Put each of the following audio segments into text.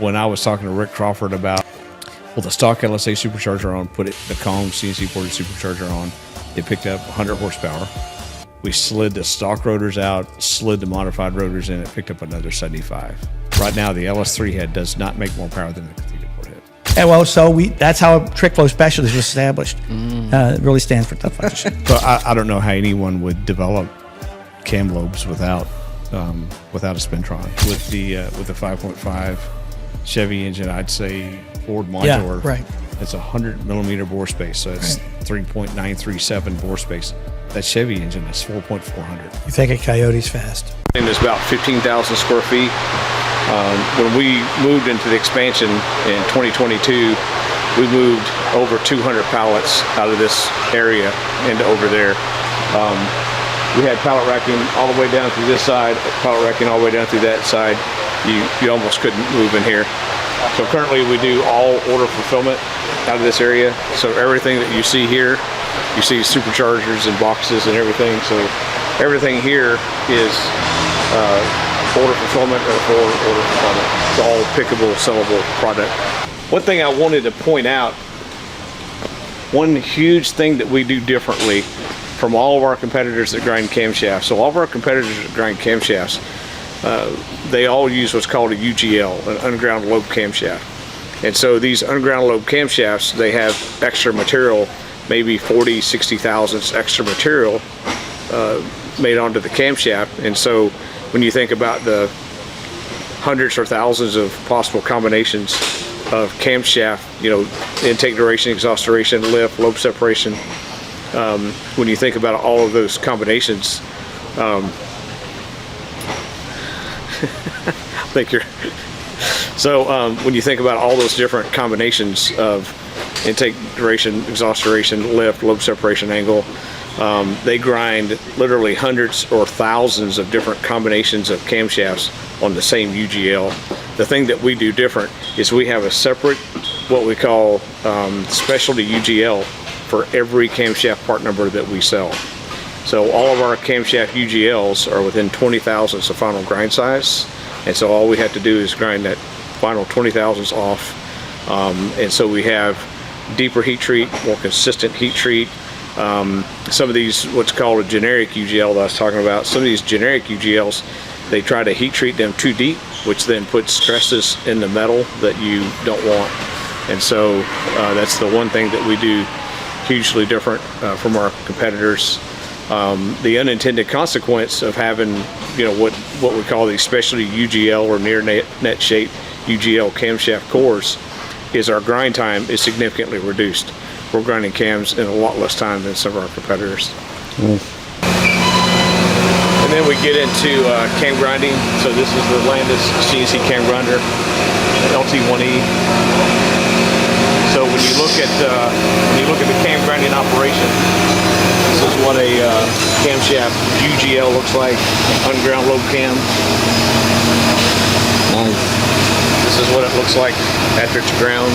when I was talking to Rick Crawford about, well, the stock LSA supercharger on, put it the Kong CNC ported supercharger on, it picked up 100 horsepower. We slid the stock rotors out, slid the modified rotors in, it picked up another 75. Right now, the LS3 head does not make more power than the cathedral port head. And well, so that's how Trick Flow Specialties was established. It really stands for tough function. So I don't know how anyone would develop cam lobes without a Spintron. With the 5.5 Chevy engine, I'd say Ford modular. Yeah, right. It's 100 millimeter bore space, so it's 3.937 bore space. That Chevy engine is 4.400. You think a Coyote's fast? And it's about 15,000 square feet. When we moved into the expansion in 2022, we moved over 200 pallets out of this area into over there. We had pallet racking all the way down through this side, pallet racking all the way down through that side. You almost couldn't move in here. So currently we do all order fulfillment out of this area. So everything that you see here, you see superchargers and boxes and everything. So everything here is order fulfillment or for order fulfillment. It's all pickable, sellable product. One thing I wanted to point out, one huge thing that we do differently from all of our competitors that grind camshafts. So all of our competitors that grind camshafts, they all use what's called a UGL, an unground lobe camshaft. And so these unground lobe camshafts, they have extra material, maybe 40, 60 thousandths extra material made onto the camshaft. And so when you think about the hundreds or thousands of possible combinations of camshaft, intake duration, exhaust duration, lift, lobe separation, when you think about all of those combinations, when you think about all those different combinations of intake duration, exhaust duration, lift, lobe separation angle, they grind literally hundreds or thousands of different combinations of camshafts on the same UGL. The thing that we do different is we have a separate, what we call specialty UGL for every camshaft part number that we sell. So all of our camshaft UGLs are within 20 thousandths of final grind size, and so all we have to do is grind that final 20 thousandths off. And so we have deeper heat treat, more consistent heat treat. Some of these, what's called a generic UGL that I was talking about, some of these generic UGLs, they try to heat treat them too deep, which then puts stresses in the metal that you don't want. And so that's the one thing that we do hugely different from our competitors. The unintended consequence of having, what we call these specialty UGL or near net shape UGL camshaft cores is our grind time is significantly reduced. We're grinding cams in a lot less time than some of our competitors. And then we get into cam grinding. So this is the Landis CNC cam grinder, LT1E. So when you look at the cam grinding operation, this is what a camshaft UGL looks like, unground lobe cam. Nice. This is what it looks like after it's ground.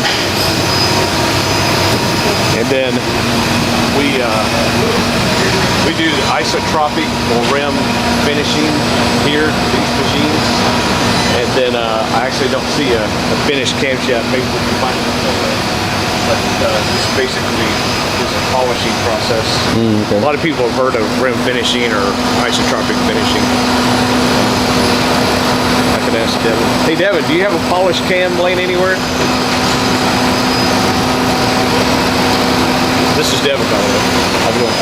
And then we do the isotropic or rim finishing here, these machines. And then I actually don't see a finished camshaft. Maybe we can find it somewhere. But this basically is a polishing process. Okay. A lot of people have heard of rim finishing or isotropic finishing. I could ask Devin. Hey Devin, do you have a polished cam laying anywhere? This is Devin, by the way. How's it going?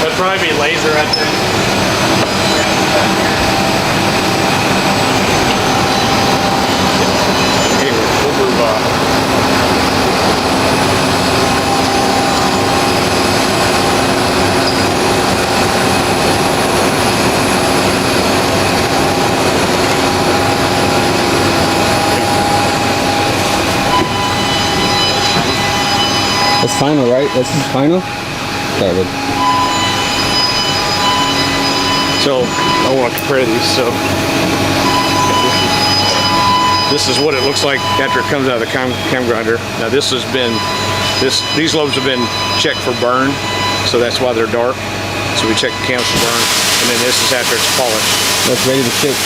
That'd probably be laser, I think. Anyway, we'll move on. That's final, right? That's final? Okay, good. So I want to compare these. So this is what it looks like after it comes out of the cam grinder. Now these lobes have been checked for burn, so that's why they're dark. So we check the cams for burn, and then this is after it's polished. That's ready to ship.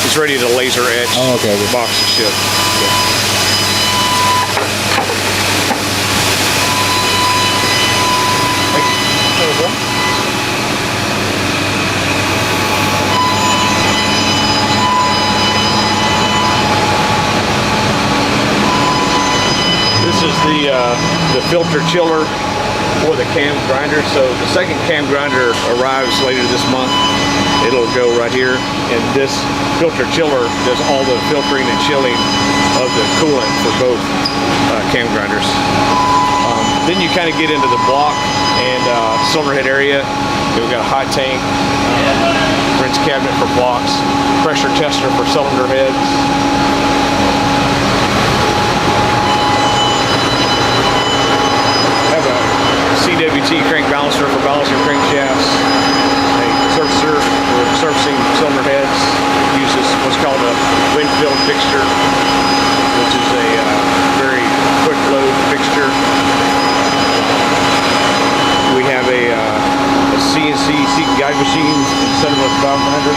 It's ready to laser etch. Oh, okay. The box and ship. Yeah. This is the filter chiller for the cam grinder. So the second cam grinder arrives later this month. It'll go right here, and this filter chiller does all the filtering and chilling of the coolant for both cam grinders. Then you kind of get into the block and cylinder head area. We've got a hot tank, rinse cabinet for blocks, pressure tester for cylinder heads. Have a CWT crank balancer for balancing crankshafts, a surfacer for surfacing cylinder heads. Uses what's called a wind filled fixture, which is a very quick load fixture. We have a CNC seat and guide machine instead of a valve grinder.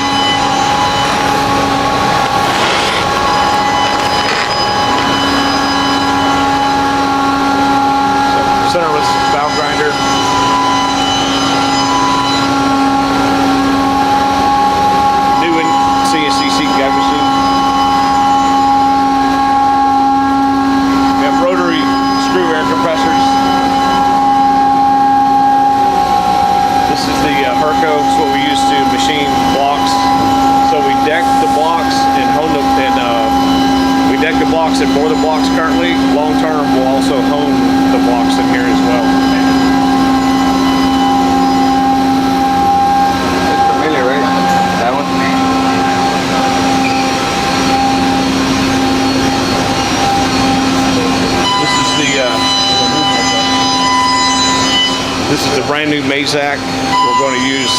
So, centerless valve grinder. New CNC seat and guide machine. We have rotary screw air compressors. This is the Herco. It's what we use to machine blocks. So we deck the blocks and hone them, and we deck the blocks and bore the blocks currently. Long term, we'll also hone the blocks in here as well. That's familiar, right? That one? This is the brand new Mazak. We're going to use.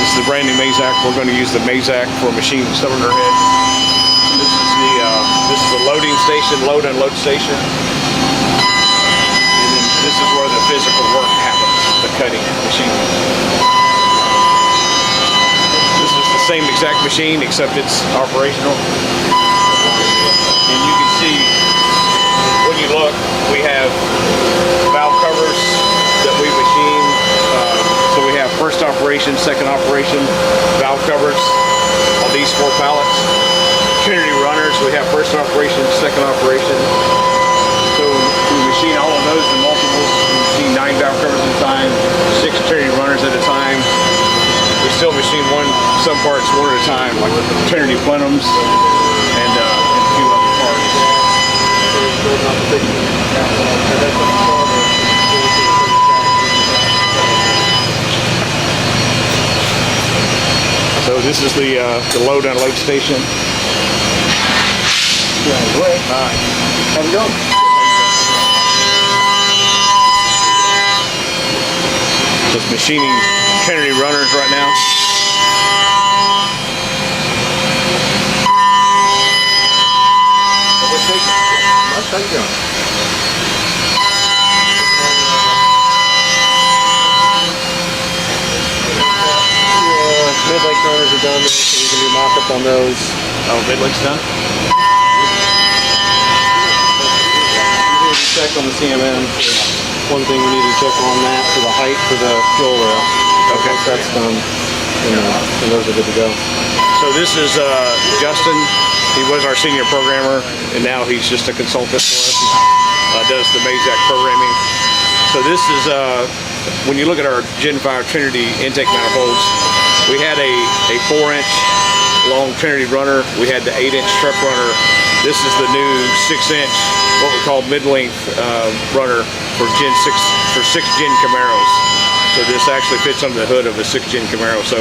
This is the brand new Mazak. We're going to use the Mazak for machine cylinder heads. This is the loading station, load and unload station. And then this is where the physical work happens, the cutting machine. This is the same exact machine except it's operational. And you can see when you look, we have valve covers that we machine. So we have first operation, second operation, valve covers on these 4 pallets. Trinity runners, we have first operation, second operation. So we machine all of those in multiples. We machine 9 valve covers at a time, 6 Trinity runners at a time. We still machine some parts one at a time, like Trinity plenums and a few other parts. So this is the load and unload station. How's it going? Just machining Trinity runners right now. How you doing? Mid-lake runners are done, so we can do mock-up on those. Oh, mid-lake's done? We need to check on the CMM. One thing we need to check on that for the height for the fuel rail. Okay. Once that's done, and those are good to go. So this is Justin. He was our senior programmer, and now he's just a consultant for us. Does the Mazak programming. So this is, when you look at our Gen 5 Trinity intake manifolds, we had a 4-inch long Trinity runner. We had the 8-inch truck runner. This is the new 6-inch, what we call mid-length runner for Gen 6, for 6 Gen Camaros. So this actually fits under the hood of a 6 Gen Camaro. So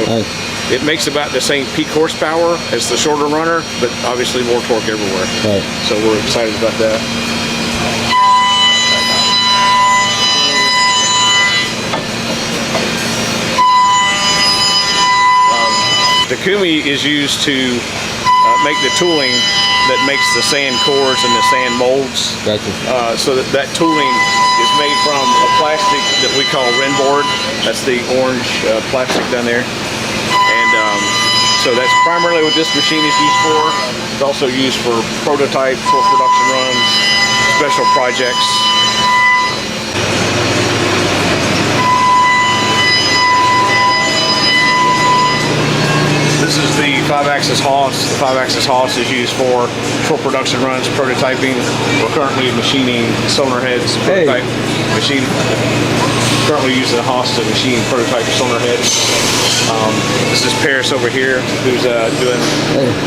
it makes about the same peak horsepower as the shorter runner, but obviously more torque everywhere. Right. So we're excited about that. The Kumi is used to make the tooling that makes the sand cores and the sand molds. Gotcha. So that tooling is made from a plastic that we call Ren board. That's the orange plastic down there. And so that's primarily what this machine is used for. It's also used for prototypes, for production runs, special projects. This is the 5-axis Hoss. The 5-axis Hoss is used for production runs, prototyping. We're currently machining cylinder heads, prototype machine. Currently using the Hoss to machine prototype cylinder heads. This is Paris over here, who's doing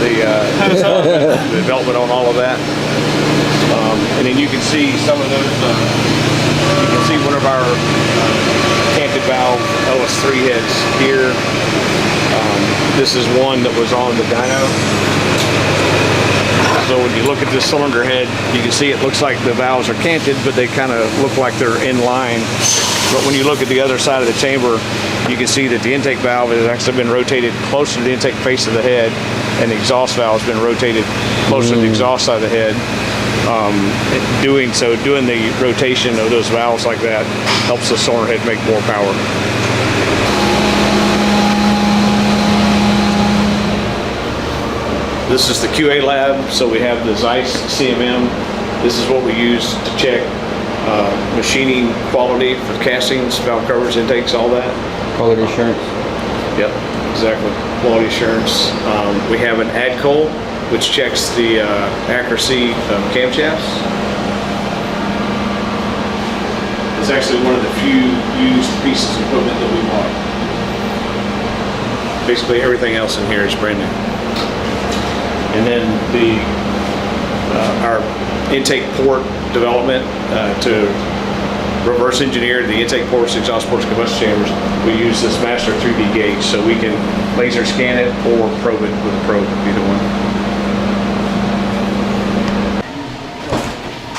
the development on all of that. And then you can see some of those. You can see one of our Canted Valve LS3 heads here. This is one that was on the dyno. So when you look at this cylinder head, you can see it looks like the valves are canted, but they kind of look like they're in line. But when you look at the other side of the chamber, you can see that the intake valve has actually been rotated closer to the intake face of the head, and the exhaust valve has been rotated closer to the exhaust side of the head. Doing the rotation of those valves like that helps the cylinder head make more power. This is the QA lab, so we have the Zeiss CMM. This is what we use to check machining quality for castings, valve covers, intakes, all that. Quality assurance. Yep, exactly. Quality assurance. We have an ADCOL, which checks the accuracy of camshafts. It's actually one of the few used pieces of equipment that we bought. Basically everything else in here is brand new. And then our intake port development to reverse engineer the intake ports, exhaust ports, combustion chambers. We use this master 3D gauge, so we can laser scan it or probe it with a probe, either one.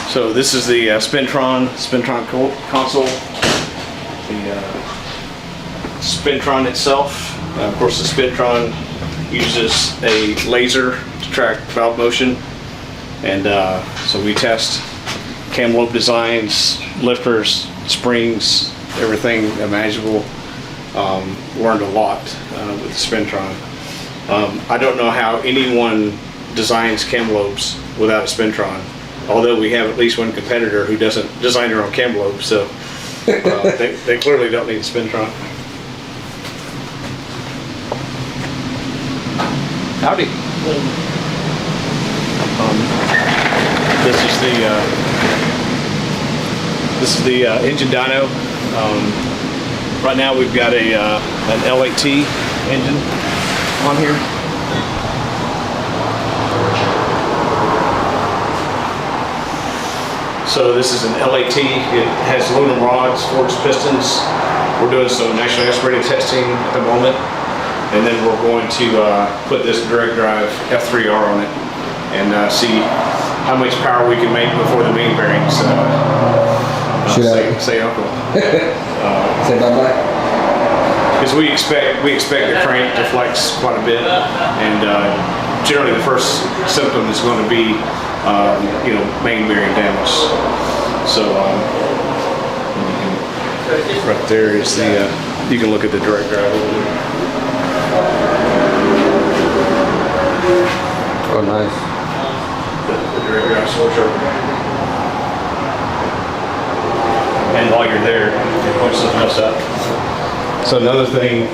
So this is the Spintron console. The Spintron itself, of course, the Spintron uses a laser to track valve motion, and so we test cam lobe designs, lifters, springs, everything imaginable. Learned a lot with the Spintron. I don't know how anyone designs cam lobes without a Spintron, although we have at least one competitor who doesn't design their own cam lobes, so they clearly don't need a Spintron. Howdy. This is the engine dyno. Right now we've got an L8T engine on here. So this is an L8T. It has aluminum rods, forged pistons. We're doing some national aspirated testing at the moment. And then we're going to put this direct drive F3R on it and see how much power we can make before the main bearings say uncle. Say bye-bye. Because we expect the crank to flex quite a bit, and generally the first symptom is going to be main bearing damage. So right there is the you can look at the direct drive a little bit. Oh, nice. The direct drive switcher. And while you're there, you punch something else up. So another thing,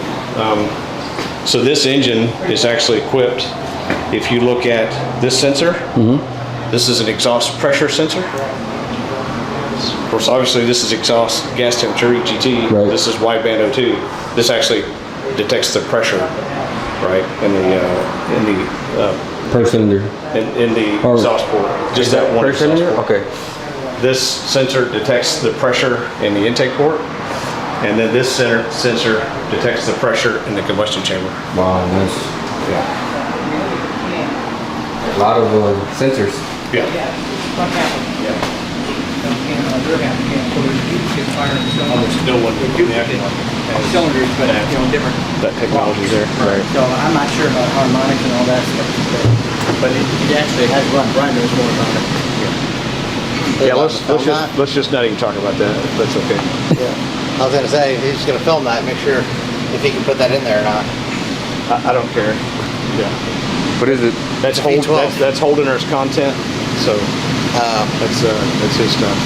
so this engine is actually equipped, if you look at this sensor, this is an exhaust pressure sensor. Of course, obviously this is exhaust gas temperature, EGT. Right. This is wideband O2. This actually detects the pressure, right, in the Per cylinder. in the exhaust port. Just that one Per exhaust cylinder? port. Okay. This sensor detects the pressure in the intake port, and then this sensor detects the pressure in the combustion chamber. Wow, nice. Yeah. A lot of sensors. Yeah. Still one Cylinders, but different. that technology there. Right. So I'm not sure about harmonics and all that stuff, but it actually has run. Brian knows more about it. Yeah, let's just not even talk about that. That's okay. Yeah. I was gonna say, he's just gonna film that, make sure if he can put that in there or not. I don't care. Yeah. What is it? That's V12. that's Holdener's content. So that's his stuff.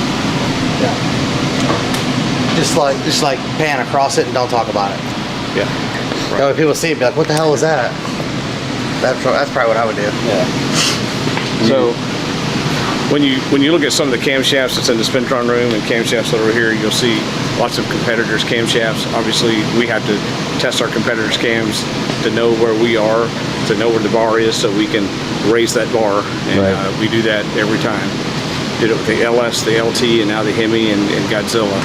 Just like pan across it and don't talk about it. Yeah. That way people see it, be like, what the hell is that? That's probably what I would do. Yeah. So when you look at some of the camshafts that's in the Spintron room and camshafts that are over here, you'll see lots of competitors' camshafts. Obviously, we have to test our competitors' cams to know where we are, to know where the bar is, so we can raise that bar. And we do that every time. Did it with the LS, the LT, and now the Hemi and Godzilla.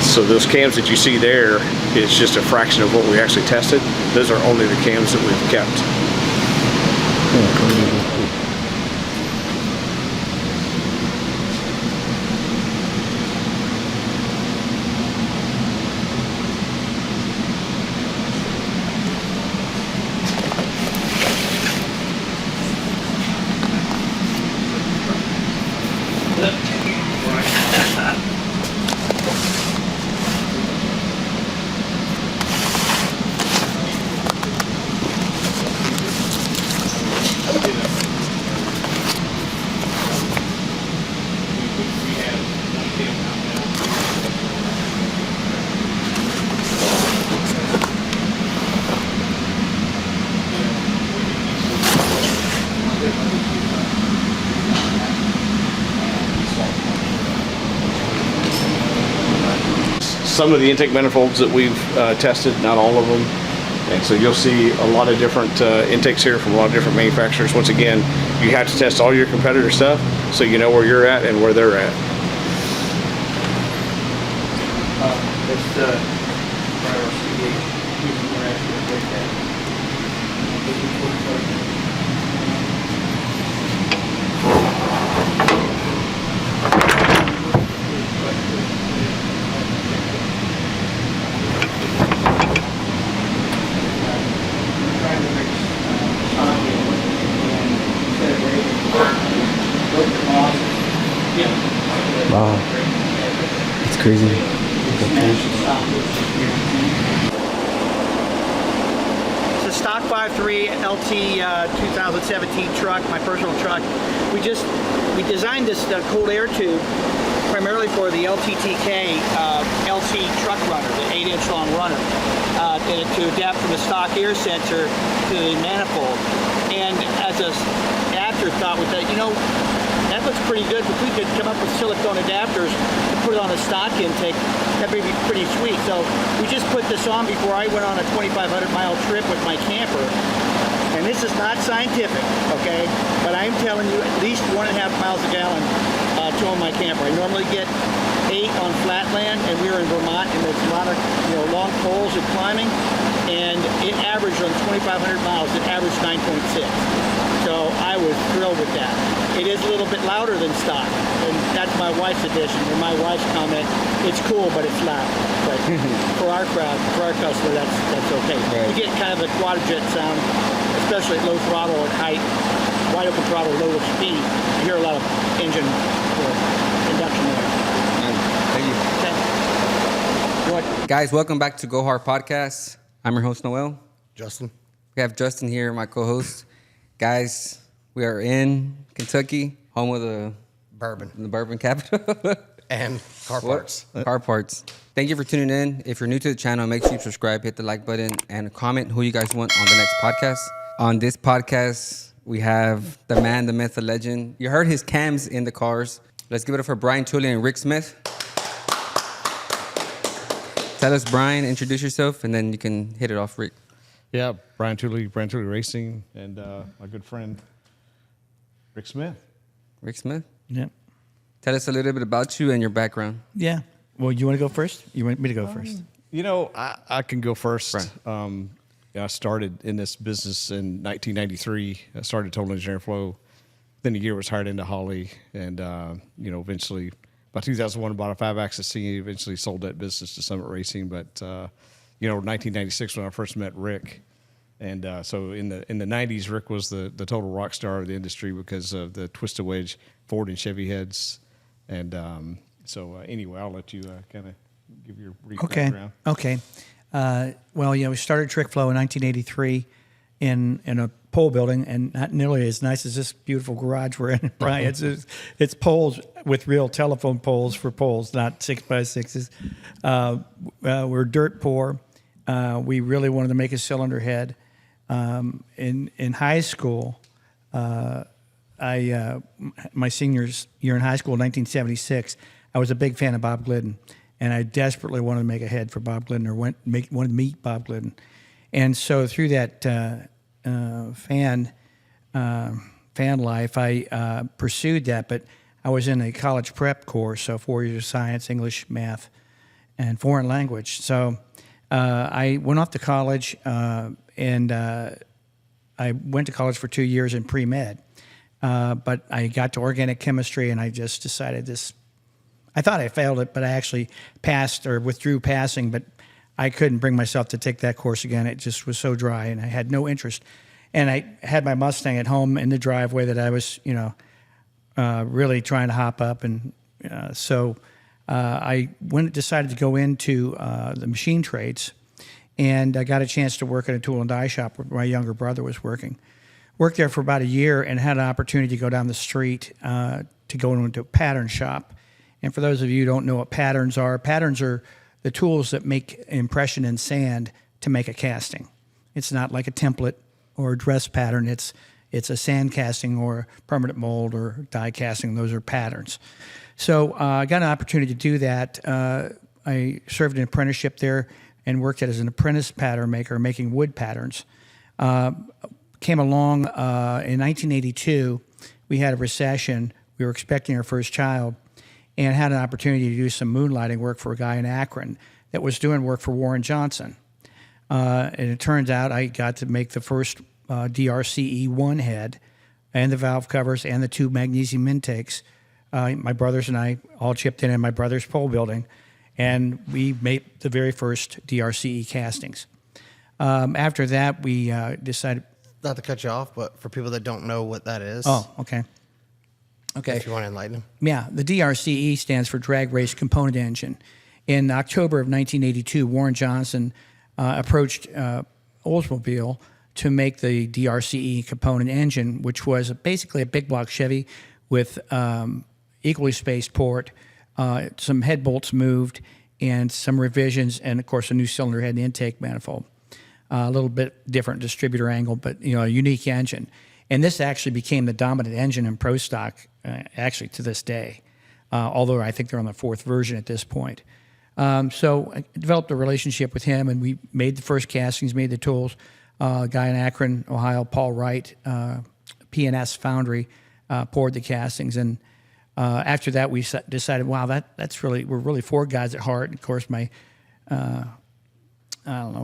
So those cams that you see there is just a fraction of what we actually tested. Those are only the cams that we've kept. Some of the intake manifolds that we've tested, not all of them. And so you'll see a lot of different intakes here from a lot of different manufacturers. Once again, you have to test all your competitor stuff so you know where you're at and where they're at. Wow. It's crazy. It's a stock 5.3 LT 2017 truck, my personal truck. We designed this cold air tube primarily for the LTTK LT truck runner, the 8-inch long runner, to adapt from the stock air sensor to the manifold. And as an afterthought with that, that looks pretty good. If we could come up with silicone adapters to put it on a stock intake, that'd be pretty sweet. So we just put this on before I went on a 2,500-mile trip with my camper. And this is not scientific, okay? But I'm telling you, at least 1.5 miles a gallon towing my camper. I normally get 8 on flatland, and we were in Vermont, and there's a lot of long poles and climbing. And it averaged on 2,500 miles, it averaged 9.6. So I was thrilled with that. It is a little bit louder than stock, and that's my wife's addition, or my wife's comment. It's cool, but it's loud. But for our crowd, for our customer, that's okay. Right. You get kind of a quadjet sound, especially at low throttle at height, wide open throttle, low speed. You hear a lot of engine induction there. Thank you. Okay. Guys, welcome back to Go Hard Podcast. I'm your host, Noel. Justin. We have Justin here, my co-host. Guys, we are in Kentucky, home of the bourbon capital. And car parts. Car parts. Thank you for tuning in. If you're new to the channel, make sure you subscribe, hit the like button, and comment who you guys want on the next podcast. On this podcast, we have the man, the myth, the legend. You heard his cams in the cars. Let's give it up for Brian Tooley and Rick Smith. Tell us, Brian, introduce yourself, and then you can hit it off, Rick. Yeah, Brian Tooley Racing, and my good friend Rick Smith. Rick Smith? Yeah. Tell us a little bit about you and your background. Yeah. Well, you want to go first? You want me to go first? I can go first. Right. I started in this business in 1993. I started Total Engineering Flow. Then a year was hired into Holley, and eventually, by 2001, bought a 5-axis C. Eventually sold that business to Summit Racing. But 1996 when I first met Rick, and so in the 90s, Rick was the total rock star of the industry because of the twisted wedge Ford and Chevy heads. And anyway, I'll let you kind of give your brief Okay. background. Okay. Well, we started Trick Flow in 1983 in a pole building, and not nearly as nice as this beautiful garage we're in, Brian. It's poles with real telephone poles for poles, not 6x6s. We're dirt poor. We really wanted to make a cylinder head. In high school, my senior year in high school, 1976, I was a big fan of Bob Glidden, and I desperately wanted to make a head for Bob Glidden, or wanted to meet Bob Glidden. And so through that fan life, I pursued that, but I was in a college prep course, so 4 years of science, English, math, and foreign language. So I went off to college, and I went to college for 2 years in pre-med. But I got to organic chemistry, and I just decided this. I thought I failed it, but I actually passed or withdrew passing, but I couldn't bring myself to take that course again. It just was so dry, and I had no interest. And I had my Mustang at home in the driveway that I was, really trying to hop up. And so I decided to go into the machine trades, and I got a chance to work at a tool and die shop where my younger brother was working. Worked there for about a year and had an opportunity to go down the street to go into a pattern shop. And for those of you who don't know what patterns are the tools that make impression in sand to make a casting. It's not like a template or a dress pattern. It's a sand casting or permanent mold or die casting. Those are patterns. So I got an opportunity to do that. I served an apprenticeship there and worked as an apprentice pattern maker, making wood patterns. Came along in 1982. We had a recession. We were expecting our first child, and had an opportunity to do some moonlighting work for a guy in Akron that was doing work for Warren Johnson. And it turns out I got to make the first DRCE1 head, and the valve covers, and the 2 magnesium intakes. My brothers and I all chipped in my brother's pole building, and we made the very first DRCE castings. After that, we decided... Not to cut you off, but for people that don't know what that is. Oh, okay. Okay. If you want to enlighten them. Yeah, the DRCE stands for Drag Race Component Engine. In October of 1982, Warren Johnson approached Oldsmobile to make the DRCE component engine, which was basically a big block Chevy with equally spaced port, some head bolts moved, and some revisions, and of course a new cylinder head and intake manifold. A little bit different distributor angle, but a unique engine. And this actually became the dominant engine in Pro Stock, actually to this day, although I think they're on the 4th version at this point. So I developed a relationship with him, and we made the first castings, made the tools. A guy in Akron, Ohio, Paul Wright, P&S Foundry, poured the castings. And after that, we decided, wow, we're really 4 guys at heart. And of course, my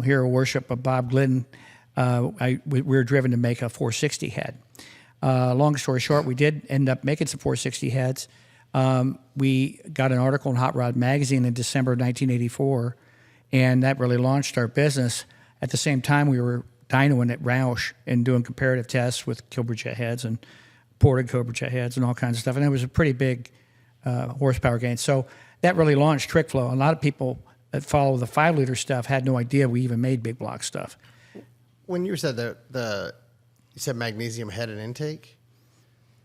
hero worship of Bob Glidden, we were driven to make a 460 head. Long story short, we did end up making some 460 heads. We got an article in Hot Rod Magazine in December of 1984, and that really launched our business. At the same time, we were dynoing at Roush and doing comparative tests with Cobra Jet heads and ported Cobra Jet heads and all kinds of stuff, and it was a pretty big horsepower gain. So that really launched Trick Flow. A lot of people that follow the 5-liter stuff had no idea we even made big block stuff. When you said you said magnesium head and intake?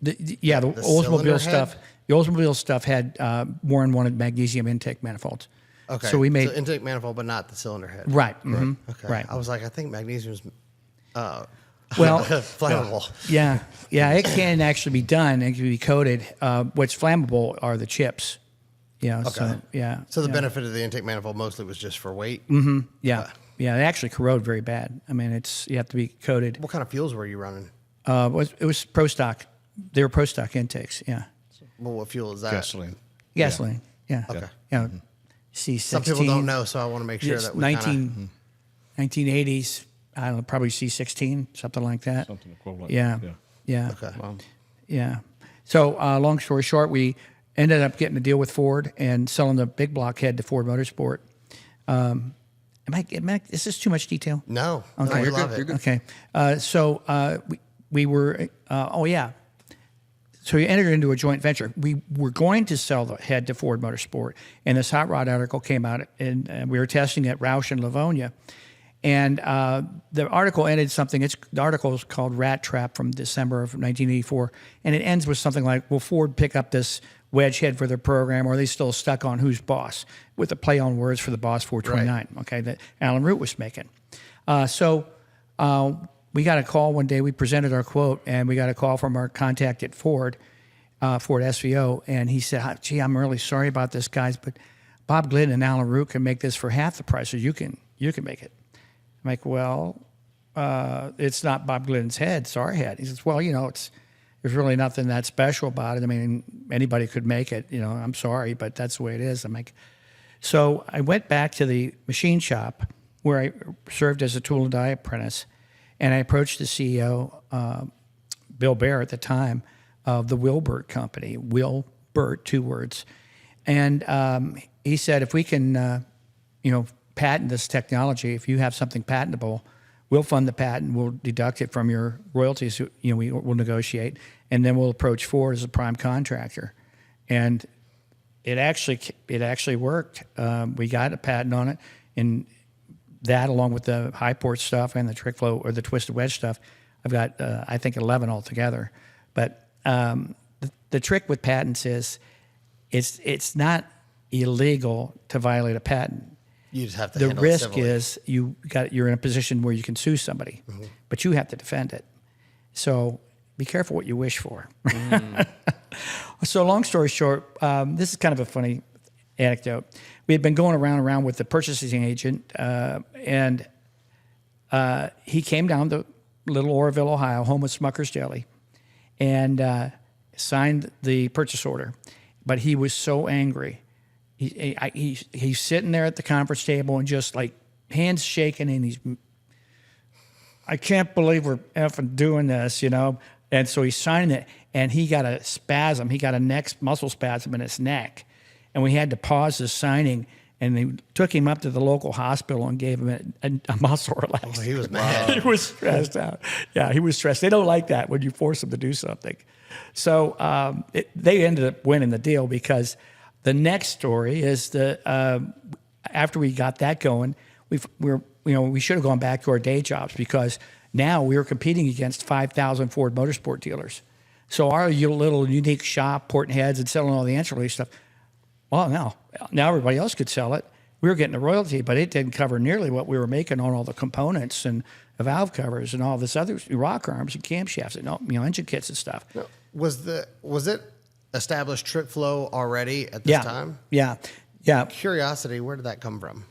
The Oldsmobile stuff. Head? The Oldsmobile stuff had Warren wanted magnesium intake manifolds. Okay. So we made intake manifold, but not the cylinder head. Right. Mm-hmm. Okay. Right. I was like, I think magnesium's flammable. Yeah. It can actually be done. It can be coated. What's flammable are the chips. Okay. So, yeah. So the benefit of the intake manifold mostly was just for weight? Mm-hmm. Yeah. Yeah, they actually corrode very bad. I mean, you have to be coated. What kind of fuels were you running? It was Pro Stock. They were Pro Stock intakes, yeah. Well, what fuel is that? Gasoline. Gasoline, yeah. Okay. Yeah. C16. Some people don't know, so I want to make sure that we 1980s, I don't know, probably C16, something like that. Something equivalent. Yeah. Okay. Wow. Yeah. So long story short, we ended up getting a deal with Ford and selling the big block head to Ford Motorsport. Is this too much detail? No. Okay. No, we love it. Okay. So we were, So we entered into a joint venture. We were going to sell the head to Ford Motorsport, and this hot rod article came out, and we were testing at Roush in Livonia. And the article ended something. The article is called Rat Trap from December of 1984, and it ends with something like, "Will Ford pick up this wedge head for their program, or are they still stuck on who's boss?" With a play on words for the Boss 429, okay, that Alan Root was making. So we got a call one day. We presented our quote, and we got a call from our contact at Ford, Ford SVO, and he said, "Gee, I'm really sorry about this, guys, but Bob Glidden and Alan Root can make this for half the price, so you can make it." I'm like, "Well, it's not Bob Glidden's head; it's our head." He says, "Well, there's really nothing that special about it. I mean, anybody could make it. I'm sorry, but that's the way it is." I'm like, so I went back to the machine shop where I served as a tool and die apprentice, and I approached the CEO, Bill Bear at the time, of the Wilbert Company, Wilbert, 2 words. And he said, "If we can, patent this technology, if you have something patentable, we'll fund the patent, we'll deduct it from your royalties, we'll negotiate, and then we'll approach Ford as a prime contractor." And it actually worked. We got a patent on it, and that, along with the high port stuff and the trick flow or the twisted wedge stuff, I've got, I think, 11 altogether. But the trick with patents is it's not illegal to violate a patent. You just have to The handle it risk civilly. is you're in a position where you can sue somebody, but you have to defend it. So be careful what you wish for. So long story short, this is kind of a funny anecdote. We had been going around with the purchasing agent, and he came down to Little Oroville, Ohio, home of Smucker's Deli, and signed the purchase order. But he was so angry. He's sitting there at the conference table and just like hands shaking, and I can't believe we're effing doing this, And so he signed it, and he got a spasm. He got a muscle spasm in his neck, and we had to pause the signing. And they took him up to the local hospital and gave him a muscle relaxer. Oh, he was mad. He was stressed out. Yeah, he was stressed. They don't like that when you force them to do something. So they ended up winning the deal, because the next story is after we got that going, we should have gone back to our day jobs, because now we were competing against 5,000 Ford Motorsport dealers. So our little unique shop, porting heads and selling all the ancillary stuff, well, now everybody else could sell it. We were getting a royalty, but it didn't cover nearly what we were making on all the components and the valve covers and all this other rock arms and camshafts and engine kits and stuff. Was it established trip flow already at this time? Yeah. Curiosity, where did that come from?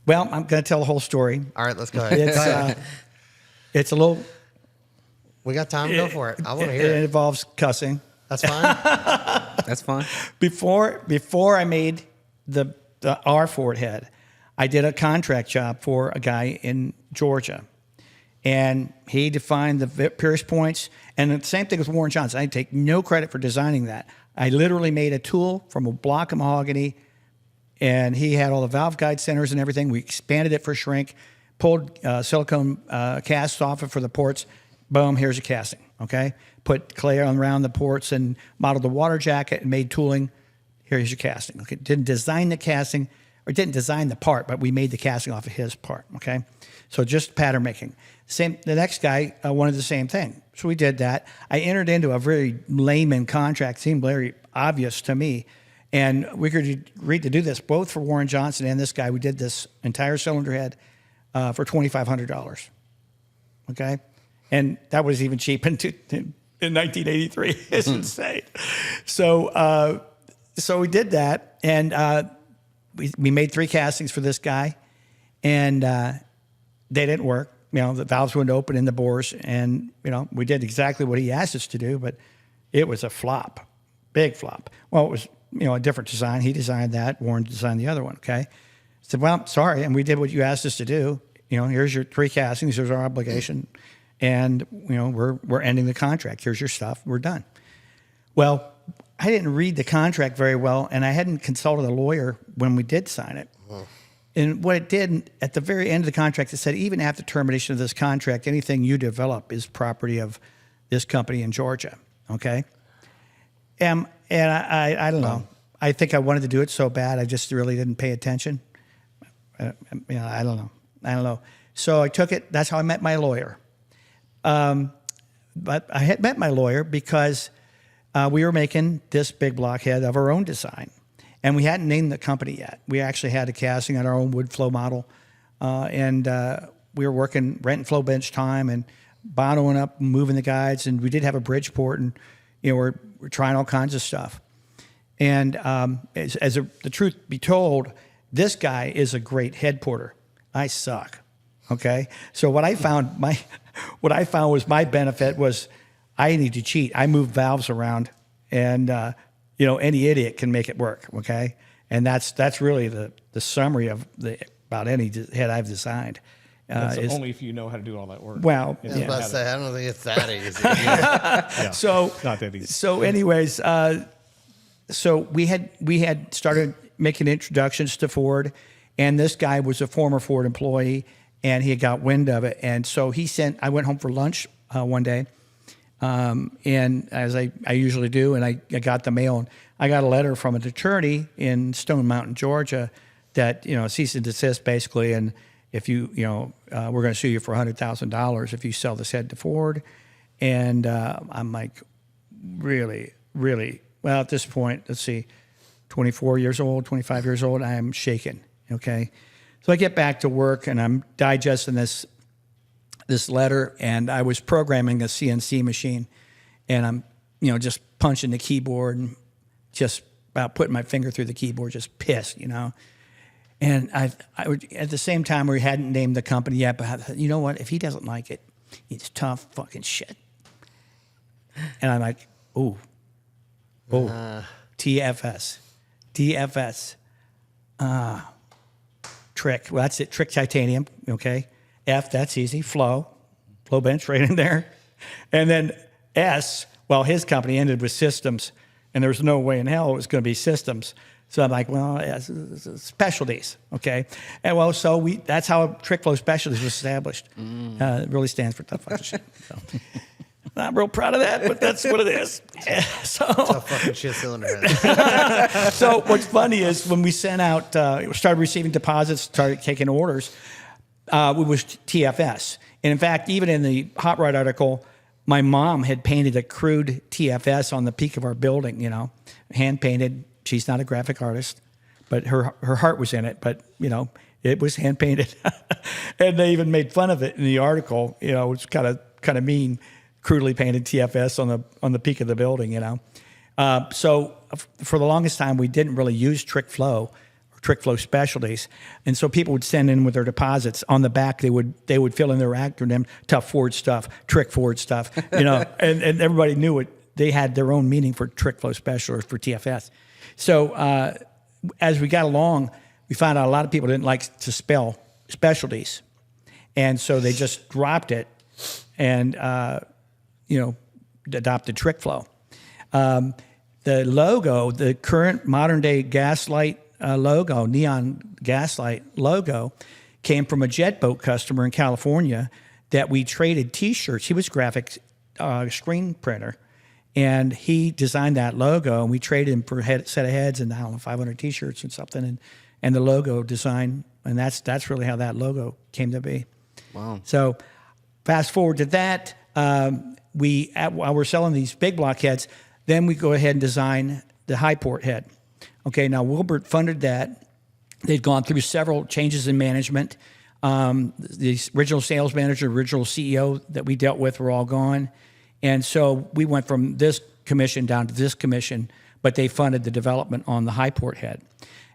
Well, I'm going to tell the whole story. All right, let's go ahead. It's a little. We got time. Go for it. I want to hear It it. involves cussing. That's fine. That's fine. Before I made the R Ford head, I did a contract job for a guy in Georgia, and he defined the pierce points. And the same thing with Warren Johnson. I take no credit for designing that. I literally made a tool from a block of mahogany, and he had all the valve guide centers and everything. We expanded it for shrink, pulled silicone casts off it for the ports. Boom, here's a casting, okay? Put clay around the ports and modeled the water jacket and made tooling. Here's your casting, okay? Didn't design the casting, or didn't design the part, but we made the casting off of his part, okay? So just pattern making. The next guy wanted the same thing. So we did that. I entered into a very layman contract, seemed very obvious to me. And we agreed to do this both for Warren Johnson and this guy. We did this entire cylinder head for $2,500, okay? And that was even cheap in 1983. It's insane. So we did that, and we made 3 castings for this guy, and they didn't work. The valves wouldn't open in the bores, and we did exactly what he asked us to do, but it was a flop, big flop. Well, it was a different design. He designed that. Warren designed the other one. Okay, I said, well, sorry, and we did what you asked us to do. Here's your 3 castings. Here's our obligation. And, we're ending the contract. Here's your stuff. We're done. Well, I didn't read the contract very well, and I hadn't consulted a lawyer when we did sign it. And what it did, at the very end of the contract, it said, even after termination of this contract, anything you develop is property of this company in Georgia. Okay. And I don't know. I think I wanted to do it so bad. I just really didn't pay attention. I don't know. So I took it. That's how I met my lawyer. But I had met my lawyer because we were making this big blockhead of our own design. And we hadn't named the company yet. We actually had a casting on our own wood flow model. And we were working rent and flow bench time and bottling up, moving the guides. And we did have a Bridgeport, and we're trying all kinds of stuff. And the truth be told, this guy is a great head porter. I suck. Okay. So what I found was my benefit was I need to cheat. I move valves around, and any idiot can make it work. Okay. And that's really the summary of about any head I've designed. That's only if you know how to do all that work. Well, I was about to say, I don't think it's that easy. So not that easy. So anyways, so we had started making introductions to Ford, and this guy was a former Ford employee, and he had got wind of it. And so I went home for lunch one day, and as I usually do, and I got the mail, and I got a letter from an attorney in Stone Mountain, Georgia, that, cease and desist basically, and if we're going to sue you for $100,000 if you sell this head to Ford. And I'm like, really, really, well, at this point, let's see, 24 years old, 25 years old, I am shaken, okay? So I get back to work, and I'm digesting this letter, and I was programming a CNC machine, and I'm, just punching the keyboard and just about putting my finger through the keyboard, just pissed, And I at the same time, we hadn't named the company yet, but I thought, you know what? If he doesn't like it, it's tough fucking shit. And I'm like, TFS. Trick. Well, that's it. Trick titanium. Okay. F, that's easy. Flow bench right in there. And then S, well, his company ended with systems, and there was no way in hell it was going to be systems. So I'm like, well, Specialties, okay? And well, that's how Trick Flow Specialties was established. It really stands for tough fucking shit. So. Not real proud of that, but that's what it is. Tough fucking shit cylinder head. So what's funny is when we sent out, started receiving deposits, started taking orders, it was TFS. And in fact, even in the Hot Rod article, my mom had painted a crude TFS on the peak of our building, hand painted. She's not a graphic artist, but her heart was in it. But, it was hand painted. And they even made fun of it in the article. It's kind of mean, crudely painted TFS on the peak of the building, So for the longest time, we didn't really use Trick Flow or Trick Flow Specialties. And so people would send in with their deposits. On the back, they would fill in their acronym, Tough Ford Stuff, Trick Ford Stuff, and everybody knew it. They had their own meaning for Trick Flow Special or for TFS. So as we got along, we found out a lot of people didn't like to spell Specialties. And so they just dropped it and, adopted Trick Flow. The logo, the current modern day gaslight logo, neon gaslight logo, came from a jet boat customer in California that we traded T-shirts. He was graphic screen printer. And he designed that logo, and we traded him for a set of heads and 500 T-shirts and something, and the logo design, and that's really how that logo came to be. Wow! So, fast forward to that, while we're selling these big block heads, then we go ahead and design the high port head. Okay, now Wilbert funded that. They'd gone through several changes in management. The original sales manager, original CEO that we dealt with were all gone. And so we went from this commission down to this commission, but they funded the development on the high port head.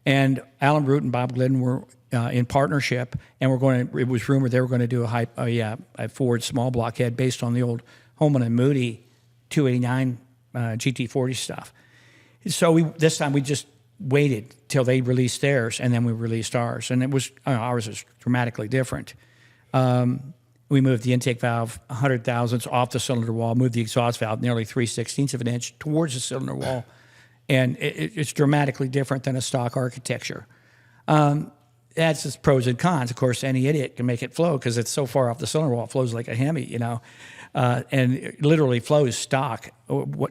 And Alan Root and Bob Glidden were in partnership, and it was rumored they were going to do a Ford small block head based on the old Holman and Moody 289 GT40 stuff. So this time we just waited till they released theirs, and then we released ours. And ours is dramatically different. We moved the intake valve 100 thousandths off the cylinder wall, moved the exhaust valve nearly 3/16 of an inch towards the cylinder wall. And it's dramatically different than a stock architecture. That's its pros and cons. Of course, any idiot can make it flow because it's so far off the cylinder wall, it flows like a Hemi, and it literally flows stock,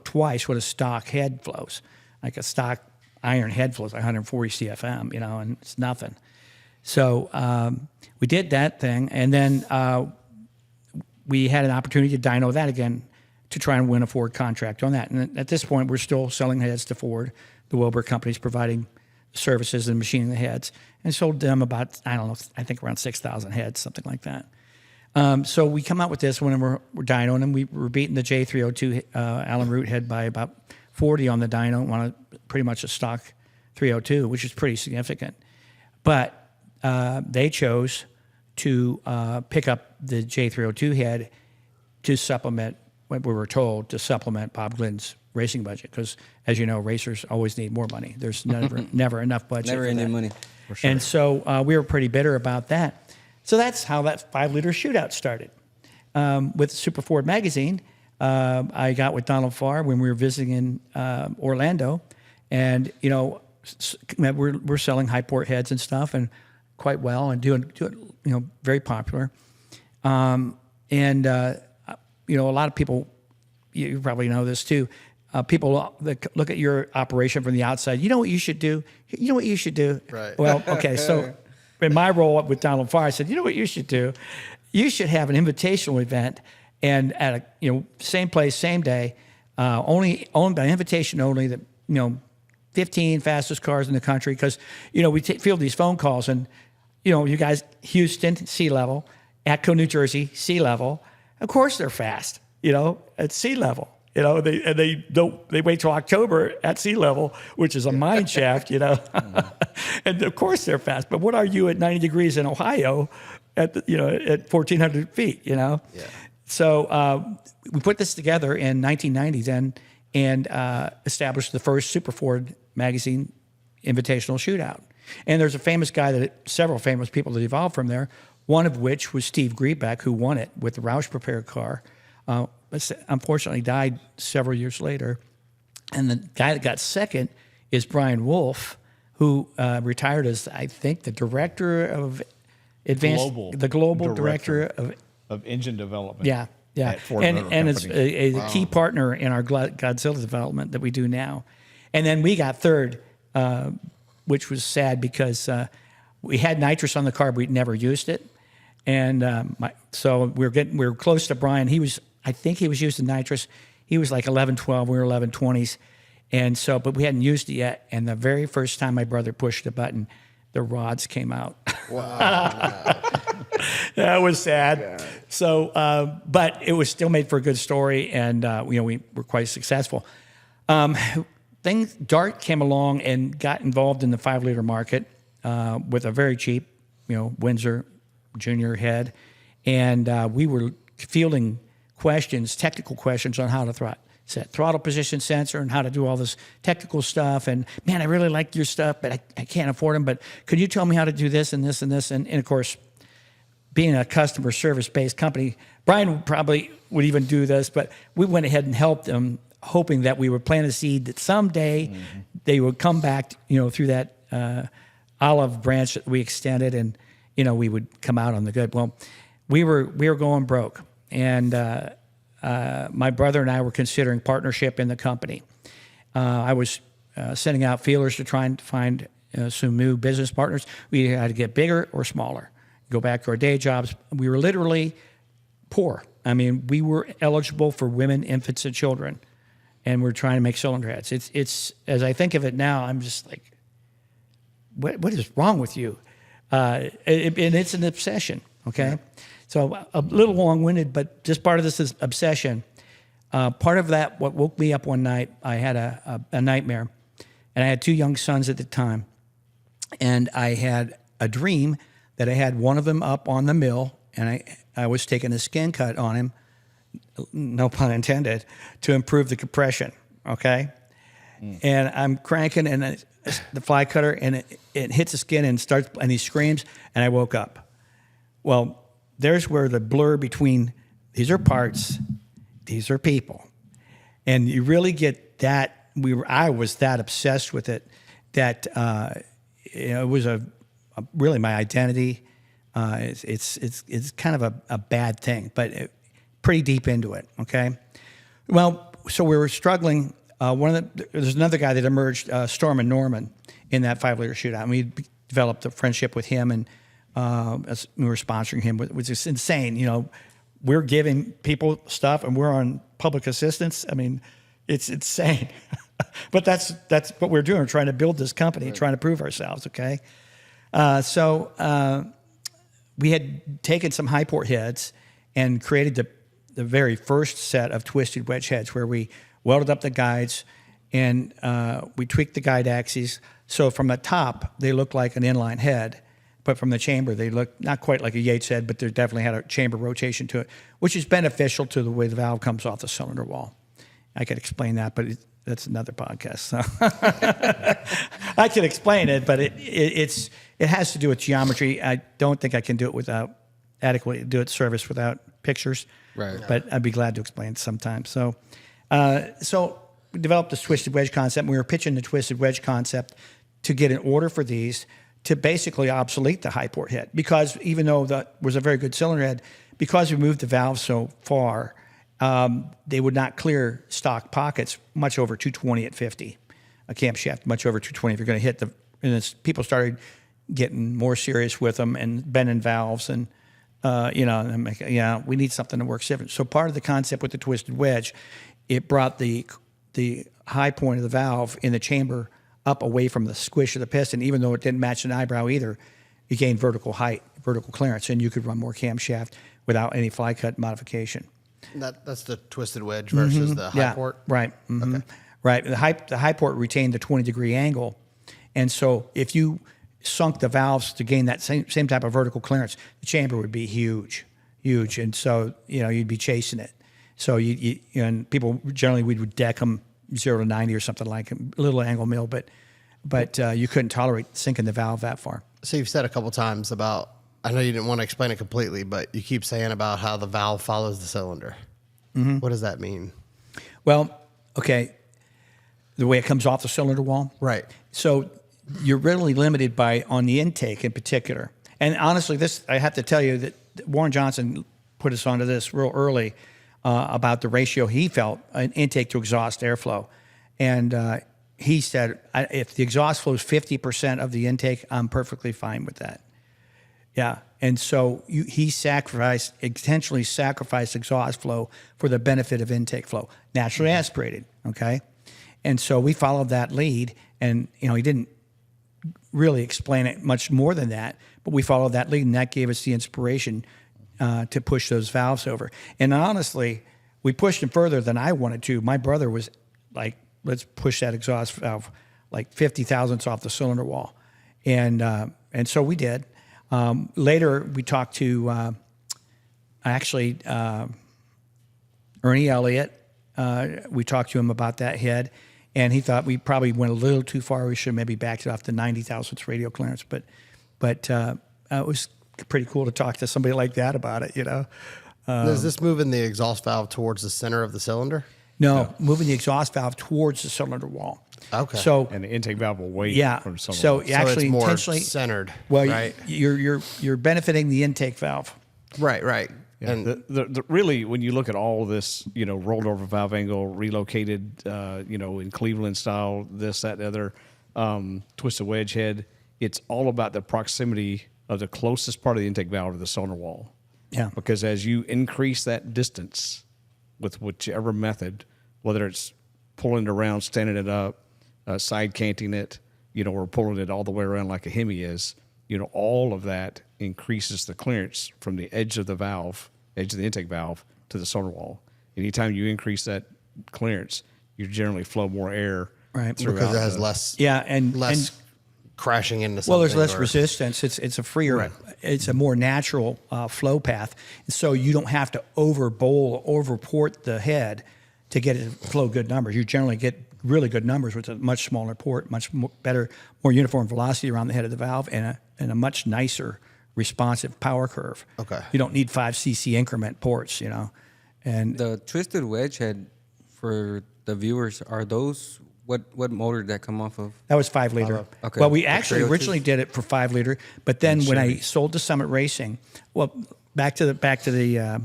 twice what a stock head flows. Like a stock iron head flows 140 CFM, and it's nothing. So we did that thing, and then we had an opportunity to dyno that again to try and win a Ford contract on that. And at this point, we're still selling heads to Ford. The Wilbur company's providing services and machining the heads, and sold them about, I don't know, I think around 6,000 heads, something like that. So we come out with this one, and we're dynoing, and we were beating the J302 Allen Root head by about 40 on the dyno, on pretty much a stock 302, which is pretty significant. But they chose to pick up the J302 head to supplement what we were told, to supplement Bob Glynn's racing budget, because as you know, racers always need more money. There's never enough budget. Never ending money. For sure. And so we were pretty bitter about that. So that's how that 5-liter shootout started. With Super Ford magazine, I got with Donald Farr when we were visiting in Orlando, and we're selling high port heads and stuff, and quite well, and doing very popular. A lot of people, you probably know this too. People that look at your operation from the outside, you know what you should do? You know what you should do? Right. Well, okay, so in my role with Donald Farr, I said, you know what you should do? You should have an invitational event, and at a same place, same day, only owned by invitation only. That 15 fastest cars in the country, because we field these phone calls, and you guys, Houston, sea level, Atco, New Jersey, sea level. Of course they're fast, at sea level. They wait till October at sea level, which is a mine shaft, and of course they're fast. But what are you at 90 degrees in Ohio at 1,400 feet, Yeah. So we put this together in 1990 then, and established the first Super Ford magazine invitational shootout. And there's a famous guy several famous people that evolved from there, one of which was Steve Griebeck, who won it with the Roush prepared car. Unfortunately died several years later. And the guy that got second is Brian Wolf, who retired as, I think, the director of global director of engine development. Yeah. At Ford and Motor it's Company. a key partner in our Godzilla development that we do now. And then we got third, which was sad because we had nitrous on the car, but we'd never used it. And so we were close to Brian. I think he was using nitrous. He was like 11-12. We were 11-20s. And so, but we hadn't used it yet. And the very first time my brother pushed the button, the rods came out. Wow. That was sad. Yeah. So, but it was still made for a good story, and we were quite successful. Dart came along and got involved in the 5-liter market with a very cheap, Windsor Junior head, and we were fielding technical questions on how to set throttle position sensor and how to do all this technical stuff. And man, I really like your stuff, but I can't afford them. But could you tell me how to do this and this and this? And of course, being a customer service-based company, Brian probably would even do this, but we went ahead and helped them, hoping that we would plant a seed that someday they would come back, through that olive branch that we extended, and we would come out on the good. Well, we were going broke, and my brother and I were considering partnership in the company. I was sending out feelers to try and find some new business partners. We had to get bigger or smaller, go back to our day jobs. We were literally poor. I mean, we were eligible for women, infants, and children, and we're trying to make cylinder heads. It's as I think of it now, I'm just like, what is wrong with you? And it's an obsession, okay? Yeah. So a little long-winded, but just part of this is obsession. Part of that, what woke me up one night, I had a nightmare, and I had 2 young sons at the time, and I had a dream that I had one of them up on the mill, and I was taking a skin cut on him, no pun intended, to improve the compression, okay? And I'm cranking, and the fly cutter, and it hits the skin and he screams, and I woke up. Well, there's where the blur between these are parts, these are people. And you really get that, I was that obsessed with it that it was really my identity. It's kind of a bad thing, but pretty deep into it. Okay, well, so we were struggling. There's another guy that emerged, Storm and Norman, in that 5-liter shootout, and we developed a friendship with him, and as we were sponsoring him, which is insane. You know, we're giving people stuff, and we're on public assistance. I mean, it's insane. But that's what we're doing. We're trying to build this company, trying to prove ourselves. Okay, so we had taken some high port heads and created the very first set of twisted wedge heads, where we welded up the guides and we tweaked the guide axes. So from the top, they look like an inline head, but from the chamber, they look not quite like a Yates head, but they definitely had a chamber rotation to it, which is beneficial to the way the valve comes off the cylinder wall. I could explain that, but that's another podcast. So I could explain it, but it has to do with geometry. I don't think I can do it without adequately do it service without pictures. Right. But I'd be glad to explain it sometime. So we developed this twisted wedge concept. We were pitching the twisted wedge concept to get an order for these to basically obsolete the high port head, because even though that was a very good cylinder head, because we moved the valve so far, they would not clear stock pockets much over 220 at 50. A camshaft much over 220 if you're going to hit and people started getting more serious with them and bending valves and we need something that works different. So part of the concept with the twisted wedge, it brought the high point of the valve in the chamber up away from the squish of the piston. Even though it didn't match an eyebrow either, you gained vertical height, vertical clearance, and you could run more camshaft without any fly cut modification. That's the twisted wedge versus the high port? Right. Mm-hmm. Okay. Right. The high port retained the 20-degree angle. And so if you sunk the valves to gain that same type of vertical clearance, the chamber would be huge. And so, you'd be chasing it. So and people generally, we would deck them 0 to 90 or something like a little angle mill, but you couldn't tolerate sinking the valve that far. So you've said a couple times about, I know you didn't want to explain it completely, but you keep saying about how the valve follows the cylinder. Mm-hmm. What does that mean? Well, okay, the way it comes off the cylinder wall. Right. So you're really limited on the intake in particular. And honestly, I have to tell you that Warren Johnson put us onto this real early about the ratio he felt an intake to exhaust airflow. And he said, if the exhaust flows 50% of the intake, I'm perfectly fine with that. Yeah. And so he intentionally sacrificed exhaust flow for the benefit of intake flow, naturally aspirated. Okay. And so we followed that lead, and, he didn't really explain it much more than that, but we followed that lead, and that gave us the inspiration to push those valves over. And honestly, we pushed them further than I wanted to. My brother was like, let's push that exhaust valve like 50 thousandths off the cylinder wall. And so we did. Later, we talked to Ernie Elliott. We talked to him about that head, and he thought we probably went a little too far. We should maybe back it off to 90 thousandths radial clearance. But it was pretty cool to talk to somebody like that about it, Is this moving the exhaust valve towards the center of the cylinder? No, moving the exhaust valve towards the cylinder wall. Okay. So And the intake valve will wait from the cylinder. So wall. actually, it's more intentionally centered. Well, right? you're benefiting the intake valve. Right. Yeah. And really, when you look at all of this, rolled over valve angle, relocated, in Cleveland style, this, that, the other, twisted wedge head, it's all about the proximity of the closest part of the intake valve to the cylinder wall. Yeah. Because as you increase that distance with whichever method, whether it's pulling it around, standing it up, side canting it, or pulling it all the way around like a Hemi is, all of that increases the clearance from the edge of the intake valve to the cylinder wall. Anytime you increase that clearance, you generally flow more air. Right. Because it has less. Yeah, and crashing into something. Well, there's less resistance. It's a freer, it's a more natural flow path. And so you don't have to overport the head to get it to flow good numbers. You generally get really good numbers with a much smaller port, much better, more uniform velocity around the head of the valve, and a much nicer responsive power curve. Okay. You don't need 5 cc increment ports, And The twisted wedge head, for the viewers, are those what motor did that come off of? that was 5 liter. Okay. Well, we The actually 302? originally did it for 5 liter, but then when I sold to Summit Racing, well, back to the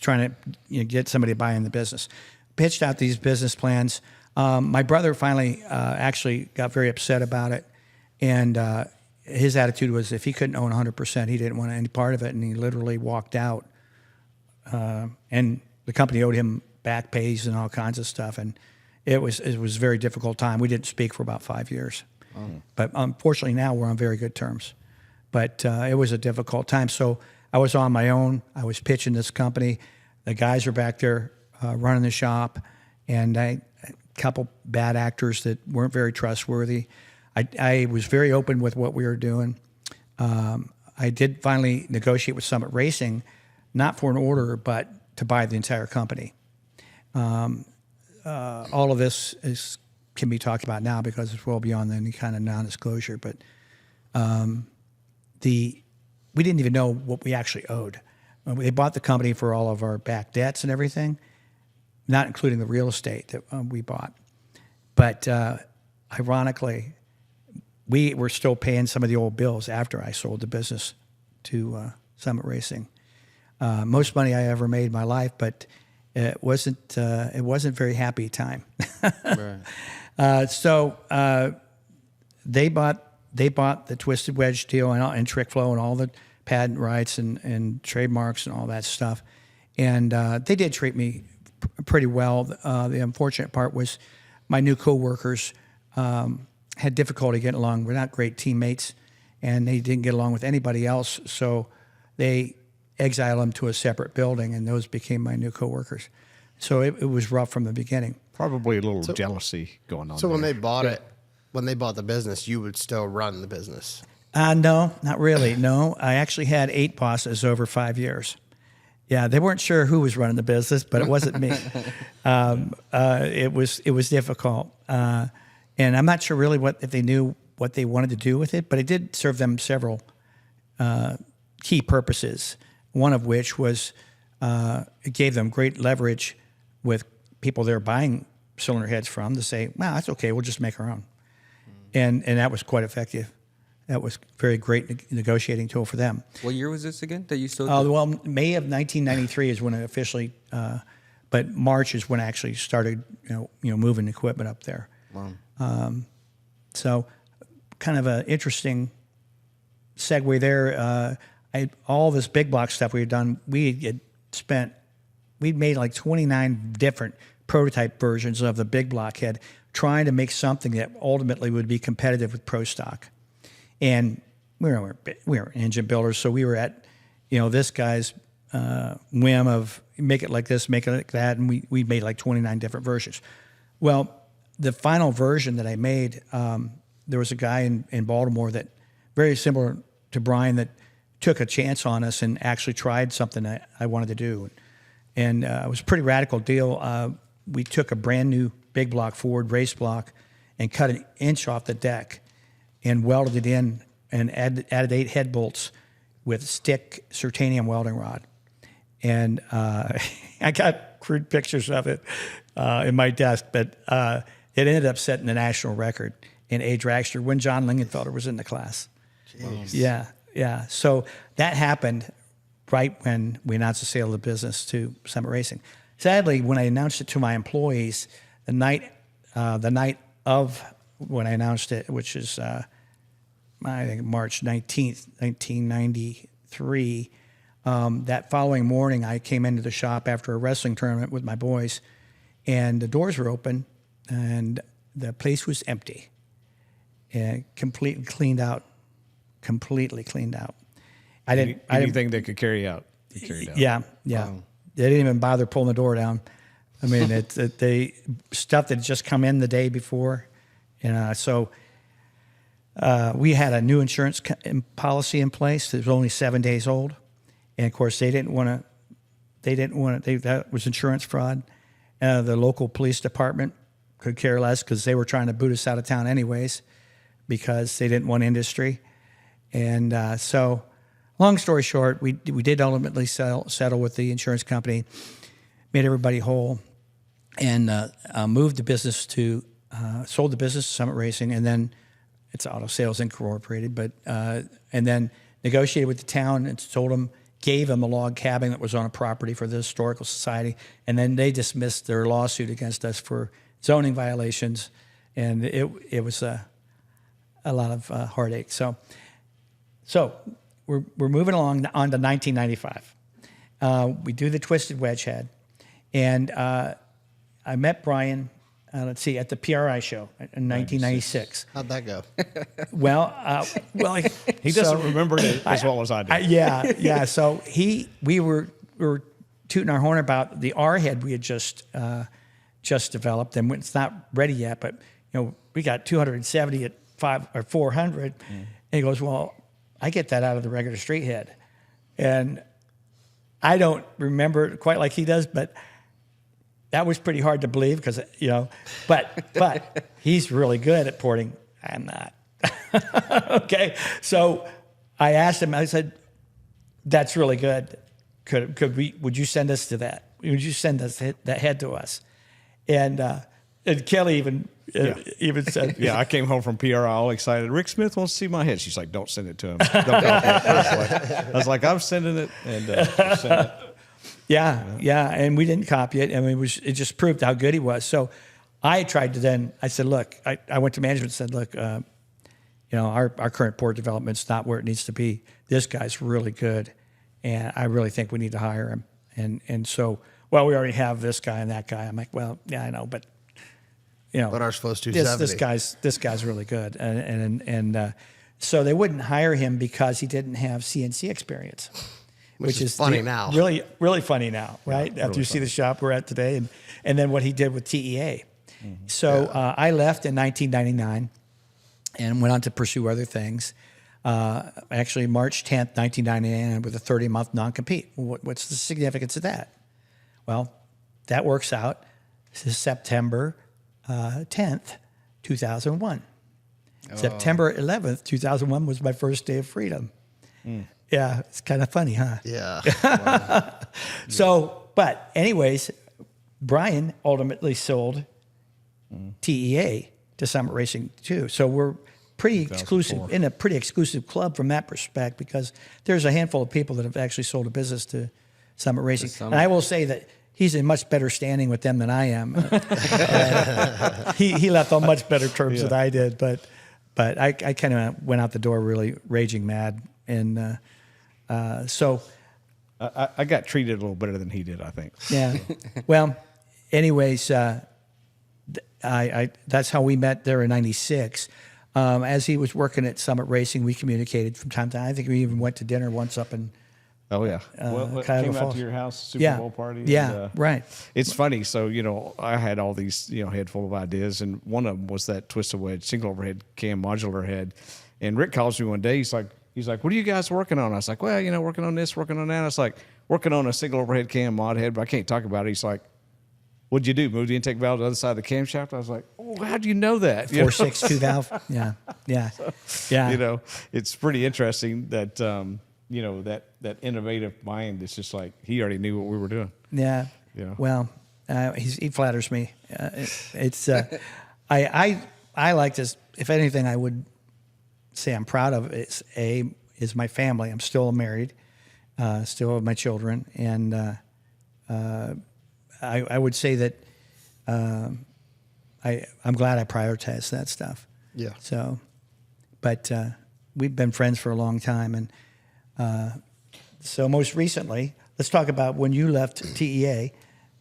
trying to get somebody to buy in the business. Pitched out these business plans. My brother finally actually got very upset about it, and his attitude was if he couldn't own 100%, he didn't want any part of it, and he literally walked out. And the company owed him back pays and all kinds of stuff, and it was a very difficult time. We didn't speak for about 5 years, but unfortunately now we're on very good terms. But it was a difficult time, so I was on my own. I was pitching this company. The guys were back there running the shop, and a couple bad actors that weren't very trustworthy. I was very open with what we were doing. I did finally negotiate with Summit Racing, not for an order, but to buy the entire company. All of this can be talked about now because it's well beyond any kind of non-disclosure. But we didn't even know what we actually owed. They bought the company for all of our back debts and everything, not including the real estate that we bought. But ironically, we were still paying some of the old bills after I sold the business to Summit Racing. Most money I ever made in my life, but it wasn't a very happy time. Right. So they bought the Twisted Wedge deal and Trick Flow and all the patent rights and trademarks and all that stuff, and they did treat me pretty well. The unfortunate part was my new coworkers had difficulty getting along. We're not great teammates, and they didn't get along with anybody else, so they exiled them to a separate building, and those became my new coworkers. So it was rough from the beginning. Probably a little jealousy going on. So when there. they bought it, when they bought the business, you would still run the business. No, not really. No, I actually had 8 bosses over 5 years. Yeah, they weren't sure who was running the business, but it wasn't me. It was difficult, and I'm not sure really if they knew what they wanted to do with it, but it did serve them several key purposes. One of which was it gave them great leverage with people they're buying cylinder heads from to say, "Well, that's okay. We'll just make our own," and that was quite effective. That was a very great negotiating tool for them. What year was this again that you sold? Well, May of 1993 is when it officially, but March is when I actually started, moving equipment up there. Wow. So, kind of an interesting segue there. All this big block stuff we had done, we'd made like 29 different prototype versions of the big block head, trying to make something that ultimately would be competitive with Pro Stock. And we were engine builders, so we were at, this guy's whim of make it like this, make it like that, and we made like 29 different versions. Well, the final version that I made, there was a guy in Baltimore that, very similar to Brian, that took a chance on us and actually tried something that I wanted to do. And it was a pretty radical deal. We took a brand new big block Ford race block and cut an inch off the deck and welded it in and added 8 head bolts with stick Sertanium welding rod. And I got crude pictures of it in my desk, but it ended up setting the national record in a dragster when John Lingenfelter was in the class. Jeez. Yeah. So that happened right when we announced the sale of the business to Summit Racing. Sadly, when I announced it to my employees, the night of when I announced it, which is I think March 19th, 1993, that following morning I came into the shop after a wrestling tournament with my boys, and the doors were open, and the place was empty, and completely cleaned out. Anything they could carry out. Yeah. Wow. They didn't even bother pulling the door down. I mean, they stuff that had just come in the day before, so we had a new insurance policy in place that was only 7 days old, and of course they didn't want to. That was insurance fraud. The local police department could care less because they were trying to boot us out of town anyways, because they didn't want industry. And so, long story short, we did ultimately settle with the insurance company, made everybody whole, and moved the business sold the business to Summit Racing, and then it's Auto Sales Incorporated, but and then negotiated with the town and told them, gave them a log cabin that was on a property for the Historical Society, and then they dismissed their lawsuit against us for zoning violations, and it was a lot of heartache. So we're moving along on to 1995. We do the twisted wedge head, and I met Brian. Let's see, at the PRI show in 1996. How'd that go? Well, He doesn't remember it as well as I do. Yeah. So we were tooting our horn about the R head we had just developed, and it's not ready yet. But we got 270 at 5 or 400, and he goes, "Well, I get that out of the regular straight head," and I don't remember it quite like he does, but that was pretty hard to believe because but he's really good at porting. I'm not. Okay, so I asked him. I said, "That's really good. Would you send us to that? Would you send us that head to us?" And Kelly even said, Yeah, I came home from PRI all excited. Rick Smith wants to see my head. She's like, "Don't send it to him." Don't copy it. I was like, "I'm sending it," and sent it. Yeah, and we didn't copy it, and it just proved how good he was. So I tried to then. I said, "Look," I went to management and said, "Look, our current port development's not where it needs to be. This guy's really good, and I really think we need to hire him." And so, well, we already have this guy and that guy. I'm like, "Well, yeah, I know, but But ours flows 270. this guy's really good," and so they wouldn't hire him because he didn't have CNC experience. Which is funny now. Really, really funny now, right? After really you see the shop we're at today, and then what he did with TEA. So I left in 1999 and went on to pursue other things. Actually, March 10th, 1999, with a 30-month non-compete. What's the significance of that? Well, that works out. This is September 10th, 2001. September 11th, 2001 was my first day of freedom. Yeah, it's kind of funny, huh? Yeah. Wow. So, but anyways, Brian ultimately sold TEA to Summit Racing too. So we're pretty exclusive, in a pretty exclusive club from that perspective, because there's a handful of people that have actually sold a business to Summit Racing. And I will say that he's in much better standing with them than I am. He left on much better terms than I did, but I kind of went out the door really raging mad. And so I got treated a little better than he did, I think. yeah. Well, anyways, that's how we met there in '96. As he was working at Summit Racing, we communicated from time to time. I think we even went to dinner once up in. Oh yeah, well, Cuyahoga came out Falls. to your house, Super Bowl party. Yeah, and, right. It's funny. So I had all these head full of ideas, and one of them was that twisted wedge single overhead cam modular head. And Rick calls me one day. He's like, "What are you guys working on?" I was like, "Well, working on this, working on that." I was like, "Working on a single overhead cam mod head, but I can't talk about it." He's like, "What'd you do? Move the intake valve to the other side of the camshaft?" I was like, "Oh, how do you know that?" 4.62 valve. Yeah. It's pretty interesting that that innovative mind. It's just like he already knew what we were doing. Yeah. Well, he flatters me. I like this. If anything, I would say I'm proud of is my family. I'm still married, still have my children, and I would say that I'm glad I prioritized that stuff. Yeah. So, but we've been friends for a long time, and so most recently, let's talk about when you left TEA,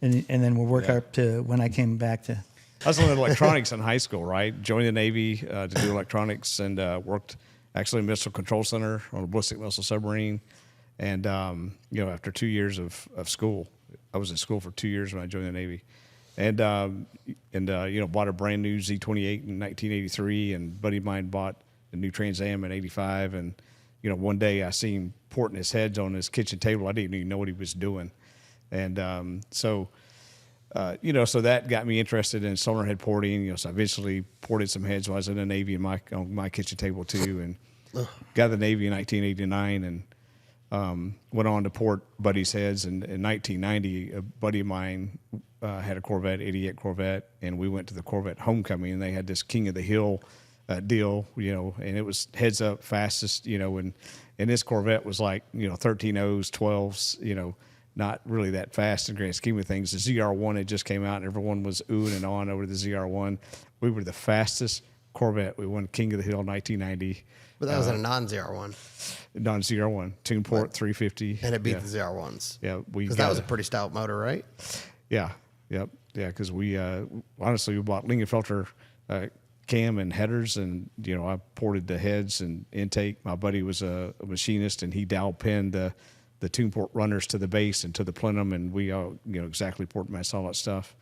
and then we'll work up to when I came back to. I was in electronics in high school, right? Joined the Navy to do electronics, and worked actually in Missile Control Center on a ballistic missile submarine. And after 2 years of school, I was in school for 2 years when I joined the Navy, and bought a brand new Z28 in 1983, and a buddy of mine bought a new Trans Am in '85, and one day I seen him porting his heads on his kitchen table. I didn't even know what he was doing, and so that got me interested in sonar head porting. So I eventually ported some heads while I was in the Navy on my kitchen table too, and got to the Navy in 1989, and went on to port buddies' heads. And in 1990, a buddy of mine had a Corvette, 88 Corvette, and we went to the Corvette homecoming, and they had this King of the Hill deal, and it was heads up fastest, and this Corvette was like, 13 O's, 12s, not really that fast in the grand scheme of things. The ZR1 had just came out and everyone was oohing and on over the ZR1. We were the fastest Corvette. We won King of the Hill 1990. But that was in a non-ZR1. Non-ZR1, tune port 350. And it beat the ZR1s. Yeah, because that was a pretty stout motor, right? Yeah, yep, yeah. Because we honestly we bought Lingenfelter cam and headers, and I ported the heads and intake. My buddy was a machinist, and he dowel pinned the tune port runners to the base and to the plenum, and we all exactly port matched all that stuff.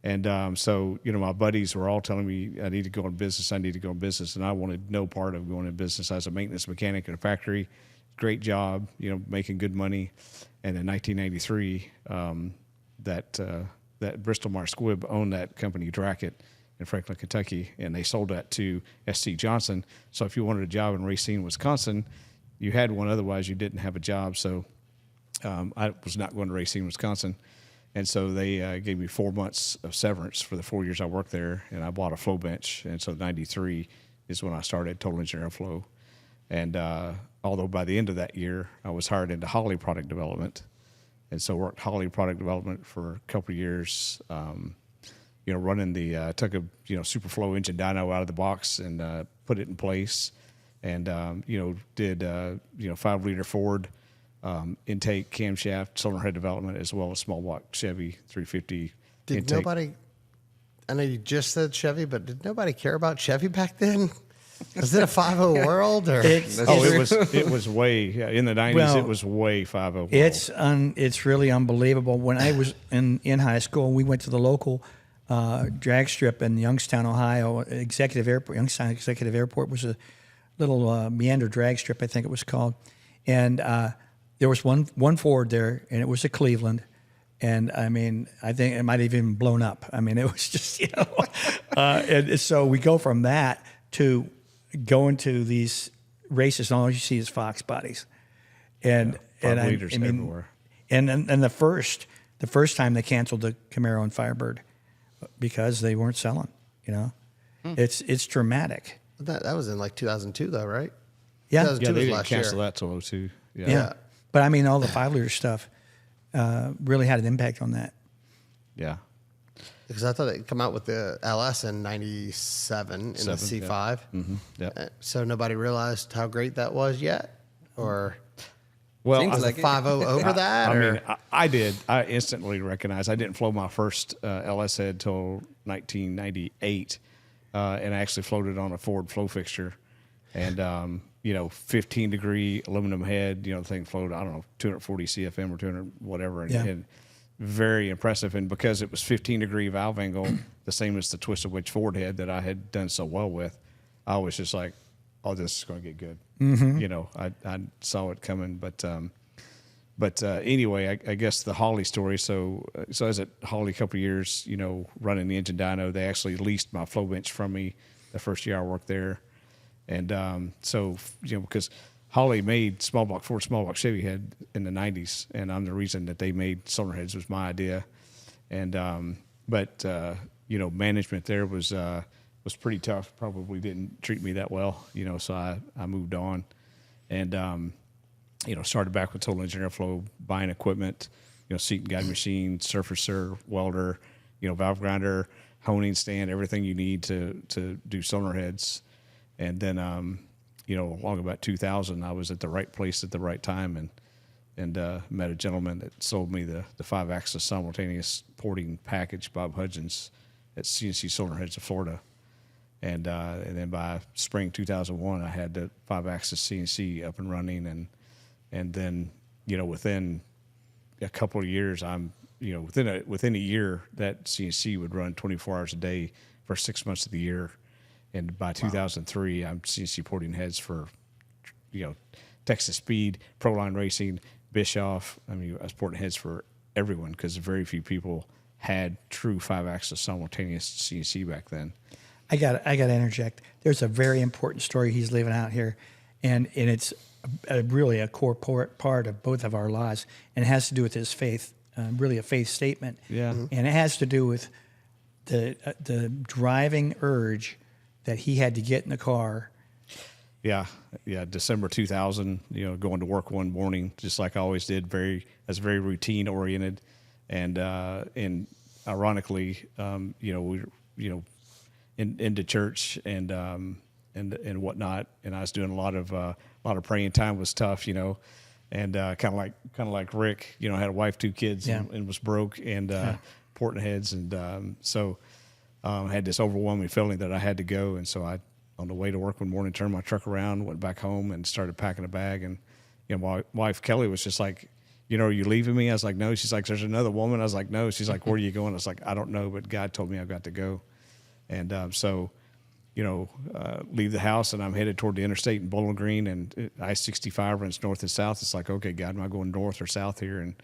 And so, my buddies were all telling me I need to go in business. And I wanted no part of going in business. I was a maintenance mechanic in a factory. Great job, making good money. And in 1993, that Bristol Myers Squibb owned that company, Drackett, in Franklin, Kentucky, and they sold that to S.C. Johnson. So if you wanted a job in Racine, Wisconsin, you had one. Otherwise, you didn't have a job. So I was not going to Racine, Wisconsin. And so they gave me 4 months of severance for the 4 years I worked there, and I bought a flow bench. And so 93 is when I started Total Engineering Flow. And although by the end of that year, I was hired into Holley product development. And so worked Holley product development for a couple of years, running took a, Superflow engine dyno out of the box and put it in place. And, did, 5-liter Ford intake, camshaft, cylinder head development, as well as small block Chevy 350 Did intake. nobody, I know you just said Chevy, but did nobody care about Chevy back then? Was it a 5.0 world? Or? It was way, in the 90s, Well, it was way 5.0 world. It's really unbelievable. When I was in high school, we went to the local drag strip in Youngstown, Ohio. Youngstown Executive Airport was a little meander drag strip, I think it was called. And there was one Ford there, and it was a Cleveland. And I mean, I think it might have even blown up. I mean, it was just, and so we go from that to going to these races, and all you see is Fox bodies. And Five liters everywhere. And the first time they canceled the Camaro and Firebird because they weren't selling, It's dramatic. That was in like 2002 though, right? Yeah. 2002 Yeah, they was didn't last cancel year. that till 02. Yeah. But I mean, all the 5-liter stuff really had an impact on that. Yeah. Because I thought they'd come out with the LS in 97 in the C5. Yeah. Mm-hmm. So nobody realized how great that was yet? Or Well, Seems was like the it. 5.0 over that? I or? mean, I did. I instantly recognized. I didn't flow my first LS head till 1998, and I actually floated on a Ford flow fixture, and 15-degree aluminum head. The thing flowed, 240 CFM or 200 whatever, and very impressive. And because it was 15-degree valve angle, the same as the twisted wedge Ford head that I had done so well with, I was just like, oh, this is going to get good. Mm-hmm. I saw it coming, but anyway, I guess the Holley story. So I was at Holley a couple of years, running the engine dyno. They actually leased my flow bench from me the first year I worked there, and so because Holley made small block Ford, small block Chevy head in the 90s, and I'm the reason that they made cylinder heads was my idea, and but management there was pretty tough. Probably didn't treat me that well, so I moved on, and started back with Total Engineering Flow, buying equipment, seat and guide machine, surfacer, welder, valve grinder, honing stand, everything you need to do cylinder heads. And then, along about 2000, I was at the right place at the right time, and met a gentleman that sold me the 5-axis simultaneous porting package, Bob Hudgens, at CNC Cylinder Heads of Florida. And then by spring 2001, I had the 5-axis CNC up and running, and then within a couple of years, within a year, that CNC would run 24 hours a day for 6 months of the year, and by 2003, I'm CNC porting heads for Texas Speed, Proline Racing, Bischoff. I was porting heads for everyone because very few people had true 5-axis simultaneous CNC back then. I got to interject. There's a very important story he's leaving out here, and it's really a core part of both of our lives, and it has to do with his faith, really a faith statement. Yeah. And it has to do with the driving urge that he had to get in the car. Yeah, December 2000. Going to work one morning, just like I always did. Very routine oriented, and ironically, we into church and whatnot, and I was doing a lot of praying time. Was tough, and kind of like Rick, I had a wife, 2 kids, and was broke and porting heads, and so I had this overwhelming feeling that I had to go, and so I, on the way to work one morning, turned my truck around, went back home, and started packing a bag. And my wife Kelly was just like, are you leaving me? I was like, no. She's like, there's another woman. I was like, no. She's like, where are you going? I was like, I don't know, but God told me I've got to go. And so, leave the house, and I'm headed toward the interstate in Bowling Green, and I-65 runs north and south. It's like, okay, God, am I going north or south here? And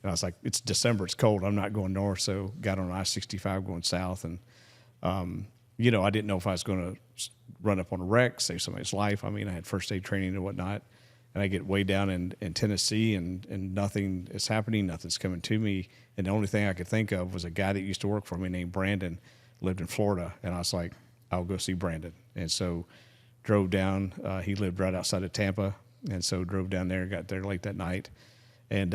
I was like, it's December, it's cold, I'm not going north. So got on I-65 going south, and I didn't know if I was going to run up on a wreck, save somebody's life. I mean, I had first aid training and whatnot, and I get way down in Tennessee, and nothing is happening, nothing's coming to me. And the only thing I could think of was a guy that used to work for me named Brandon, lived in Florida, and I was like, I'll go see Brandon. And so drove down. He lived right outside of Tampa, and so drove down there, got there late that night, and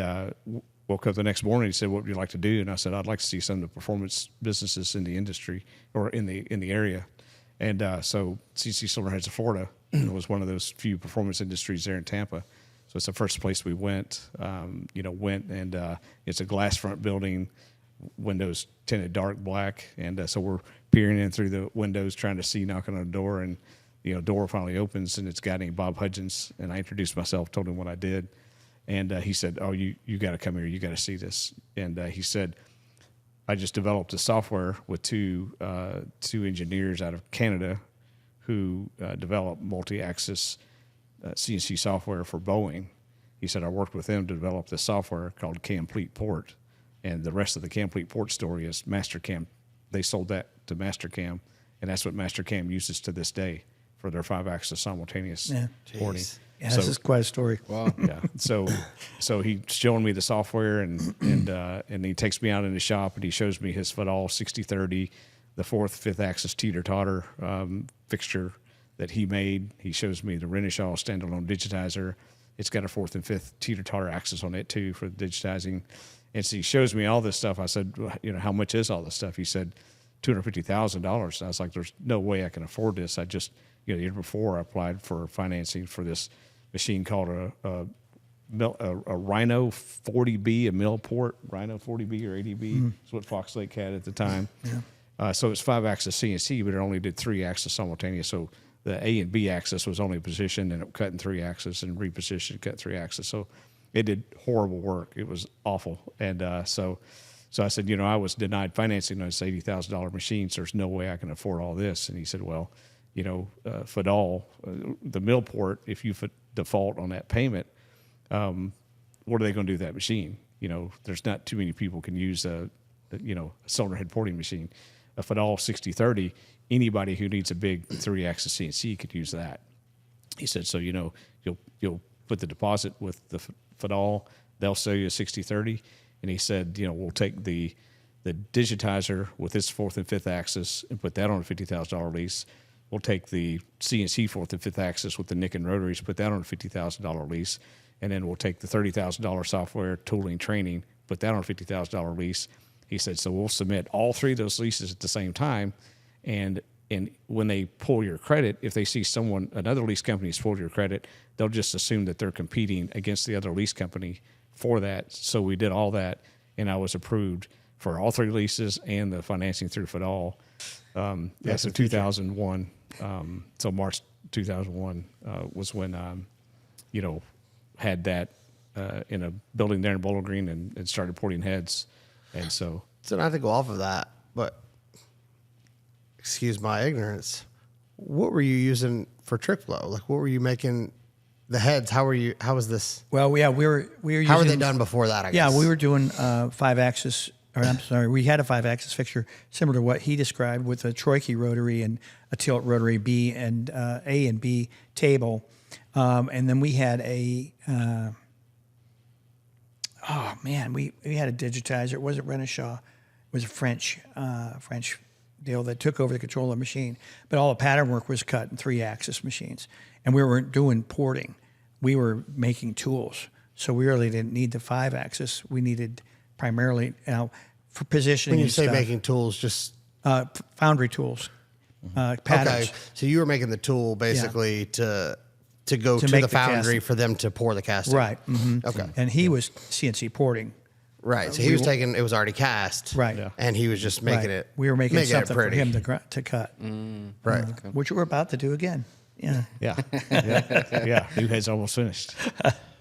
woke up the next morning. He said, what would you like to do? And I said, I'd like to see some of the performance businesses in the industry or in the area. And so CC Silverheads of Florida was one of those few performance industries there in Tampa. So it's the first place we went, and it's a glass front building, windows tinted dark black. And so we're peering in through the windows, trying to see, knocking on the door, and door finally opens, and it's a guy named Bob Hudgens. And I introduced myself, told him what I did. And he said, oh, you got to come here. You got to see this. And he said, I just developed a software with two engineers out of Canada who develop multi-axis CNC software for Boeing. He said, I worked with them to develop this software called Complete Port. And the rest of the Complete Port story is Mastercam. They sold that to Mastercam, and that's what Mastercam uses to this day for their 5-axis simultaneous porting. Yeah, this is quite a story. Wow. Yeah. So he's showing me the software, and he takes me out in the shop, and he shows me his Fadal 6030, the 4th, 5th axis teeter-totter fixture that he made. He shows me the Renishaw standalone digitizer. It's got a 4th and 5th teeter-totter axis on it too for digitizing. And so he shows me all this stuff. I said, how much is all this stuff? He said, $250,000. I was like, there's no way I can afford this. I just, the year before, I applied for financing for this machine called a Rhino 40B, a mill port, Rhino 40B or 80B. That's what Fox Lake had at the time. Yeah. So it's 5-axis CNC, but it only did 3-axis simultaneous. So the A and B axis was only positioned, and it cut in 3-axis and repositioned, cut 3-axis. So it did horrible work. It was awful. And so I said, I was denied financing on this $80,000 machine, so there's no way I can afford all this. And he said, well, Fadal, the mill port, if you default on that payment, what are they going to do with that machine? There's not too many people can use a cylinder head porting machine. A Fadal 6030, anybody who needs a big 3-axis CNC could use that. He said, so you'll put the deposit with the Fadal, they'll sell you a 6030, and he said, we'll take the digitizer with its 4th and 5th axis and put that on a $50,000 lease. We'll take the CNC 4th and 5th axis with the Nick and rotaries, put that on a $50,000 lease, and then we'll take the $30,000 software, tooling, training, put that on a $50,000 lease. He said, so we'll submit all 3 of those leases at the same time, and when they pull your credit, if they see another lease company has pulled your credit, they'll just assume that they're competing against the other lease company for that. So we did all that, and I was approved for all 3 leases and the financing through Fadal. So 2001. So March 2001 was when had that in a building there in Bowling Green and started porting heads, and so not to go off of that, but excuse my ignorance. What were you using for trick flow? Like, what were you making the heads? How was this? Well, yeah, we were using, how were they done before that? I guess. Yeah, we were doing 5-axis. Or I'm sorry, we had a 5-axis fixture similar to what he described with a trochee rotary and a tilt rotary B and A and B table, and then we had we had a digitizer. It wasn't Renishaw, it was a French deal that took over the control of the machine. But all the pattern work was cut in 3-axis machines. And we weren't doing porting. We were making tools. So we really didn't need the 5-axis. We needed primarily, for positioning When you and say stuff, making tools, just foundry tools, patterns. okay. So you were making the tool basically to go to make the the foundry casting. for them to pour the casting. Right. Okay. And he was CNC porting. Right. So he was taking, it was already cast. Right. Yeah. And he was just making Right. it. We were making something for pretty. him to cut. Right. Which we're about to do again. Yeah. Yeah. New head's almost finished.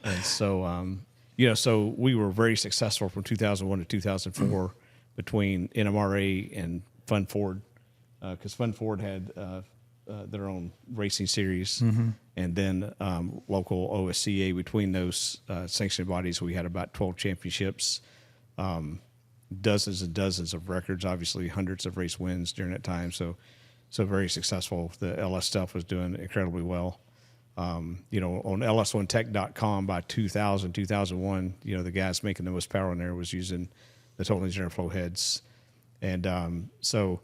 And so, so we were very successful from 2001 to 2004 between NMRA and Fun Ford, because Fun Ford had their own racing series, and then local OSCA. Between those sanctioned bodies, we had about 12 championships, dozens and dozens of records, obviously hundreds of race wins during that time. So very successful. The LS stuff was doing incredibly well. On ls1tech.com by 2001, the guys making the most power in there was using the Tooley Engineer Flow heads. And so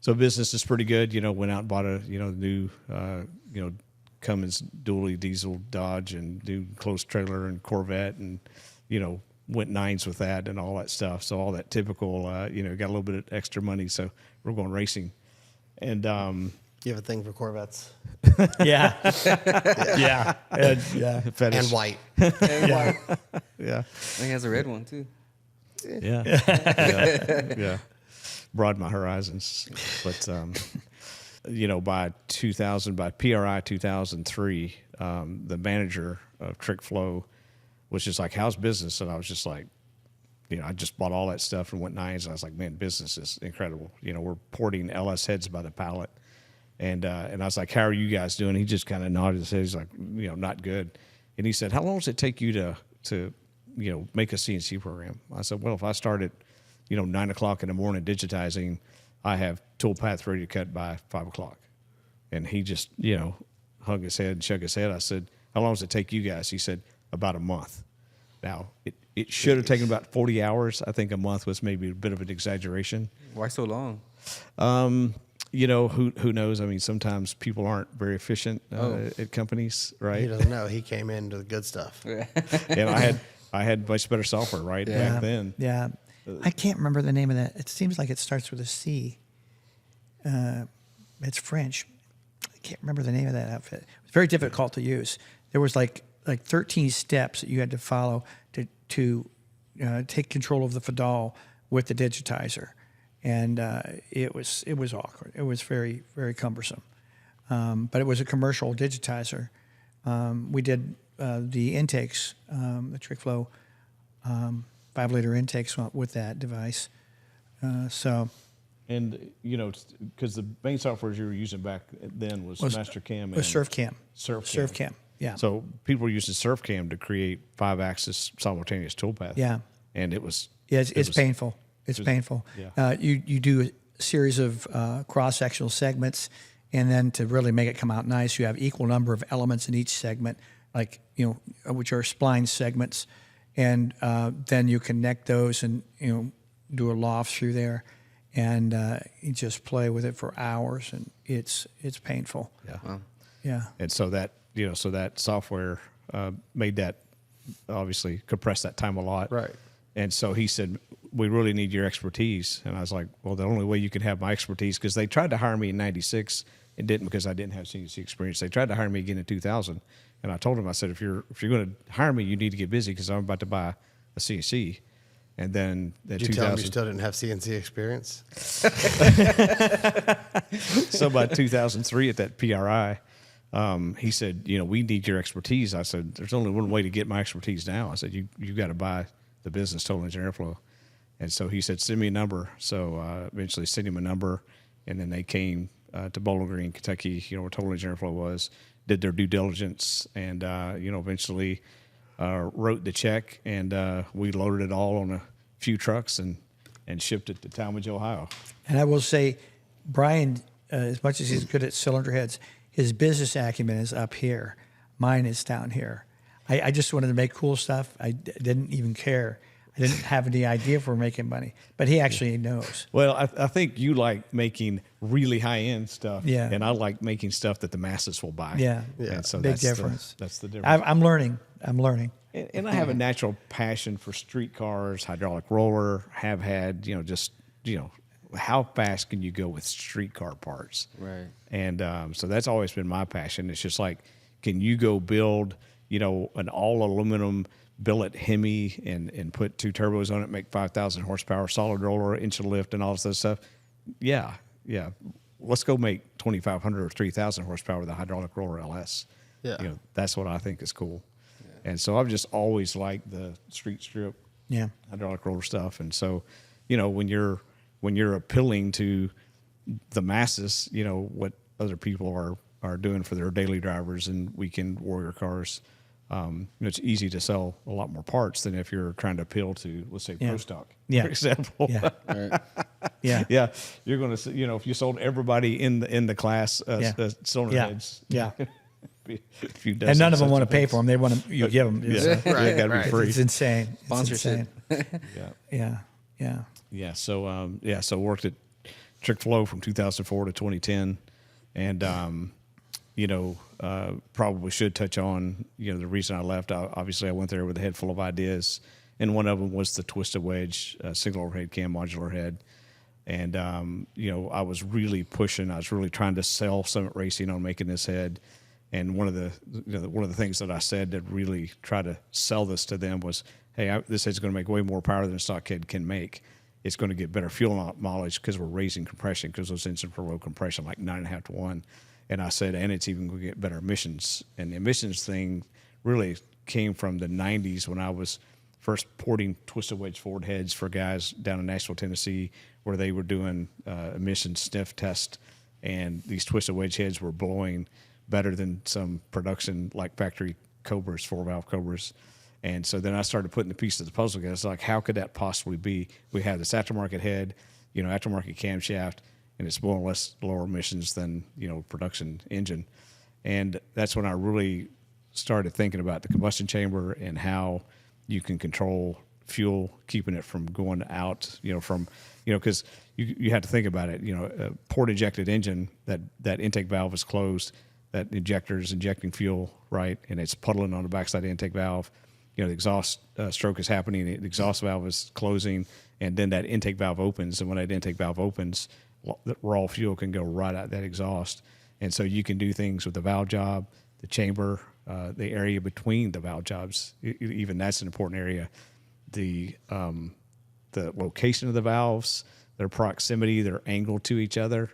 business is pretty good. Went out and bought a, new, Cummins dually diesel Dodge and new closed trailer and Corvette and, went 9s with that and all that stuff. So all that typical, got a little bit of extra money. So we're going racing. And, You have a thing for Corvettes Yeah. Yeah. Yeah. fetish. and white. Yeah. Yeah. I think he has a red one too. Yeah. Broaden my horizons. But, by PRI 2003, the manager of Trick Flow was just like, how's business? And I was just like, I just bought all that stuff and went 9s. And I was like, man, business is incredible. We're porting LS heads by the pallet. And I was like, how are you guys doing? He just kind of nodded his head. He's like, not good. And he said, how long does it take you to make a CNC program? I said, well, if I start at, 9 o'clock in the morning digitizing, I have tool path ready to cut by 5 o'clock. And he just, hung his head and shook his head. I said, how long does it take you guys? He said, about a month. Now, it should have taken about 40 hours. I think a month was maybe a bit of an exaggeration. Why so long? Who knows? I mean, sometimes people aren't very efficient at companies, He right? doesn't know. He came into the good stuff. And I had much better software back then. Yeah. I can't remember the name of that. It seems like it starts with a C. It's French. I can't remember the name of that outfit. It's very difficult to use. There was like 13 steps that you had to follow to take control of the Fadal with the digitizer. And it was awkward. It was very, very cumbersome. But it was a commercial digitizer. We did the intakes, the Trick Flow 5-liter intakes with that device. And, because the main software you were using back then was Mastercam and SurfCam. SurfCam. Yeah. So people were using SurfCam to create 5-axis simultaneous toolpath. Yeah. And it was... Yeah, it's was- painful. It's painful. Yeah. You do a series of cross-sectional segments, and then to really make it come out nice, you have equal number of elements in each segment, like, which are spline segments, and then you connect those and, do a loft through there, and you just play with it for hours, and it's painful. Yeah. Wow. Yeah. And so that, so that software made that, obviously, compress that time a lot. Right. And so he said, we really need your expertise. And I was like, well, the only way you can have my expertise, because they tried to hire me in 96 and didn't, because I didn't have CNC experience. They tried to hire me again in 2000. And I told him, I said, if you're going to hire me, you need to get busy, because I'm about to buy a CNC. And then Did you tell him you still didn't have CNC experience? So by 2003 at that PRI, he said, we need your expertise. I said, there's only one way to get my expertise now. I said, you got to buy the business Tooley Engineer Flow. And so he said, send me a number. So eventually sent him a number, and then they came to Bowling Green, Kentucky, where Tooley Engineer Flow was, did their due diligence, and, eventually wrote the check, and we loaded it all on a few trucks and shipped it to Talmadge, Ohio. And I will say, Brian, as much as he's good at cylinder heads, his business acumen is up here. Mine is down here. I just wanted to make cool stuff. I didn't even care I didn't have any idea if we're making money, but he actually knows. Well, I think you like making really high-end stuff, Yeah. and I like making stuff that the masses will buy. Yeah. And so Big that's difference. That's the difference. I'm learning. I'm learning. And I have a natural passion for street cars, hydraulic roller, have had, how fast can you go with streetcar parts? Right. And so that's always been my passion. It's just like, can you go build, an all aluminum billet Hemi and put 2 turbos on it, make 5,000 horsepower solid roller, inch of lift, and all this other stuff? Yeah. Let's go make 2,500 or 3,000 horsepower with a hydraulic roller LS. Yeah. That's what I think is cool. And so I've just always liked the street strip, hydraulic roller stuff. And so, when you're appealing to the masses, what other people are doing for their daily drivers and weekend warrior cars, it's easy to sell a lot more parts than if you're trying to appeal to, let's say, Pro Stock, for example. Yeah. Yeah. Yeah, you're going to, if you sold everybody in the class cylinder heads, a few dozen And none of them such want to pay events. for them. They want to, you give them. Yeah, Right, got to right. be free. It's insane. It's Sponsorship. insane. Yeah. Yeah. So worked at Chick-fil-A from 2004 to 2010, and probably should touch on the reason I left. Obviously, I went there with a head full of ideas, and one of them was the twisted wedge single overhead cam modular head. And I was really pushing. I was really trying to sell Summit Racing on making this head. And one of the things that I said to really try to sell this to them was, hey, this head's going to make way more power than a stock head can make. It's going to get better fuel mileage because we're raising compression, because those engines were low compression, like 9.5 to 1. And I said, and it's even going to get better emissions. And the emissions thing really came from the 90s when I was first porting twisted wedge forward heads for guys down in Nashville, Tennessee, where they were doing emission sniff test, and these twisted wedge heads were blowing better than some production like factory Cobras, 4-valve Cobras. And so then I started putting the pieces of the puzzle together. It's like, how could that possibly be? We have this aftermarket head, aftermarket camshaft, and it's blowing lower emissions than, production engine. And that's when I really started thinking about the combustion chamber and how you can control fuel, keeping it from going out, because you have to think about it, a port injected engine, that intake valve is closed, that injector is injecting fuel, right? And it's puddling on the backside of the intake valve. The exhaust stroke is happening, the exhaust valve is closing, and then that intake valve opens. And when that intake valve opens, the raw fuel can go right out that exhaust. And so you can do things with the valve job, the chamber, the area between the valve jobs. Even that's an important area. The location of the valves, their proximity, their angle to each other,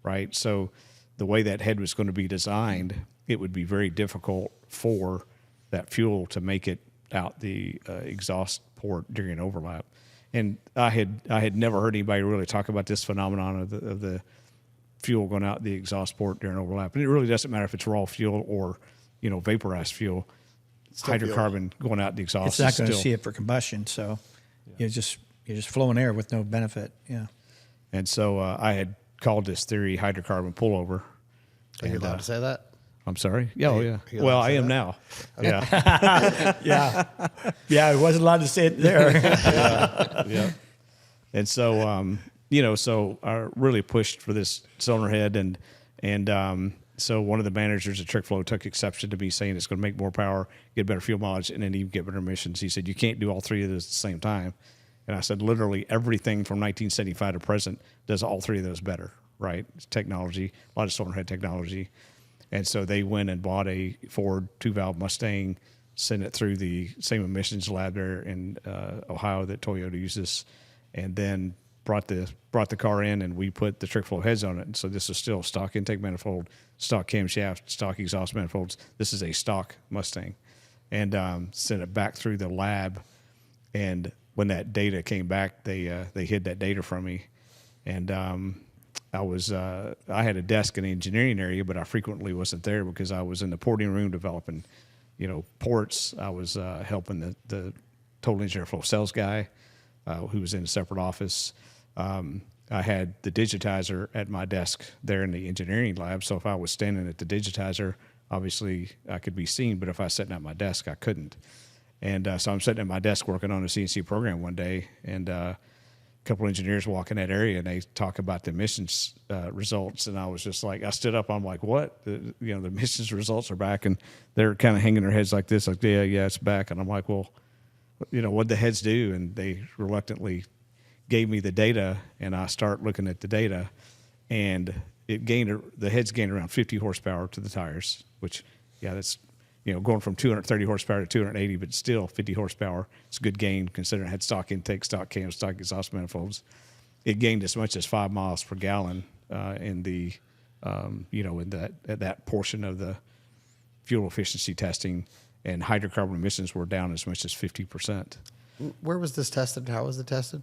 right? So the way that head was going to be designed, it would be very difficult for that fuel to make it out the exhaust port during an overlap. And I had never heard anybody really talk about this phenomenon of the fuel going out the exhaust port during overlap. And it really doesn't matter if it's raw fuel or vaporized fuel. Hydrocarbon going out the exhaust. It's not going to still, see it for combustion, so you're just flowing air with no benefit. Yeah. And so I had called this theory hydrocarbon pullover. Are you allowed to say that? I'm sorry. Yeah, oh, yeah. you Well, allowed to I say am that? now. Yeah. Yeah, I wasn't allowed to say it there. Yeah. And so, so I really pushed for this cylinder head, and so one of the managers at Chick-fil-A took exception to me saying it's going to make more power, get better fuel mileage, and then even get better emissions. He said, you can't do all three of those at the same time. And I said, literally everything from 1975 to present does all three of those better, right? It's technology, a lot of cylinder head technology. And so they went and bought a Ford 2-valve Mustang, sent it through the same emissions lab there in Ohio that Toyota uses, and then brought the car in, and we put the Chick-fil-A heads on it. And so this is still stock intake manifold, stock camshaft, stock exhaust manifolds. This is a stock Mustang, and sent it back through the lab. And when that data came back, they hid that data from me, and I had a desk in the engineering area, but I frequently wasn't there because I was in the porting room developing, ports. I was helping the total engineer flow sales guy, who was in a separate office. I had the digitizer at my desk there in the engineering lab. So if I was standing at the digitizer, obviously I could be seen, but if I was sitting at my desk, I couldn't. And so I'm sitting at my desk working on a CNC program one day, and a couple engineers walk in that area, and they talk about the emissions results. And I was just like, I stood up, I'm like, what? The emissions results are back. And they're kind of hanging their heads like this, like, yeah, it's back. And I'm like, well, what'd the heads do? And they reluctantly gave me the data, and I start looking at the data, and the heads gained around 50 horsepower to the tires, which, that's, going from 230 horsepower to 280, but still 50 horsepower. It's a good gain considering it had stock intake, stock cams, stock exhaust manifolds. It gained as much as 5 miles per gallon in the, in that portion of the fuel efficiency testing, and hydrocarbon emissions were down as much as 50%. Where was this tested? How was it tested?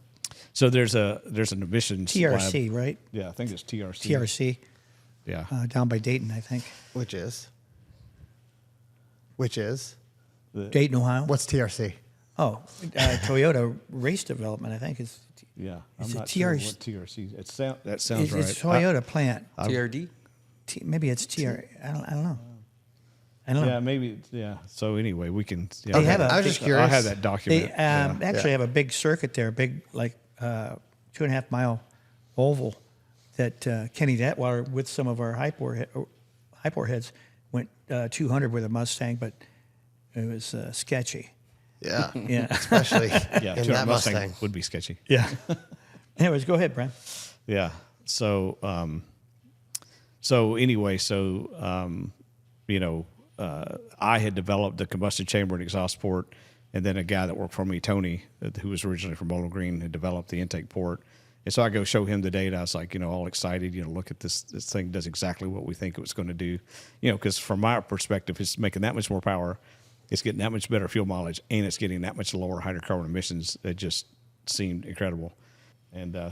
So there's an emissions TRC, lab. right? Yeah, I think it's TRC. TRC. Yeah. Down by Dayton, I think. Which is Dayton, Ohio. what's TRC? Oh, Toyota Race Development, I think is. Yeah, Is I'm it not sure TRC? what TRC. That sounds right. It's Toyota plant. TRD. Maybe it's TR. I don't know. I don't know. Yeah, maybe. Yeah. So anyway, we can. Yeah, They have I was just curious. I have that They document. actually have a big circuit there, big 2.5 mile oval that Kenny Detweiler with some of our hypor heads went 200 with a Mustang, but it was sketchy. Yeah. Yeah. Especially Yeah, in 200 that Mustang. would be sketchy. Yeah. Anyways, go ahead, Brian. Yeah. So, anyway, I had developed the combustion chamber and exhaust port, and then a guy that worked for me, Tony, who was originally from Bowling Green, had developed the intake port. And so I go show him the data. I was like, all excited, look at this. This thing does exactly what we think it was going to do. Because from my perspective, it's making that much more power, it's getting that much better fuel mileage, and it's getting that much lower hydrocarbon emissions. It just seemed incredible. And I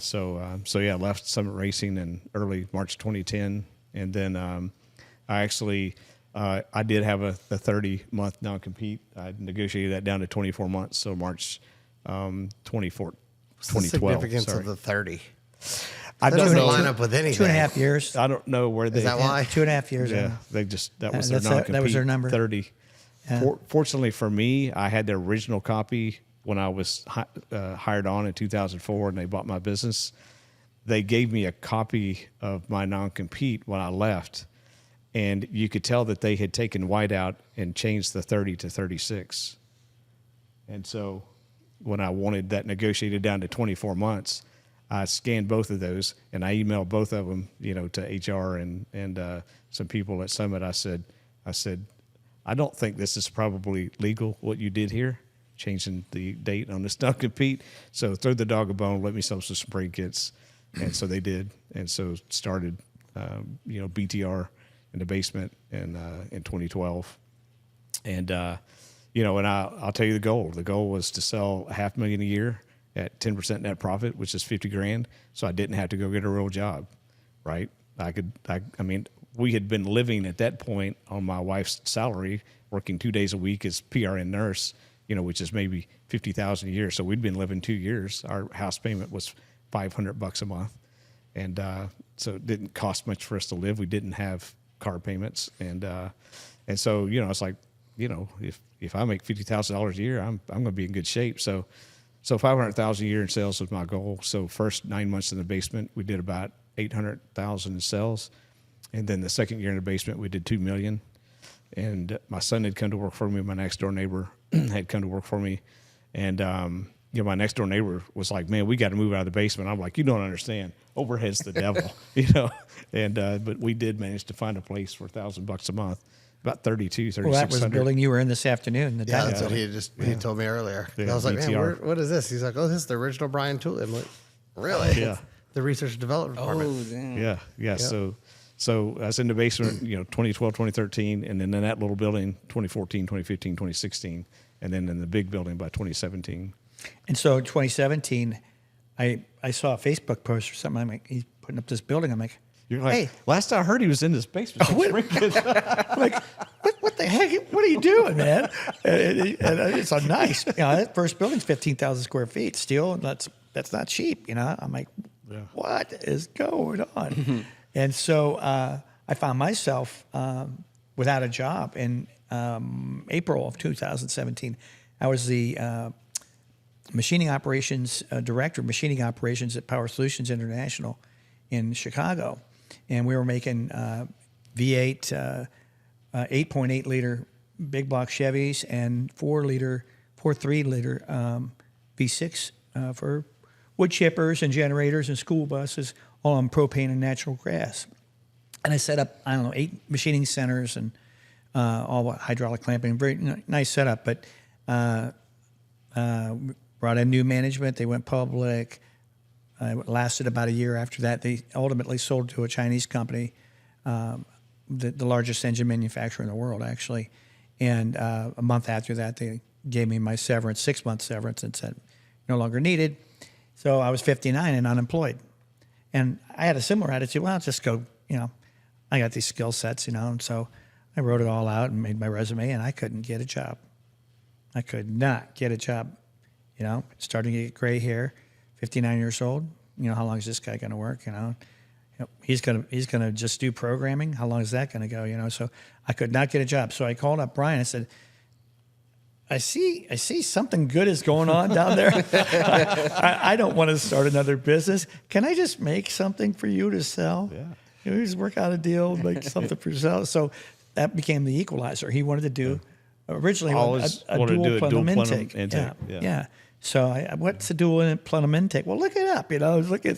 left Summit Racing in early March 2010. And then I actually, I did have a 30-month non-compete. I negotiated that down to 24 months, so March 2012. What's the significance of the 30? I That don't doesn't know. line up with anything. 2.5 years. I don't know where they. Is that why? 2.5 years. Yeah, that was their That non-compete. was their number. 30. Yeah. Fortunately for me, I had the original copy when I was hired on in 2004, and they bought my business. They gave me a copy of my non-compete when I left, and you could tell that they had taken white out and changed the 30 to 36. And so when I wanted that negotiated down to 24 months, I scanned both of those, and I emailed both of them, to HR and some people at Summit. I said, I don't think this is probably legal, what you did here, changing the date on this non-compete. So throw the dog a bone, let me sell some spray kits. And so they did. And so started, BTR in the basement in 2012. And, and I'll tell you the goal. The goal was to sell $500,000 a year at 10% net profit, which is $50,000. So I didn't have to go get a real job, right? We had been living at that point on my wife's salary, working 2 days a week as PRN nurse, which is maybe $50,000 a year. So we'd been living 2 years. Our house payment was $500 a month. And so it didn't cost much for us to live. We didn't have car payments. And so, it's like, if I make $50,000 a year, I'm going to be in good shape. So $500,000 a year in sales was my goal. So first 9 months in the basement, we did about $800,000 in sales. And then the second year in the basement, we did $2 million. And my son had come to work for me. My next door neighbor had come to work for me. And, my next door neighbor was like, man, we got to move out of the basement. I'm like, you don't understand. Overhead's the devil, And, but we did manage to find a place for $1,000 a month, about 3,600. Well, that was the building you were in this afternoon. Yeah, that's what he told me earlier. Yeah, I was like, man, BTR. what is this? He's like, oh, this is the original Brian Tooley. I'm like, really? Yeah. The research and development department. Oh, damn. Yeah. Yep. So I was in the basement, 2012, 2013, and then in that little building, 2014, 2015, 2016, and then in the big building by 2017. And so in 2017, I saw a Facebook post or something. I'm like, he's putting up this building. I'm like, You're like, hey, last I heard he was in this basement. I'm like, what the heck? What are you doing, man? And it's a nice, that first building's 15,000 square feet. Steel, that's not cheap, I'm like, what is going on? And so I found myself without a job in April of 2017. I was the machining operations director of machining operations at Power Solutions International in Chicago, and we were making V8 8.8 liter big block Chevys and 4.3 liter V6 for wood chippers and generators and school buses, all on propane and natural gas. And I set up, 8 machining centers and all hydraulic clamping, very nice setup. But brought in new management. They went public. It lasted about a year after that. They ultimately sold to a Chinese company, the largest engine manufacturer in the world, actually. And a month after that, they gave me my severance, 6-month severance, and said, no longer needed. So I was 59 and unemployed. And I had a similar attitude. Well, I'll just go, I got these skill sets, and so I wrote it all out and made my resume, and I couldn't get a job. I could not get a job, starting to get gray hair, 59 years old. How long is this guy going to work, He's gonna just do programming. How long is that going to go, So I could not get a job. So I called up Brian. I said, I see something good is going on down there. I don't want to start another business. Can I just make something for you to sell? Yeah. Just work out a deal, make something for sale. So that became the equalizer. He wanted to do originally a dual plenum intake. Yeah. So what's a dual plenum intake? Well, look it up.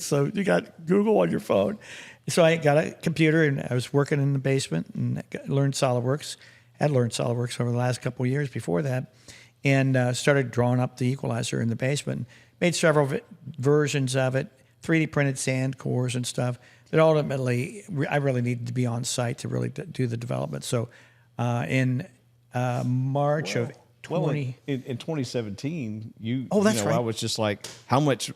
So you got Google on your phone. So I got a computer and I was working in the basement and learned SolidWorks. Had learned SolidWorks over the last couple of years before that, and started drawing up the equalizer in the basement. Made several versions of it, 3D printed sand cores and stuff. But ultimately, I really needed to be on site to really do the development. So in March of 20... in 2017, that's right. I was just like, what's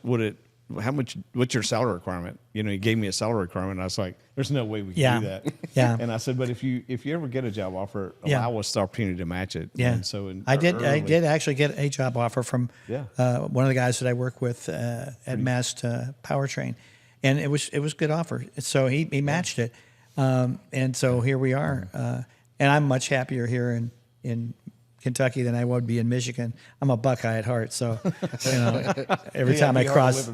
your salary requirement? He gave me a salary requirement. And I was like, there's no way we can do that. Yeah. And I said, but if you ever get a job offer, allow us the opportunity to match it. Yeah. And so I did actually get a job offer from one of the guys that I work with at Mast Powertrain. And it was a good offer. So he matched it. And so here we are. And I'm much happier here in Kentucky than I would be in Michigan. I'm a Buckeye at heart, so every time I cross,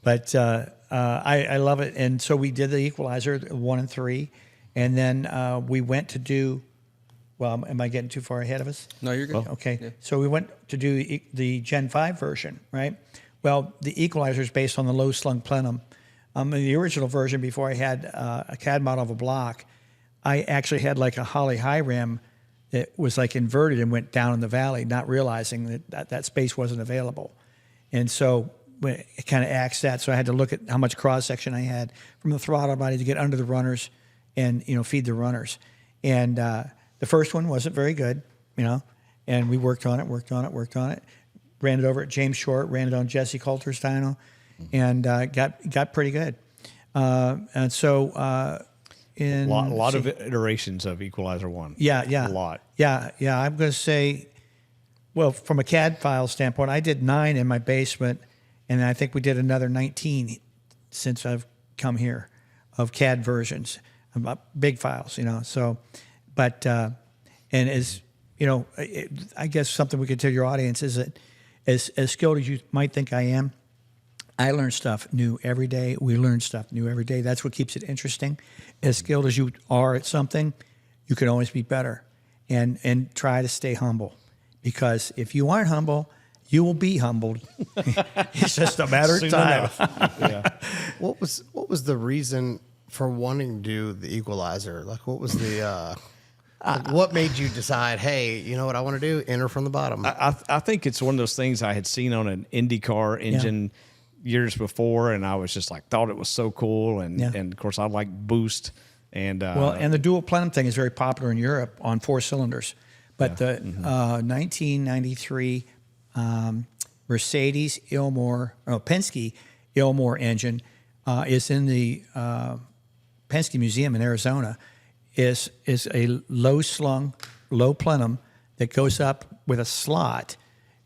But I love it, and so we did the equalizer 1 and 3, and then we went to do. Well, am I getting too far ahead of us? No, you're good. Okay, Yeah. so we went to do the Gen 5 version, right? Well, the equalizer is based on the low slung plenum. In the original version, before I had a CAD model of a block, I actually had like a Holley high rim that was like inverted and went down in the valley, not realizing that space wasn't available. And so it kind of axed that. So I had to look at how much cross section I had from the throttle body to get under the runners and, feed the runners. And the first one wasn't very good, and we worked on it. Ran it over at James Short, ran it on Jesse Coulter's dyno, and got pretty good. And so... a lot of iterations of Equalizer 1. Yeah. A lot. Yeah. I'm going to say, well, from a CAD file standpoint, I did 9 in my basement, and I think we did another 19 since I've come here of CAD versions, big files, So, but and as I guess something we could tell your audience is that as skilled as you might think I am, I learn stuff new every day. We learn stuff new every day. That's what keeps it interesting. As skilled as you are at something, you can always be better. And try to stay humble. Because if you aren't humble, you will be humbled. It's just a matter of time. Yeah. What was the reason for wanting to do the equalizer? Like, what was the what made you decide, hey, you know what I want to do? Enter from the bottom. I think it's one of those things I had seen on an IndyCar engine years before, and I was just like, thought it was so cool. And of course, I like boost. And and the dual plenum thing is very popular in Europe on 4 cylinders. But the 1993 Mercedes Penske Ilmore engine is in the Penske Museum in Arizona. Is a low-slung, low plenum that goes up with a slot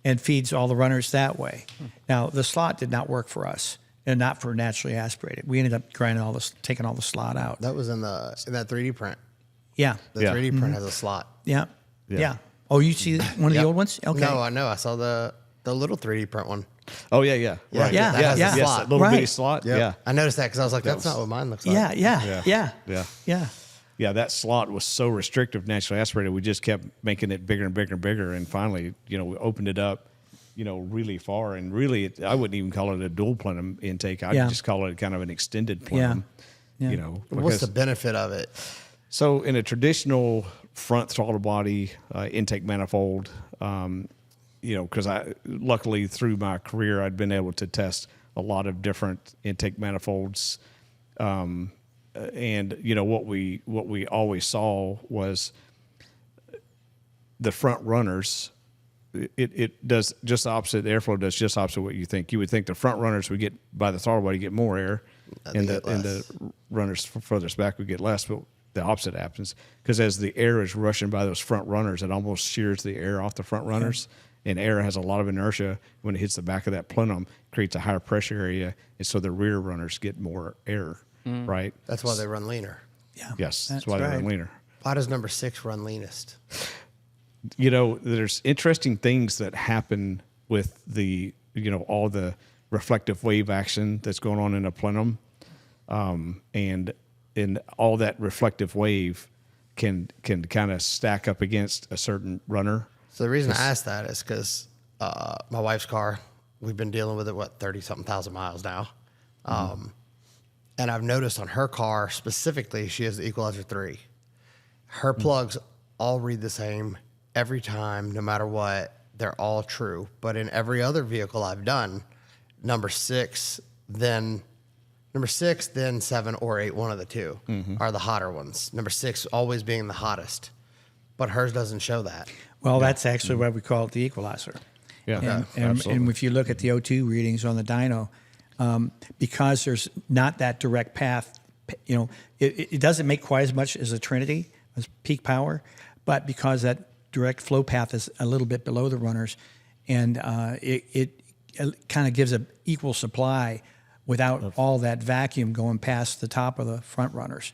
and feeds all the runners that way. Now, the slot did not work for us, and not for naturally aspirated. We ended up taking all the slot out. That was in that 3D print. Yeah. The 3D print has a slot. Yeah. Oh, you see one of the old ones? Okay. No, I know. I saw the little 3D print one. Oh yeah. Right. Yeah, that has yeah. a Yes, slot. that little bitty Right. slot. Yep. Yeah. I noticed that because I was like, that's not what mine looks like. Yeah. Yeah, that slot was so restrictive, naturally aspirated. We just kept making it bigger and bigger and bigger, and finally, we opened it up, really far. And really, I wouldn't even call it a dual plenum intake. I'd just call it kind of an extended plenum. Yeah. What's the benefit of it? So in a traditional front throttle body intake manifold, because luckily through my career, I'd been able to test a lot of different intake manifolds. And what we always saw was the front runners. It does just the opposite. The airflow does just opposite what you think. You would think the front runners would get by the throttle body get more air, and the runners furthest back would get less. But the opposite happens because as the air is rushing by those front runners, it almost shears the air off the front runners. And air has a lot of inertia when it hits the back of that plenum, creates a higher pressure area, and so the rear runners get more air. Right. That's why they run leaner. Yeah. Yes, that's That's why they right. run leaner. Why does number 6 run leanest? There's interesting things that happen with the, all the reflective wave action that's going on in a plenum, and all that reflective wave can kind of stack up against a certain runner. So the reason I asked that is because my wife's car, we've been dealing with it, 30-something thousand miles now. And I've noticed on her car specifically, she has the Equalizer 3. Her plugs all read the same every time, no matter what. They're all true. But in every other vehicle I've done, number 6, then 7 or 8, one of the two are the hotter ones. Number 6 always being the hottest. But hers doesn't show that. Well, that's actually why we call it the equalizer. Yeah, And absolutely. if you look at the O2 readings on the dyno, because there's not that direct path, it doesn't make quite as much as a Trinity, as peak power, but because that direct flow path is a little bit below the runners, and it kind of gives an equal supply without all that vacuum going past the top of the front runners.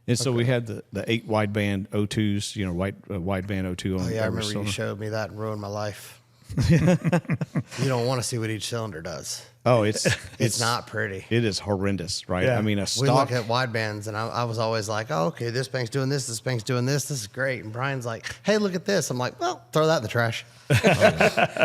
And so we had the 8 wideband O2s, wideband O2 on Oh, yeah, I every remember you cylinder. showed me that and ruined my life. You don't want to see what each cylinder does. Oh, it's It's not pretty. It is horrendous, right? Yeah. I mean, a We look stock. at widebands, and I was always like, oh, okay, this bank's doing this bank's doing this is great. And Brian's like, hey, look at this. I'm like, well, throw that in the trash.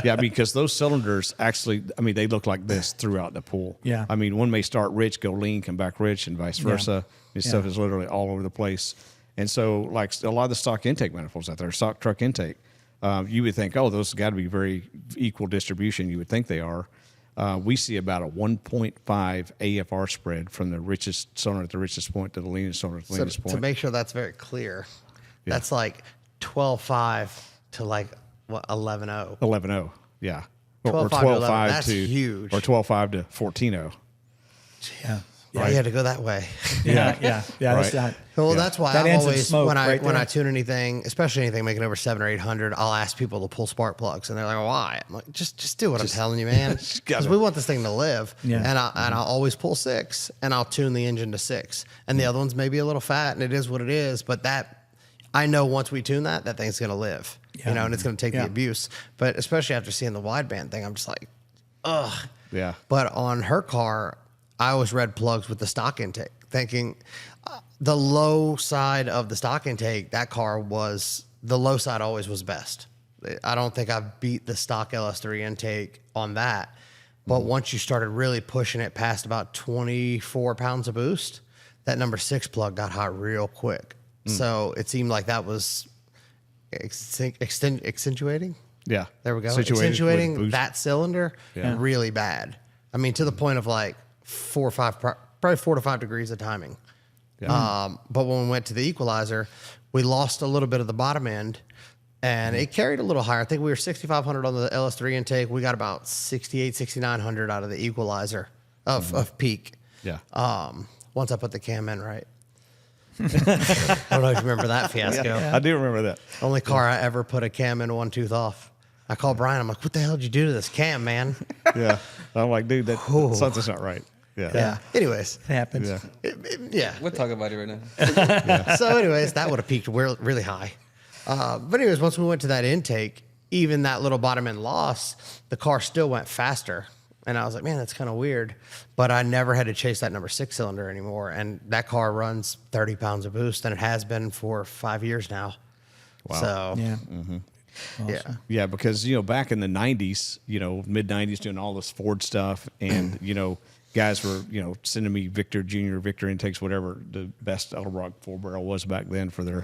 Yeah, because those cylinders actually, they look like this throughout the pool. Yeah. One may start rich, go lean, come back rich, and vice versa. This stuff is literally all over the place. And so, like a lot of the stock intake manifolds out there, stock truck intake, you would think, oh, those got to be very equal distribution. You would think they are. We see about a 1.5 AFR spread from the richest cylinder at the richest point to the leanest cylinder at the So leanest point. to make sure that's very clear, that's like 12.5 to like, 11.0. 11.0, yeah. 12.5 to 11, that's huge. Or 12.5 to 14.0. Yeah. Yeah, you had to go that way. Yeah. That's Right. not. Well, that's why That I'm ends in always smoke when right I there. tune anything, especially anything making over 700 or 800, I'll ask people to pull spark plugs, and they're like, "Why?" I'm like, "Just do what I'm telling you, man, because we want this thing to live." Yeah. And I'll always pull 6, and I'll tune the engine to 6, and the other one's maybe a little fat, and it is what it is. But that I know once we tune that thing's gonna live, Yeah. and it's gonna take Yeah. the abuse. But especially after seeing the wideband thing, I'm just like, ugh. Yeah. But on her car, I always read plugs with the stock intake, thinking the low side of the stock intake, that car was, the low side always was best. I don't think I've beat the stock LS3 intake on that. But once you started really pushing it past about 24 pounds of boost, that number 6 plug got hot real quick. So it seemed like that was accentuating. Yeah. There we go. Situated with Accentuating boost. that cylinder really bad. To the point of like 4 to 5 degrees of timing. Yeah. But when we went to the equalizer, we lost a little bit of the bottom end, and it carried a little higher. I think we were 6,500 on the LS3 intake. We got about 6,800, 6,900 out of the equalizer of peak. Yeah. Once I put the cam in right. I don't know if you remember that fiasco. I do remember that. Only car I ever put a cam in one tooth off. I called Brian. I'm like, what the hell did you do to this cam, man? Yeah. I'm like, dude, something's not right. Yeah. Anyways. It happens. Yeah. Yeah. We'll talk about it right now. So anyways, that would have peaked really high. But anyways, once we went to that intake, even that little bottom end loss, the car still went faster. And I was like, man, that's kind of weird. But I never had to chase that number 6 cylinder anymore. And that car runs 30 pounds of boost, and it has been for 5 years now. Wow. So, Yeah. yeah. Yeah, because, back in the 90s, mid 90s, doing all this Ford stuff, and, guys were, sending me Victor Jr., Victor Intakes, whatever the best Edelbrock 4-barrel was back then for their,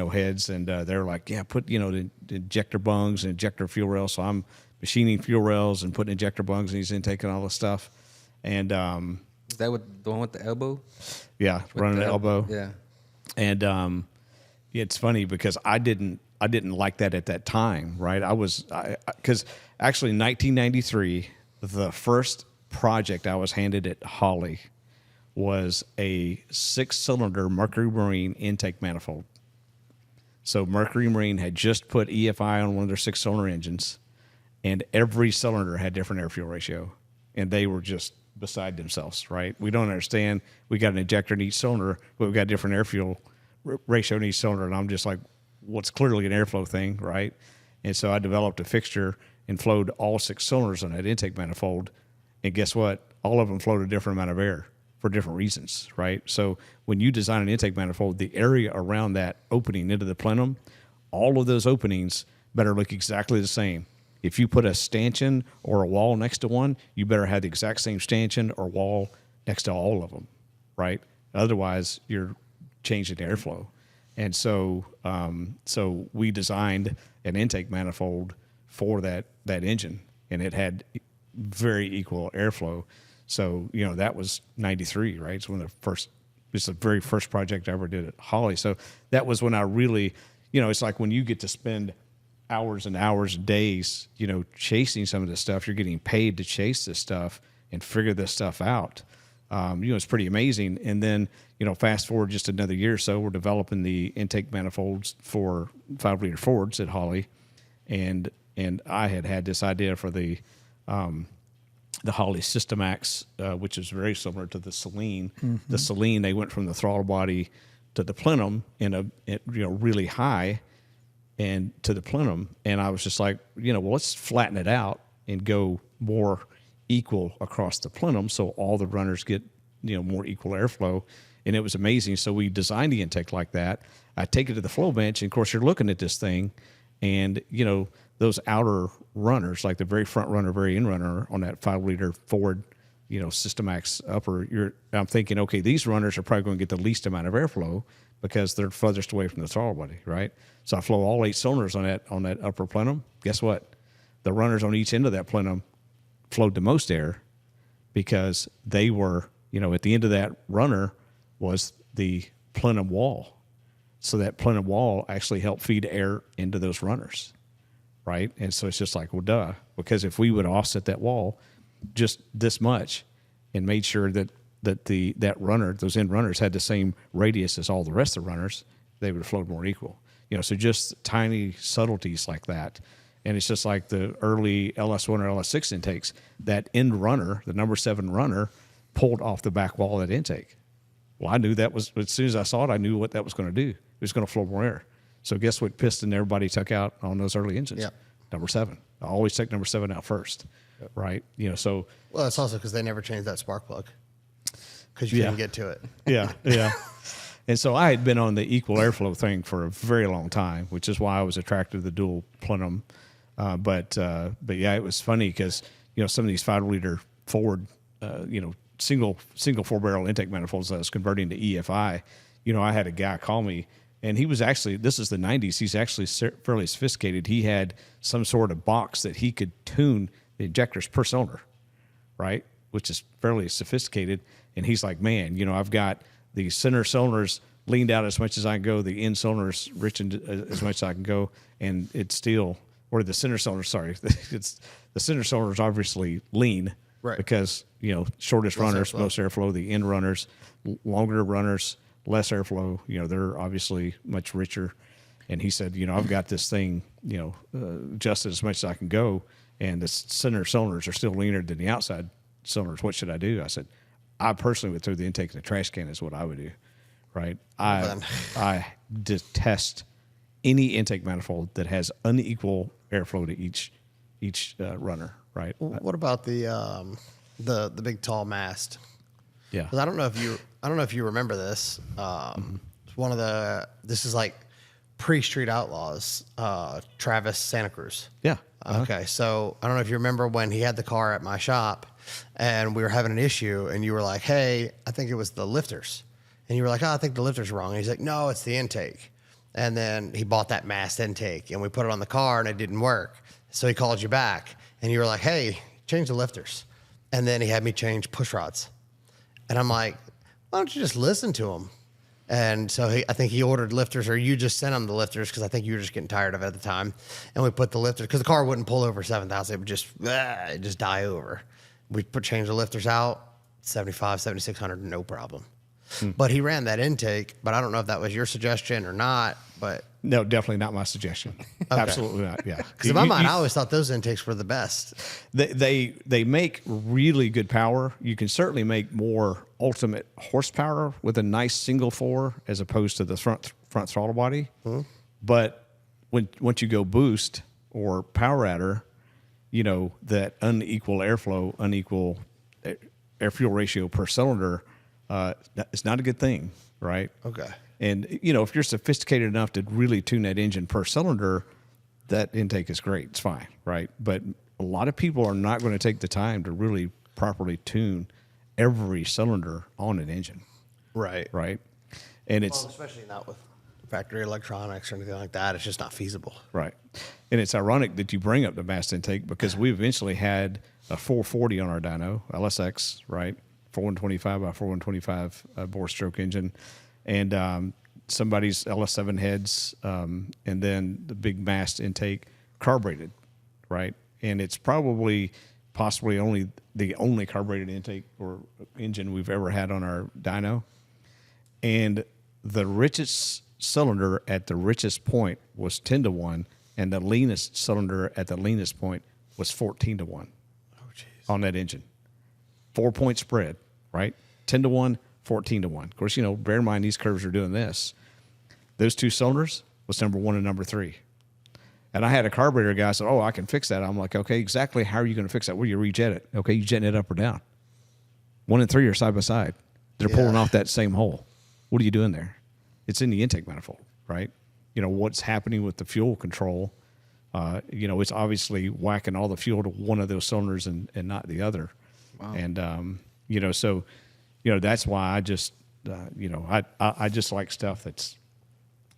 heads. And they're like, yeah, put, the injector bungs and injector fuel rails. So I'm machining fuel rails and putting injector bungs in these intake and all this stuff. And Is that what the one with the elbow? yeah, running the elbow. Yeah. And it's funny because I didn't like that at that time, right? Because actually in 1993, the first project I was handed at Holley was a 6-cylinder Mercury Marine intake manifold. So Mercury Marine had just put EFI on one of their 6-cylinder engines, and every cylinder had different air fuel ratio, and they were just beside themselves, right? We don't understand. We got an injector in each cylinder, but we've got different air fuel ratio in each cylinder, and I'm just like, what's clearly an airflow thing, right? And so I developed a fixture and flowed all 6 cylinders on that intake manifold, and guess what? All of them flowed a different amount of air for different reasons, right? So when you design an intake manifold, the area around that opening into the plenum, all of those openings better look exactly the same. If you put a stanchion or a wall next to one, you better have the exact same stanchion or wall next to all of them, right? Otherwise, you're changing the airflow. And so so we designed an intake manifold for that engine, and it had very equal airflow. So, that was 93, right? It's it's the very first project I ever did at Holley. So that was when I really, it's like when you get to spend hours and hours, days, chasing some of this stuff, you're getting paid to chase this stuff and figure this stuff out. It's pretty amazing. And then, fast forward just another year or so, we're developing the intake manifolds for 5-liter Fords at Holley. And I had this idea for the Holley Systemax, which is very similar to the Celine. Mm-hmm. The Celine, they went from the throttle body to the plenum really high, and to the plenum. And I was just like, well, let's flatten it out and go more equal across the plenum, so all the runners get more equal airflow. And it was amazing. So we designed the intake like that. I take it to the flow bench, and of course you're looking at this thing, and those outer runners, like the very front runner, very end runner on that 5-liter Ford, Systemax upper, I'm thinking, okay, these runners are probably going to get the least amount of airflow because they're furthest away from the throttle body, right? So I flow all 8 cylinders on that upper plenum. Guess what? The runners on each end of that plenum flowed the most air because they were, at the end of that runner was the plenum wall. So that plenum wall actually helped feed air into those runners, right? And so it's just like, well, duh, because if we would offset that wall just this much and made sure that those end runners had the same radius as all the rest of the runners, they would have flowed more equal. So just tiny subtleties like that. And it's just like the early LS1 or LS6 intakes, that end runner, the number 7 runner, pulled off the back wall of that intake. Well, I knew that was, as soon as I saw it, I knew what that was going to do. It was going to flow more air. So guess what piston everybody took out on those early engines? Yep. Number 7. I always take number 7 out first, right? So. Well, it's also because they never changed that spark plug because you couldn't get to it. Yeah. And so I had been on the equal airflow thing for a very long time, which is why I was attracted to the dual plenum. But yeah, it was funny because, some of these 5-liter Ford, single 4-barrel intake manifolds that I was converting to EFI, I had a guy call me, and he was actually, this is the 90s, he's actually fairly sophisticated. He had some sort of box that he could tune the injectors per cylinder, right? Which is fairly sophisticated. And he's like, man, I've got the center cylinders leaned out as much as I can go, the end cylinders richened as much as I can go, and it's still, or the center cylinder, sorry, it's the center cylinders obviously lean, right? Because shortest runners, most airflow. The end runners, longer runners, less airflow. They're obviously much richer. And he said, I've got this thing, adjusted as much as I can go, and the center cylinders are still leaner than the outside cylinders. What should I do? I said, I personally would throw the intake in the trash can is what I would do, right? I detest any intake manifold that has unequal airflow to each runner, right? What about the big tall mast? Yeah. 'Cause I don't know if you remember this. It's one of this is like pre-Street Outlaws, Travis Santa Cruz. Yeah. Okay, so I don't know if you remember when he had the car at my shop and we were having an issue and you were like, hey, I think it was the lifters. And you were like, oh, I think the lifter's wrong. And he's like, no, it's the intake. And then he bought that mast intake and we put it on the car and it didn't work. So he called you back and you were like, hey, change the lifters. And then he had me change push rods. And I'm like, why don't you just listen to him? And so I think he ordered lifters, or you just sent him the lifters because I think you were just getting tired of it at the time. And we put the lifters, because the car wouldn't pull over 7,000. It would just die over. We change the lifters out, 7,500, 7,600, no problem. But he ran that intake, but I don't know if that was your suggestion or not. But No, definitely not my suggestion. Absolutely not. Yeah. because in my mind, I always thought those intakes were the best. They make really good power. You can certainly make more ultimate horsepower with a nice single 4 as opposed to the front throttle body. But once you go boost or power adder, you know, that unequal airflow, unequal air fuel ratio per cylinder, it's not a good thing, right? Okay. And, you know, if you're sophisticated enough to really tune that engine per cylinder, that intake is great. It's fine, right? But a lot of people are not going to take the time to really properly tune every cylinder on an engine, Right. right? And it's Well, especially not with factory electronics or anything like that. It's just not feasible. right. And it's ironic that you bring up the mast intake because we eventually had a 440 on our dyno, LSX, right? 4125 by 4125 bore stroke engine. And somebody's LS7 heads, and then the big mast intake carbureted, right? And it's possibly the only carbureted intake or engine we've ever had on our dyno. And the richest cylinder at the richest point was 10-1, and the leanest cylinder at the leanest point was 14-1 on that engine. 4-point spread, right? 10-1, 14-1. Of course, you know, bear in mind these curves are doing this. Those two cylinders was number 1 and number 3. And I had a carburetor guy said, oh, I can fix that. I'm like, okay, exactly how are you going to fix that? Well, you rejet it. Okay, you jetting it up or down. 1 and 3 are side by side. They're pulling off that same hole. What are you doing there? It's in the intake manifold, right? You know, what's happening with the fuel control, you know, it's obviously whacking all the fuel to one of those cylinders and not the other. Wow. And, you know, so, you know, that's why I just, you know, I just like stuff that's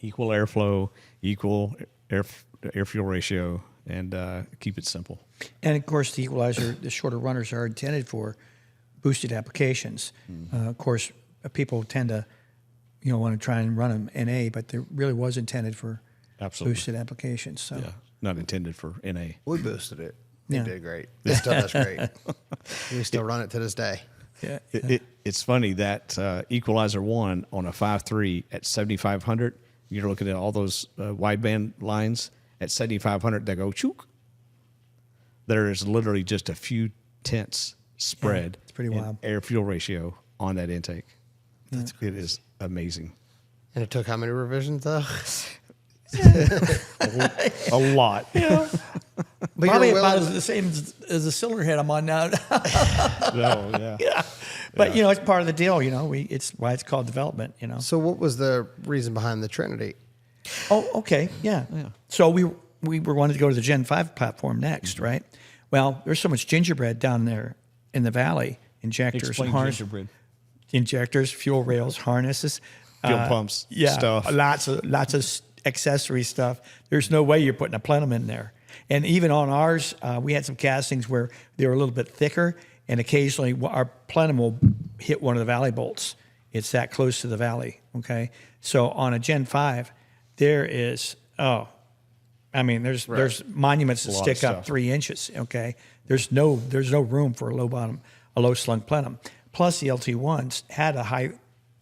equal airflow, equal air fuel ratio, and keep it simple. And of course, the equalizer, the shorter runners are intended for boosted applications. Of course, people tend to, you know, want to try and run them NA, but there really was intended for boosted applications. So yeah, not intended for NA. We boosted it. It Yeah. did great. It still does great. We still run it to this day. yeah, It's funny that equalizer 1 on a 5.3 at 7,500. You're looking at all those wideband lines at 7,500. They go chook. There is literally just a few tenths spread. it's pretty in wild. air fuel ratio on that intake. It is amazing. And it took how many revisions though? A lot. But probably you're about willing- the same as the cylinder head I'm on now. No, yeah. But you know, it's part of the deal. You know, it's why it's called development. You know. So what was the reason behind the Trinity? Oh, okay, yeah. So we were wanting to go to the Gen 5 platform next, right? Well, there's so much gingerbread down there in the valley, injectors, Explain harness, gingerbread. injectors, fuel rails, harnesses, Fuel pumps, yeah, stuff. lots of accessory stuff. There's no way you're putting a plenum in there. And even on ours, we had some castings where they were a little bit thicker, and occasionally our plenum will hit one of the valley bolts. It's that close to the valley. Okay, so on a Gen 5, there is there's monuments that A lot of stick up stuff. 3 inches. Okay, there's no room for a low slung plenum. Plus the LT1s had a high,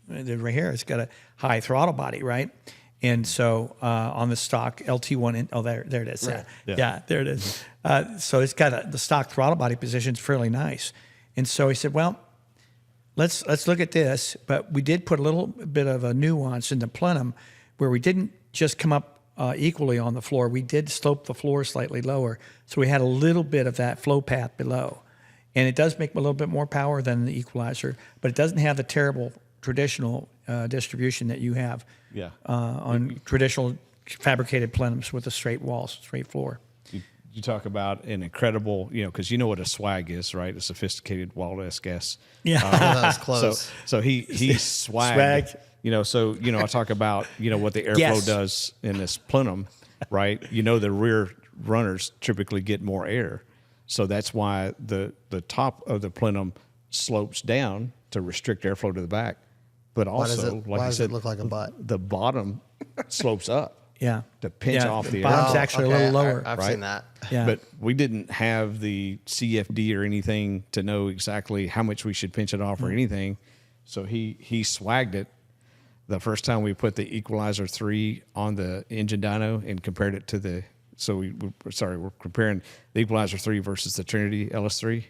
right here it's got a high throttle body, right? And so on the stock LT1, there it is. Right. Yeah, there it is. So it's got the stock throttle body position's fairly nice. And so he said, well, let's look at this. But we did put a little bit of a nuance in the plenum where we didn't just come up equally on the floor. We did slope the floor slightly lower, so we had a little bit of that flow path below. And it does make a little bit more power than the equalizer, but it doesn't have the terrible traditional distribution that you have on traditional fabricated plenums with the straight walls, straight floor. You talk about an incredible, because you know what a swag is, right? A sophisticated wild-ass guess. Yeah. That was close. So he swagged. Swagged. I talk about, what the airflow Yes. does in this plenum, right? The rear runners typically get more air. So that's why the top of the plenum slopes down to restrict airflow to the back. But also, why does it look like a butt? The bottom slopes up. Yeah. To pinch off the air. bottom's actually a little lower. I've right? seen that. Yeah. But we didn't have the CFD or anything to know exactly how much we should pinch it off or anything. So he swagged it the first time we put the Equalizer 3 on the engine dyno and compared it to the, we're comparing the Equalizer 3 versus the Trinity LS3.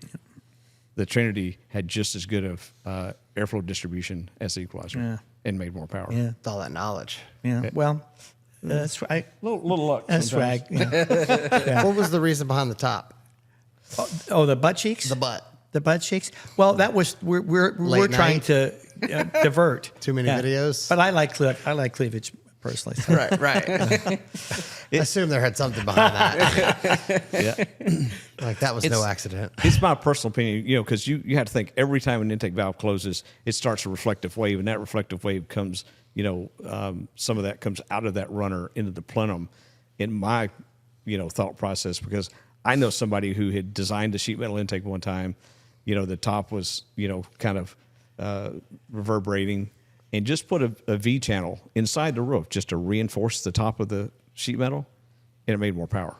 The Trinity had just as good of airflow distribution as the Equalizer and made more power. Yeah. With all that knowledge. Yeah. Well, that's right. Little luck. That's sometimes. swag. Yeah. What was the reason behind the top? Oh, the butt cheeks? The butt. The butt cheeks? Well, that was, we're Late trying night? to divert. Too many videos? But I like cleavage personally. So. Right. I assume there had something behind that. Yeah. Like that was no accident. It's my personal opinion, because you have to think every time an intake valve closes, it starts a reflective wave, and that reflective wave comes, some of that comes out of that runner into the plenum. In my, thought process, because I know somebody who had designed a sheet metal intake one time, the top was, kind of reverberating, and just put a V channel inside the roof just to reinforce the top of the sheet metal, and it made more power.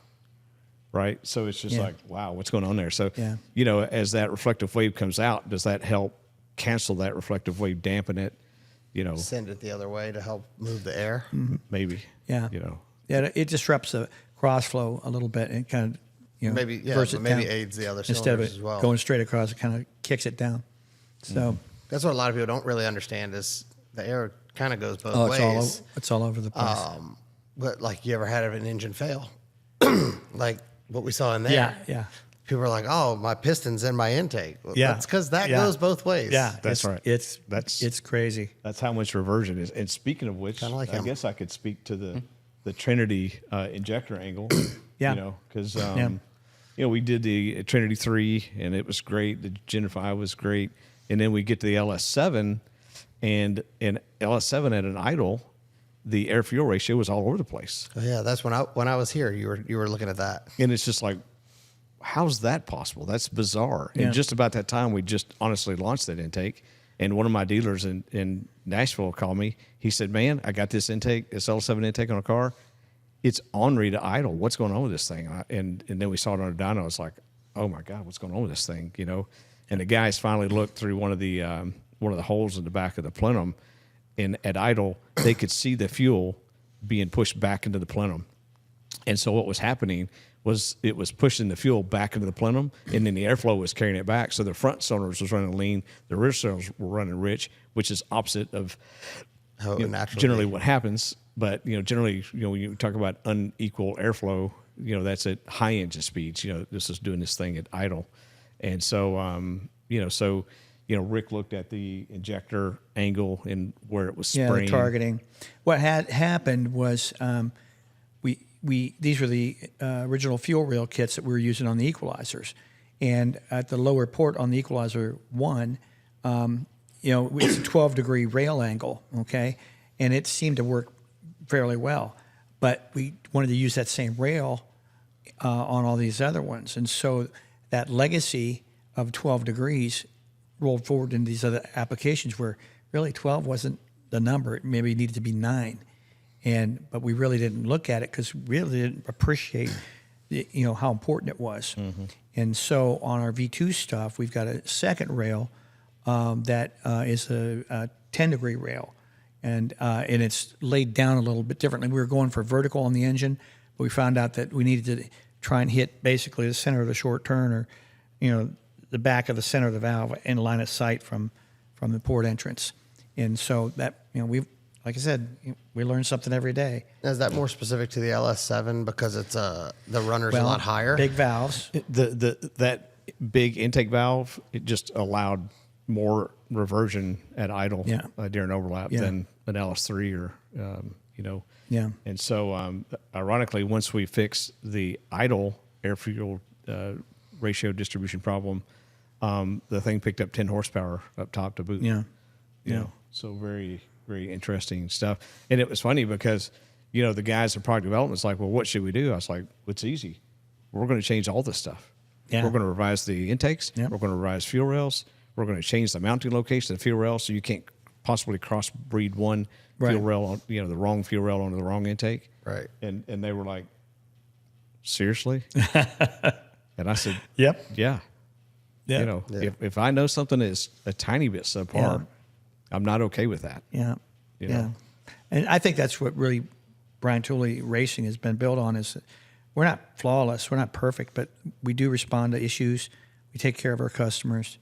Right. So it's just like, wow, what's going on there? So, as that reflective wave comes out, does that help cancel that reflective wave, dampen it? Send it the other way to help move the air. Maybe. Yeah. Yeah, it disrupts the cross flow a little bit and kind of, Maybe, verse it maybe down. aids the other Instead of cylinders it as well. going straight across, it kind of kicks it down. So, That's what a lot of people don't really understand is the air kind of goes both oh, ways. it's all over the place. But like you ever had an engine fail? Like what we saw in there. Yeah. People are like, oh, my piston's in my intake. Well, Yeah. That's because that Yeah. goes both ways. Yeah, That's right. It's crazy. That's how much reversion is. And speaking of which, Kinda like I him. guess I could speak to the Trinity injector angle. Yeah. Because we did the Trinity 3 and it was great. The Gen 5 was great, and then we get to the LS7, and in LS7 at an idle, the air fuel ratio was all over the place, Oh, yeah, that's when I was here. You were looking at that. and it's just like, how's that possible? That's bizarre. Yeah. And just about that time, we just honestly launched that intake. And one of my dealers in Nashville called me. He said, man, I got this intake, this L7 intake on a car. It's ornery to idle. What's going on with this thing? And then we saw it on a dyno. I was like, oh my God, what's going on with this thing? And the guys finally looked through one of the holes in the back of the plenum, and at idle, they could see the fuel being pushed back into the plenum. And so what was happening was it was pushing the fuel back into the plenum, and then the airflow was carrying it back. So the front cylinders was running lean, the rear cylinders were running rich, which is opposite of How it would naturally generally be. what happens. But generally, when you talk about unequal airflow, that's at high engine speeds. This is doing this thing at idle, and so Rick looked at the injector angle and where it was spraying. Yeah, the targeting. What had happened was these were the original fuel rail kits that we were using on the equalizers, and at the lower port on the equalizer 1, it's a 12-degree rail angle, okay, and it seemed to work fairly well, but we wanted to use that same rail on all these other ones, and so that legacy of 12 degrees rolled forward into these other applications where really 12 wasn't the number. It maybe needed to be 9. But we really didn't look at it because we really didn't appreciate how important it was. Mm-hmm. And so on our V2 stuff, we've got a second rail that is a 10-degree rail. And it's laid down a little bit differently. We were going for vertical on the engine, but we found out that we needed to try and hit basically the center of the short turn, or the back of the center of the valve in line of sight from the port entrance. And so that we like I said, we learn something every day. Is that more specific to the LS7 because it's the runner's a lot higher? Big valves. That big intake valve, it just allowed more reversion at idle during overlap than an LS3 or you know. Yeah. And so, ironically, once we fixed the idle air fuel ratio distribution problem, the thing picked up 10 horsepower up top to boot. Yeah. You know, so very, very interesting stuff. And it was funny because, you know, the guys in product development was like, well, what should we do? I was like, it's easy. We're going to change all this stuff. Yeah. We're going to revise the intakes. Yep. We're going to revise fuel rails. We're going to change the mounting location of the fuel rail so you can't possibly crossbreed one fuel rail, on, you know, the wrong fuel rail onto the wrong intake. Right. And they were like, seriously? And I said, Yep. yeah. You know, if I know something is a tiny bit subpar, I'm not okay with that. Yeah. You know? And I think that's what really Brian Tooley Racing has been built on is we're not flawless. We're not perfect, but we do respond to issues. We take care of our customers.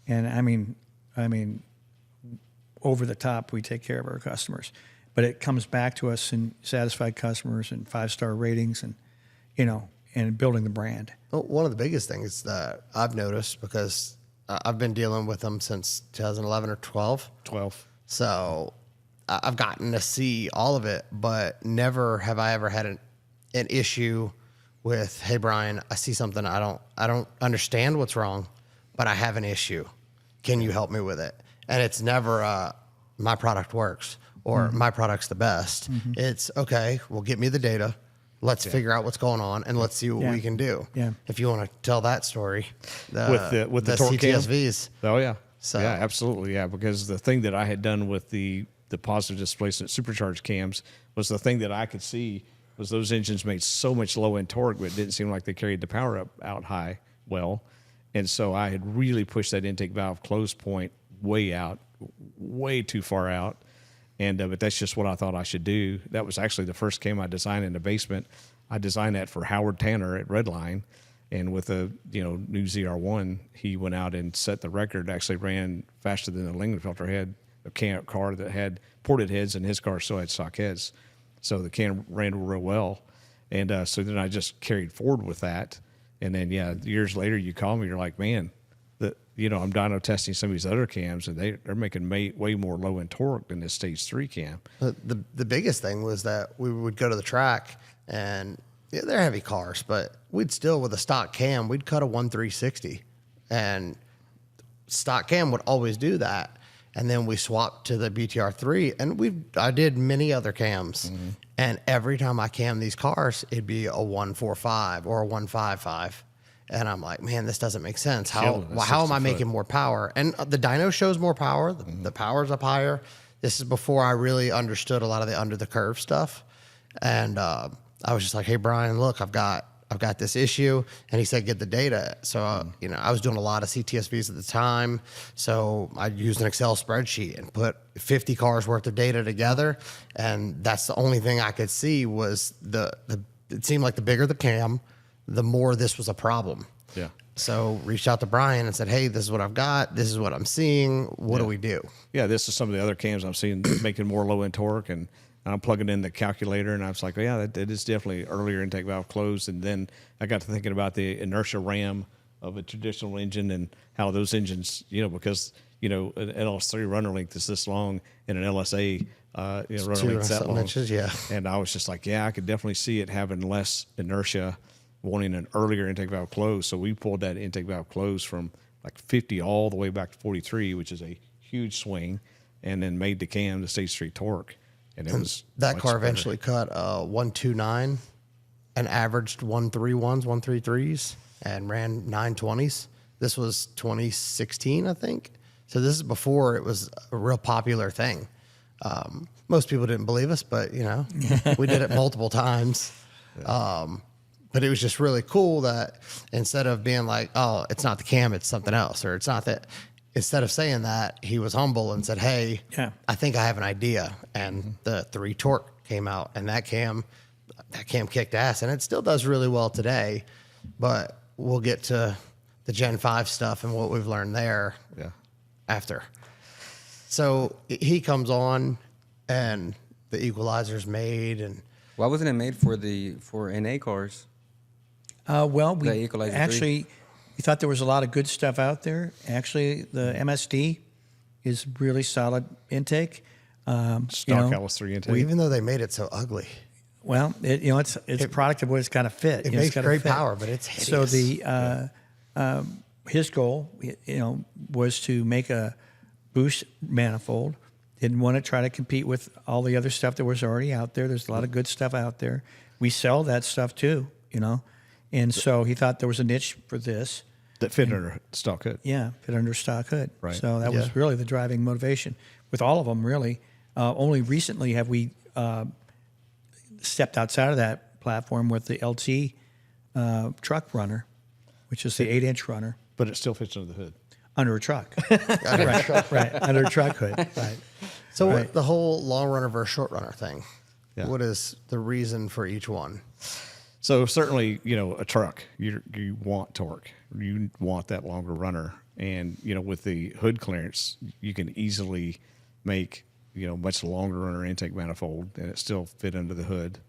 And I mean, over the top, we take care of our customers. But it comes back to us in satisfied customers and 5-star ratings and, you know, and building the brand. Well, one of the biggest things that I've noticed, because I've been dealing with them since 2011 or 12. 12. So I've gotten to see all of it, but never have I ever had an issue with, hey, Brian, I see something. I don't understand what's wrong, but I have an issue. Can you help me with it? And it's never my product works or my product's the best. It's, okay, well, get me the data. Let's figure out what's going on and let's see what we can do. Yeah. If you want to tell that story, with the torque cam? CTSVs. Oh yeah. So- yeah, absolutely. Yeah. Because the thing that I had done with the positive displacement supercharged cams was the thing that I could see was those engines made so much low end torque, but it didn't seem like they carried the power out high well. And so I had really pushed that intake valve close point way out, way too far out. And but that's just what I thought I should do. That was actually the first cam I designed in the basement. I designed that for Howard Tanner at Redline, and with a new ZR1, he went out and set the record. Actually ran faster than the Lingenfelter had a car that had ported heads, and his car still had stock heads. So the cam ran real well, and so then I just carried forward with that. And then years later, you call me, you're like, man, I'm dyno testing some of these other cams, and they're making way more low end torque than this stage 3 cam. The biggest thing was that we would go to the track, and they're heavy cars, but we'd still, with a stock cam, we'd cut a 1.360, and stock cam would always do that. And then we swapped to the BTR 3, and I did many other cams, and every time I cammed these cars, it'd be a 1.45 or a 1.55. And I'm like, man, this doesn't make sense. How am I making more power? And the dyno shows more power. The power's up higher. This is before I really understood a lot of the under the curve stuff. And I was just like, hey, Brian, look, I've got this issue. And he said, get the data. So, I was doing a lot of CTSVs at the time. So I used an Excel spreadsheet and put 50 cars worth of data together. And that's the only thing I could see was it seemed like the bigger the cam, the more this was a problem. Yeah. So reached out to Brian and said, hey, this is what I've got. This is what I'm seeing. What do we do? Yeah, this is some of the other cams I'm seeing making more low end torque, and I'm plugging in the calculator, and I was like, well, yeah, that is definitely earlier intake valve closed. And then I got to thinking about the inertia RAM of a traditional engine and how those engines, because an LS3 runner length is this long and an LSA runner length that long. Inches, yeah. And I was just like, yeah, I could definitely see it having less inertia, wanting an earlier intake valve close. So we pulled that intake valve close from like 50 all the way back to 43, which is a huge swing, and then made the cam the stage 3 torque. And it was that car better. eventually cut 129 and averaged 131s, 133s, and ran 920s. This was 2016, I think. So this is before it was a real popular thing. Most people didn't believe us, but we did it multiple times. But it was just really cool that instead of being like, oh, it's not the cam, it's something else, or it's not that. Instead of saying that, he was humble and said, hey, I think I have an idea. And the 3 torque came out, and that cam kicked ass, and it still does really well today. But we'll get to the Gen 5 stuff and what we've learned there after. So he comes on, and the equalizer's made, and Why wasn't it made for NA cars? Well, The we Equalizer 3? actually we thought there was a lot of good stuff out there. Actually, the MSD is really solid intake. Stock LS3 intake. well, even though they made it so ugly, Well, it's a product of what it's got to fit. it You know, it's makes gotta great fit. power, but it's hideous. So his goal, was to make a boost manifold. Didn't want to try to compete with all the other stuff that was already out there. There's a lot of good stuff out there. We sell that stuff too, and so he thought there was a niche for this. that fit under stock hood. Yeah, fit under stock hood. Right. So that Yeah. was really the driving motivation with all of them. Really, only recently have we stepped outside of that platform with the LT truck runner, which is the 8-inch runner But it still fits under the hood. under a truck. right, under a truck hood. Right. So Right. what, the whole long runner versus short runner thing, Yeah. what is the reason for each one? So certainly, a truck, you want torque, you want that longer runner, and with the hood clearance, you can easily make much longer runner intake manifold, and it still fit under the hood.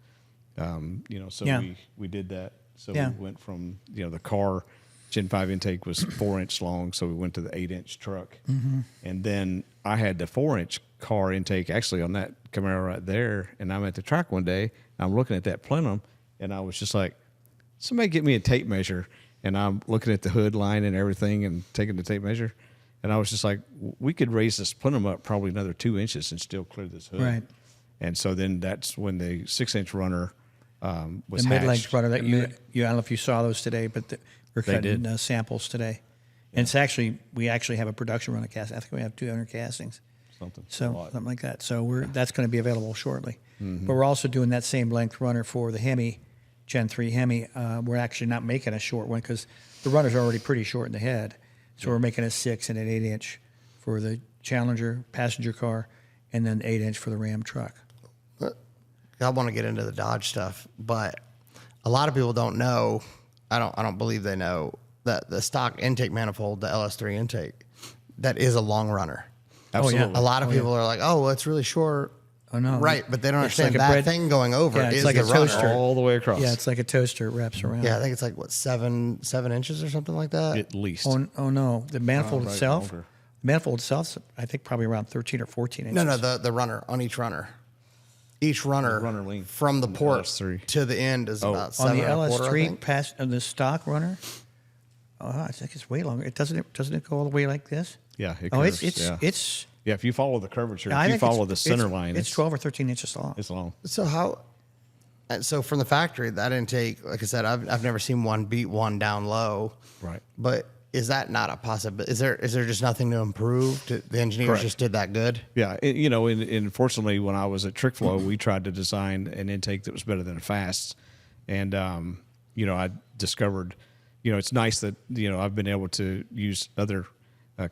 So Yeah. we did that. So Yeah. we went from the car Gen 5 intake was 4-inch long, so we went to the 8-inch truck, and then I had the 4-inch car intake actually on that Camaro right there, and I'm at the track one day, and I'm looking at that plenum. And I was just like, somebody get me a tape measure. And I'm looking at the hood line and everything and taking the tape measure. And I was just like, we could raise this plenum up probably another 2 inches and still clear this hood. Right. And so then that's when the 6-inch runner was The hatched. mid-length runner that you I don't know if you saw those today, but we're They cutting did. samples today. And we actually have a production run of casting. I think we have 200 castings. Something. A So lot. something like that. So that's going to be available shortly. But we're also doing that same length runner for the Hemi, Gen 3 Hemi. We're actually not making a short one because the runner's already pretty short in the head. So we're making a 6 and an 8-inch for the Challenger passenger car, and then 8-inch for the Ram truck. I want to get into the Dodge stuff, but a lot of people don't know. I don't believe they know that the stock intake manifold, the LS3 intake, that is a long runner. Absolutely. A lot of people are like, "Oh, well, it's really short." Oh, no. Right, but they don't It's understand like a that bread- thing going over Yeah, it's is like the a runner. toaster. all the way across. Yeah, it's like a toaster. It wraps around. Yeah, I think it's like what 7 inches or something like that. At least. Oh no, the manifold right, itself. longer. The manifold itself, I think probably around 13 or 14 inches. No, the runner on each runner. Each runner, runner length from the on the port LS3. to the end is about On 7 the and a quarter, I LS3 think. past the stock runner. Oh, I think it's way longer. It doesn't it go all the way like this? Yeah, it Oh, curves, it's yeah. it's. Yeah, if you follow the curvature, I if you think follow it's- the center it's- line, It's 12 or 13 inches long. It's long. So from the factory, that intake, like I said, I've never seen one beat one down low. Right. But is that not a possibility? Is there just nothing to improve? The engineers Correct. just did that good? Yeah, and fortunately, when I was at TrickFlow, we tried to design an intake that was better than a fast, and I discovered, it's nice that I've been able to use other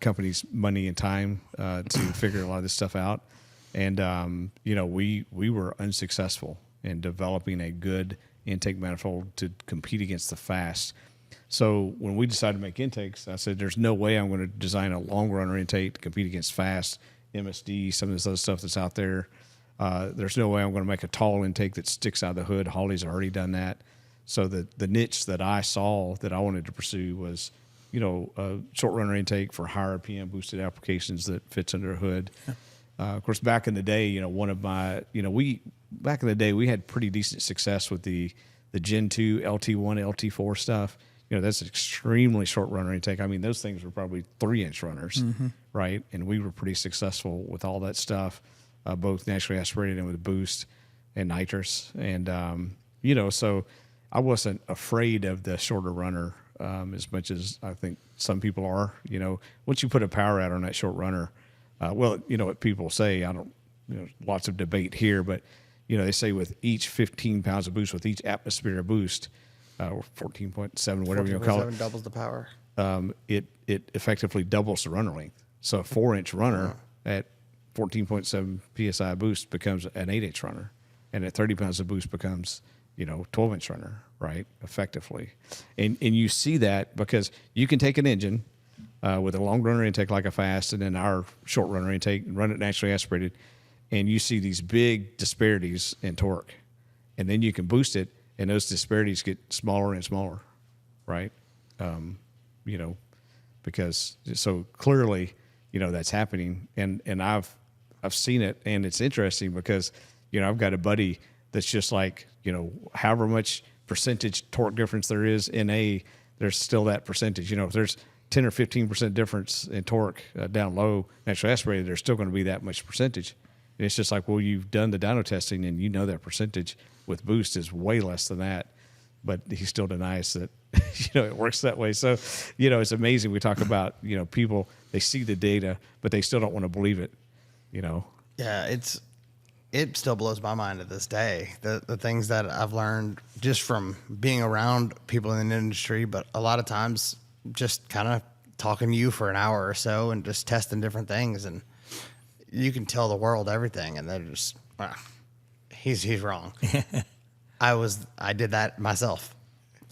companies' money and time to figure a lot of this stuff out, and we were unsuccessful in developing a good intake manifold to compete against the fast. So when we decided to make intakes, I said, there's no way I'm going to design a long runner intake to compete against fast, MSD, some of this other stuff that's out there. There's no way I'm going to make a tall intake that sticks out of the hood. Holley's already done that. So the niche that I saw that I wanted to pursue was, a short runner intake for higher RPM boosted applications that fits under a hood. Of course, back in the day, one of my, back in the day, we had pretty decent success with the Gen 2, LT1, LT4 stuff. That's an extremely short runner intake. I mean, those things were probably 3-inch runners, right? And we were pretty successful with all that stuff, both naturally aspirated and with boost and nitrous. And, so I wasn't afraid of the shorter runner as much as I think some people are. Once you put a power out on that short runner, what people say, I don't, lots of debate here, but, they say with each 15 pounds of boost, with each atmosphere of boost, or 14.7, whatever you call it, 14.7 doubles the power. it effectively doubles the runner length. So a 4-inch runner at 14.7 psi boost becomes an 8-inch runner, and at 30 pounds of boost becomes 12-inch runner, right? Effectively, and you see that because you can take an engine with a long runner intake like a fast, and then our short runner intake and run it naturally aspirated, and you see these big disparities in torque, and then you can boost it, and those disparities get smaller and smaller, right? You know, because so clearly, you know, that's happening, and I've seen it, and it's interesting because, you know, I've got a buddy that's just like, you know, however much percentage torque difference there is in there's still that percentage. You know, if there's 10 or 15% difference in torque down low, naturally aspirated, there's still going to be that much percentage. And it's just like, well, you've done the dyno testing, and you know that percentage with boost is way less than that. But he still denies that, you know, it works that way. So, you know, it's amazing. We talk about, you know, people, they see the data, but they still don't want to believe it, you know. Yeah, it still blows my mind to this day. The things that I've learned just from being around people in the industry, but a lot of times just kind of talking to you for an hour or so and just testing different things, and you can tell the world everything, and they're just, he's wrong. I did that myself.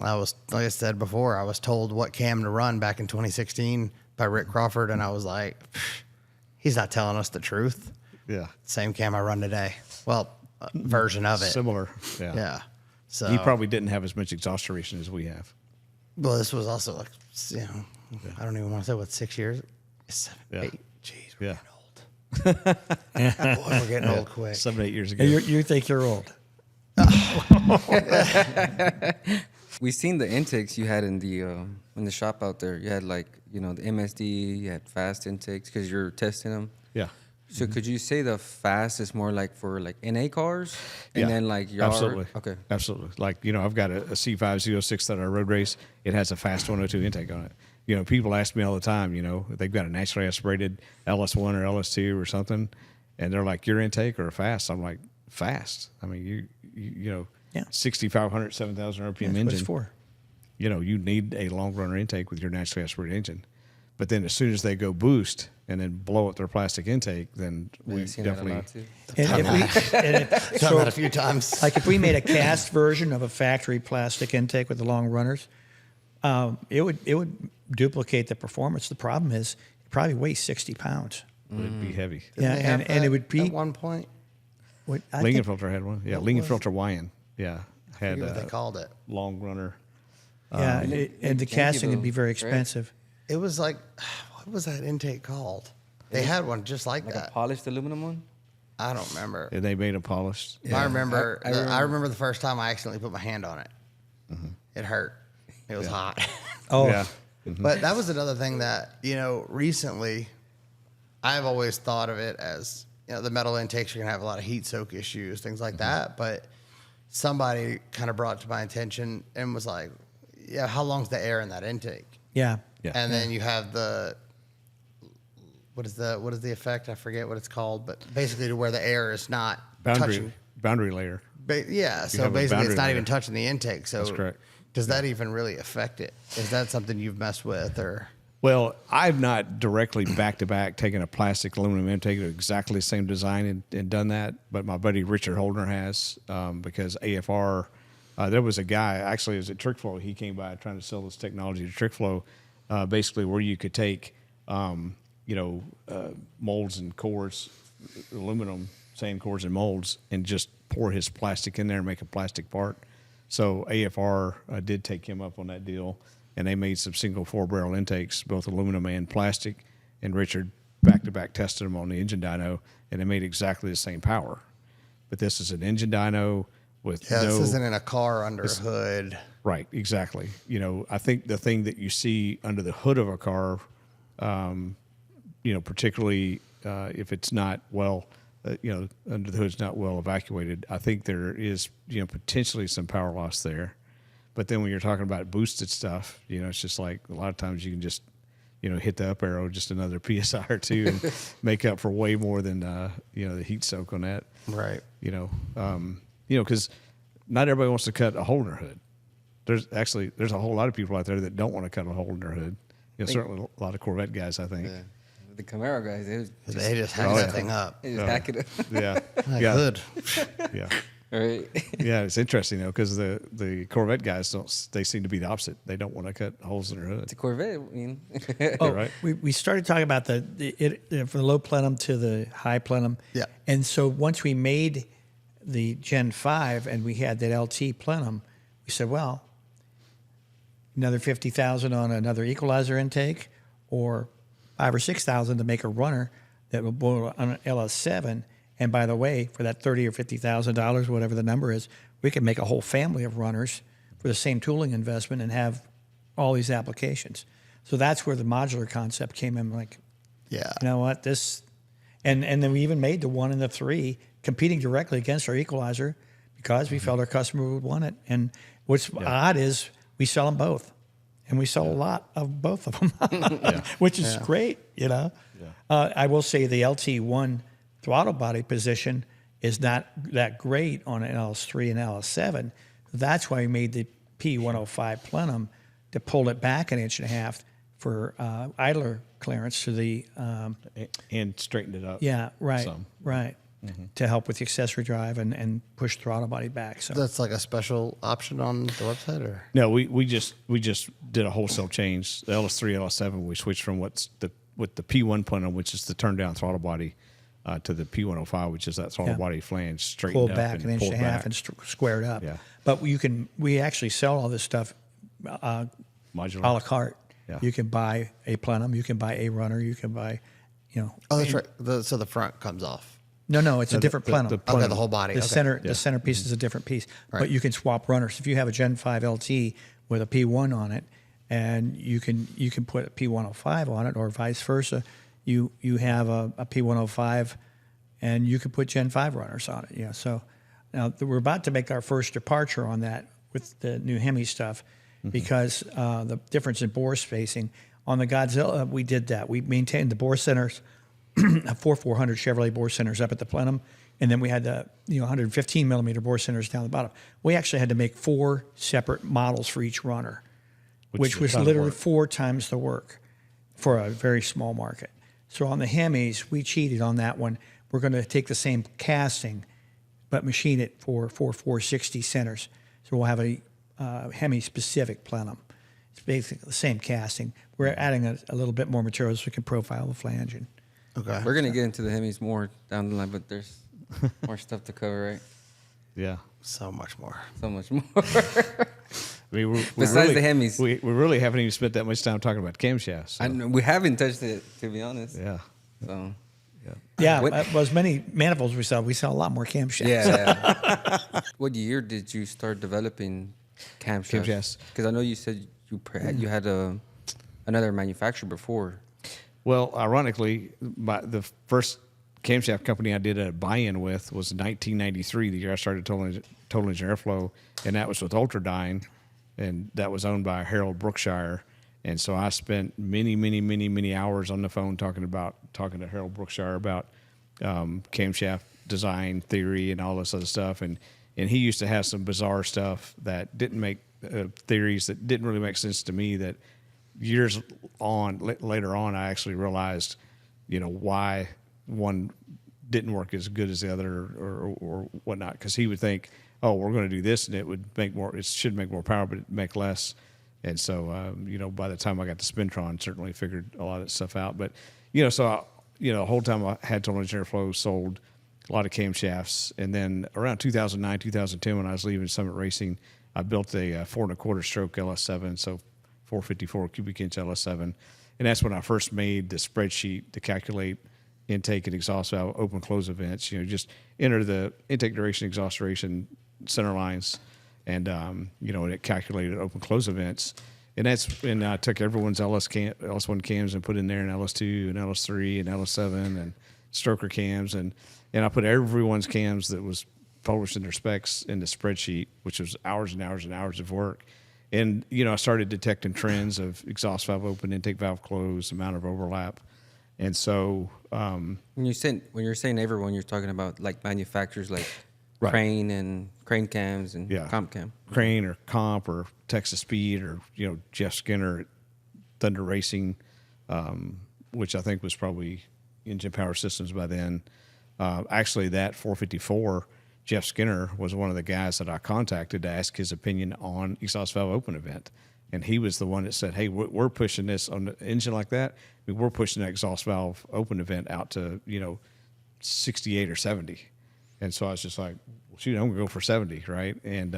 I was, like I said before, I was told what cam to run back in 2016 by Rick Crawford, and I was like, he's not telling us the truth. Yeah. Same cam I run today. Well, version of it. Similar. Yeah. Yeah. So He probably didn't have as much exhaust duration as we have. well, this was also like, you know, I don't even want to say what, 6 years, 7, Yeah. 8. Jeez, we're Yeah. getting old. Boy, we're getting old quick. 7, 8 years ago. You think you're old. We've seen the intakes you had in the shop out there. You had like, you know, the MSD, you had fast intakes because you're testing them. Yeah. So could you say the fast is more like for like NA cars, and Yeah, then like yard? absolutely. Okay. Absolutely. Like, you know, I've got a C506 that I road race. It has a fast 102 intake on it. You know, people ask me all the time, you know, they've got a naturally aspirated LS1 or LS2 or something, and they're like, your intake or a fast? I'm like, fast. I mean, you know, Yeah. 6,500, 7,000 RPM That's engine. what it's for. You know, you need a long runner intake with your naturally aspirated engine. But then as soon as they go boost and then blow up their plastic intake, then we We've seen that a definitely, lot, too. Done that a few times. Like if we made a cast version of a factory plastic intake with the long runners, it would duplicate the performance. The problem is it probably weighs 60 pounds. would be heavy. Yeah, Didn't they have and it that would be at one point. I think- Lingenfelter had one. Yeah, What was Lingenfelter Wyand. Yeah, I had forget what they a called it. long runner. yeah, and the janky casting would be though, very right? expensive. It was like, what was that intake called? They had one just like Like a that. polished aluminum one? I don't remember. And they made them polished. I remember. I I remember the first time I accidentally put my hand on it. Mm-hmm. It hurt. It was hot. Oh, Yeah. But that was another thing that, you know, recently I've always thought of it as, you know, the metal intakes are going to have a lot of heat soak issues, things like that. But somebody kind of brought it to my attention and was like, yeah, how long's the air in that intake? yeah. Yeah. And then you have what is the effect? I forget what it's called, but basically to where the air is not touching. boundary layer. Yeah, so have a basically boundary it's not layer. even touching the intake. So That's correct. does that even really affect it? Is that something you've messed with or? Well, I've not directly back to back taken a plastic aluminum intake of exactly the same design and done that, but my buddy Richard Holdner has because AFR. There was a guy actually, it was at TrickFlow. He came by trying to sell this technology to TrickFlow, basically where you could take, molds and cores, aluminum sand cores and molds, and just pour his plastic in there and make a plastic part. So AFR did take him up on that deal, and they made some single 4-barrel intakes, both aluminum and plastic. And Richard back-to-back tested them on the engine dyno, and they made exactly the same power. But this is an engine dyno with Yeah, no... this isn't in a car under a hood. Right, exactly. You know, I think the thing that you see under the hood of a car, particularly if it's not well, under the hood's not well evacuated, I think there is, potentially some power loss there. But then when you're talking about boosted stuff, it's just like a lot of times you can just, hit the up arrow just another PSI or two and make up for way more than, the heat soak on that. Right. Because not everybody wants to cut a hole in their hood. There's a whole lot of people out there that don't want to cut a hole in their hood. Certainly a lot of Corvette guys, I think. Yeah. The Camaro guys, They just hack that thing up. they just hack it up. Yeah. Like, Yeah. Hood. Yeah. Right. Yeah, it's interesting though because the Corvette guys they seem to be the opposite. They don't want to cut holes in their hood. It's a Corvette. I mean. Oh, Right. we started talking about from the low plenum to the high plenum. Yeah. And so once we made the Gen 5 and we had that LT plenum, we said, well, another 50,000 on another equalizer intake, or 5 or 6,000 to make a runner that will boil on an LS7. And by the way, for that $30,000 or $50,000, whatever the number is, we could make a whole family of runners for the same tooling investment and have all these applications. So that's where the modular concept came in. Like, Yeah. you know what, and then we even made the 1 and the 3 competing directly against our equalizer because we felt our customer would want it. And what's odd is we sell them both, and we sell a lot of both of them, which is great. You know, I will say the LT1 throttle body position is not that great on an LS3 and LS7. That's why we made the P105 plenum to pull it back 1.5 inches for idler clearance to the and straightened it up. yeah, right, some. right, to help with the accessory drive and push throttle body back. So That's like a special option on the website, or No, we just did a wholesale change. The LS3, LS7, we switched from with the P1 plenum, which is the turn down throttle body, to the P105, which is that throttle body flange straightened pull up back and 1.5 inches pulled back. and squared up. Yeah. But we actually sell all this stuff Modular. a la carte. Yeah. You can buy a plenum, you can buy a runner, you can buy, oh, that's right. So the front comes off. No, it's a different plenum. Okay, the whole body. The Okay. the center piece is a different piece, Right. but you can swap runners. If you have a Gen 5 LT with a P1 on it, and you can put a P105 on it, or vice versa, you have a P105, and you can put Gen 5 runners on it. Yeah. So now we're about to make our first departure on that with the new Hemi stuff, because the difference in bore spacing on the Godzilla, we did that. We maintained the bore centers. 400 Chevrolet bore centers up at the plenum, and then we had the 115 millimeter bore centers down the bottom. We actually had to make 4 separate models for each runner, which is a was ton of literally work. 4 times the work for a very small market. So on the Hemis, we cheated on that one. We're going to take the same casting, but machine it for 460 centers. So we'll have a Hemi specific plenum. It's basically the same casting. We're adding a little bit more material so we can profile the flange. And Okay. We're gonna get into the Hemis more down the line, but there's more stuff to cover, right? Yeah. So much more. So much more. I mean, Besides really, the Hemis. we really haven't even spent that much time talking about camshafts. So. I know, we haven't touched it, to be honest. Yeah. So yeah, What- well, as many manifolds we sell a lot more camshafts. yeah. What year did you start developing camshafts? Camshafts. Because I know you said you had another manufacturer before. Well, ironically, the first camshaft company I did a buy-in with was 1993, the year I started Total Engine Airflow, and that was with Ultradyne, and that was owned by Harold Brookshire. And so I spent many hours on the phone talking to Harold Brookshire about camshaft design theory and all this other stuff. And he used to have some bizarre stuff that didn't make theories that didn't really make sense to me. That years later on, I actually realized, why one didn't work as good as the other or whatnot. Because he would think, oh, we're going to do this, and it should make more power, but it'd make less. And so, by the time I got to Spintron, certainly figured a lot of that stuff out. But, the whole time I had Total Engine Airflow, sold a lot of camshafts. And then around 2009, 2010, when I was leaving Summit Racing, I built a 4 1/4 stroke LS7, so 454 cubic inch LS7. And that's when I first made the spreadsheet to calculate intake and exhaust valve open close events. Just enter the intake duration, exhaust duration, center lines, and it calculated open close events. And I took everyone's LS1 cams and put in there an LS2 and LS3 and LS7 and stroker cams, and I put everyone's cams that was published in their specs in the spreadsheet, which was hours and hours and hours of work. And I started detecting trends of exhaust valve open, intake valve closed, amount of overlap. And so When you're saying everyone, you're talking about like manufacturers like Right. Crane and Crane Cams and Comp Cam. Crane or Comp or Texas Speed or Jeff Skinner at Thunder Racing, which I think was probably Engine Power Systems by then. Actually, that 454 Jeff Skinner was one of the guys that I contacted to ask his opinion on exhaust valve open event. And he was the one that said, hey, we're pushing this on an engine like that. I mean, we're pushing that exhaust valve open event out to, 68 or 70. And so I was just like, well, shoot, I'm going to go for 70, right? And,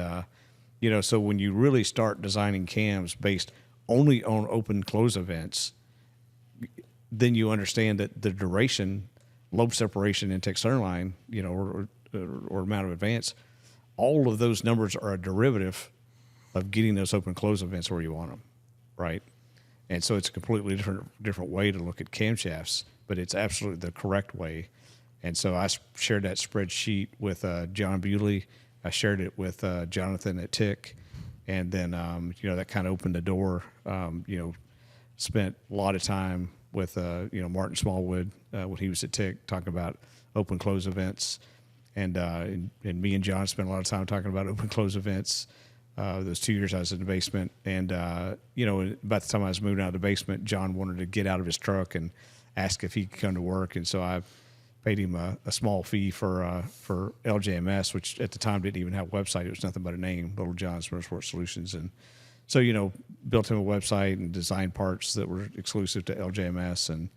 so when you really start designing cams based only on open close events, then you understand that the duration, lobe separation, intake center line, or amount of advance, all of those numbers are a derivative of getting those open close events where you want them, right? And so it's a completely different way to look at camshafts, but it's absolutely the correct way. And so I shared that spreadsheet with John Bewley. I shared it with Jonathan at Tick, and then that kind of opened the door. Spent a lot of time with Martin Smallwood when he was at Tick talking about open close events, and me and John spent a lot of time talking about open close events. Those 2 years I was in the basement, and about the time I was moving out of the basement, John wanted to get out of his truck and ask if he could come to work, and so I paid him a small fee for LJMS, which at the time didn't even have a website. It was nothing but a name, Little John's Motorsport Solutions, and so built him a website and designed parts that were exclusive to LJMS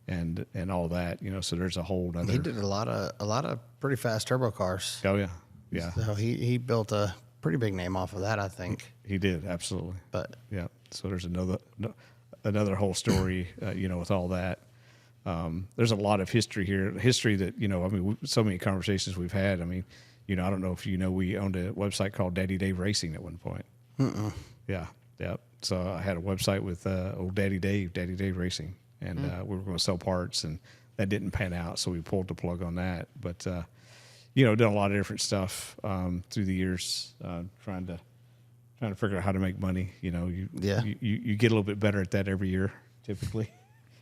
and all that. So there's a whole other. He did a lot of pretty fast turbo cars. Oh yeah. So he built a pretty big name off of that, I think. He did, absolutely. But yeah, so there's another whole story, with all that. There's a lot of history here. History that so many conversations we've had. I mean, I don't know if we owned a website called Daddy Dave Racing at one point. Yeah. So I had a website with old Daddy Dave Racing, and we were going to sell parts, and that didn't pan out, so we pulled the plug on that. But done a lot of different stuff through the years, trying to figure out how to make money. You get a little bit better at that every year, typically,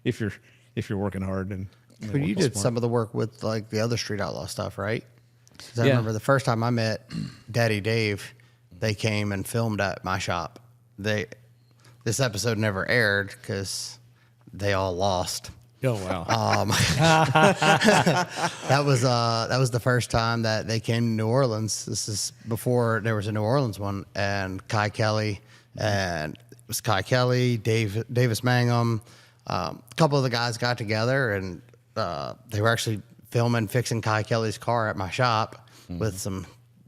if you're working hard. And but you did some of the work with like the other Street Outlaw stuff, right? 'Cause I remember the first time I met Daddy Dave, they came and filmed at my shop. This episode never aired because they all lost. Oh wow! That was the first time that they came to New Orleans. This is before there was a New Orleans one, and Kai Kelly, and it was Kai Kelly, Davis Mangum, a couple of the guys got together, and they were actually fixing Kai Kelly's car at my shop with some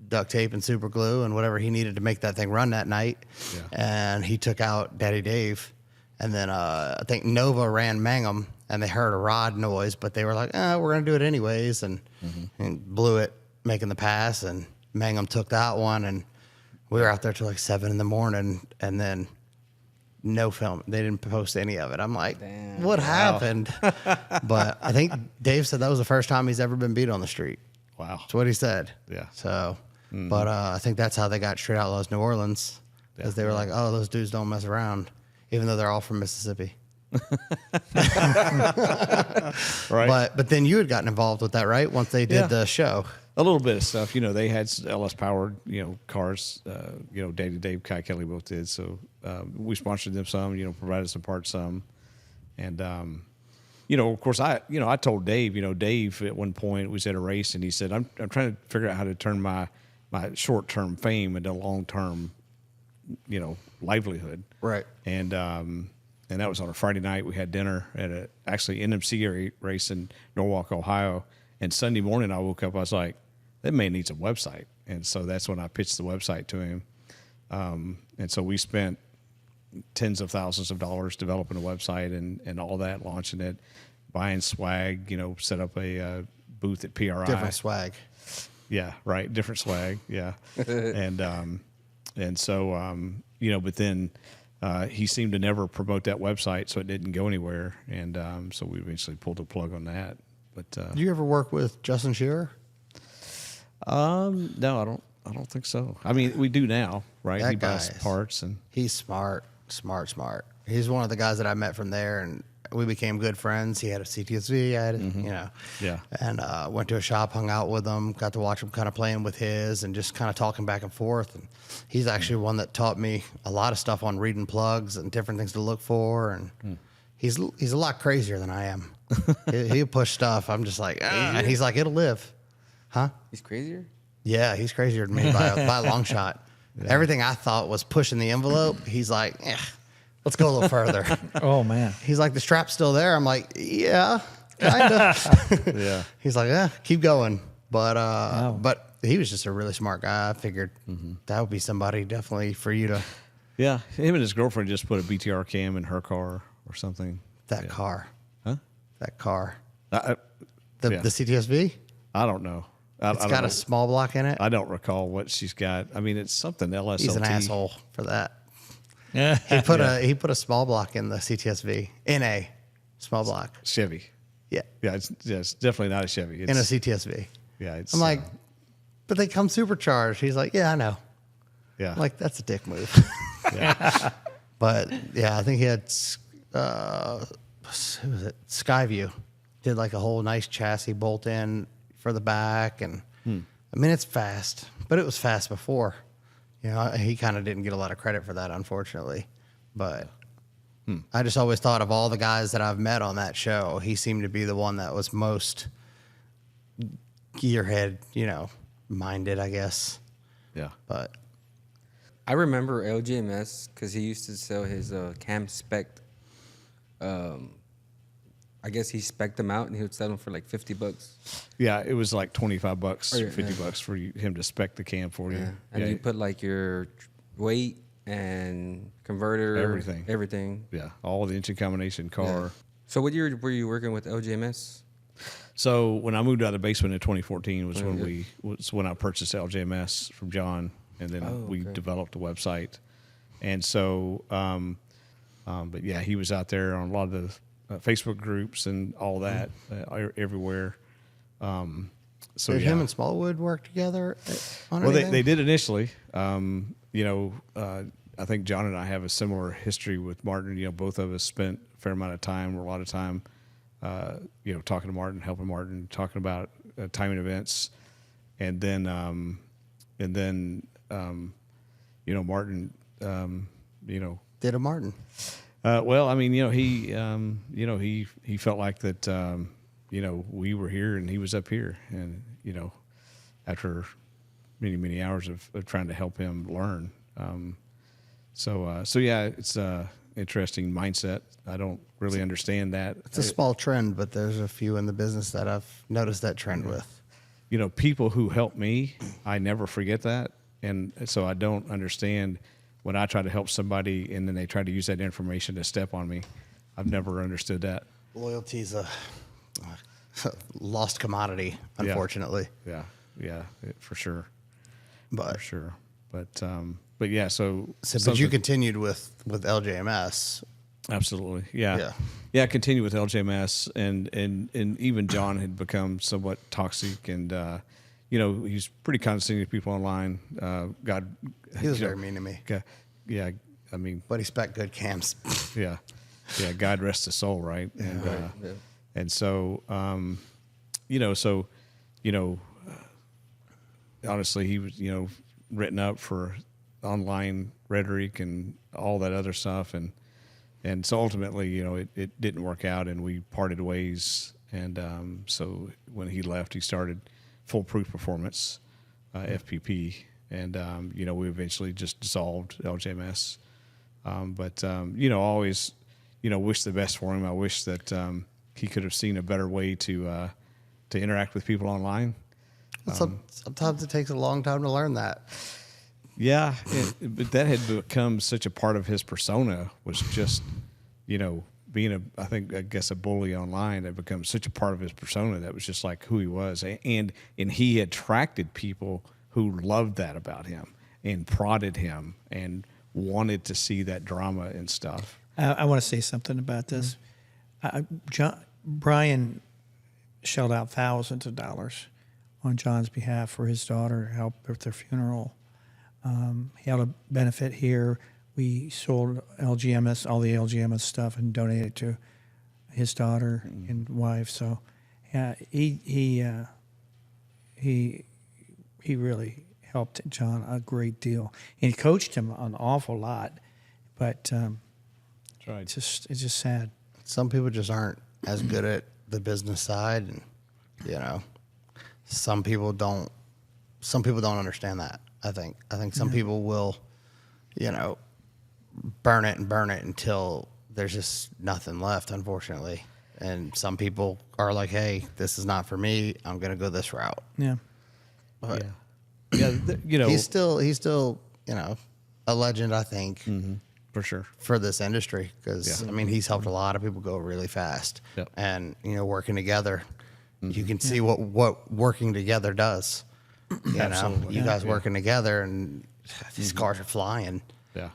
duct tape and super glue and whatever he needed to make that thing run that night. Yeah. And he took out Daddy Dave, and then I think Nova ran Mangum. And they heard a rod noise, but they were like, we're going to do it anyways, and blew it, making the pass, and Mangum took that one, and we were out there till like 7 a.m, and then no film. They didn't post any of it. I'm like, damn, what happened? But I think Dave said that was the first time he's ever been beat on the street. Wow. That's what he said. Yeah. So, but I think that's how they got Street Outlaws New Orleans, because they were like, oh, those dudes don't mess around, even though they're all from Mississippi. Right. But then you had gotten involved with that, right? Once they did the show. A little bit of stuff. They had LS powered, cars, Daddy Dave, Kai Kelly both did. So we sponsored them some, provided some parts some. And, of course, I told Dave, Dave at one point was at a race and he said, I'm trying to figure out how to turn my short-term fame into long-term, livelihood. Right. And that was on a Friday night. We had dinner at actually NMC race in Norwalk, Ohio. And Sunday morning I woke up, I was like, that man needs a website. And so that's when I pitched the website to him. And so we spent tens of thousands of dollars developing a website and all that, launching it, buying swag, set up a booth at PRI. Different swag. Yeah, right. Different swag. Yeah. And so, but then he seemed to never promote that website, so it didn't go anywhere. And so we eventually pulled the plug on that. But do you ever work with Justin Shearer? No, I don't think so. I mean, we do now, right? That he buys parts, and he's smart. He's one of the guys that I met from there, and we became good friends. He had a CTSV, I had, yeah, and went to a shop, hung out with him, got to watch him kind of playing with his, and just kind of talking back and forth. And he's actually one that taught me a lot of stuff on reading plugs and different things to look for. And he's a lot crazier than I am. He'll push stuff. I'm just like, and he's like, it'll live, huh? He's crazier. Yeah, he's crazier than me by a long shot. Everything I thought was pushing the envelope, he's like, let's go a little further. Oh man. He's like, the strap's still there. I'm like, yeah, kind of. Yeah. He's like, keep going. But he was just a really smart guy. I figured that would be somebody definitely for you to. Yeah. Him and his girlfriend just put a BTR cam in her car or something. That car. Huh? That car. Yeah. The CTSV? I don't know. It's got a small block in it. I don't recall what she's got. I mean, it's something LSLT. He's an asshole for that. Yeah. He put a small block in the CTSV. In a small block. Chevy. Yeah. Yeah, it's definitely not a Chevy. It's, In a CTSV. Yeah, it's. I'm like, but they come supercharged. He's like, yeah, I know. yeah, I'm like, that's a dick move. yeah. But yeah, I think he had who was it? Skyview did like a whole nice chassis bolt in for the back, and I mean it's fast, but it was fast before. You know, he kind of didn't get a lot of credit for that, unfortunately. But I just always thought of all the guys that I've met on that show, he seemed to be the one that was most gearhead, minded, I guess. Yeah. But I remember LJMS because he used to sell his cam spec. I guess he spec'd them out and he would sell them for like $50. Yeah, it was like $25, Oh, yeah, $50 for him to spec the cam for you. Yeah. And you put like your weight and converter, everything. Yeah, all the engine combination car. Yeah. So what year were you working with LJMS? So when I moved out of the basement in 2014 was when I purchased LJMS from John, and then we developed a website. And so, but yeah, he was out there on a lot of the Facebook groups and all that everywhere. So did him and Smallwood work together on anything? They did initially. I think John and I have a similar history with Martin. Both of us spent a fair amount of time, or a lot of time, talking to Martin, helping Martin, talking about timing events, and then Martin, did a Martin. Well, I mean, he felt like that, we were here and he was up here, and after many, many hours of trying to help him learn. So yeah, it's a interesting mindset. I don't really understand that. It's a small trend, but there's a few in the business that I've noticed that trend with. People who help me, I never forget that. And so I don't understand when I try to help somebody and then they try to use that information to step on me. I've never understood that. Loyalty's a lost commodity, unfortunately. Yeah, for sure. But for sure. But yeah, but you continued with LJMS. Absolutely. Yeah. I continued with LJMS, and even John had become somewhat toxic, and he's pretty condescending to people online. He was very mean to me. Yeah, I mean, but he spec good cams. Yeah, God rest his soul, right? And so honestly, he was written up for online rhetoric and all that other stuff, and so ultimately, it didn't work out, and we parted ways. And so when he left, he started Foolproof Performance, FPP, and we eventually just dissolved LJMS. But I always wish the best for him. I wish that he could have seen a better way to interact with people online. Sometimes it takes a long time to learn that. Yeah, but that had become such a part of his persona, was just, being I guess a bully online. Had become such a part of his persona that was just like who he was. And he attracted people who loved that about him and prodded him and wanted to see that drama and stuff. I want to say something about this. Brian shelled out thousands of dollars on John's behalf for his daughter, help with their funeral. He had a benefit here. We sold LGMS, all the LGMS stuff, and donated to his daughter and wife. So, yeah, he really helped John a great deal, and he coached him an awful lot. But That's right. It's just sad. Some people just aren't as good at the business side, and some people don't some people don't understand that. I think some people will, burn it until there's just nothing left, unfortunately. And some people are like, hey, this is not for me. I'm going to go this route. Yeah. But Yeah, he's still, a legend, I think, for sure. for this industry. Because, Yeah. I mean, he's helped a lot of people go really fast. Yep. And, working together, you can see what working together does. Absolutely. You Yeah. guys working together, and these cars are flying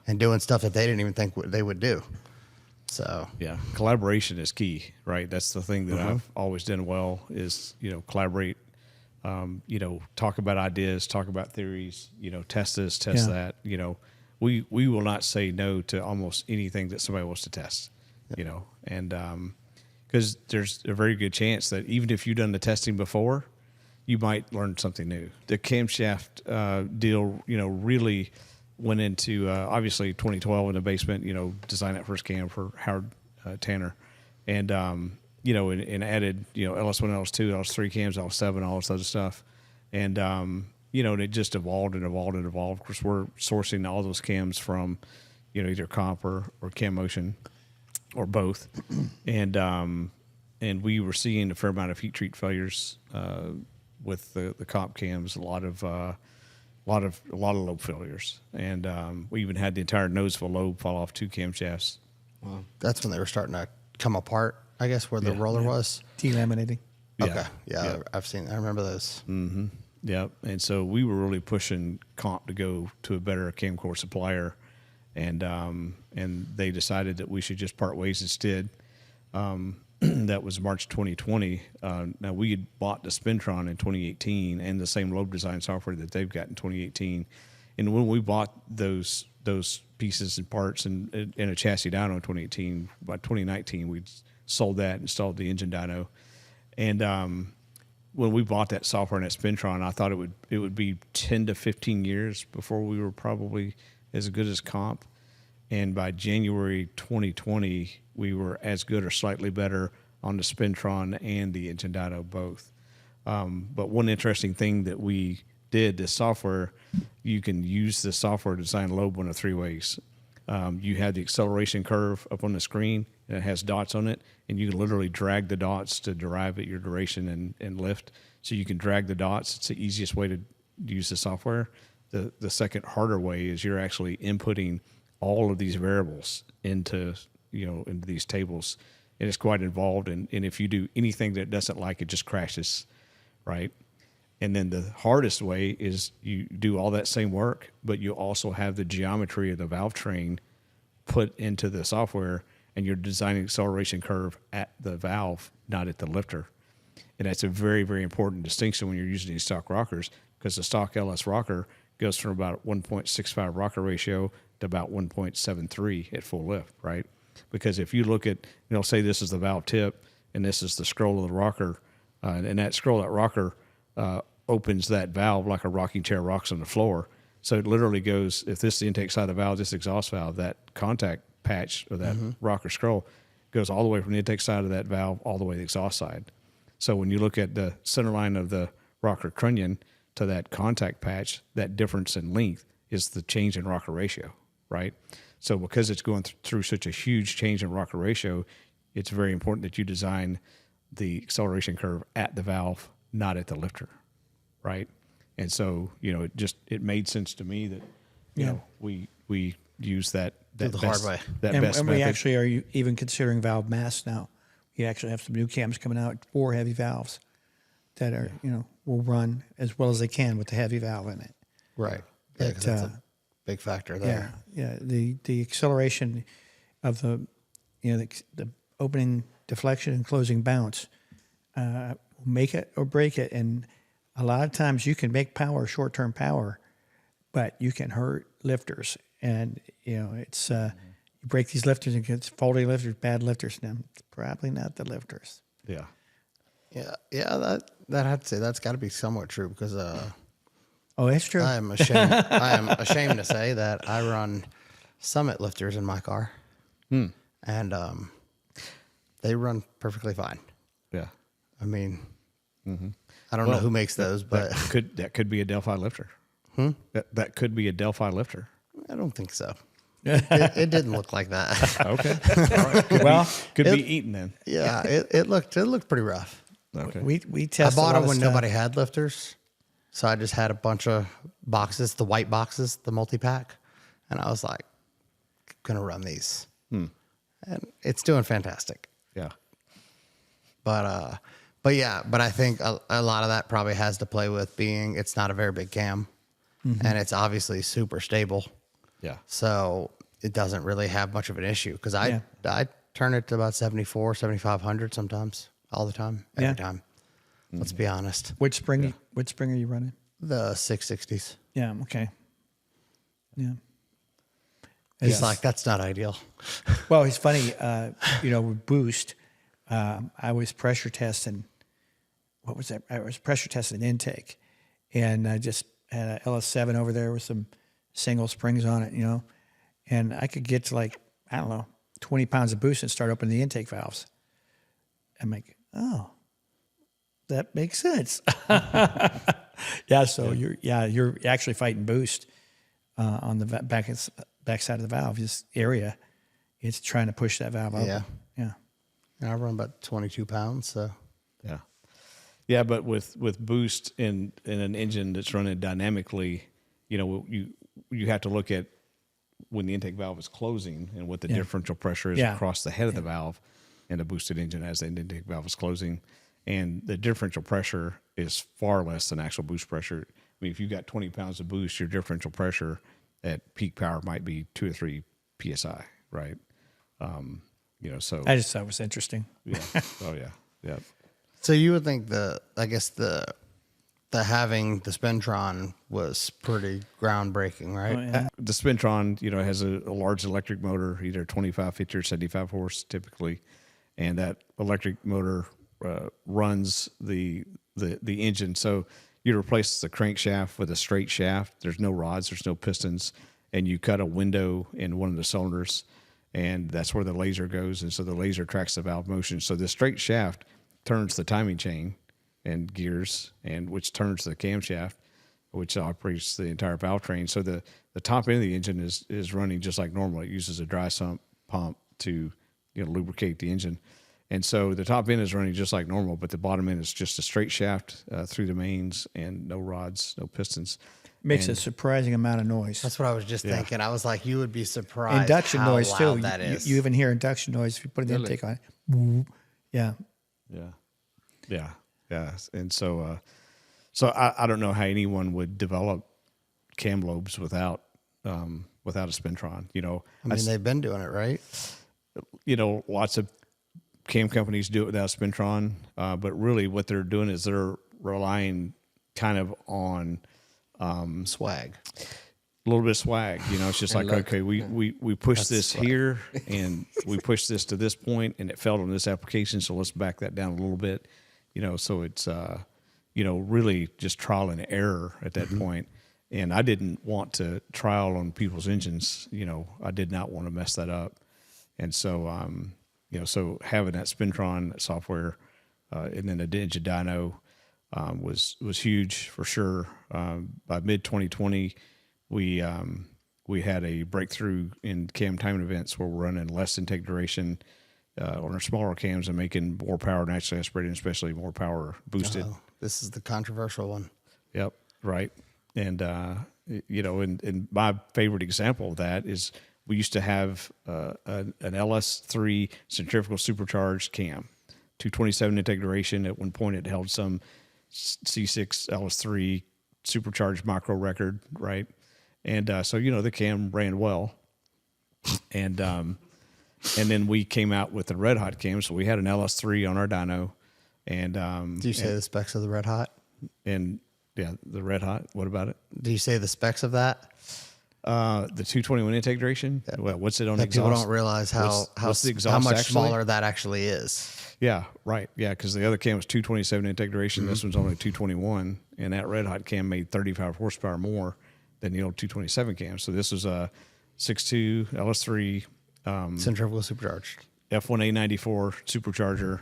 and doing stuff that they didn't even think they would do. So Yeah, collaboration is key, right? That's the thing that I've always done well is, collaborate, talk about ideas, talk about theories, test this, test that, we will not say no to almost anything that somebody wants to test, and because there's a very good chance that even if you've done the testing before, you might learn something new. The camshaft deal, really went into obviously 2012 in the basement, designed that first cam for Howard Tanner, and and added LS1, LS2, LS3 cams, LS7, all this other stuff, and and it just evolved and evolved and evolved. Of course, we're sourcing all those cams from either Comp or Cam Motion or both, and we were seeing a fair amount of heat treat failures with the Comp cams, a lot of lobe failures, and we even had the entire nose of a lobe fall off 2 camshafts. Wow. that's when they were starting to come apart, I guess, where the roller was. Delaminating. Okay. Yeah, I remember those. Yep. And so we were really pushing Comp to go to a better camcorder supplier, and they decided that we should just part ways instead. That was March 2020. Now we had bought the Spintron in 2018 and the same lobe design software that they've got in 2018. And when we bought those pieces and parts and a chassis dyno in 2018, by 2019 we sold that, installed the engine dyno, and when we bought that software and that Spintron, I thought it would be 10 to 15 years before we were probably as good as Comp. And by January 2020, we were as good or slightly better on the Spintron and the engine dyno both. But one interesting thing that we did, this software, you can use the software to design lobe one of 3 ways. You have the acceleration curve up on the screen, and it has dots on it, and you can literally drag the dots to derive at your duration and lift. So you can drag the dots. It's the easiest way to use the software. The second harder way is you're actually inputting all of these variables into these tables, and it's quite involved. And if you do anything that it doesn't like, it just crashes, right? And then the hardest way is you do all that same work, but you also have the geometry of the valve train put into the software, and you're designing acceleration curve at the valve, not at the lifter. And that's a very, very important distinction when you're using these stock rockers, because the stock LS rocker goes from about 1.65 rocker ratio to about 1.73 at full lift, right? Because if you look at, say this is the valve tip and this is the scroll of the rocker, and that scroll, that rocker opens that valve like a rocking chair rocks on the floor. So it literally goes, if this is the intake side of the valve, this exhaust valve, that contact patch or that rocker scroll goes all the way from the intake side of that valve all the way to the exhaust side. So when you look at the center line of the rocker trunnion to that contact patch, that difference in length is the change in rocker ratio, right? So because it's going through such a huge change in rocker ratio, it's very important that you design the acceleration curve at the valve, not at the lifter, right? And so, it made sense to me that, we use that the hard way. And best we method. actually are even considering valve mass now. We actually have some new cams coming out, 4 heavy valves that are, will run as well as they can with the heavy valve in it. Right. Yeah, 'cause that's a big factor there. Yeah. The acceleration of the opening deflection and closing bounce will make it or break it. And a lot of times you can make power, short-term power, but you can hurt lifters. And, it's you break these lifters and get faulty lifters, bad lifters. Now, it's probably not the lifters. Yeah. Yeah. That I'd say that's got to be somewhat true because Oh, that's true. I am ashamed to say that I run Summit lifters in my car, and they run perfectly fine. Yeah. I mean, I don't know who makes those, but That could be a Delphi lifter. That could be a Delphi lifter. I don't think so. It didn't look like that. Okay. All right. Well, Could be eaten then. Yeah, it looked pretty rough. Okay. we I tested. bought a lot them of when stuff. nobody had lifters, so I just had a bunch of boxes, the white boxes, the multi-pack, and I was like, gonna run these, and it's doing fantastic. Yeah. But yeah, I think a lot of that probably has to play with being it's not a very big cam, and it's obviously super stable. Yeah. So it doesn't really have much of an issue because I turn it to about 74, 7,500 sometimes, all the time, every time. Let's be honest. Which spring? Which spring are you running? The 660s. Yeah. Okay. Yeah. It's like, that's not ideal. Well, it's funny. With Boost, I was pressure testing. What was that? I was pressure testing intake, and I just had a LS7 over there with some single springs on it, and I could get to like, I don't know, 20 pounds of boost and start opening the intake valves. I'm like, oh, that makes sense. Yeah. So you're actually fighting boost on the back side of the valve, this area. It's trying to push that valve open. Yeah. Yeah. And I run about 22 pounds, so. Yeah. Yeah, but with boost in an engine that's running dynamically, you have to look at when the intake valve is closing and what the differential pressure is across the head of the valve in a boosted engine as the intake valve is closing. And the differential pressure is far less than actual boost pressure. I mean, if you've got 20 pounds of boost, your differential pressure at peak power might be 2 or 3 PSI, right? So I just thought it was interesting. yeah. Oh yeah. Yeah. So you would think the having the Spintron was pretty groundbreaking, right? Oh, yeah. The Spintron, has a large electric motor, either 25, 50, or 75 horse typically, and that electric motor runs the engine. So you replace the crankshaft with a straight shaft. There's no rods, there's no pistons, and you cut a window in one of the cylinders, and that's where the laser goes. And so the laser tracks the valve motion. So the straight shaft turns the timing chain and gears, and which turns the camshaft, which operates the entire valve train. So the top end of the engine is running just like normal. It uses a dry sump pump to lubricate the engine. And so the top end is running just like normal, but the bottom end is just a straight shaft through the mains and no rods, no pistons. Makes a surprising amount of noise. That's what I was just thinking. I was like, you would be surprised Induction how noise loud too. that is. You even hear induction noise if you put an intake on it. Yeah. Yeah. And so I don't know how anyone would develop cam lobes without a Spintron. I mean, they've been doing it, right? Lots of cam companies do it without a Spintron, but really what they're doing is they're relying kind of on Swag. a little bit of swag. It's just like, okay, we pushed this here and we pushed this to this point and it failed on this application, so let's back that down a little bit. So it's really just trial and error at that point. And I didn't want to trial on people's engines. I did not want to mess that up. And so so having that Spintron software and then a engine dyno was huge for sure. By mid 2020, we had a breakthrough in cam timing events where we're running less intake duration on our smaller cams and making more power naturally aspirated, and especially more power boosted. This is the controversial one. Yep, right. And and my favorite example of that is we used to have an LS3 centrifugal supercharged cam, 227 intake duration. At one point, it held some C6 LS3 supercharged micro record, right? And so the cam ran well, and then we came out with the Red Hot cam. So we had an LS3 on our dyno, and Do you say the specs of the Red Hot? And yeah, the Red Hot. What about it? Do you say the specs of that? The 221 intake duration. Well, what's it on That exhaust? people don't realize What's the exhaust how much actually? smaller that actually is. Yeah, right. Yeah, because the other cam was 227 intake duration. This one's only 221, and that Red Hot cam made 35 horsepower more than the old 227 cam. So this was a 6.2 LS3 Centrifugal supercharged. F1A94 supercharger,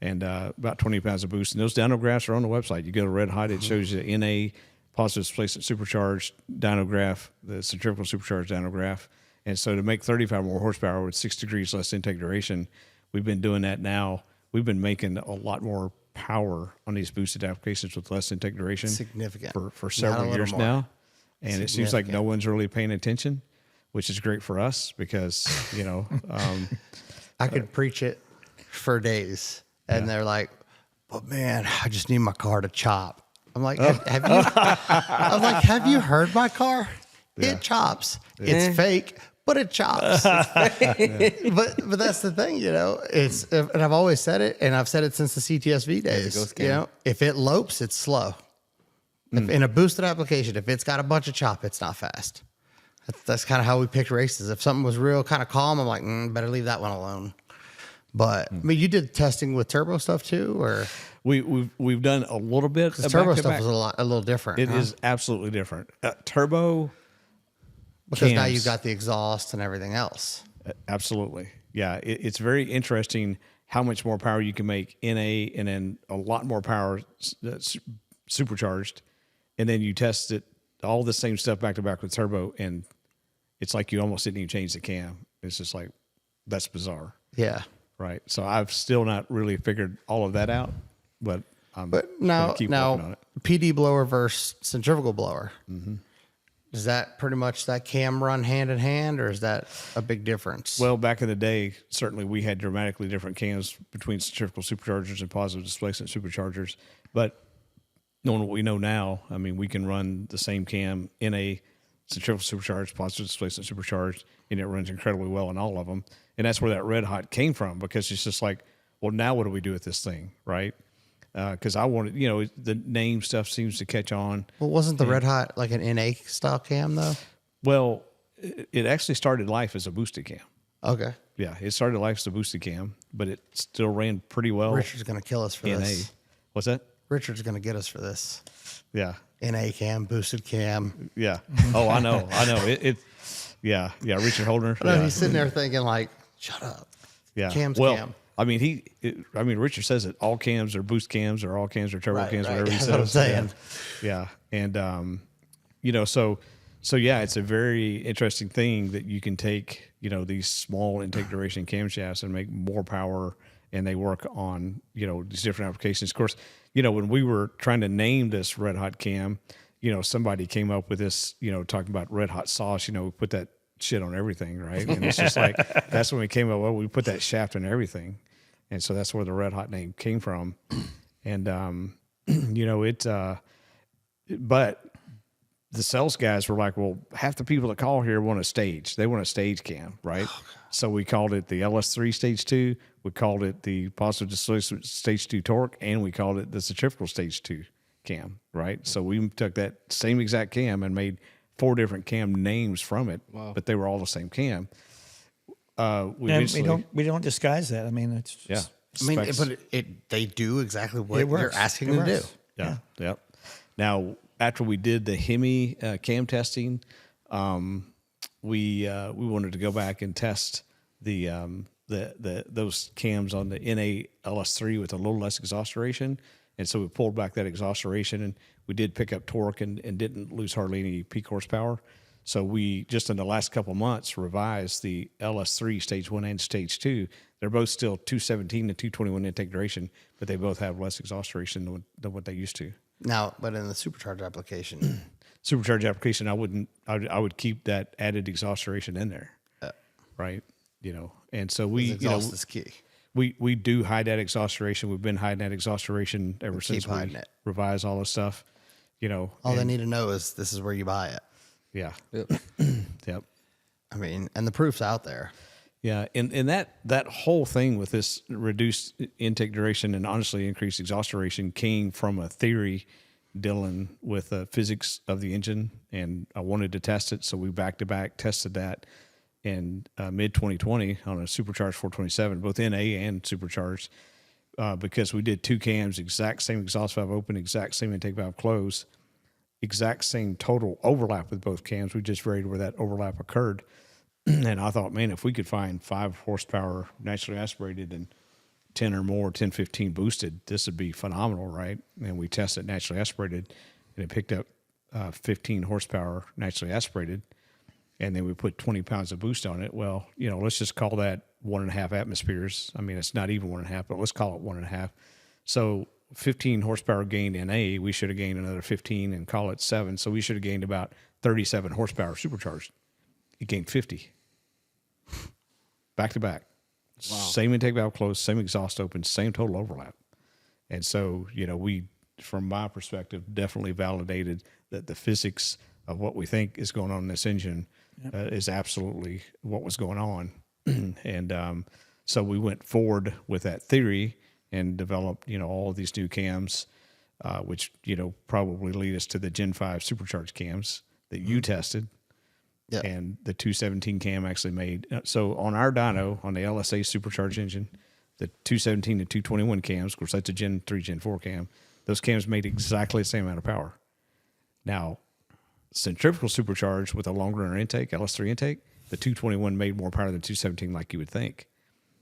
and about 20 pounds of boost. And those dyno graphs are on the website. You go to Red Hot, it shows you the NA positive displacement supercharged dyno graph, the centrifugal supercharged dyno graph. And so to make 35 more horsepower with 6 degrees less intake duration, we've been doing that now. We've been making a lot more power on these boosted applications with less intake duration Significant. for Not a several little years more. now. And it seems like no Significant. one's really paying attention, which is great for us because, you know, I could preach it for days, and they're like, "But man, I just need my car to chop." I'm like, "Have you?" I'm like, "Have you heard my car? It chops. It's fake, but it chops." But that's the thing, you know. It's and I've always said it, and I've said it since the CTSV days. You know, if it lopes, it's slow. If, in a boosted application, if it's got a bunch of chop, it's not fast. That's kind of how we picked races. If something was real kind of calm, I'm like, better leave that one alone. But I mean, you did testing with turbo stuff too, or we've done a little bit. the turbo stuff is a little different. It is absolutely different. Turbo, because now cams. you've got the exhaust and everything else. Absolutely. Yeah. It's very interesting how much more power you can make in and then a lot more power that's supercharged. And then you test it, all the same stuff back to back with turbo. And it's like you almost didn't even change the cam. It's just like, that's bizarre. Yeah. Right. So I've still not really figured all of that out, but now keep working on it. PD blower versus centrifugal blower. Is that pretty much that cam run hand in hand, or is that a big difference? Well, back in the day, certainly we had dramatically different cams between centrifugal superchargers and positive displacement superchargers. But knowing what we know now, I mean, we can run the same cam in a centrifugal supercharged, positive displacement supercharged, and it runs incredibly well in all of them. And that's where that Red Hot came from, because it's just like, well, now what do we do with this thing, right? Because I wanted, you know, the name stuff seems to catch on. Well, wasn't the Red Hot like an NA style cam though? Well, it actually started life as a boosted cam. Okay. Yeah, it started life as a boosted cam, but it still ran pretty well. Richard's gonna kill us for NA. this. What's that? Richard's gonna get us for this. Yeah. NA cam, boosted cam. Yeah. Oh, I know. Yeah. Richard Holdner. No, Yeah. he's sitting there thinking like, "Shut up." Yeah. Cam's well, cam. I mean, Richard says that all cams are boost cams or all cams are turbo cams, whatever he That's says. what I'm saying. Yeah. And, you know, so yeah, it's a very interesting thing that you can take, you know, these small intake duration camshafts and make more power, and they work on, you know, these different applications. Of course, you know, when we were trying to name this Red Hot cam, you know, somebody came up with this, you know, talking about red hot sauce, you know, we put that shit on everything, right? And it's just like, that's when we came up, well, we put that shaft on everything. And so that's where the Red Hot name came from. And, you know, but the sales guys were like, well, half the people that call here want a stage. They want a stage cam, right? So we called it the LS3 Stage 2. We called it the positive displacement Stage 2 torque, and we called it the centrifugal Stage 2 cam, right? So we took that same exact cam and made 4 different cam names from it, but they were all the same cam. We don't disguise that. I mean, it's just, I mean, specs. but they do exactly what It works. you're asking It them to do. works. Yeah. Yep. Now, after we did the Hemi cam testing, we wanted to go back and test those cams on the NA LS3 with a little less exhaust duration, and so we pulled back that exhaust duration, and we did pick up torque and didn't lose hardly any peak horsepower. So we just in the last couple of months revised the LS3 Stage 1 and Stage 2. They're both still 217 and 221 intake duration, but they both have less exhaust duration than what they used to. Now, but in the supercharged application, Supercharged application, I would keep that added exhaust duration in there, right? You know, and so exhaust is key. We do hide that exhaust duration. We've been hiding that exhaust duration ever since we hiding it. revised all this stuff. You know, All they need to know is this is where you buy it. yeah, Yep. yep. I mean, and the proof's out there. Yeah, and that whole thing with this reduced intake duration and honestly increased exhaust duration came from a theory dealing with the physics of the engine, and I wanted to test it, so we back-to-back tested that in mid-2020 on a supercharged 427, both NA and supercharged, because we did 2 cams, exact same exhaust valve open, exact same intake valve close, exact same total overlap with both cams. We just varied where that overlap occurred. And I thought, man, if we could find 5 horsepower naturally aspirated and 10 or more, 10, 15 boosted, this would be phenomenal, right? And we tested naturally aspirated, and it picked up 15 horsepower naturally aspirated, and then we put 20 pounds of boost on it. Well, let's just call that 1.5 atmospheres. I mean, it's not even 1.5, but let's call it 1.5. So 15 horsepower gained in A, we should have gained another 15 and call it 7. So we should have gained about 37 horsepower supercharged. It gained 50. Back to back. Wow. Same intake valve closed, same exhaust open, same total overlap. And so, we, from my perspective, definitely validated that the physics of what we think is going on in this engine is absolutely what was going on. And so we went forward with that theory and developed, all of these new cams, which, probably lead us to the Gen 5 supercharged cams that you tested. Yeah. And the 217 cam actually made. So on our dyno, on the LSA supercharged engine, the 217 to 221 cams, of course, that's a Gen 3, Gen 4 cam, those cams made exactly the same amount of power. Now, centrifugal supercharged with a longer intake, LS3 intake, the 221 made more power than 217 like you would think.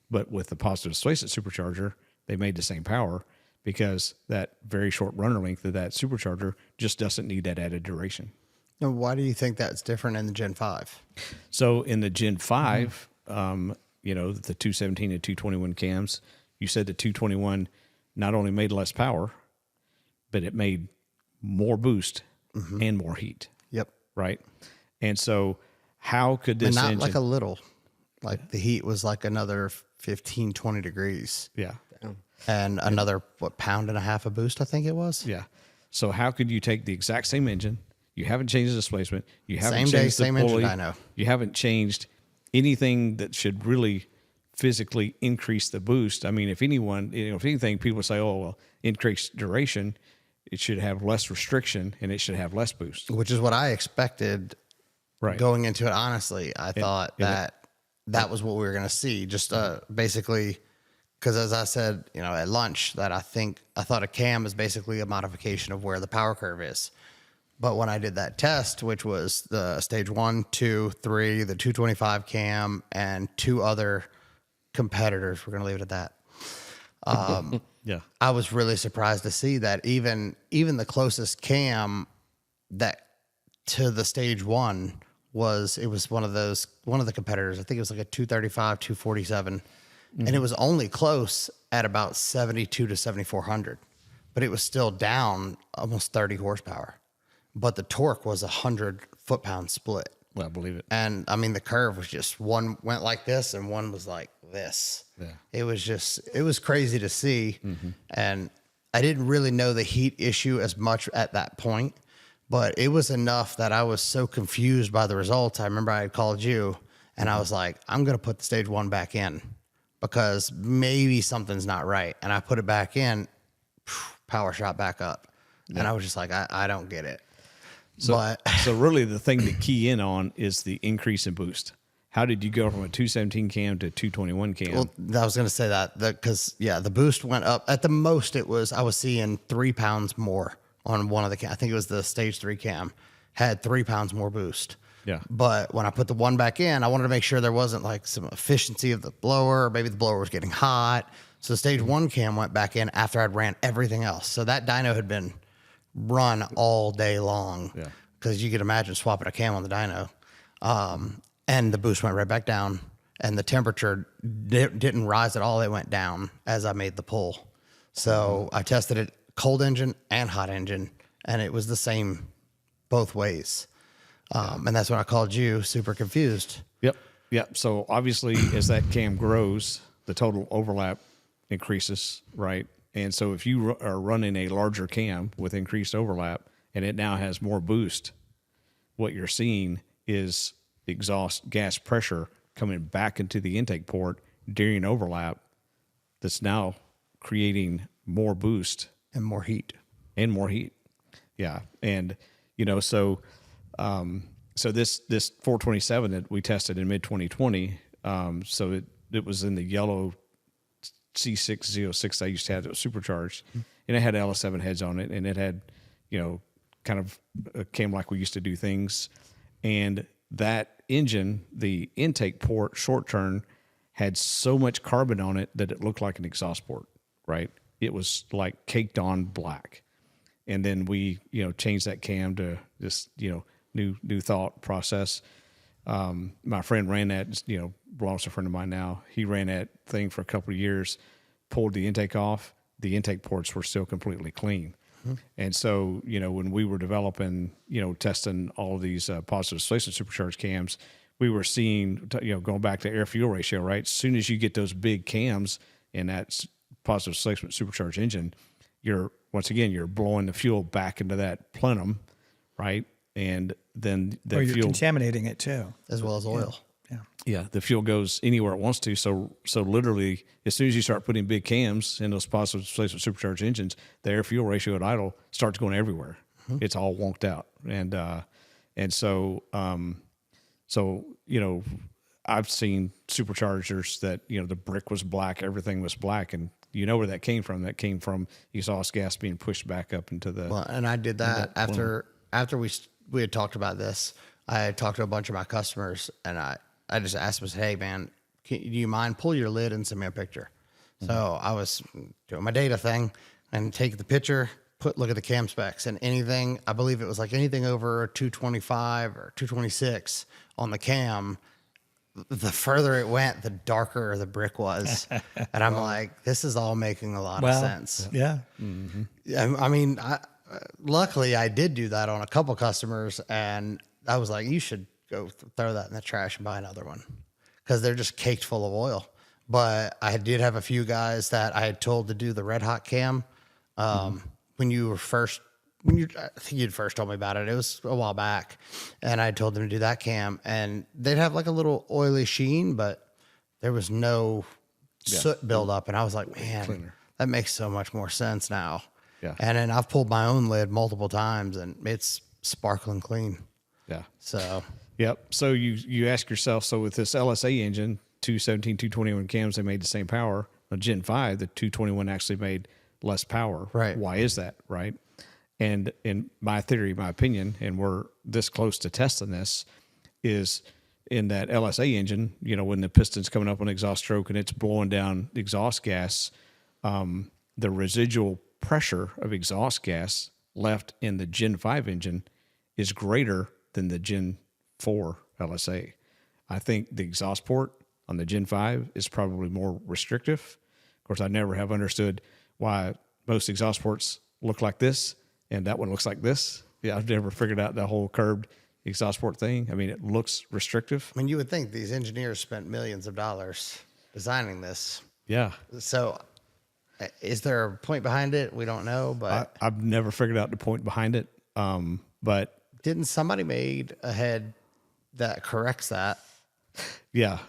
But with the positive displacement supercharger, they made the same power because that very short runner length of that supercharger just doesn't need that added duration. Now, why do you think that's different in the Gen 5? So in the Gen 5, the 217 and 221 cams, you said the 221 not only made less power, but it made more boost and more heat. Yep. Right? And so how could this not engine... like a little. Like the heat was like another 15, 20 degrees. Yeah. And another, pound and a half of boost, I think it was? Yeah. So how could you take the exact same engine? You haven't changed the displacement. You haven't Same changed day, the same pulley. engine, I know. You haven't changed anything that should really physically increase the boost. I mean, if anything, people say, oh, well, increased duration, it should have less restriction and it should have less boost. Which is what I expected going into it, honestly. I thought that was what we were going to see. Just basically, because as I said, at lunch, that I thought a cam is basically a modification of where the power curve is. But when I did that test, which was the stage 1, 2, 3, the 225 cam, and 2 other competitors, we're going to leave it at that. I was really surprised to see that even the closest cam that to the stage 1 was one of the competitors. I think it was like a 235, 247, and it was only close at about 72 to 7400, but it was still down almost 30 horsepower. But the torque was 100 foot-pound split. Well, I believe it. And I mean, the curve was just one went like this and one was like this. Yeah. It was crazy to see. Mm-hmm. And I didn't really know the heat issue as much at that point, but it was enough that I was so confused by the results. I remember I had called you and I was like, I'm going to put the stage 1 back in because maybe something's not right. And I put it back in, power shot back up. Yeah. And I was just like, I don't get it. So really the thing to key in on is the increase in boost. How did you go from a 217 cam to a 221 cam? Well, I was going to say that because the boost went up. At the most, I was seeing 3 pounds more on one of the cam. I think it was the stage 3 cam had 3 pounds more boost. Yeah. But when I put the one back in, I wanted to make sure there wasn't like some efficiency of the blower, or maybe the blower was getting hot. So the stage 1 cam went back in after I'd ran everything else. So that dyno had been run all day long because you could imagine swapping a cam on the dyno. And the boost went right back down and the temperature didn't rise at all. It went down as I made the pull. So I tested it cold engine and hot engine and it was the same both ways. And that's when I called you super confused. Yep. So obviously as that cam grows, the total overlap increases, right? And so if you are running a larger cam with increased overlap and it now has more boost, what you're seeing is exhaust gas pressure coming back into the intake port during overlap that's now creating more boost. And more heat. Yeah. And, so this 427 that we tested in mid 2020, so it was in the yellow C606 I used to have that was supercharged, and it had LS7 heads on it, and it had, kind of came like we used to do things. And that engine, the intake port short turn, had so much carbon on it that it looked like an exhaust port, right? It was like caked on black. And then we, changed that cam to this, new thought process. My friend ran that, belongs to a friend of mine now. He ran that thing for a couple of years, pulled the intake off. The intake ports were still completely clean. And so, when we were developing, testing all of these positive displacement supercharged cams, we were seeing, going back to air fuel ratio, right? As soon as you get those big cams in that positive displacement supercharged engine, you're blowing the fuel back into that plenum, right? And then the Or you're fuel contaminating it too. as well as oil. yeah, the fuel goes anywhere it wants to. So literally, as soon as you start putting big cams in those positive displacement supercharged engines, the air fuel ratio at idle starts going everywhere. It's all wonked out, and so I've seen superchargers that the brick was black, everything was black, and you know where that came from. That came from exhaust gas being pushed back up into the. Well, and I did that after we had talked about this. I had talked to a bunch of my customers, and I just asked them, hey, man, do you mind pull your lid and send me a picture? So I was doing my data thing and take the picture, look at the cam specs, and anything, I believe it was like anything over 225 or 226 on the cam, the further it went, the darker the brick was. And I'm like, this is all making a lot of sense. Yeah. I mean, luckily I did do that on a couple customers, and I was like, you should go throw that in the trash and buy another one, because they're just caked full of oil. But I did have a few guys that I had told to do the red hot cam. When I think you'd first told me about it. It was a while back, and I told them to do that cam, and they'd have like a little oily sheen, but there was no soot buildup. And I was like, man, that makes so much more sense now. Yeah. And then I've pulled my own lid multiple times, and it's sparkling clean. Yeah. So. Yep. So you ask yourself, so with this LSA engine, 217, 221 cams, they made the same power. On Gen 5, the 221 actually made less power. Right. Why is that, right? And in my theory, my opinion, and we're this close to testing this, is in that LSA engine, when the piston's coming up on exhaust stroke and it's blowing down exhaust gas, the residual pressure of exhaust gas left in the Gen 5 engine is greater than the Gen 4 LSA. I think the exhaust port on the Gen 5 is probably more restrictive. Of course, I never have understood why most exhaust ports look like this and that one looks like this. Yeah, I've never figured out the whole curved exhaust port thing. I mean, it looks restrictive. I mean, you would think these engineers spent millions of dollars designing this. Yeah. So is there a point behind it? We don't know, but I've never figured out the point behind it. But didn't somebody made a head that corrects that? Yeah.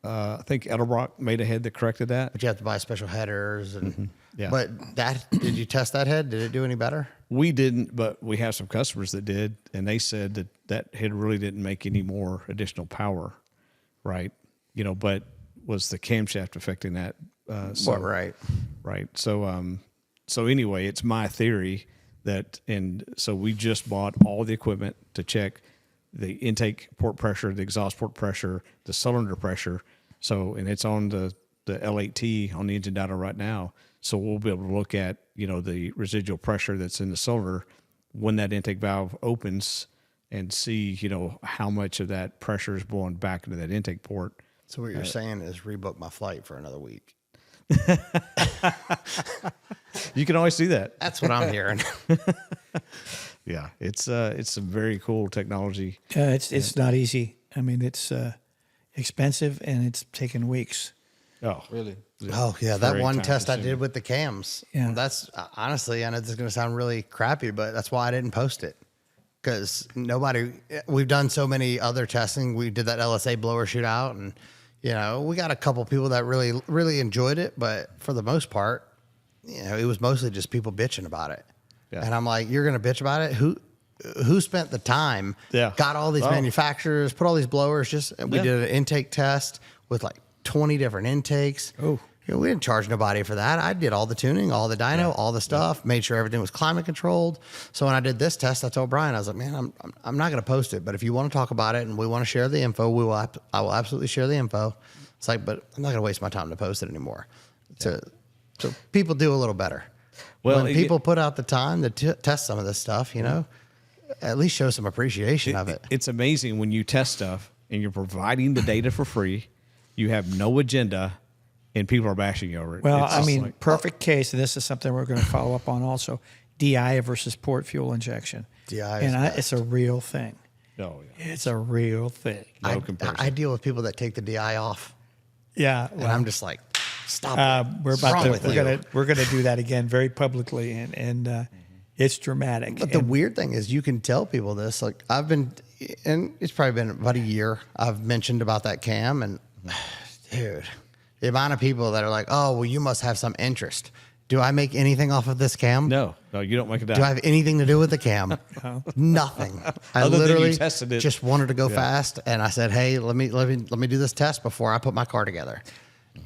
I think Edelbrock made a head that corrected that. But you have to buy special headers. And Yeah. But did you test that head? Did it do any better? We didn't, but we have some customers that did, and they said that head really didn't make any more additional power, right? But was the camshaft affecting that? Right. Right. So anyway, it's my theory that, and so we just bought all the equipment to check the intake port pressure, the exhaust port pressure, the cylinder pressure. So, and it's on the L8T on the engine data right now. So we'll be able to look at, the residual pressure that's in the cylinder when that intake valve opens and see, how much of that pressure is blowing back into that intake port. So what you're saying is rebook my flight for another week. You can always do that. That's what I'm hearing. Yeah. It's some very cool technology. It's not easy. I mean, it's expensive, and it's taken weeks. Oh, Really? Oh yeah, that Very one time test I consuming. did with the cams. Yeah. That's honestly, I know this is going to sound really crappy, but that's why I didn't post it, because we've done so many other testing. We did that LSA blower shootout, and we got a couple people that really, really enjoyed it, but for the most part, it was mostly just people bitching about it. Yeah. And I'm like, you're going to bitch about it? Who spent the time? Yeah. Got all these manufacturers, put all these blowers. We did an intake test with like 20 different intakes. Oh. We didn't charge nobody for that. I did all the tuning, all the dyno, all the stuff, made sure everything was climate controlled. So when I did this test, I told Brian, I was like, man, I'm not going to post it, but if you want to talk about it and we want to share the info, I will absolutely share the info. It's like, but I'm not going to waste my time to post it anymore. So people do a little better. Well, When people put out the time to test some of this stuff, you know, at least show some appreciation of it. It's amazing when you test stuff and you're providing the data for free, you have no agenda, and people are bashing you over it. Well, It's I just mean, like, perfect case, and this is something we're going to follow up on also, DI versus port fuel injection. DI is it's a real thing. oh, yeah. It's a real thing. No comparison. I deal with people that take the DI off, Yeah. and I'm just like, stop it. We're What's about wrong to with we're you? gonna do that again very publicly, and it's dramatic. But the And weird thing is, you can tell people this. Like I've been, and it's probably been about a year. I've mentioned about that cam, and dude, the amount of people that are like, "Oh, well, you must have some interest." Do I make anything off of this cam? No, you don't make a dime. Do I have anything to do with the cam? Nothing. I Other than you literally tested it. just wanted to go fast, and I said, "Hey, let me do this test before I put my car together."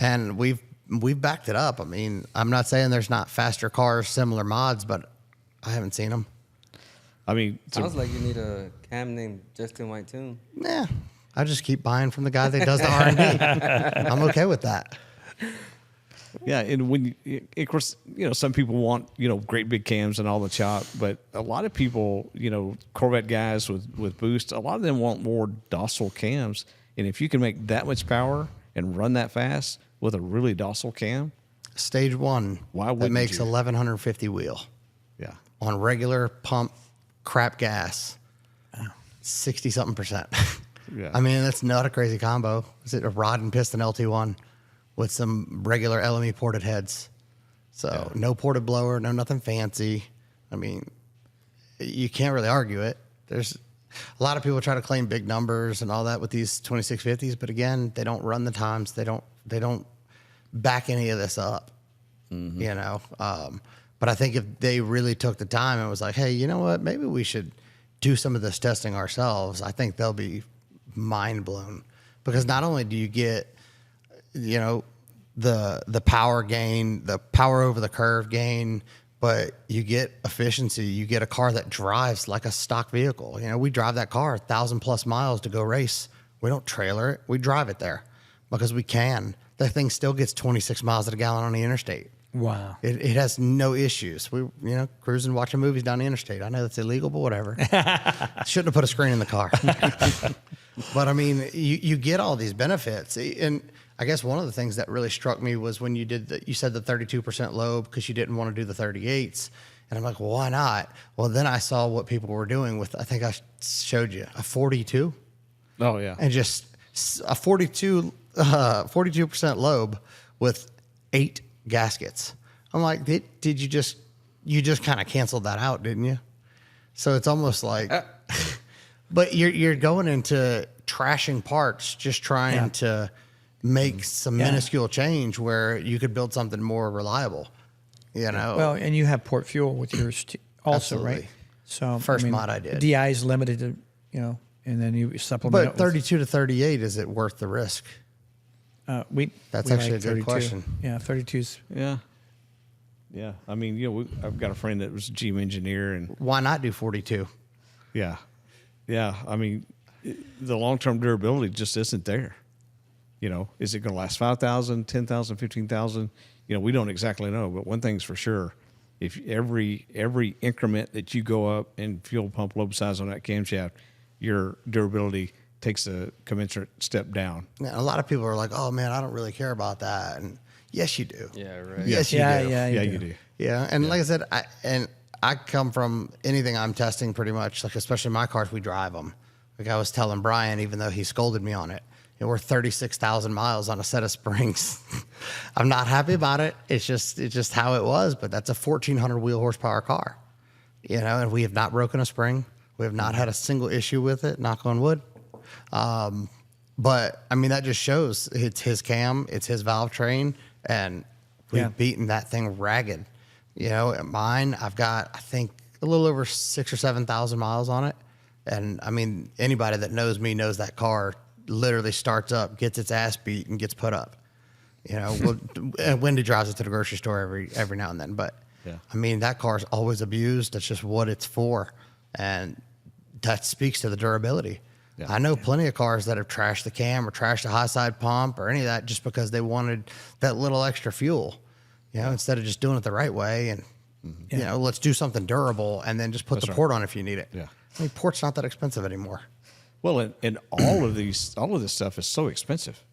And we've backed it up. I mean, I'm not saying there's not faster cars, similar mods, but I haven't seen them. I mean, Sounds like you need a cam named JustinWhiteTuned. Nah, I just keep buying from the guy that does the R&D. I'm okay with that. yeah, and when of course, some people want great big cams and all the chop, but a lot of people, Corvette guys with boost, a lot of them want more docile cams, and if you can make that much power and run that fast with a really docile cam, Stage 1, Why that wouldn't makes you? 1150 wheel yeah, on regular pump crap gas, 60-something%. Yeah. I mean, that's not a crazy combo. Is it a rod and piston LT1 with some regular LME ported heads? So no ported blower, no nothing fancy. I mean, you can't really argue it. There's a lot of people try to claim big numbers and all that with these 2650s, but again, they don't run the times. They don't back any of this up. But I think if they really took the time and was like, hey, you know what, maybe we should do some of this testing ourselves, I think they'll be mind blown, because not only do you get, the power gain, the power over the curve gain, but you get efficiency. You get a car that drives like a stock vehicle. We drive that car 1,000+ miles to go race. We don't trailer it. We drive it there because we can. That thing still gets 26 miles to the gallon on the interstate. wow. It has no issues. We, cruising, watching movies down the interstate. I know that's illegal, but whatever. Shouldn't have put a screen in the car. But I mean, you get all these benefits. And I guess one of the things that really struck me was when you said the 32% lobe because you didn't want to do the 38s. And I'm like, well, why not? Well, then I saw what people were doing with, I think I showed you, a 42. oh yeah, And just a 42% lobe with 8 gaskets. I'm like, did you just kind of canceled that out, didn't you? So it's almost like, but you're going into trashing parts, just trying to make some minuscule change where you could build something more reliable, Well, and you have port fuel with yours also, Absolutely. right? So First mod I did. DI is limited to, and then you supplement. But 32 to 38, is it worth the risk? That's That's actually a good question. Yeah, 32's. yeah. I mean, I've got a friend that was a GM engineer, and Why not do 42? yeah. I mean, the long-term durability just isn't there. Is it going to last 5,000, 10,000, 15,000? We don't exactly know, but one thing's for sure: if every increment that you go up in fuel pump lobe size on that camshaft, your durability takes a commensurate step down. Now, a lot of people are like, "Oh man, I don't really care about that," and yes, you do. Yeah, right. Yes, you Yeah, do. yeah, You do. Yeah, and like I said, I come from anything I'm testing pretty much, like especially my cars, we drive them. Like I was telling Brian, even though he scolded me on it, we're 36,000 miles on a set of springs. I'm not happy about it. It's just how it was, but that's a 1,400 wheel horsepower car, and we have not broken a spring. We have not had a single issue with it, knock on wood. But I mean, that just shows it's his cam, it's his valve train, and we've beaten that thing ragged. At mine, I've got, I think, a little over 6,000 or 7,000 miles on it. And I mean, anybody that knows me knows that car literally starts up, gets its ass beat, and gets put up. Wendy drives it to the grocery store every now and then. But I mean, that car's always abused. That's just what it's for. And that speaks to the durability. Yeah. I know plenty of cars that have trashed the cam or trashed the high side pump or any of that just because they wanted that little extra fuel, instead of just doing it the right way. And, let's do something durable and then just put the port on if you need it. Yeah. I mean, port's not that expensive anymore. Well, and all of this stuff is so expensive.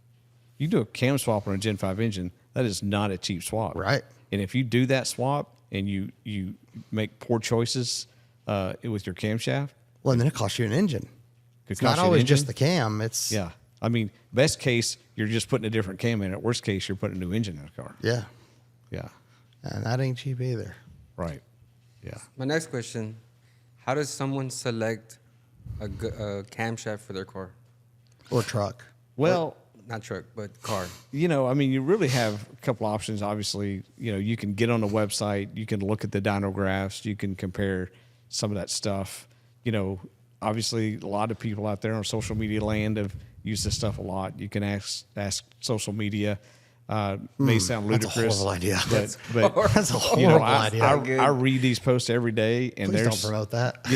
You do a cam swap on a Gen 5 engine, that is not a cheap swap. Right. And if you do that swap and you make poor choices with your camshaft, Well, and then it costs you an engine. It's cost not you an always engine. just the cam. It's yeah. I mean, best case, you're just putting a different cam in it. Worst case, you're putting a new engine in the car. Yeah. Yeah. And that ain't cheap either. Right. Yeah. My next question: how does someone select a camshaft for their car? Or truck. Well, Not truck, but car. I mean, you really have a couple options. Obviously, you can get on the website, you can look at the dyno graphs, you can compare some of that stuff. Obviously, a lot of people out there on social media land have used this stuff a lot. You can ask social media. May sound ludicrous. That's a horrible idea. But That's a horrible idea. I read these posts every day, and Please there's don't promote that.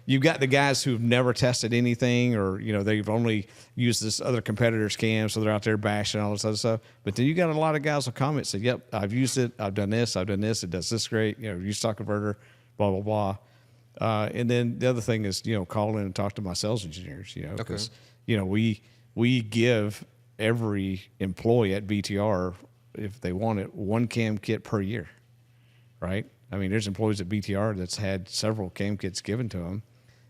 You've got the guys who've never tested anything, or they've only used this other competitor's cam, so they're out there bashing all this other stuff. But then you got a lot of guys with comments say, "Yep, I've used it. I've done this. It does this great. Use stock converter, blah blah blah." And then the other thing is, call in and talk to my sales engineers. Because we give every employee at BTR, if they want it, one cam kit per year, right? I mean, there's employees at BTR that's had several cam kits given to them,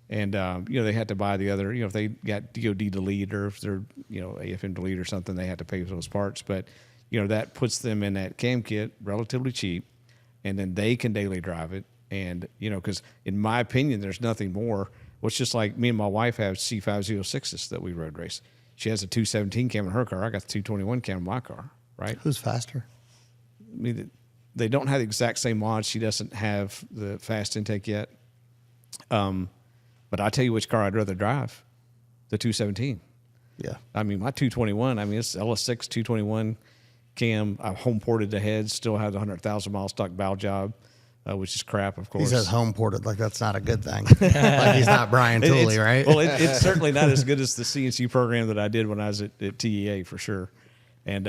and they had to buy the other. If they got DoD delete or if they're AFM delete or something, they had to pay for those parts. But that puts them in that cam kit relatively cheap, and then they can daily drive it. And because in my opinion, there's nothing more. Well, it's just like me and my wife have C506s that we road race. She has a 217 cam in her car. I got the 221 cam in my car, right? Who's faster? I mean, they don't have the exact same mods. She doesn't have the fast intake yet. But I tell you which car I'd rather drive, the 217. Yeah. I mean, my 221, it's LS6 221 cam. I home ported the head, still has a 100,000 mile stock valve job, which is crap, of course. He says home ported like that's not a good thing. Like he's not Brian Tooley, right? Well, it's certainly not as good as the CNC program that I did when I was at TEA for sure. And,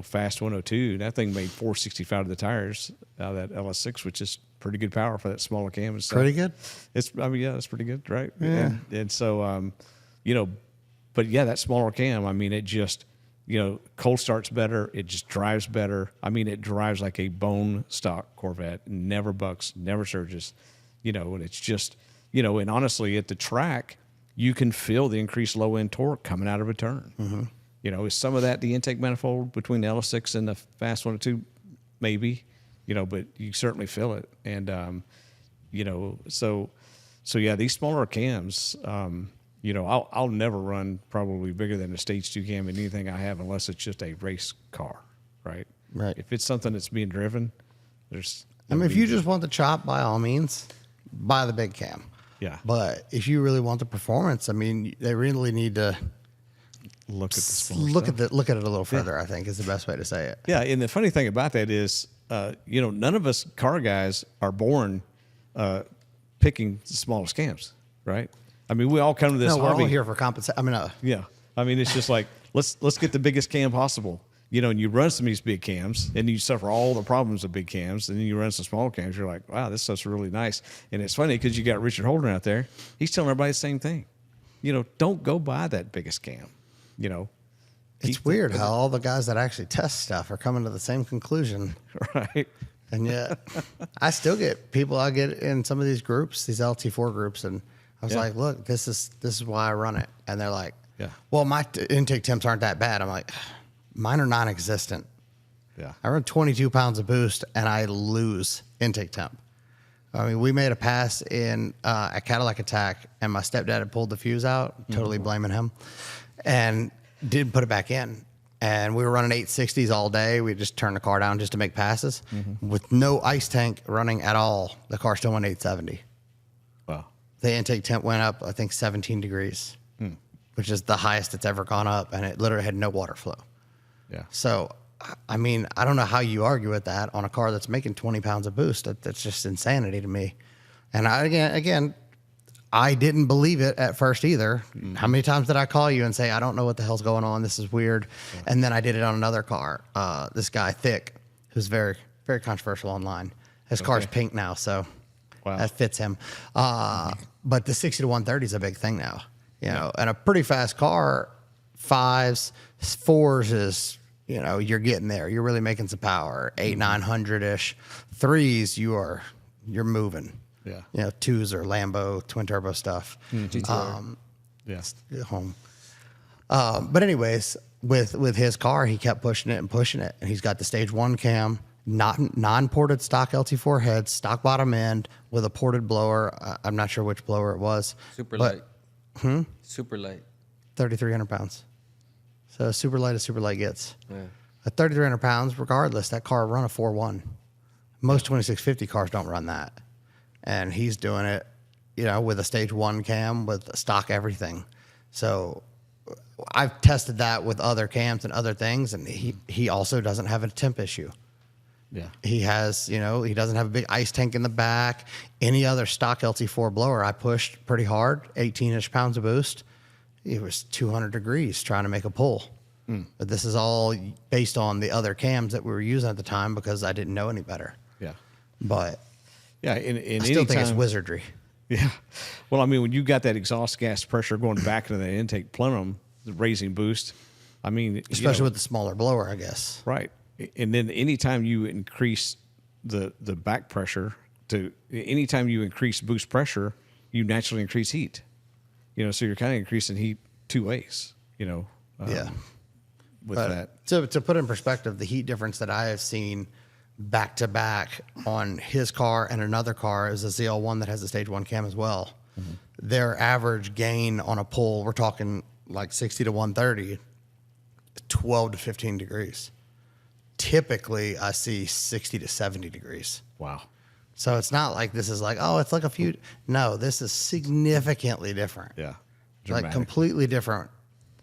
Fast 102, that thing made 465 to the tires out of that LS6, which is pretty good power for that smaller cam and stuff. Pretty good? It's pretty good, right? Yeah. And so, but yeah, that smaller cam, it just, cold starts better. It just drives better. It drives like a bone stock Corvette. Never bucks, never surges, and it's just, and honestly, at the track, you can feel the increased low end torque coming out of a turn. Mm-hmm. Is some of that the intake manifold between the LS6 and the Fast 102? Maybe, but you certainly feel it. And, so yeah, these smaller cams, I'll never run probably bigger than a stage 2 cam in anything I have unless it's just a race car, right? Right. If it's something that's being driven, there's... if you just want the chop, by all means, buy the big cam. Yeah. But if you really want the performance, they really need to look at the smaller look stuff. at it a little further, I think is the best way to say it. Yeah, and the funny thing about that is, none of us car guys are born picking the smallest cams, right? We all come to this No, we're hobby. all here for compensation. Yeah. It's just like, let's get the biggest cam possible. And you run some of these big cams and you suffer all the problems of big cams. And then you run some small cams. You're like, wow, this stuff's really nice. And it's funny because you got Richard Holden out there. He's telling everybody the same thing. Don't go buy that biggest cam. It's weird how all the guys that actually test stuff are coming to the same conclusion. Right. And yet I still get people I get in some of these groups, these LT4 groups. And I was like, look, this is why I run it. And they're like, well, my intake temps aren't that bad. I'm like, mine are non-existent. Yeah. I run 22 pounds of boost and I lose intake temp. We made a pass in a Cadillac Attack and my stepdad had pulled the fuse out, totally blaming him, and did put it back in. And we were running 860s all day. We just turned the car down just to make passes. With no ice tank running at all, the car still went 870. Wow. The intake temp went up, I think, 17 degrees, which is the highest it's ever gone up, and it literally had no water flow. Yeah. So, I don't know how you argue with that on a car that's making 20 pounds of boost. That's just insanity to me. And again, I didn't believe it at first either. How many times did I call you and say, I don't know what the hell's going on? This is weird. Yeah. And then I did it on another car. This guy, Thick, who's very, very controversial online. His car's pink now, so that fits him. But the 60 to 130 is a big thing now. You know, and a pretty fast car, 5s, 4s is, you know, you're getting there. You're really making some power. 800, 900-ish. 3s, you're moving. Yeah. You know, 2s are Lambo, twin turbo stuff. Yes. Home. But anyways, with his car, he kept pushing it. And he's got the stage 1 cam, non-ported stock LT4 head, stock bottom end with a ported blower. I'm not sure which blower it was. Super light. Super light. 3,300 pounds. So super light gets. Yeah. At 3,300 pounds, regardless, that car run a 4.1. Most 2650 cars don't run that. And he's doing it, you know, with a stage 1 cam, with stock everything. So I've tested that with other cams and other things, and he also doesn't have a temp issue. Yeah. He has, you know, he doesn't have a big ice tank in the back. Any other stock LT4 blower, I pushed pretty hard, 18-ish pounds of boost. It was 200 degrees trying to make a pull. But this is all based on the other cams that we were using at the time because I didn't know any better. Yeah. But yeah, I still think it's wizardry. Yeah. Well, I mean, when you got that exhaust gas pressure going back into the intake plenum, the raising boost, I mean, especially with the smaller blower, I guess. Right. And then anytime you increase the back pressure anytime you increase boost pressure, you naturally increase heat. You know, so you're kind of increasing heat two ways, you know. With that. So to put in perspective, the heat difference that I have seen back to back on his car and another car is a ZL1 that has a stage 1 cam as well. Mm-hmm. Their average gain on a pull, we're talking like 60 to 130, 12 to 15 degrees. Typically, I see 60 to 70 degrees. Wow. So it's not like this is like, oh, it's like a few. No, this is significantly different. Yeah. Like completely different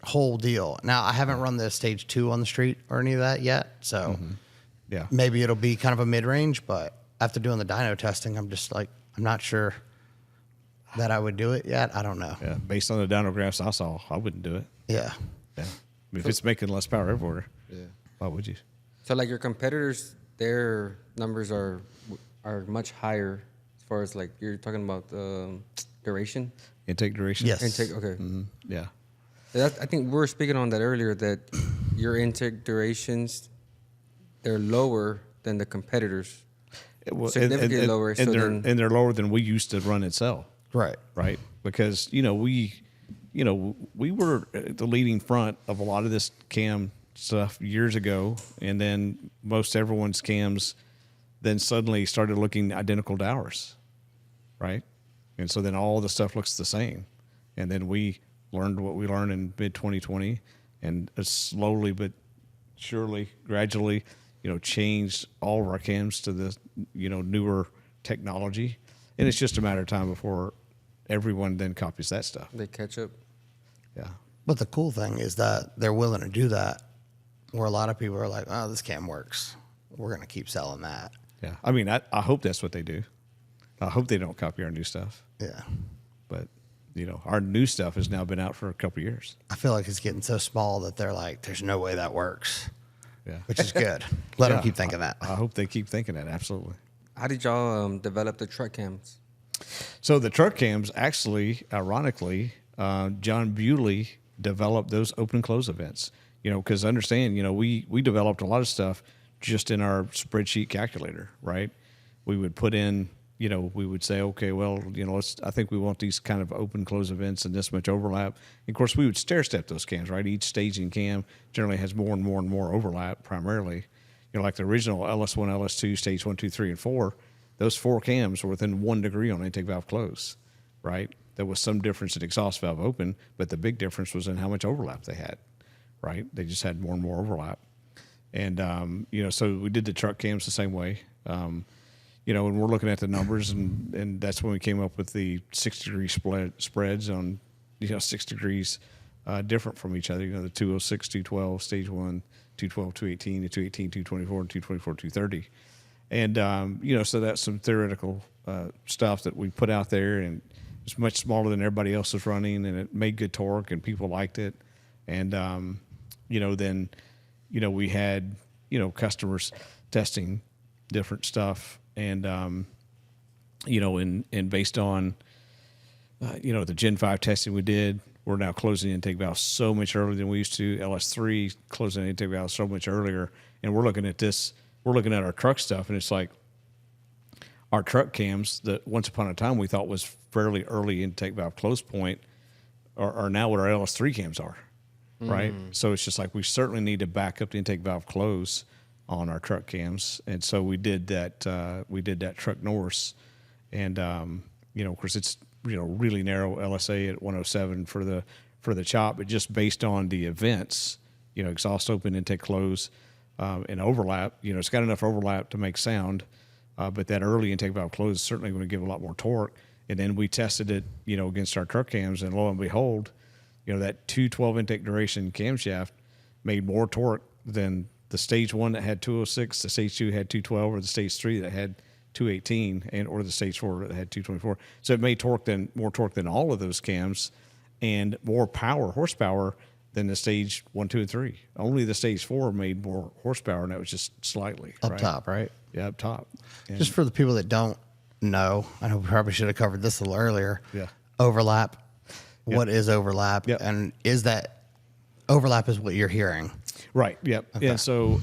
whole deal. Now, I haven't run the stage 2 on the street or any of that yet. So yeah, maybe it'll be kind of a mid-range, but after doing the dyno testing, I'm just like, I'm not sure that I would do it yet. I don't know. Yeah. Based on the dyno graphs I saw, I wouldn't do it. Yeah. Yeah. I mean, if it's making less power everywhere, why would you? So like your competitors, their numbers are much higher as far as like you're talking about duration. Intake duration? Yes. Intake, okay. Mm-hmm. Yeah. I think we were speaking on that earlier, that your intake durations, they're lower than the competers. Significantly lower. And they're lower than we used to run at Cell. Right. Right? Because, we were at the leading front of a lot of this cam stuff years ago, and then most everyone's cams then suddenly started looking identical to ours, right? And so then all the stuff looks the same. And then we learned what we learned in mid-2020, and slowly but surely, gradually, changed all of our cams to the, newer technology. And it's just a matter of time before everyone then copies that stuff. They catch up. Yeah. But the cool thing is that they're willing to do that, where a lot of people are like, oh, this cam works. We're going to keep selling that. Yeah. I mean, I hope that's what they do. I hope they don't copy our new stuff. Yeah. But, our new stuff has now been out for a couple of years. I feel like it's getting so small that they're like, there's no way that works. Yeah. Which is good. Let them keep thinking that. I hope they keep thinking that, absolutely. How did y'all develop the truck cams? So the truck cams, actually, ironically, John Bewley developed those open-close events. Because understand, we developed a lot of stuff just in our spreadsheet calculator, right? We would put in, we would say, okay, well, I think we want these kind of open-close events and this much overlap. And of course, we would stair-step those cams, right? Each staging cam generally has more and more and more overlap, primarily. Like the original LS1, LS2, stage 1, 2, 3, and 4, those 4 cams were within 1 degree on intake valve close, right? There was some difference in exhaust valve open, but the big difference was in how much overlap they had, right? They just had more and more overlap. And, so we did the truck cams the same way. And we're looking at the numbers, and that's when we came up with the 6-degree spreads on, 6 degrees different from each other. The 206, 212, stage 1, 212, 218, the 218, 224, and 224, 230. And, so that's some theoretical stuff that we put out there and was much smaller than everybody else was running, and it made good torque, and people liked it. And then we had customers testing different stuff, and and based on the Gen 5 testing we did, we're now closing intake valves so much earlier than we used to. LS3 closing intake valves so much earlier, and we're looking at this. We're looking at our truck stuff, and it's like our truck cams that once upon a time we thought was fairly early intake valve close point are now what our LS3 cams are, right? So it's just like we certainly need to back up the intake valve close on our truck cams, and so we did that. We did that truck Norse, and of course it's really narrow LSA at 107 for the chop, but just based on the events, exhaust open, intake close, and overlap, it's got enough overlap to make sound, but that early intake valve close is certainly going to give a lot more torque. And then we tested it, against our truck cams, and lo and behold, that 212 intake duration camshaft made more torque than the stage 1 that had 206, the stage 2 had 212, or the stage 3 that had 218, or the stage 4 that had 224. So it made more torque than all of those cams, and more horsepower than the stage 1, 2, and 3. Only the stage 4 made more horsepower, and that was just slightly Up top, right? Yeah, up top. And Just for the people that don't know, I know we probably should have covered this a little earlier. Yeah. Overlap. What is overlap? Yep. And is that overlap is what you're hearing? Right. Yep. Okay. And so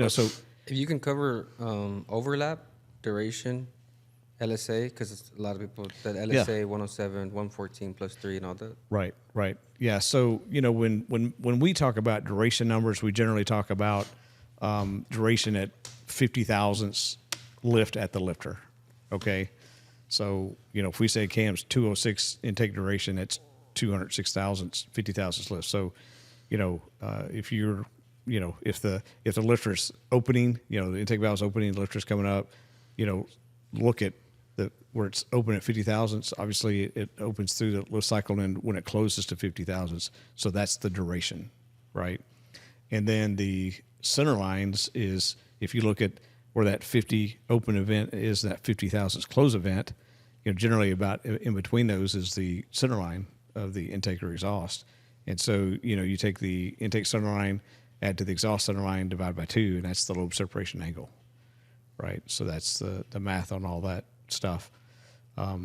so If you can cover overlap, duration, LSA, because a lot of people that LSA 107, 114 plus 3 and all that. Right. Yeah. So, when we talk about duration numbers, we generally talk about duration at 50 thousandths lift at the lifter. Okay. So, if we say cam's 206 intake duration, it's 206 thousandths, 50 thousandths lift. So, if you're, if the lifter's opening, the intake valve's opening, the lifter's coming up, look at where it's open at 50 thousandths. Obviously, it opens through the lift cycle, and when it closes to 50 thousandths, so that's the duration, right? And then the center lines is, if you look at where that 50 open event is, that 50 thousandths close event, generally about in between those is the center line of the intake or exhaust. And so, you take the intake center line, add to the exhaust center line, divide by 2, and that's the lobe separation angle, right? So that's the math on all that stuff. A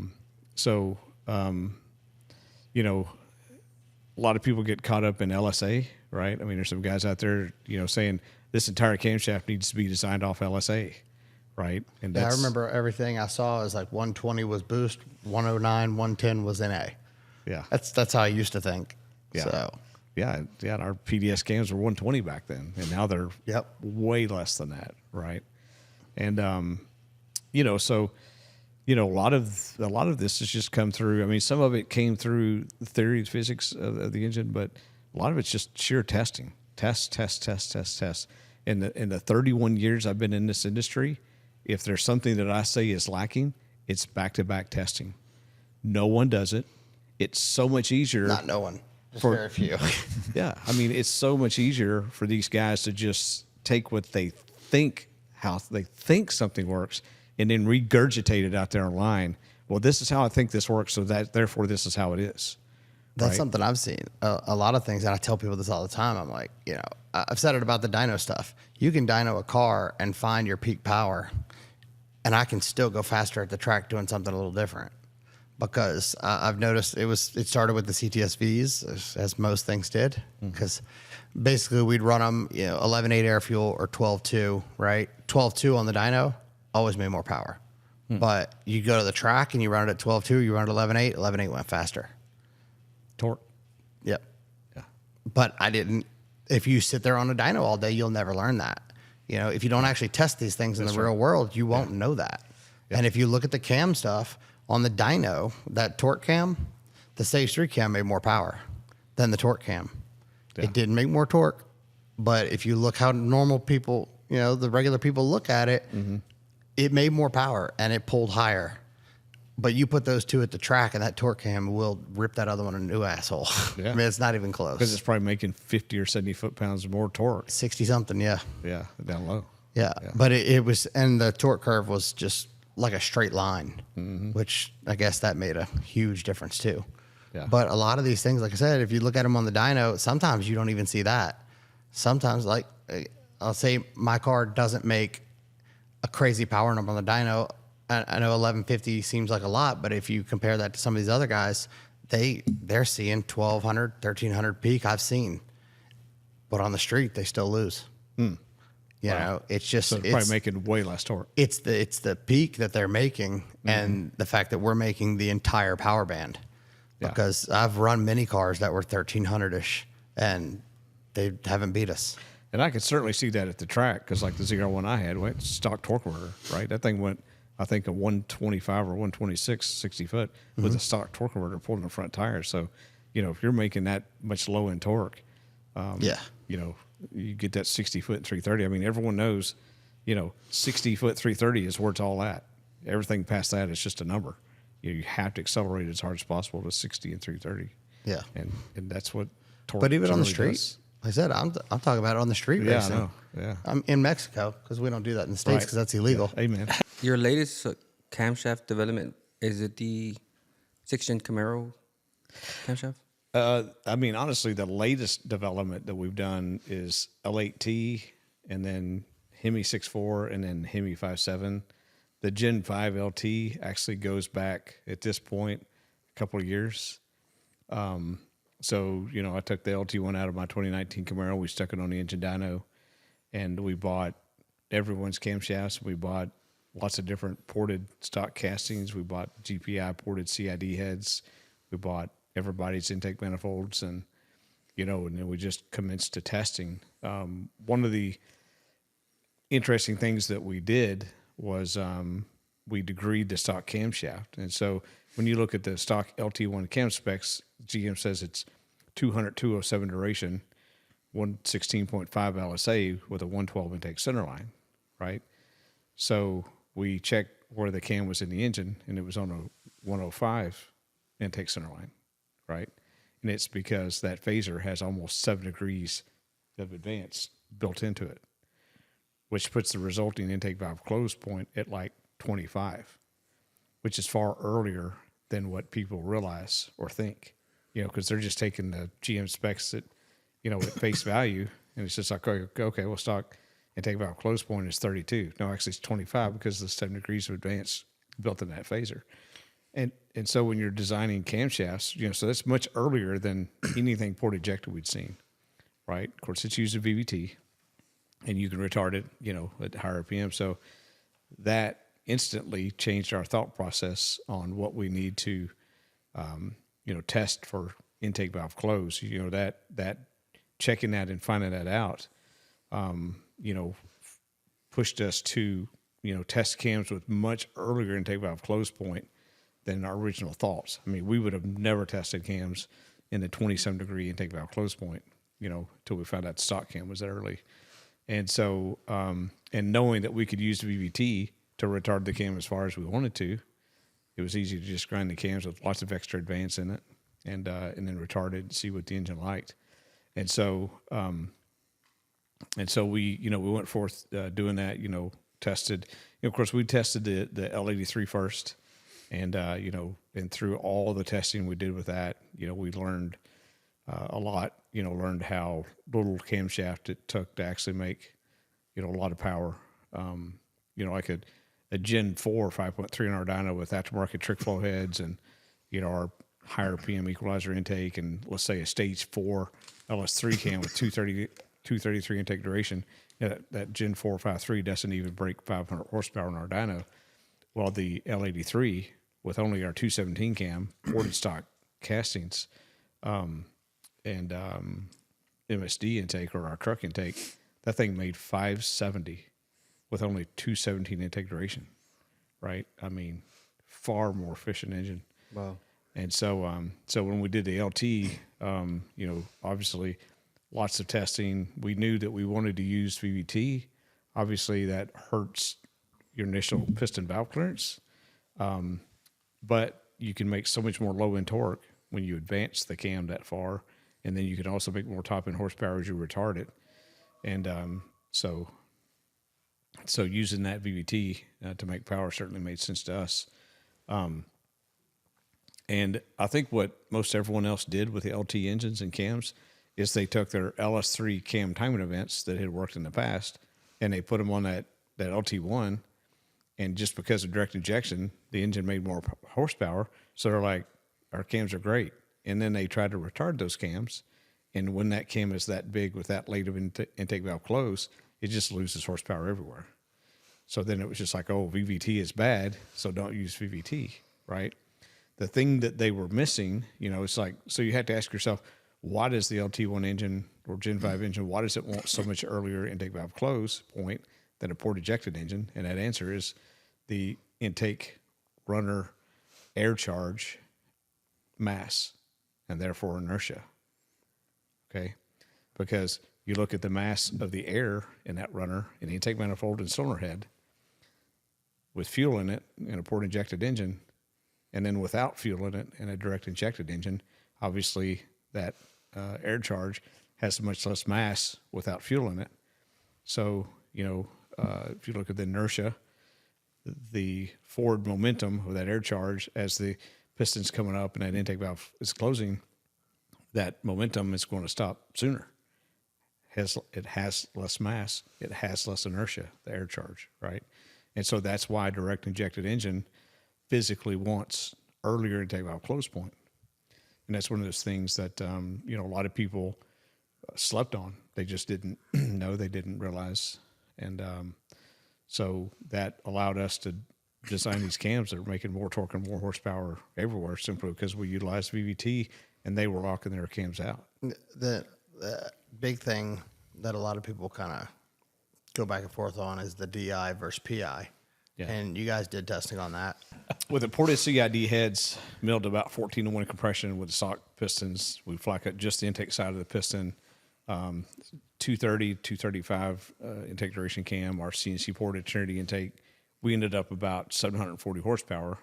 lot of people get caught up in LSA, right? I mean, there's some guys out there, saying this entire camshaft needs to be designed off LSA, right? And I remember everything I saw is like 120 was boost, 109, 110 was NA. Yeah. That's how I used to think. Yeah. So Yeah, our PDS cams were 120 back then, and now they're Yep. way less than that, right? And a lot of this has just come through. I mean, some of it came through the theory of physics of the engine, but a lot of it's just sheer testing, test. In the 31 years I've been in this industry, if there's something that I say is lacking, it's back-to-back testing. No one does it. It's so much easier. not no one, just For- very few. Yeah, I mean, it's so much easier for these guys to just take what they think, how they think something works, and then regurgitate it out there online. Well, this is how I think this works, so therefore this is how it is. That's Right. something I've seen. A lot of things, and I tell people this all the time. I'm like, I've said it about the dyno stuff. You can dyno a car and find your peak power, and I can still go faster at the track doing something a little different. Because I've noticed it started with the CTSVs, as most things did. Because basically we'd run them, 11.8 air fuel or 12.2, right? 12.2 on the dyno always made more power. But you go to the track and you run it at 12.2, you run it at 11.8, 11.8 went faster. Torque. Yep. Yeah. But I didn't. If you sit there on a dyno all day, you'll never learn that. If you don't actually test these things in the real world, you won't know that. Yeah. And if you look at the cam stuff on the dyno, that torque cam, the stage 3 cam made more power than the torque cam. Yeah. It didn't make more torque, but if you look how normal people, the regular people look at it, it made more power and it pulled higher. But you put those two at the track, and that torque cam will rip that other one a new asshole. Yeah. I mean, it's not even close. Because it's probably making 50 or 70 foot-pounds more torque. 60 something, yeah. Yeah, down low. Yeah. Yeah. But it was, and the torque curve was just like a straight line, which I guess that made a huge difference too. Yeah. But a lot of these things, like I said, if you look at them on the dyno, sometimes you don't even see that. Sometimes, like I'll say my car doesn't make a crazy power number on the dyno. I know 1150 seems like a lot, but if you compare that to some of these other guys, they're seeing 1200, 1300 peak I've seen. But on the street, they still lose. You know, it's just So it's probably making way less torque. It's the peak that they're making, and the fact that we're making the entire power band. Yeah. Because I've run many cars that were 1300-ish, and they haven't beat us. And I could certainly see that at the track because, like the ZR1 I had went stock torque converter, right? That thing went, I think, a 125 or 126, 60 foot with a stock torque converter pulled in the front tires. So, you know, if you're making that much low end torque, you know, you get that 60 foot 330. I mean, everyone knows, you know, 60 foot 330 is where it's all at. Everything past that is just a number. You have to accelerate as hard as possible to 60 and 330. Yeah. And that's what torque. But even on the generally street, does. like I said, I'm talking about it on the street Yeah, racing. I know. Yeah. I'm in Mexico because we don't do that in the States because that's illegal. Yeah. Amen. Your latest camshaft development, is it the 6-gen Camaro camshaft? I mean, honestly, the latest development that we've done is L8T and then Hemi 6.4 and then Hemi 5.7. The Gen 5 LT actually goes back at this point a couple of years. So, you know, I took the LT1 out of my 2019 Camaro. We stuck it on the engine dyno, and we bought everyone's camshafts. We bought lots of different ported stock castings. We bought GPI ported CID heads. We bought everybody's intake manifolds, and, you know, and then we just commenced to testing. One of the interesting things that we did was we degreed the stock camshaft. And so when you look at the stock LT1 cam specs, GM says it's 207 duration, 116.5 LSA with a 112 intake centerline, right? So we checked where the cam was in the engine, and it was on a 105 intake centerline, right? And it's because that phaser has almost 7 degrees of advance built into it, which puts the resulting intake valve close point at like 25, which is far earlier than what people realize or think, you know, because they're just taking the GM specs that, you know, at face value, and it's just like, okay, well, stock intake valve close point is 32. No, actually it's 25 because of the 7 degrees of advance built in that phaser. And so when you're designing camshafts, you know, so that's much earlier than anything port ejected we'd seen, right? Of course, it's used a VVT, and you can retard it, you know, at higher RPM. So that instantly changed our thought process on what we need to, you know, test for intake valve close. You know, that checking that and finding that out, you know, pushed us to, you know, test cams with much earlier intake valve close point than our original thoughts. I mean, we would have never tested cams in the 27 degree intake valve close point, you know, till we found out stock cam was that early. And so, and knowing that we could use VVT to retard the cam as far as we wanted to, it was easy to just grind the cams with lots of extra advance in it, and then retard it and see what the engine liked. And so we, you know, we went forth doing that, you know, tested. You know, of course, we tested the L83 first, and you know, and through all the testing we did with that, you know, we learned a lot. You know, learned how little camshaft it took to actually make, you know, a lot of power. You know, like a Gen 4 5.3 in our dyno with aftermarket trick flow heads, and, you know, our higher PM equalizer intake, and let's say a stage 4 LS3 cam with 233 intake duration. That Gen 4 5.3 doesn't even break 500 horsepower in our dyno. Well, the L83 with only our 217 cam, ported stock castings, and MSD intake, or our truck intake, that thing made 570 with only 217 intake duration, right? I mean, far more efficient engine. Wow. And so, so when we did the LT, you know, obviously lots of testing. We knew that we wanted to use VVT. Obviously, that hurts your initial piston valve clearance, but you can make so much more low end torque when you advance the cam that far, and then you can also make more top end horsepower as you retard it. And so So using that VVT to make power certainly made sense to us. And I think what most everyone else did with the LT engines and cams is they took their LS3 cam timing events that had worked in the past and they put them on that LT1. And just because of direct injection, the engine made more horsepower. So they're like, our cams are great. And then they tried to retard those cams. And when that cam is that big with that late of intake valve close, it just loses horsepower everywhere. So then it was just like, oh, VVT is bad, so don't use VVT, right? The thing that they were missing, it's like, so you have to ask yourself, why does the LT1 engine or Gen 5 engine, why does it want so much earlier intake valve close point than a port ejected engine? And that answer is the intake runner air charge mass and therefore inertia. Okay? Because you look at the mass of the air in that runner in the intake manifold and cylinder head with fuel in it in a port injected engine, and then without fuel in it in a direct injected engine, obviously that air charge has much less mass without fuel in it. So, if you look at the inertia, the forward momentum of that air charge as the piston's coming up and that intake valve is closing, that momentum is going to stop sooner. It has less mass. It has less inertia, the air charge, right? And so that's why a direct injected engine physically wants earlier intake valve close point. And that's one of those things that, a lot of people slept on. They just didn't know, they didn't realize. And so that allowed us to design these cams that are making more torque and more horsepower everywhere simply because we utilized VVT and they were locking their cams out. The big thing that a lot of people kind of go back and forth on is the DI versus PI. Yeah. And you guys did testing on that. With the ported CID heads milled about 14-to-1 compression with the stock pistons, we fly cut just the intake side of the piston, 230, 235 intake duration cam, our CNC ported Trinity Intake. We ended up about 740 horsepower.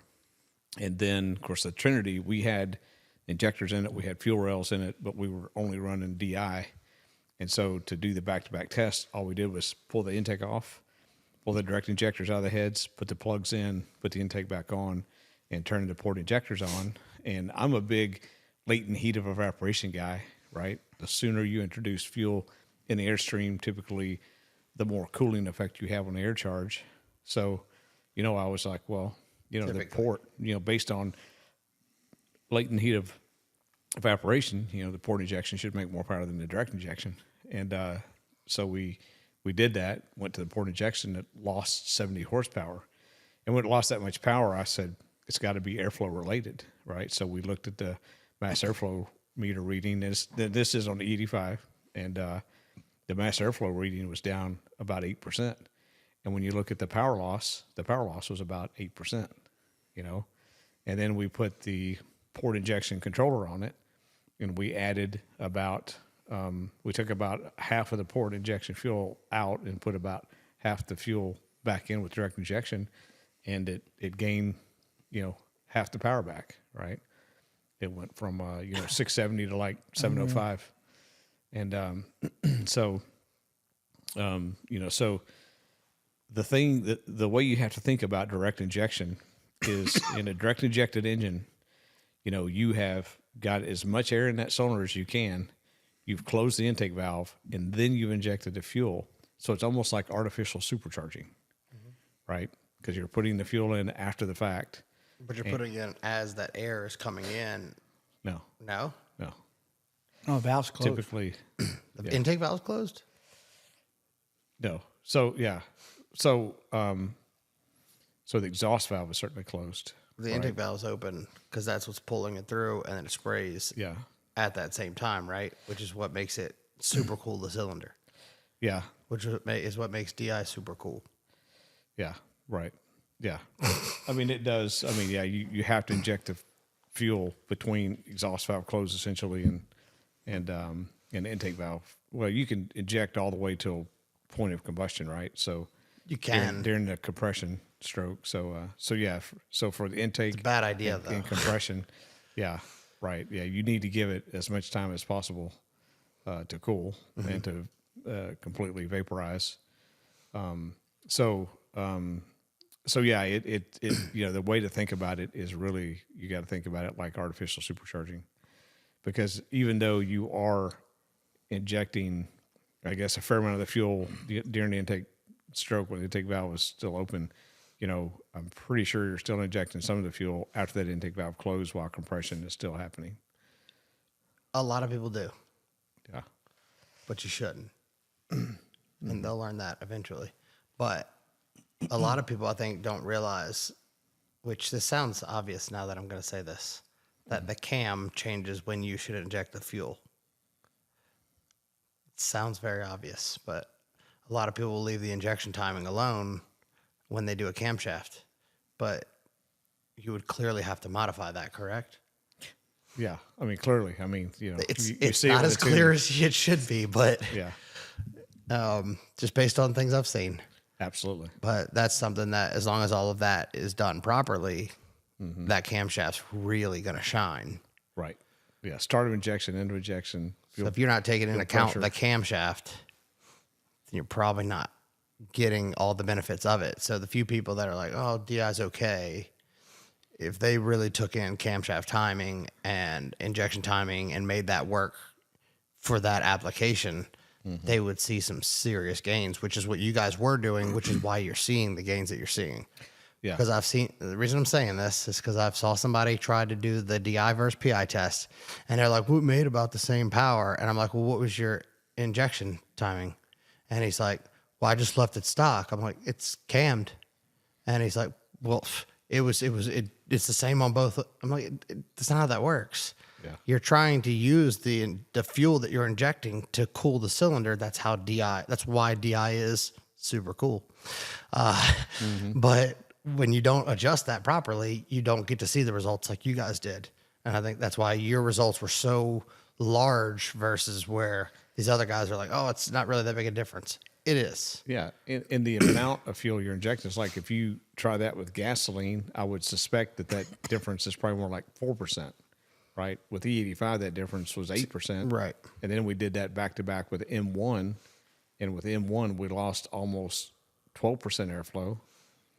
And then, of course, the Trinity, we had injectors in it, we had fuel rails in it, but we were only running DI. And so to do the back-to-back test, all we did was pull the intake off, pull the direct injectors out of the heads, put the plugs in, put the intake back on, and turn the port injectors on. And I'm a big latent heat of evaporation guy, right? The sooner you introduce fuel in the airstream, typically the more cooling effect you have on the air charge. So, I was like, well, the port, based on latent heat of evaporation, the port injection should make more power than the direct injection. And so we did that, went to the port injection that lost 70 horsepower. And when it lost that much power, I said, it's got to be airflow related, right? So we looked at the mass airflow meter reading. This is on the ED5, and the mass airflow reading was down about 8%. And when you look at the power loss was about 8%, And then we put the port injection controller on it, and we added about, we took about half of the port injection fuel out and put about half the fuel back in with direct injection, and it gained, half the power back, right? It went from 670 to like 705, and so so the thing that the way you have to think about direct injection is in a direct injected engine, you have got as much air in that cylinder as you can. You've closed the intake valve, and then you've injected the fuel. So it's almost like artificial supercharging, right? Because you're putting the fuel in after the fact. But you're putting it in as that air is coming in. No. No? No. Oh, valve's closed. Typically. The intake valve's closed? No. So, yeah. So, so the exhaust valve is certainly closed. The intake valve's open because that's what's pulling it through, and then it sprays at that same time, right? Which is what makes it super cool, the cylinder. Yeah. Which is what makes DI super cool. Yeah, right. Yeah. I mean, it does. I mean, yeah, you have to inject the fuel between exhaust valve closed essentially and intake valve. Well, you can inject all the way to a point of combustion, right? So you can during the compression stroke. So yeah. So for the intake, it's a bad idea though. And compression, yeah, right. Yeah, you need to give it as much time as possible to cool and to completely vaporize. So yeah, it the way to think about it is really, you got to think about it like artificial supercharging, because even though you are injecting, I guess, a fair amount of the fuel during the intake stroke when the intake valve is still open, I'm pretty sure you're still injecting some of the fuel after that intake valve closed while compression is still happening. A lot of people do, Yeah. but you shouldn't. And they'll learn that eventually. But a lot of people, I think, don't realize, which this sounds obvious now that I'm going to say this, that the cam changes when you should inject the fuel. It sounds very obvious, but a lot of people will leave the injection timing alone when they do a camshaft. But you would clearly have to modify that, correct? Yeah. I mean, clearly. I mean, It's you see it not with as the clear tuning. as it should be, but Yeah. just based on things I've seen. Absolutely. But that's something that, as long as all of that is done properly, that camshaft's really going to shine. Right. Yeah. Start of injection, end of injection. So if you're not taking into account pressure. the camshaft, then you're probably not getting all the benefits of it. So the few people that are like, oh, DI's okay, if they really took in camshaft timing and injection timing and made that work for that application, they would see some serious gains, which is what you guys were doing, which is why you're seeing the gains that you're seeing. Yeah. Because the reason I'm saying this is because I've saw somebody try to do the DI versus PI test, and they're like, we made about the same power. And I'm like, well, what was your injection timing? And he's like, well, I just left it stock. I'm like, it's cammed. And he's like, well, it's the same on both. I'm like, that's not how that works. Yeah. You're trying to use the fuel that you're injecting to cool the cylinder. That's why DI is super cool. But when you don't adjust that properly, you don't get to see the results like you guys did. And I think that's why your results were so large versus where these other guys are like, oh, it's not really that big a difference. It is. Yeah. In the amount of fuel you're injecting, it's like if you try that with gasoline, I would suspect that difference is probably more like 4%. Right. With E85, that difference was 8%. Right. And then we did that back to back with M1. And with M1, we lost almost 12% airflow.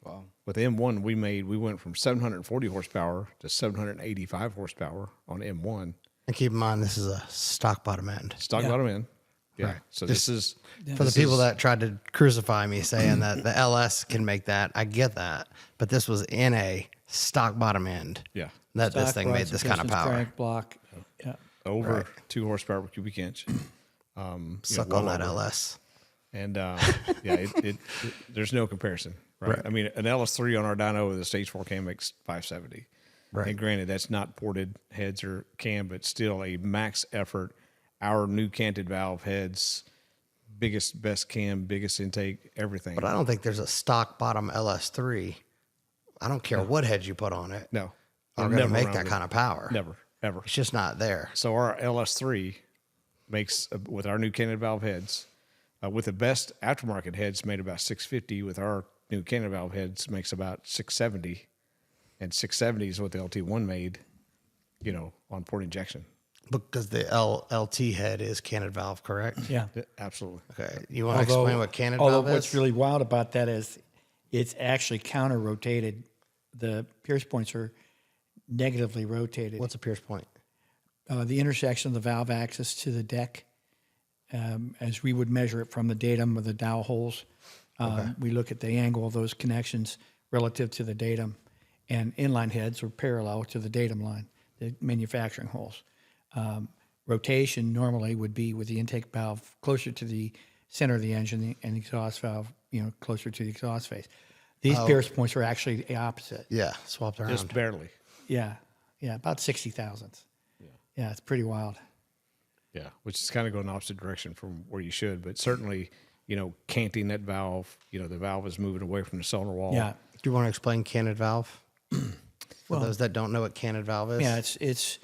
Wow. With M1, we went from 740 horsepower to 785 horsepower on M1. And keep in mind, this is a stock bottom end. Stock bottom end. Yeah. Right. So Just this is for the people that tried to crucify me saying that the LS can make that. I get that. But this was in a stock bottom end. Yeah. That this Stock thing made rods, this kind of pistons, power. crank block. Yeah. over 2 horsepower per cubic inch. Suck well on that over. LS. And there's no comparison, right? Right. I mean, an LS3 on our dyno with a stage 4 cam makes 570. Right. And granted, that's not ported heads or cam, but still a max effort. Our new canted valve heads, best cam, biggest intake, everything. But I don't think there's a stock bottom LS3. I don't care what heads you put on it. No. Are going to make that kind of power. Never, ever. It's just not there. So our LS3 makes, with our new canted valve heads, with the best aftermarket heads, made about 650. With our new canted valve heads, makes about 670. And 670 is what the LT1 made, on port injection. Because the LT head is canted valve, correct? Yeah. Absolutely. Okay. You want to explain what canted valve is? What's really wild about that is it's actually counter rotated. The pierce points are negatively rotated. What's a pierce point? The intersection of the valve axis to the deck, as we would measure it from the datum of the dowel holes. We look at the angle of those connections relative to the datum, and inline heads are parallel to the datum line, the manufacturing holes. Rotation normally would be with the intake valve closer to the center of the engine and the exhaust valve, closer to the exhaust face. These pierce points are actually the opposite. Yeah, swapped around. Just barely. Yeah, about 60 thousandths. Yeah, it's pretty wild. Yeah, which is kind of going the opposite direction from where you should. But certainly, canting that valve, the valve is moving away from the cylinder wall. Yeah. Do you want to explain canted valve? For those that don't know what canted valve is? Yeah, it's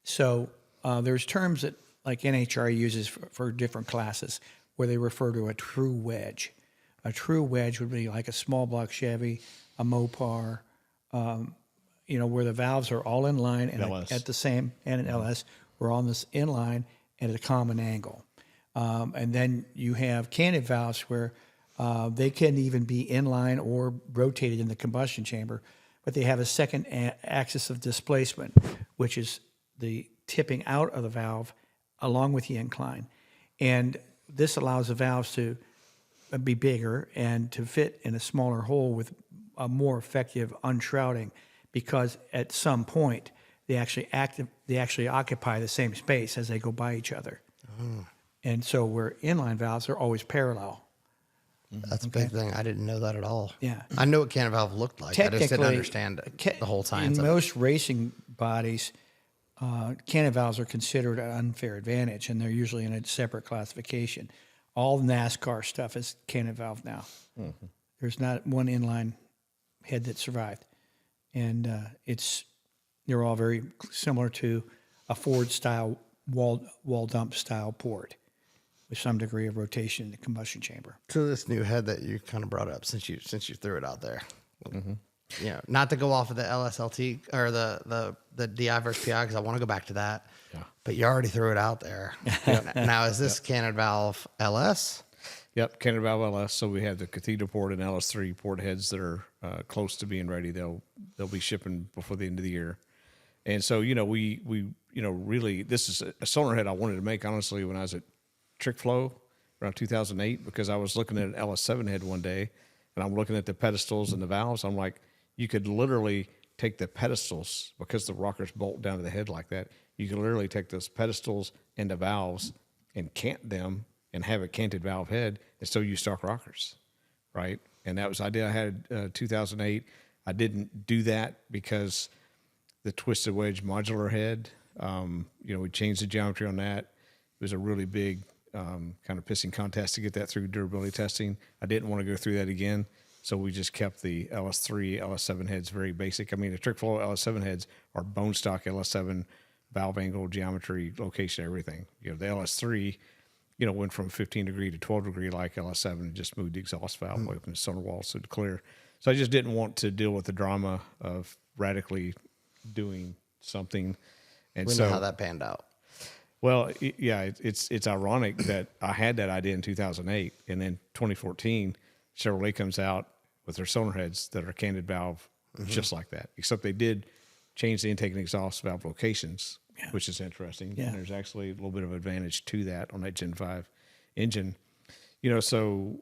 so there's terms that like NHR uses for different classes where they refer to a true wedge. A true wedge would be like a small block Chevy, a Mopar, where the valves are all in line and LS. at the same, and an LS, we're on this in line at a common angle. And then you have canted valves where They can even be inline or rotated in the combustion chamber, but they have a second axis of displacement, which is the tipping out of the valve along with the incline. And this allows the valves to be bigger and to fit in a smaller hole with a more effective unshrouding, because at some point they actually occupy the same space as they go by each other. And so where inline valves are always parallel. That's a big thing. I didn't know that at all. Yeah. I know what Canted Valve looked like. I just didn't understand the whole science In of it. most racing bodies, Canted valves are considered an unfair advantage, and they're usually in a separate classification. All NASCAR stuff is Canted valve now. There's not one inline head that survived, and they're all very similar to a Ford style wall dump style port, with some degree of rotation in the combustion chamber. So this new head that you kind of brought up, since you threw it out there, you know, not to go off of the LSLT or the DI versus PI, because I want to go back to that. Yeah. But you already threw it out there. Now, is this Canted Valve LS? Yep, Canted Valve LS. So we have the Cathedral port and LS3 port heads that are close to being ready. They'll be shipping before the end of the year. And so, you know, we really, this is a cylinder head I wanted to make, honestly, when I was at Trick Flow around 2008, because I was looking at an LS7 head one day, and I'm looking at the pedestals and the valves. I'm like, you could literally take the pedestals, because the rockers bolt down to the head like that. You could literally take those pedestals and the valves and cant them and have a canted valve head and still use stock rockers, right? And that was the idea I had 2008. I didn't do that because the twisted wedge modular head, you know, we changed the geometry on that. It was a really big kind of pissing contest to get that through durability testing. I didn't want to go through that again, so we just kept the LS3, LS7 heads very basic. I mean, the Trick Flow LS7 heads are bone stock LS7 valve angle, geometry, location, everything. You know, the LS3, you know, went from 15 degree to 12 degree like LS7 and just moved the exhaust valve away from the cylinder wall so to clear. So I just didn't want to deal with the drama of radically doing something. And We so know how that panned out. well, yeah, it's ironic that I had that idea in 2008, and then 2014, Chevrolet comes out with their cylinder heads that are canted valve, just like that. Except they did change the intake and exhaust valve locations, which is interesting. Yeah. And there's actually a little bit of advantage to that on that Gen 5 engine. You know, so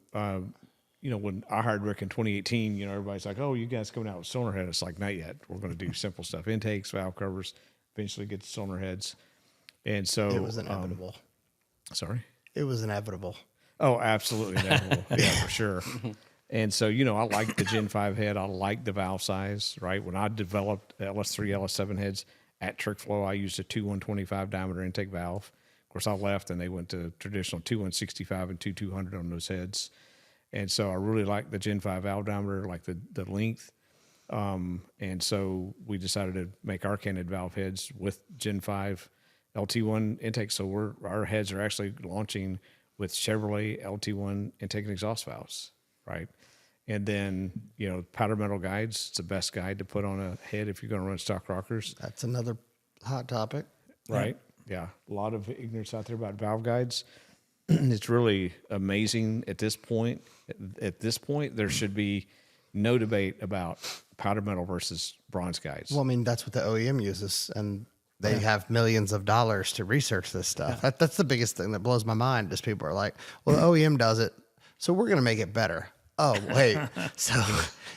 you know, when I hired Rick in 2018, you know, everybody's like, "Oh, you guys coming out with cylinder head?" It's like, not yet. We're going to do simple stuff: intakes, valve covers, eventually get the cylinder heads. And so It was inevitable. Sorry. It was inevitable. Oh, absolutely inevitable. Yeah, for sure. And so, you know, I like the Gen 5 head. I like the valve size, right? When I developed LS3, LS7 heads at Trick Flow, I used a 2-125 diameter intake valve. Of course, I left and they went to traditional 2-165 and 2-200 on those heads. And so I really like the Gen 5 valve diameter, like the length. And so we decided to make our canted valve heads with Gen 5 LT1 intake. So our heads are actually launching with Chevrolet LT1 intake and exhaust valves, right? And then, you know, powder metal guides, it's the best guide to put on a head if you're going to run stock rockers. That's another hot topic. Right. Yeah. A lot of ignorance out there about valve guides. It's really amazing at this point. At this point, there should be no debate about powder metal versus bronze guides. Well, I mean, that's what the OEM uses, and they have millions of dollars to research this stuff. That's the biggest thing that blows my mind is people are like, well, the OEM does it, so we're going to make it better. Oh, wait. So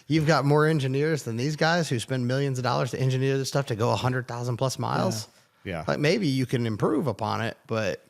you've got more engineers than these guys who spend millions of dollars to engineer this stuff to go 100,000 plus miles? Yeah. Like maybe you can improve upon it, but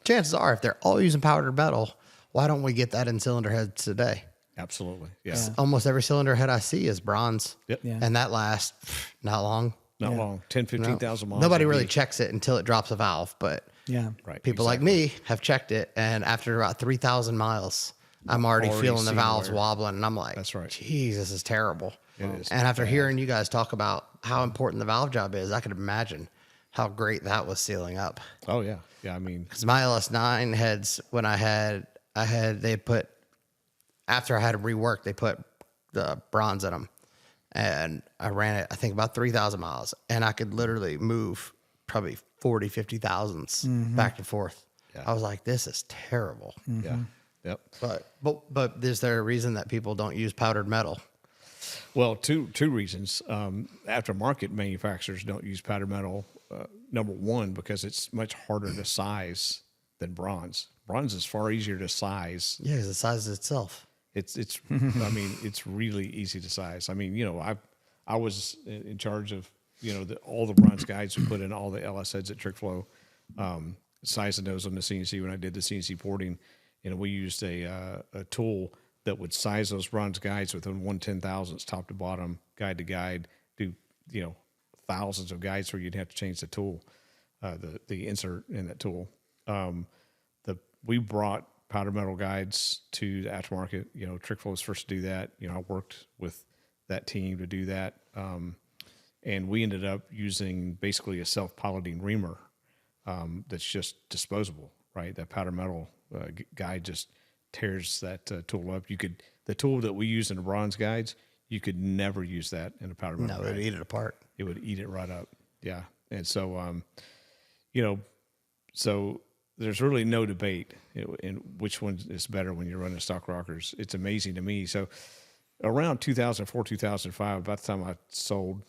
chances are if they're all using powdered metal, why don't we get that in cylinder heads today? Absolutely. Yeah. Almost every cylinder head I see is bronze. Yep. Yeah. And that lasts not long. Not long. 10, 15,000 miles. Nobody would really be- checks it until it drops a valve, but Yeah. Right. people like me have checked it, and after about 3,000 miles, I'm already feeling the seeing valves where- wobbling, and I'm like, That's right. geez, this is terrible. It is And after hearing you guys talk about how important the valve job is, I could imagine how great that was sealing up. Oh, yeah. Yeah. I mean, Because my LS9 heads, when they put, after I had them reworked, they put the bronze in them. And I ran it, I think, about 3,000 miles. And I could literally move probably 40, 50 thousandths back and forth. Yeah. I was like, this is terrible. yeah. Yep. But is there a reason that people don't use powdered metal? Well, two reasons. Aftermarket manufacturers don't use powder metal. Number one, because it's much harder to size than bronze. Bronze is far easier to size. Yeah, because it sizes itself. It's I mean, it's really easy to size. I mean, I was in charge of, all the bronze guides who put in all the LS heads at TrickFlow, sizing those on the CNC when I did the CNC porting. We used a tool that would size those bronze guides within 1/10,000ths, top to bottom, guide to guide, do, thousands of guides where you'd have to change the tool, the insert in that tool. We brought powder metal guides to the aftermarket. TrickFlow was first to do that. I worked with that team to do that. And we ended up using basically a self-piloting reamer that's just disposable, right? That powder metal guide just tears that tool up. The tool that we use in the bronze guides, you could never use that in a powder metal. No, guide. it would eat it apart. It would eat it right up. Yeah. And so, so there's really no debate in which one is better when you're running stock rockers. It's amazing to me. So around 2004, 2005, about the time I sold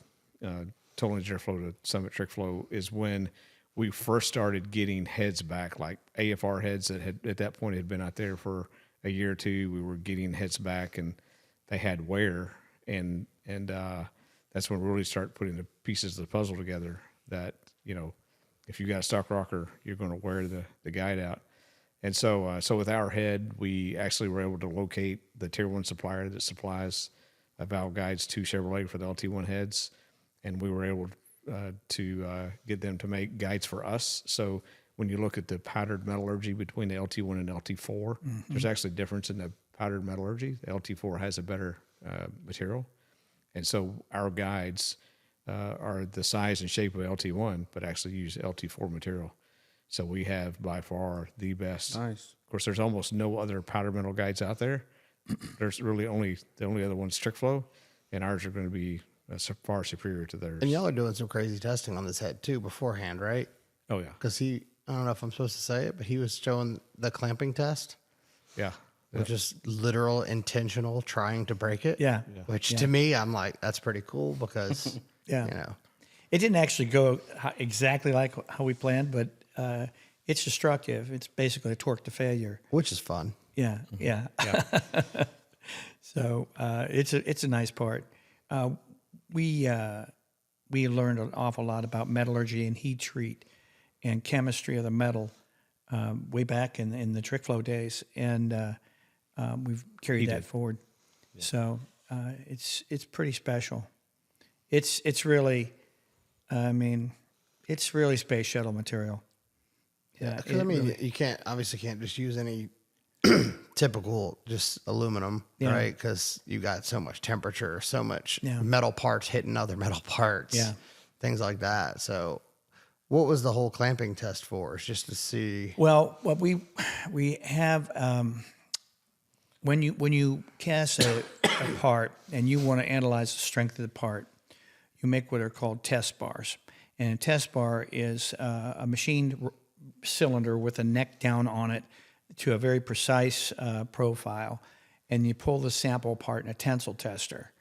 Total Engineer Flow to Summit TrickFlow is when we first started getting heads back, like AFR heads that had at that point had been out there for a year or two. We were getting heads back and they had wear. And that's when we really start putting the pieces of the puzzle together that, if you got a stock rocker, you're going to wear the guide out. And so with our head, we actually were able to locate the tier 1 supplier that supplies valve guides to Chevrolet for the LT1 heads. And we were able to get them to make guides for us. So when you look at the powdered metallurgy between the LT1 and LT4, there's actually a difference in the powdered metallurgy. The LT4 has a better material. And so our guides are the size and shape of LT1, but actually use LT4 material. So we have by far the best. Nice. Of course, there's almost no other powder metal guides out there. There's really the only other one's TrickFlow, and ours are going to be far superior to theirs. And y'all are doing some crazy testing on this head too beforehand, right? Oh yeah. Because I don't know if I'm supposed to say it, but he was showing the clamping test, Yeah. which is literal intentional trying to break it. Yeah. Which to me, I'm like, that's pretty cool because, Yeah. It didn't actually go exactly like how we planned, but it's destructive. It's basically a torque to failure. which is fun. Yeah, yeah. So it's a nice part. We learned an awful lot about metallurgy and heat treat and chemistry of the metal way back in the TrickFlow days, and we've carried that forward. Yeah. So it's pretty special. It's really, it's really space shuttle material. Yeah, because you obviously can't just use any typical just aluminum, right? Because you got so much temperature, so much metal parts hitting other metal parts, things like that. So, what was the whole clamping test for? It's just to see. Well, what we have when you cast a part and you want to analyze the strength of the part, you make what are called test bars. And a test bar is a machined cylinder with a neck down on it to a very precise profile. And you pull the sample apart in a tensile tester.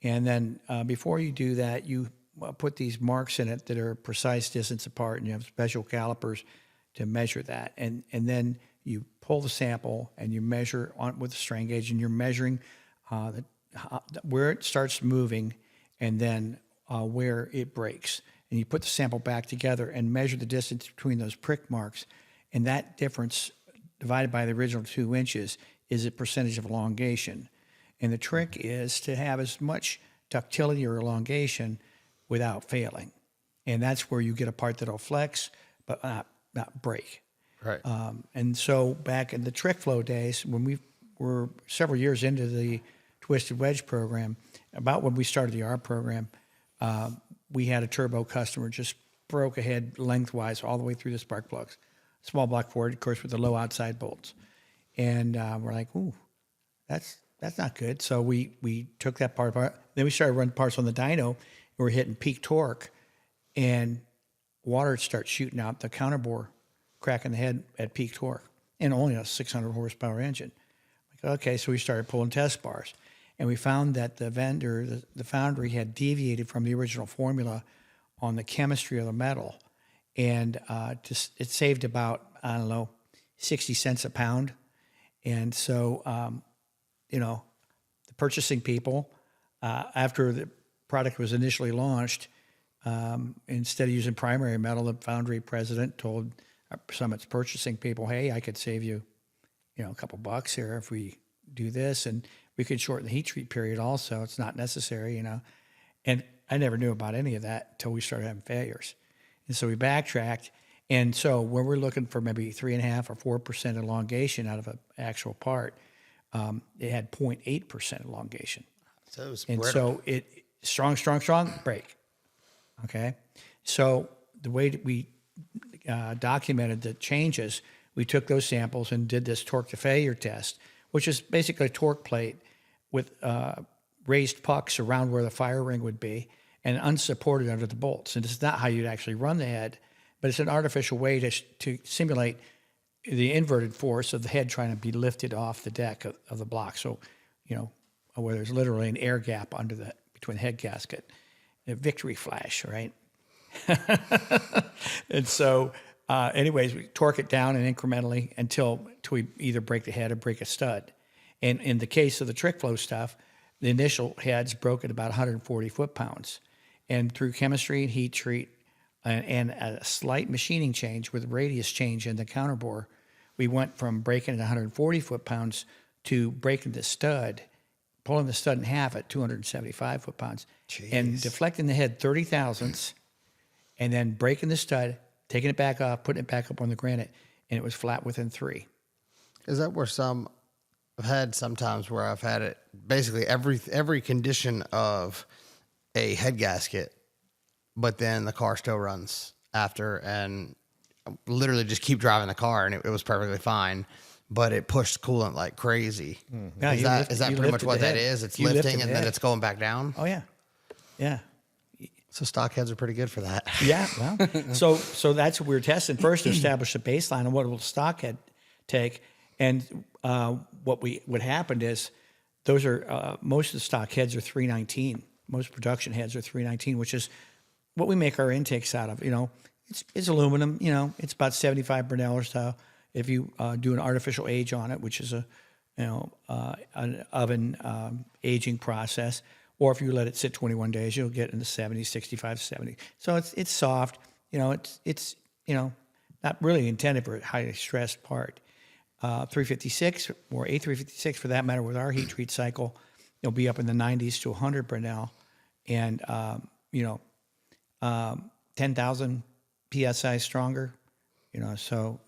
And then before you do that, you put these marks in it that are precise distance apart, and you have special calipers to measure that. And then you pull the sample and you measure on with the strain gauge, and you're measuring where it starts moving and then where it breaks. And you put the sample back together and measure the distance between those prick marks. And that difference divided by the original 2 inches is a percentage of elongation. And the trick is to have as much ductility or elongation without failing. And that's where you get a part that'll flex, but not break. Right. And so back in the TrickFlow days, when we were several years into the Twisted Wedge program, about when we started the R program, we had a turbo customer just broke a head lengthwise all the way through the spark plugs. Small block Ford, of course, with the low outside bolts. And we're like, ooh, that's not good. So we took that part apart. Then we started running parts on the dyno, and we're hitting peak torque, and water starts shooting out the counterbore, cracking the head at peak torque. and only a 600 horsepower engine. Like, okay, so we started pulling test bars, and we found that the vendor, the foundry, had deviated from the original formula on the chemistry of the metal, and it saved about, I don't know, 60 cents a pound. And so, the purchasing people, after the product was initially launched, instead of using primary metal, the foundry president told some of its purchasing people, hey, I could save you, a couple bucks here if we do this, and we could shorten the heat treat period also. It's not necessary, And I never knew about any of that until we started having failures. And so we backtracked. And so when we're looking for maybe 3.5 or 4% elongation out of an actual part, it had 0.8% elongation. So it was And brittle. so it strong, break. Okay. So the way that we documented the changes, we took those samples and did this torque to failure test, which is basically a torque plate with raised pucks around where the fire ring would be and unsupported under the bolts. And it's not how you'd actually run the head, but it's an artificial way to simulate the inverted force of the head trying to be lifted off the deck of the block. So, where there's literally an air gap between the head gasket, a victory flash, right? And so, anyways, we torque it down and incrementally until we either break the head or break a stud. And in the case of the trick flow stuff, the initial heads broke at about 140 foot-pounds. And through chemistry and heat treat and a slight machining change with radius change in the counterbore, we went from breaking at 140 foot-pounds to breaking the stud, pulling the stud in half at 275 foot-pounds, and deflecting the head 30 thousandths, and then breaking the stud, taking it back off, putting it back up on the granite, and it was flat within 3. Is that where I've had sometimes where I've had it basically every condition of a head gasket, but then the car still runs after, and literally just keep driving the car, and it was perfectly fine, but it pushed coolant like crazy. Mm-hmm. Yeah, Is that pretty much what that is? It's lifting and then it's going back down? Oh, yeah. Yeah. So stock heads are pretty good for that. Yeah, well, so that's what we were testing first to establish a baseline of what will stock head take, and what happened is those are most of the stock heads are 319. Most production heads are 319, which is what we make our intakes out of. It's aluminum. It's about 75 Bernal or so. If you do an artificial age on it, which is an oven aging process, or if you let it sit 21 days, you'll get in the 70s, 65, 70. So it's soft. It's not really intended for a highly stressed part. 356 or A356 for that matter, with our heat treat cycle, it'll be up in the 90s to 100 Bernal, and 10,000 psi stronger. So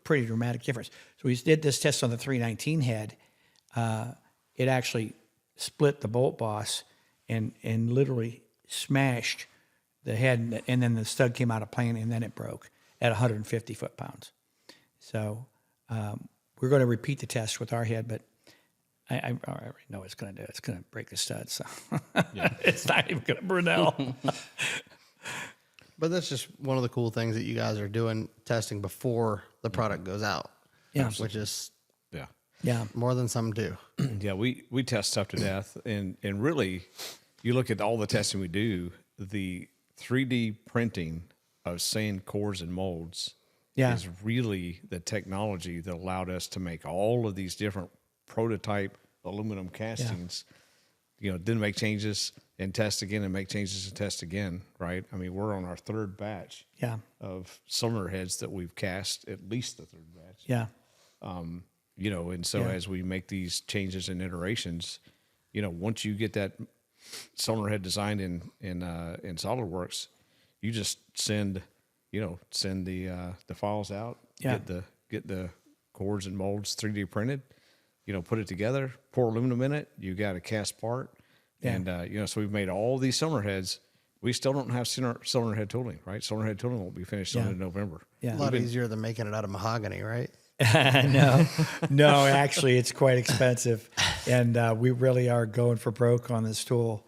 pretty dramatic difference. So we did this test on the 319 head. It actually split the bolt boss and literally smashed the head, and then the stud came out of plane, and then it broke at 150 foot-pounds. So we're going to repeat the test with our head, but I already know what it's going to do. It's going to break the stud, so it's not even going to Brunel. But that's just one of the cool things that you guys are doing, testing before the product goes out. Yeah. Which is Yeah. more than some do. Yeah, we test stuff to death, and really, you look at all the testing we do, the 3D printing of sand cores and molds is really the technology that allowed us to make all of these different prototype aluminum castings. Then make changes and test again, and make changes and test again, right? I mean, we're on our third batch of cylinder heads that we've cast, at least the third batch. Yeah. And so as we make these changes and iterations, once you get that cylinder head designed in SolidWorks, you just send the files out, get the cores and molds 3D printed, put it together, pour aluminum in it, you got a cast part. And, so we've made all these cylinder heads. We still don't have cylinder head tooling, right? Cylinder head tooling won't be finished until November. Yeah. A lot easier than making it out of mahogany, right? No, actually, it's quite expensive, and we really are going for broke on this tool.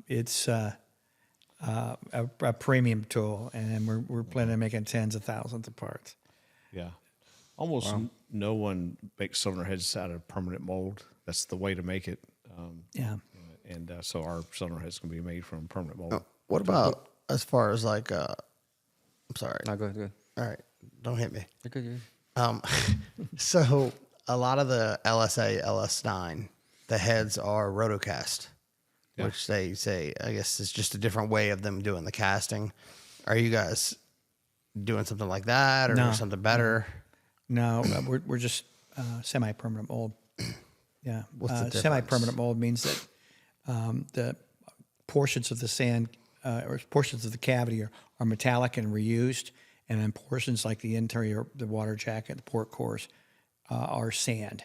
It's a premium tool, and we're planning on making tens of thousands of parts. Yeah. Almost no one makes cylinder heads out of permanent mold. That's the way to make it. Yeah. And so our cylinder heads can be made from permanent mold. What about as far as like, I'm sorry. No, go ahead. All right. Don't hit me. You're good. You're good. So a lot of the LSA, LS9, the heads are rotocast, which they say, I guess it's just a different way of them doing the casting. Are you guys doing something like that or No. something better? No, we're just semi-permanent mold. Yeah. What's the difference? Semi-permanent mold means that the portions of the sand or portions of the cavity are metallic and reused, and then portions like the interior, the water jacket, the port cores are sand.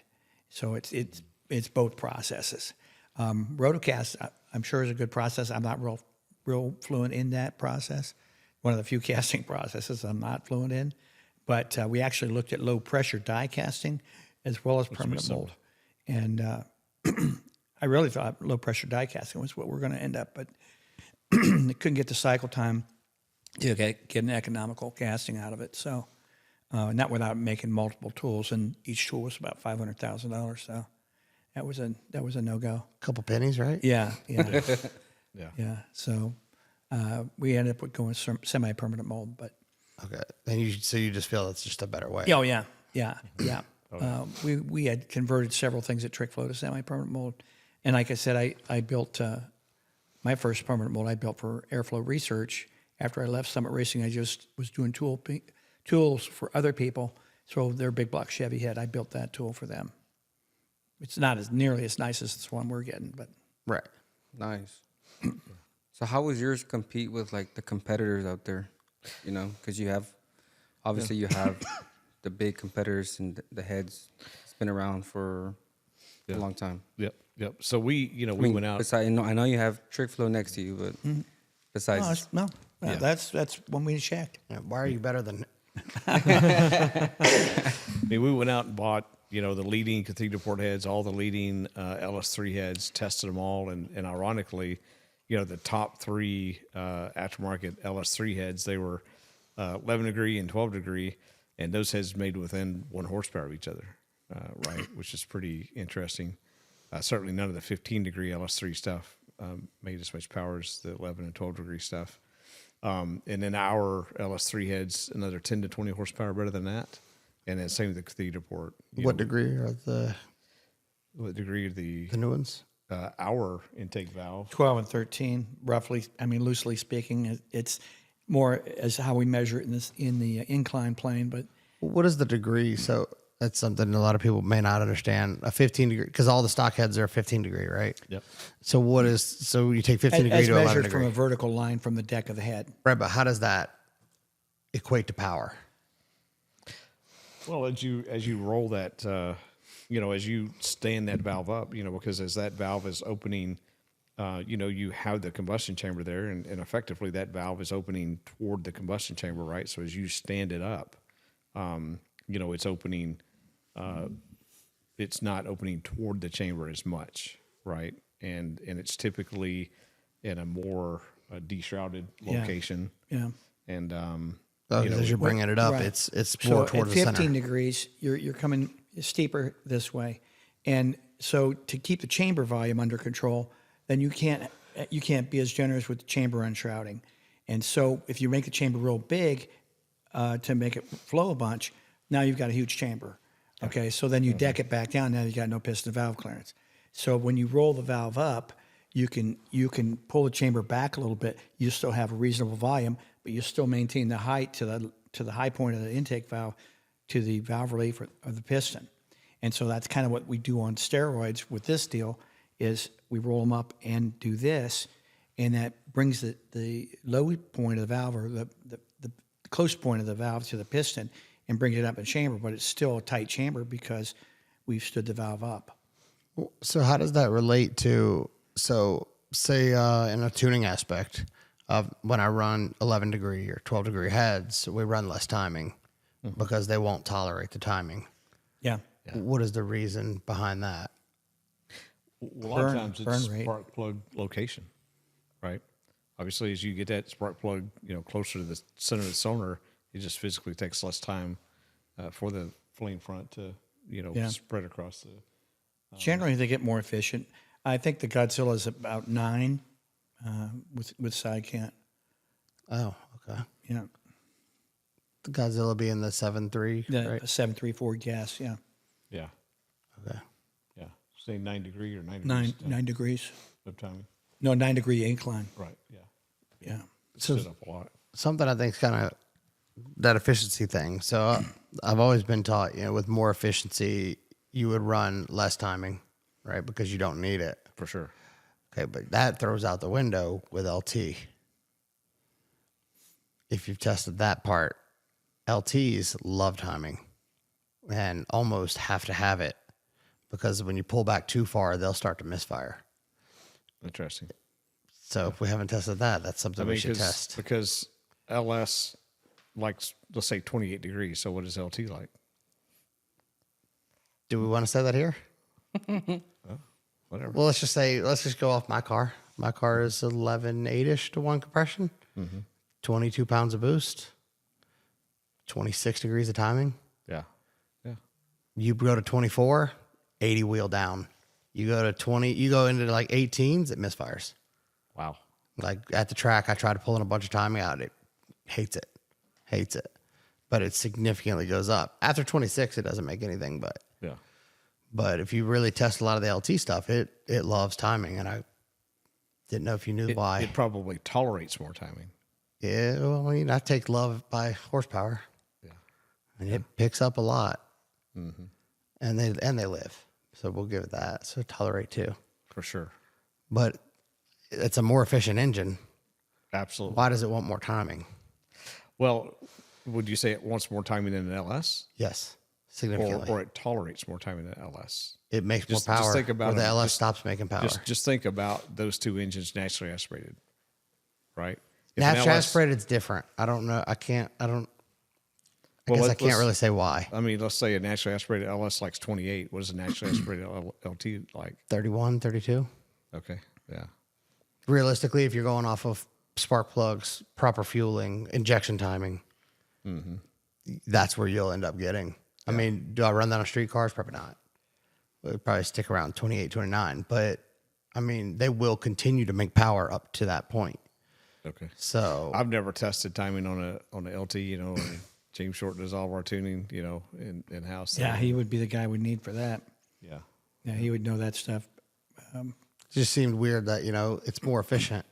So it's both processes. Rotocast, I'm sure, is a good process. I'm not real fluent in that process. One of the few casting processes I'm not fluent in. But we actually looked at low pressure die casting as well as permanent mold. And I really thought low pressure die casting was what we're going to end up, but they couldn't get the cycle time to get an economical casting out of it. So not without making multiple tools, and each tool was about $500,000. So that was a no-go. Couple pennies, right? Yeah. Yeah. So we ended up with going semi-permanent mold, but. Okay. And you just feel it's just a better way. Oh yeah. We had converted several things at Trick Flow to semi-permanent mold, and like I said, I built my first permanent mold. I built for airflow research. After I left Summit Racing, I just was doing tools for other people. So their big block Chevy head, I built that tool for them. It's not as nearly as nice as this one we're getting, but Right. Nice. So how was yours compete with like the competitors out there? You know, because you have, obviously you have the big competitors and the heads. It's been around for a long time. Yep. So we went out. Besides, I know you have Trick Flow next to you, but besides, that's when we checked. Yeah, why are you better than? I mean, we went out and bought, the leading cathedral port heads, all the leading LS3 heads, tested them all, and ironically, the top three aftermarket LS3 heads, they were 11 degree and 12 degree, and those heads made within 1 horsepower of each other, right? Which is pretty interesting. Certainly none of the 15 degree LS3 stuff made as much power as the 11 and 12 degree stuff. And then our LS3 heads, another 10 to 20 horsepower better than that. And then same with the cathedral port. What degree are What degree are the the new ones? Our intake valve? 12 and 13, roughly. I mean, loosely speaking, it's more as how we measure it in the incline plane. But What is the degree? So that's something a lot of people may not understand. A 15 degree, because all the stock heads are 15 degree, right? Yep. So you take 15 degree as to 11 measured degree. from a vertical line from the deck of the head. Right, but how does that equate to power? Well, as you roll that, as you stand that valve up, because as that valve is opening, you have the combustion chamber there, and effectively that valve is opening toward the combustion chamber, right? So as you stand it up, it's opening. It's not opening toward the chamber as much, right? And it's typically in a more deshrouded location. Yeah. And As you're bringing it up, Right. it's So more towards at the 15 center. degrees, you're coming steeper this way, and so to keep the chamber volume under control, then you can't be as generous with the chamber unshrouding, and so if you make the chamber real big to make it flow a bunch, now you've got a huge chamber. Okay, so then you deck it back down. Now you got no piston valve clearance. So when you roll the valve up, you can pull the chamber back a little bit. You still have a reasonable volume, but you still maintain the height to the high point of the intake valve to the valve relief of the piston. And so that's kind of what we do on steroids with this deal is we roll them up and do this, and that brings the low point of the valve or the close point of the valve to the piston and brings it up in chamber, but it's still a tight chamber because we've stood the valve up. So how does that relate to, say in a tuning aspect of when I run 11 degree or 12 degree heads, we run less timing because they won't tolerate the timing. Yeah. What is the reason behind that? A lot of times burn it's rate. spark plug location, right? Obviously, as you get that spark plug, closer to the center of the cylinder, it just physically takes less time for the flame front to, Yeah. spread across the. Generally, they get more efficient. I think the Godzilla is about 9 with side cant. Oh, okay. Yeah, The Godzilla being the 7.3, the right? 734 gas. Yeah, Yeah. Okay. Yeah. Say 9 degree or 9 9 degrees 9 degrees. of timing. No, 9-degree incline. Right. Yeah. Yeah. So- Sit up a lot. Something I think is kind of that efficiency thing. So I've always been taught, with more efficiency, you would run less timing, right? Because you don't need it. For sure. Okay, but that throws out the window with LT. If you've tested that part, LTs love timing and almost have to have it because when you pull back too far, they'll start to misfire. Interesting. So if we haven't tested that, that's something we should test. Because LS likes, let's say 28 degrees. So what is LT like? Do we want to say that here? Whatever. Well, let's just go off my car. My car is 11.8-ish to 1 compression, 22 pounds of boost, 26 degrees of timing. Yeah. Yeah. You go to 24, 80 wheel down. You go to 20, you go into like 18s, it misfires. Wow. Like at the track, I tried to pull in a bunch of timing out. It hates it. But it significantly goes up. After 26, it doesn't make anything, Yeah. but if you really test a lot of the LT stuff, it loves timing. And I didn't know if you knew why. It probably tolerates more timing. Yeah, well, I take love by horsepower. Yeah. And it picks up a lot. And they live. So we'll give it that. So tolerate too. For sure. But it's a more efficient engine. Absolutely. Why does it want more timing? Well, would you say it wants more timing than an LS? Yes, significantly. Or it tolerates more timing than an LS? It makes Just more power. think about or the it. LS stops making power. Just think about those two engines naturally aspirated, right? If an Naturally LS aspirated is different. I don't know. I guess I let's- can't really say why. I mean, let's say a naturally aspirated LS likes 28. What is a naturally aspirated LT like? 31, 32. Okay. Yeah. Realistically, if you're going off of spark plugs, proper fueling, injection timing, that's where you'll end up getting. I mean, do I run that on street cars? Probably not. It would probably stick around 28, 29. But, I mean, they will continue to make power up to that point. Okay. So, I've never tested timing on a LT, and James Short does all of our tuning, in house. Yeah, he would be the guy we need for that. Yeah. Yeah, he would know that stuff. it just seemed weird that, it's more efficient.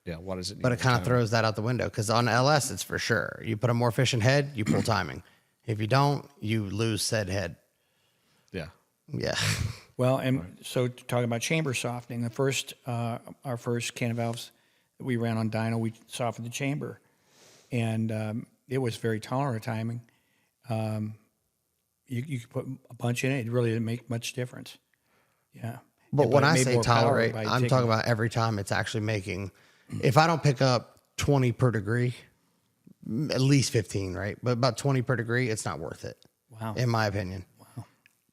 Yeah. What is it? But it kind of throws that out the window because on LS, it's for sure. You put a more efficient head, you pull timing. If you don't, you lose said head. Yeah. Yeah. Well, and so talking about chamber softening, our first Canted Valves that we ran on dyno, we softened the chamber, and it was very tolerant of timing. You could put a bunch in it; it really didn't make much difference. Yeah. But when it I made say more power tolerate, by I'm taking- talking about every time it's actually making. If I don't pick up 20 per degree, at least 15, right? But about 20 per degree, it's not worth it. Wow. In my opinion. Wow.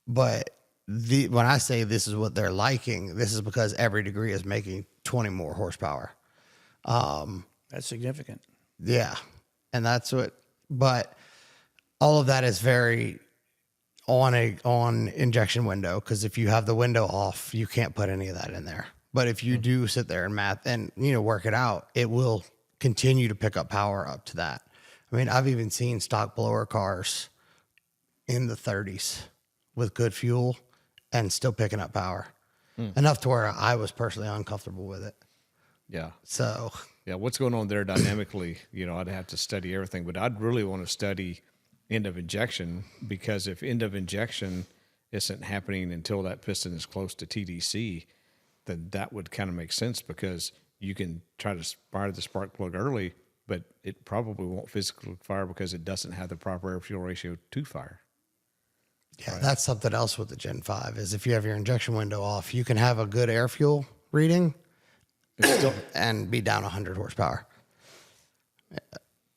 But when I say this is what they're liking, this is because every degree is making 20 more horsepower. That's significant. Yeah. And that's what, but all of that is very on injection window. Cause if you have the window off, you can't put any of that in there. But if you do sit there and math and, work it out, it will continue to pick up power up to that. I mean, I've even seen stock blower cars in the 30s with good fuel and still picking up power enough to where I was personally uncomfortable with it. Yeah. So Yeah. What's going on there dynamically? I'd have to study everything, but I'd really want to study end of injection because if end of injection isn't happening until that piston is close to TDC, then that would kind of make sense because you can try to fire the spark plug early, but it probably won't physically fire because it doesn't have the proper air fuel ratio to fire. yeah, that's something else with the Gen 5 is if you have your injection window off, you can have a good air fuel reading and be down 100 horsepower.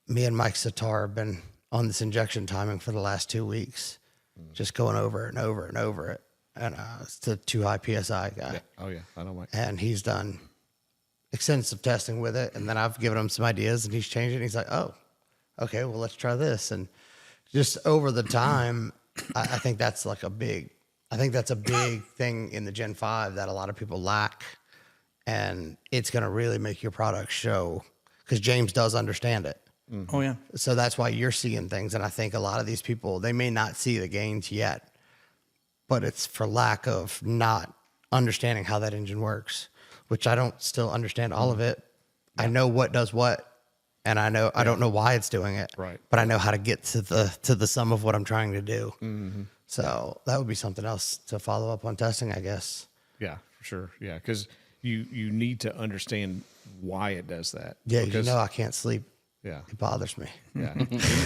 Me and Mike Sitar have been on this injection timing for the last 2 weeks, just going over and over and over it. And it's the too high PSI guy. Yeah. Oh yeah. I know, Mike. And he's done extensive testing with it. And then I've given him some ideas and he's changed it. And he's like, oh, okay, well, let's try this. And just over the time, I think that's like a big thing in the Gen 5 that a lot of people lack. And it's going to really make your product show because James does understand it. Oh yeah. So that's why you're seeing things. And I think a lot of these people, they may not see the gains yet, but it's for lack of not understanding how that engine works, which I don't still understand all of it. I know what does what, and I don't know why it's doing it. Right. But I know how to get to the sum of what I'm trying to do. So that would be something else to follow up on testing, I guess. Yeah, for sure. Yeah, because you need to understand why it does that. Yeah, because, I can't sleep. Yeah. It bothers me. Yeah.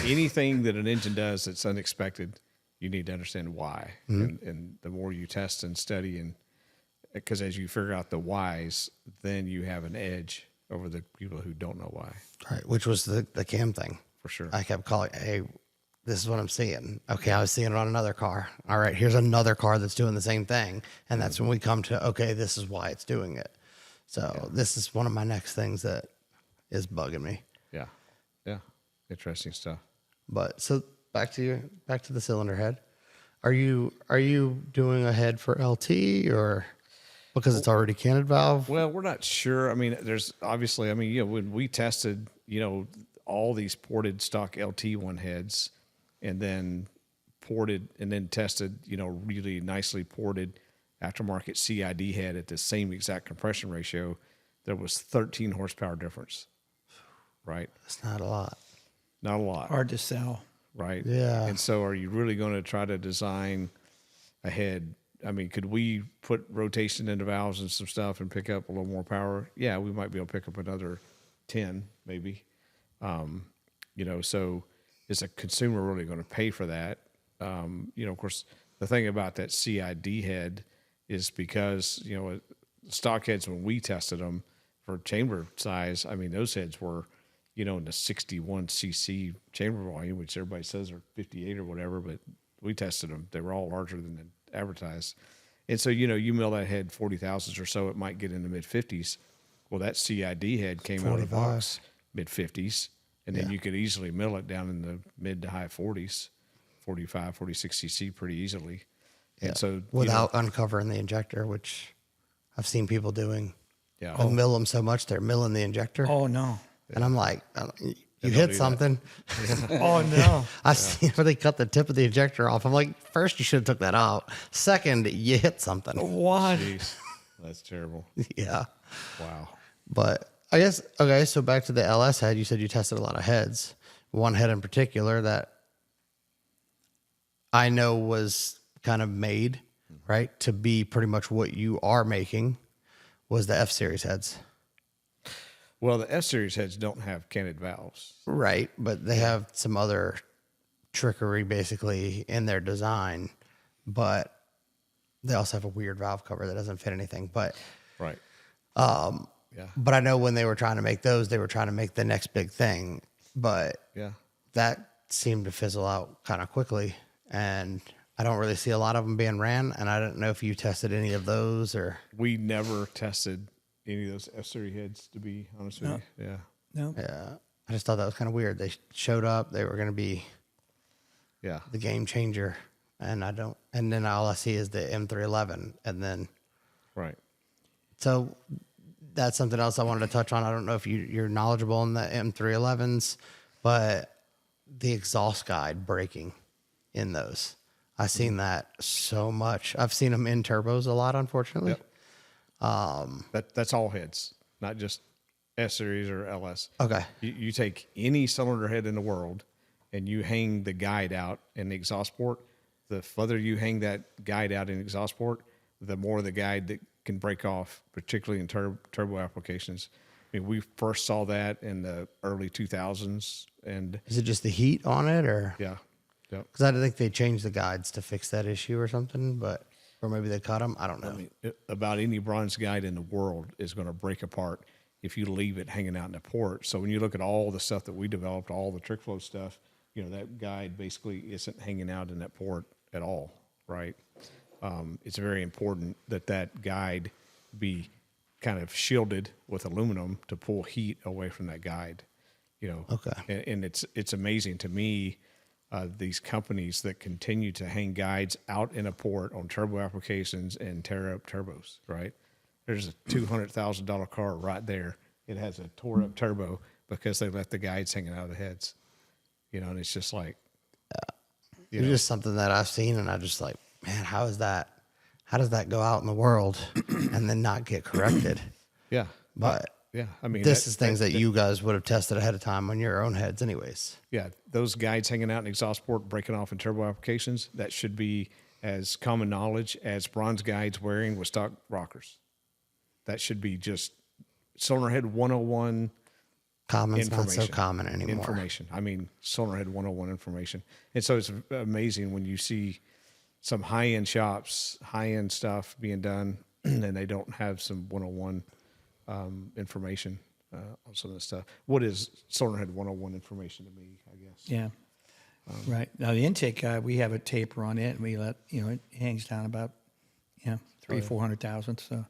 Anything that an engine does that's unexpected, you need to understand why. And the more you test and study, and because as you figure out the whys, then you have an edge over the people who don't know why. Right, which was the cam thing. For sure. I kept calling, hey, this is what I'm seeing. Okay, I was seeing it on another car. All right, here's another car that's doing the same thing. And that's when we come to, okay, this is why it's doing it. So this is one of my next things that is bugging me. Yeah. Yeah. Interesting stuff. But so back to the cylinder head. Are you doing a head for LT or because it's already canted valve? Well, we're not sure. I mean, there's obviously, when we tested, all these ported stock LT1 heads and then ported and then tested, really nicely ported aftermarket CID head at the same exact compression ratio, there was 13 horsepower difference. Right? That's not a lot. Not a lot. Hard to sell. Right? Yeah. And so are you really going to try to design a head? I mean, could we put rotation into valves and some stuff and pick up a little more power? Yeah, we might be able to pick up another 10 maybe. So is a consumer really going to pay for that? Of course, the thing about that CID head is because, stock heads, when we tested them for chamber size, I mean, those heads were, in the 61 cc chamber volume, which everybody says are 58 or whatever, but we tested them. They were all larger than advertised. And so, you mill that head 40,000s or so, it might get in the mid 50s. Well, that CID head came out of the 45. box mid 50s, and then you could easily mill it down in the mid to high 40s, 45, 46 cc pretty easily. And so without uncovering the injector, which I've seen people doing. Yeah. They'll mill them so much they're milling the injector. Oh no. And I'm like, you don't hit do something. Oh no. I've seen where they cut the tip of the injector off. I'm like, first you should have took that out. Second, you hit something. What? Jeez, that's terrible. Yeah. Wow. But I guess, okay, so back to the LS head, you said you tested a lot of heads. One head in particular that I know was kind of made, right, to be pretty much what you are making was the F-Series heads. Well, the F-Series heads don't have canted valves. Right, but they have some other trickery basically in their design, but they also have a weird valve cover that doesn't fit anything. But Right. but I know when they were trying to make those, they were trying to make the next big thing, but Yeah. that seemed to fizzle out kind of quickly, and I don't really see a lot of them being ran, and I don't know if you tested any of those or. We never tested any of those F-Series heads, to be honest with you. Yeah. No. Yeah, I just thought that was kind of weird. They showed up, they were going to be Yeah. the game changer, and and then all I see is the M311, and then Right. so that's something else I wanted to touch on. I don't know if you're knowledgeable in the M311s, but the exhaust guide breaking in those. I've seen that so much. I've seen them in turbos a lot, unfortunately. Yep. That's all heads, not just S-Series or LS. Okay. You take any cylinder head in the world and you hang the guide out in the exhaust port. The further you hang that guide out in the exhaust port, the more the guide that can break off, particularly in turbo applications. I mean, we first saw that in the early 2000s, and Is it just the heat on it, or? yeah, yep. Because I think they changed the guides to fix that issue or something, or maybe they cut them. I don't know. I mean, about any bronze guide in the world is going to break apart if you leave it hanging out in the port. So when you look at all the stuff that we developed, all the trick flow stuff, that guide basically isn't hanging out in that port at all, right? It's very important that guide be kind of shielded with aluminum to pull heat away from that guide, Okay. And it's amazing to me these companies that continue to hang guides out in a port on turbo applications and tear up turbos, right? There's a $200,000 car right there. It has a tore up turbo because they left the guides hanging out of the heads, you know, and it's just like, It's just something that I've seen, and I just like, man, how does that go out in the world and then not get corrected? yeah. But Yeah, I mean, this is things that you guys would have tested ahead of time on your own heads, anyways. yeah, those guides hanging out in exhaust port, breaking off in turbo applications, that should be as common knowledge as bronze guides wearing with stock rockers. That should be just cylinder head 101 Common's not so information. common anymore. Information. I mean, cylinder head 101 information. And so it's amazing when you see some high-end shops, high-end stuff being done, and they don't have some 101 information on some of the stuff. What is cylinder head 101 information to me, I guess? Yeah. Right. Now the intake guide, we have a taper on it, and we let it hangs down about 300,000-400,000. So,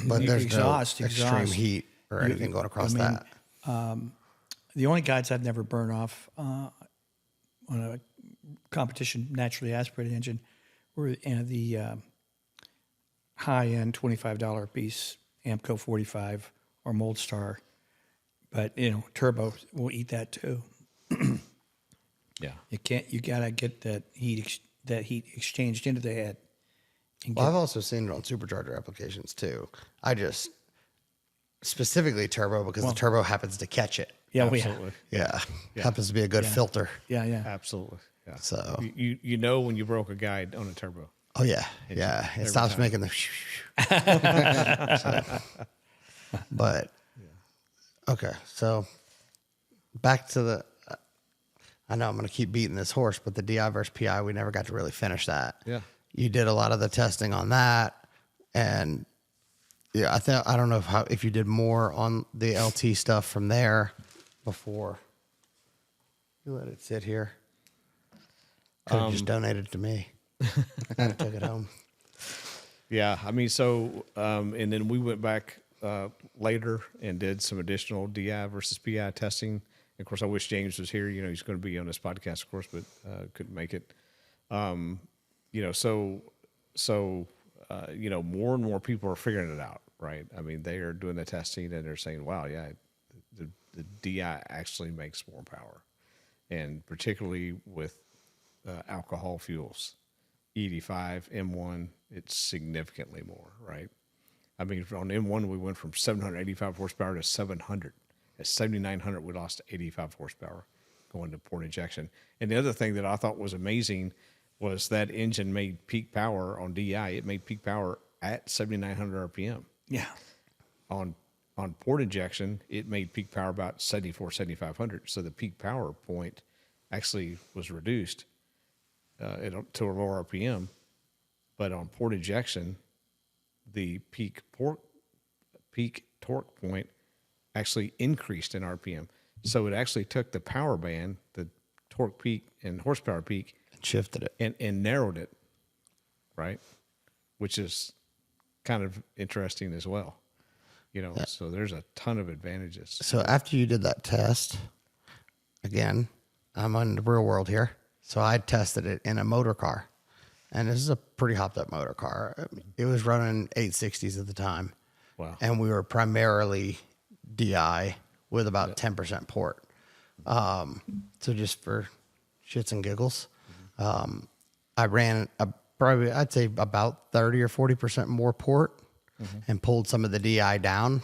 But there's Exhaust. no extreme heat or anything going across that. The only guides I've never burned off on a competition naturally aspirated engine were the high end $25 a piece Amco 45 or Mold Star, but turbo will eat that too. Yeah. You gotta get that heat exchanged into the head. Well, I've also seen it on supercharger applications too. I just specifically turbo because the turbo happens to catch it. Yeah, Absolutely. Yeah. Happens to be a good filter. yeah. Absolutely. Yeah. So You know when you broke a guide on a turbo. oh yeah. Yeah. It stops time. making the but okay, so back to the I know I'm gonna keep beating this horse, but the DI versus PI, we never got to really finish that. Yeah. You did a lot of the testing on that, and yeah, I don't know if you did more on the LT stuff from there before you let it sit here. Could have just donated it to me. I took it home. Yeah, I mean, so and then we went back later and did some additional DI versus PI testing. Of course, I wish James was here. He's going to be on this podcast, of course, but couldn't make it. So more and more people are figuring it out, right? I mean, they are doing the testing and they're saying, wow, yeah, the DI actually makes more power. And particularly with alcohol fuels, E85, M1, it's significantly more, right? I mean, on M1, we went from 785 horsepower to 700. At 7,900, we lost 85 horsepower going to port injection. And the other thing that I thought was amazing was that engine made peak power on DI. It made peak power at 7,900 RPM. Yeah. On port injection, it made peak power about 7,500. So the peak power point actually was reduced to a lower RPM. But on port injection, the peak torque point actually increased in RPM. So it actually took the power band, the torque peak and horsepower peak, Shifted it. and narrowed it, right? Which is kind of interesting as well. So there's a ton of advantages. So after you did that test, again, I'm on the real world here. So I tested it in a motor car. And this is a pretty hopped up motor car. It was running 860s at the time. Wow. And we were primarily DI with about 10% port. So just for shits and giggles, I ran I'd say about 30 or 40% more port and pulled some of the DI down.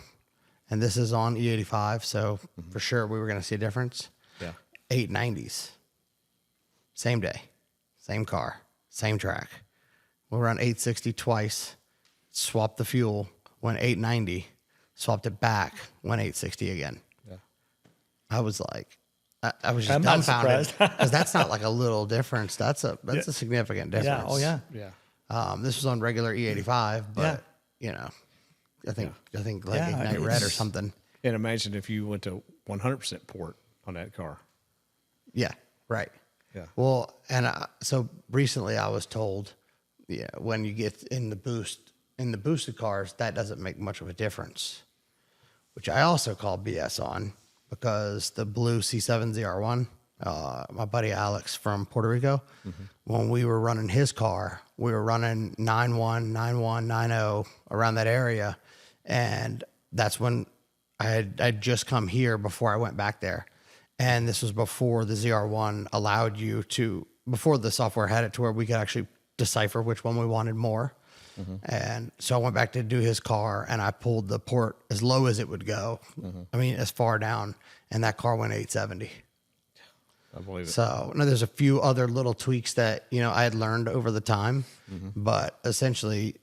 And this is on E85, so for sure we were going to see a difference. Yeah. 890s. Same day, same car, same track. We'll run 860 twice, swapped the fuel, went 890, swapped it back, went 860 again. Yeah. I was like, I was just I'm not dumbfounded surprised. because that's not like a little difference. That's a significant difference. Yeah. Oh yeah. Yeah. This was on regular E85, but I think like Ignite Red or something. And imagine if you went to 100% port on that car. Yeah. Right. Yeah. Well, and so recently I was told, when you get in the boosted cars, that doesn't make much of a difference, which I also call BS on because the blue C7 ZR1, my buddy Alex from Puerto Rico. When we were running his car, we were running 91, 91, 90 around that area. And that's when I'd just come here before I went back there. And this was before the ZR1 allowed you to, before the software had it to where we could actually decipher which one we wanted more. And so I went back to do his car, and I pulled the port as low as it would go. I mean, as far down, and that car went 870. I believe it. So now there's a few other little tweaks that, you know, I had learned over the time, but essentially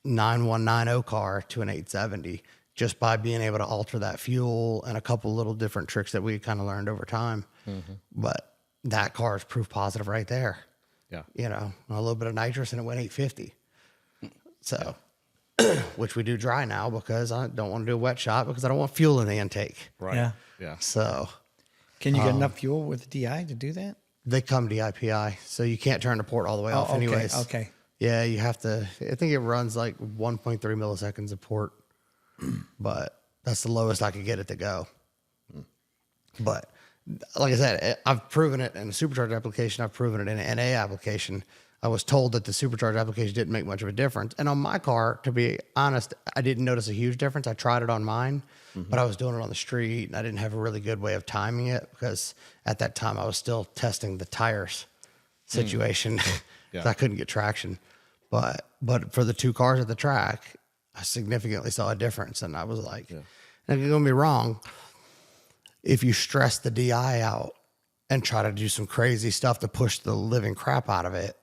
9190 car to an 870 just by being able to alter that fuel and a couple little different tricks that we kind of learned over time. But that car is proof positive right there. Yeah. You know, a little bit of nitrous and it went 850. So, which we do dry now because I don't want to do a wet shot because I don't want fuel in the intake. Right. Yeah. Yeah. So Can you get enough fuel with the DI to do that? they come DIPI, so you can't turn the port all the way off okay, anyways. okay. Yeah, you have to, I think it runs like 1.3 milliseconds a port, but that's the lowest I could get it to go. But like I said, I've proven it in a supercharged application. I've proven it in an NA application. I was told that the supercharged application didn't make much of a difference. And on my car, to be honest, I didn't notice a huge difference. I tried it on mine, but I was doing it on the street and I didn't have a really good way of timing it because at that time I was still testing the tires situation. Yeah. I couldn't get traction. But for the two cars at the track, I significantly saw a difference. And I was like, now, don't get me wrong, if you stress the DI out and try to do some crazy stuff to push the living crap out of it,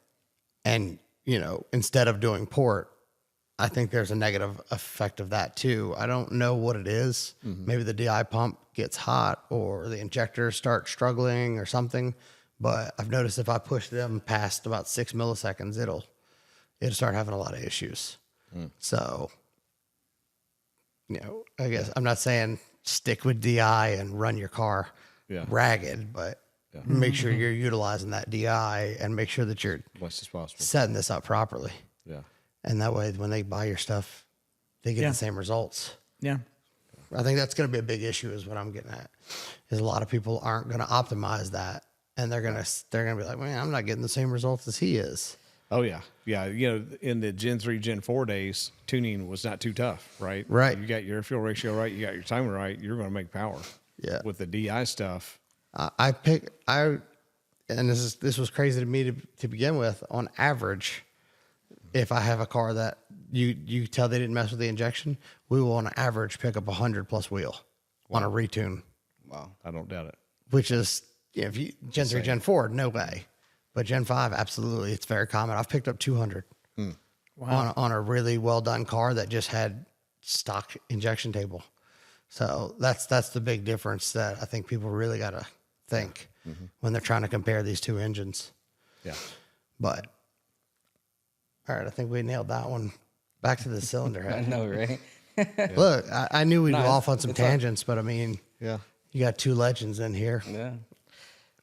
and, you know, instead of doing port, I think there's a negative effect of that too. I don't know what it is. Maybe the DI pump gets hot or the injectors start struggling or something. But I've noticed if I push them past about 6 milliseconds, it'll start having a lot of issues. So, you know, I guess I'm not saying stick with DI and run your car ragged, but make sure you're utilizing that DI and make sure that you're Much as possible. setting this up properly. Yeah. And that way, when they buy your stuff, they get the same results. Yeah. I think that's going to be a big issue is what I'm getting at, is a lot of people aren't going to optimize that. And they're going to be like, man, I'm not getting the same results as he is. Oh yeah. Yeah. You know, in the Gen 3, Gen 4 days, tuning was not too tough, right? Right. You got your fuel ratio right. You got your timer right. You're going to make power. Yeah. With the DI stuff. And this was crazy to me to begin with. On average, if I have a car that you tell they didn't mess with the injection, we will on average pick up 100 plus wheel on a retune. Wow. I don't doubt it. Which is, you know, if you Gen 3, Gen 4, no way. But Gen 5, absolutely. It's very common. I've picked up 200 on a really well done car that just had stock injection table. So that's the big difference that I think people really got to think when they're trying to compare these two engines. Yeah. But, all right, I think we nailed that one. Back to the cylinder I head. know, right? Look, I knew we'd go No, off on some it's fine. tangents, but I mean, Yeah. you got two legends in here. Yeah.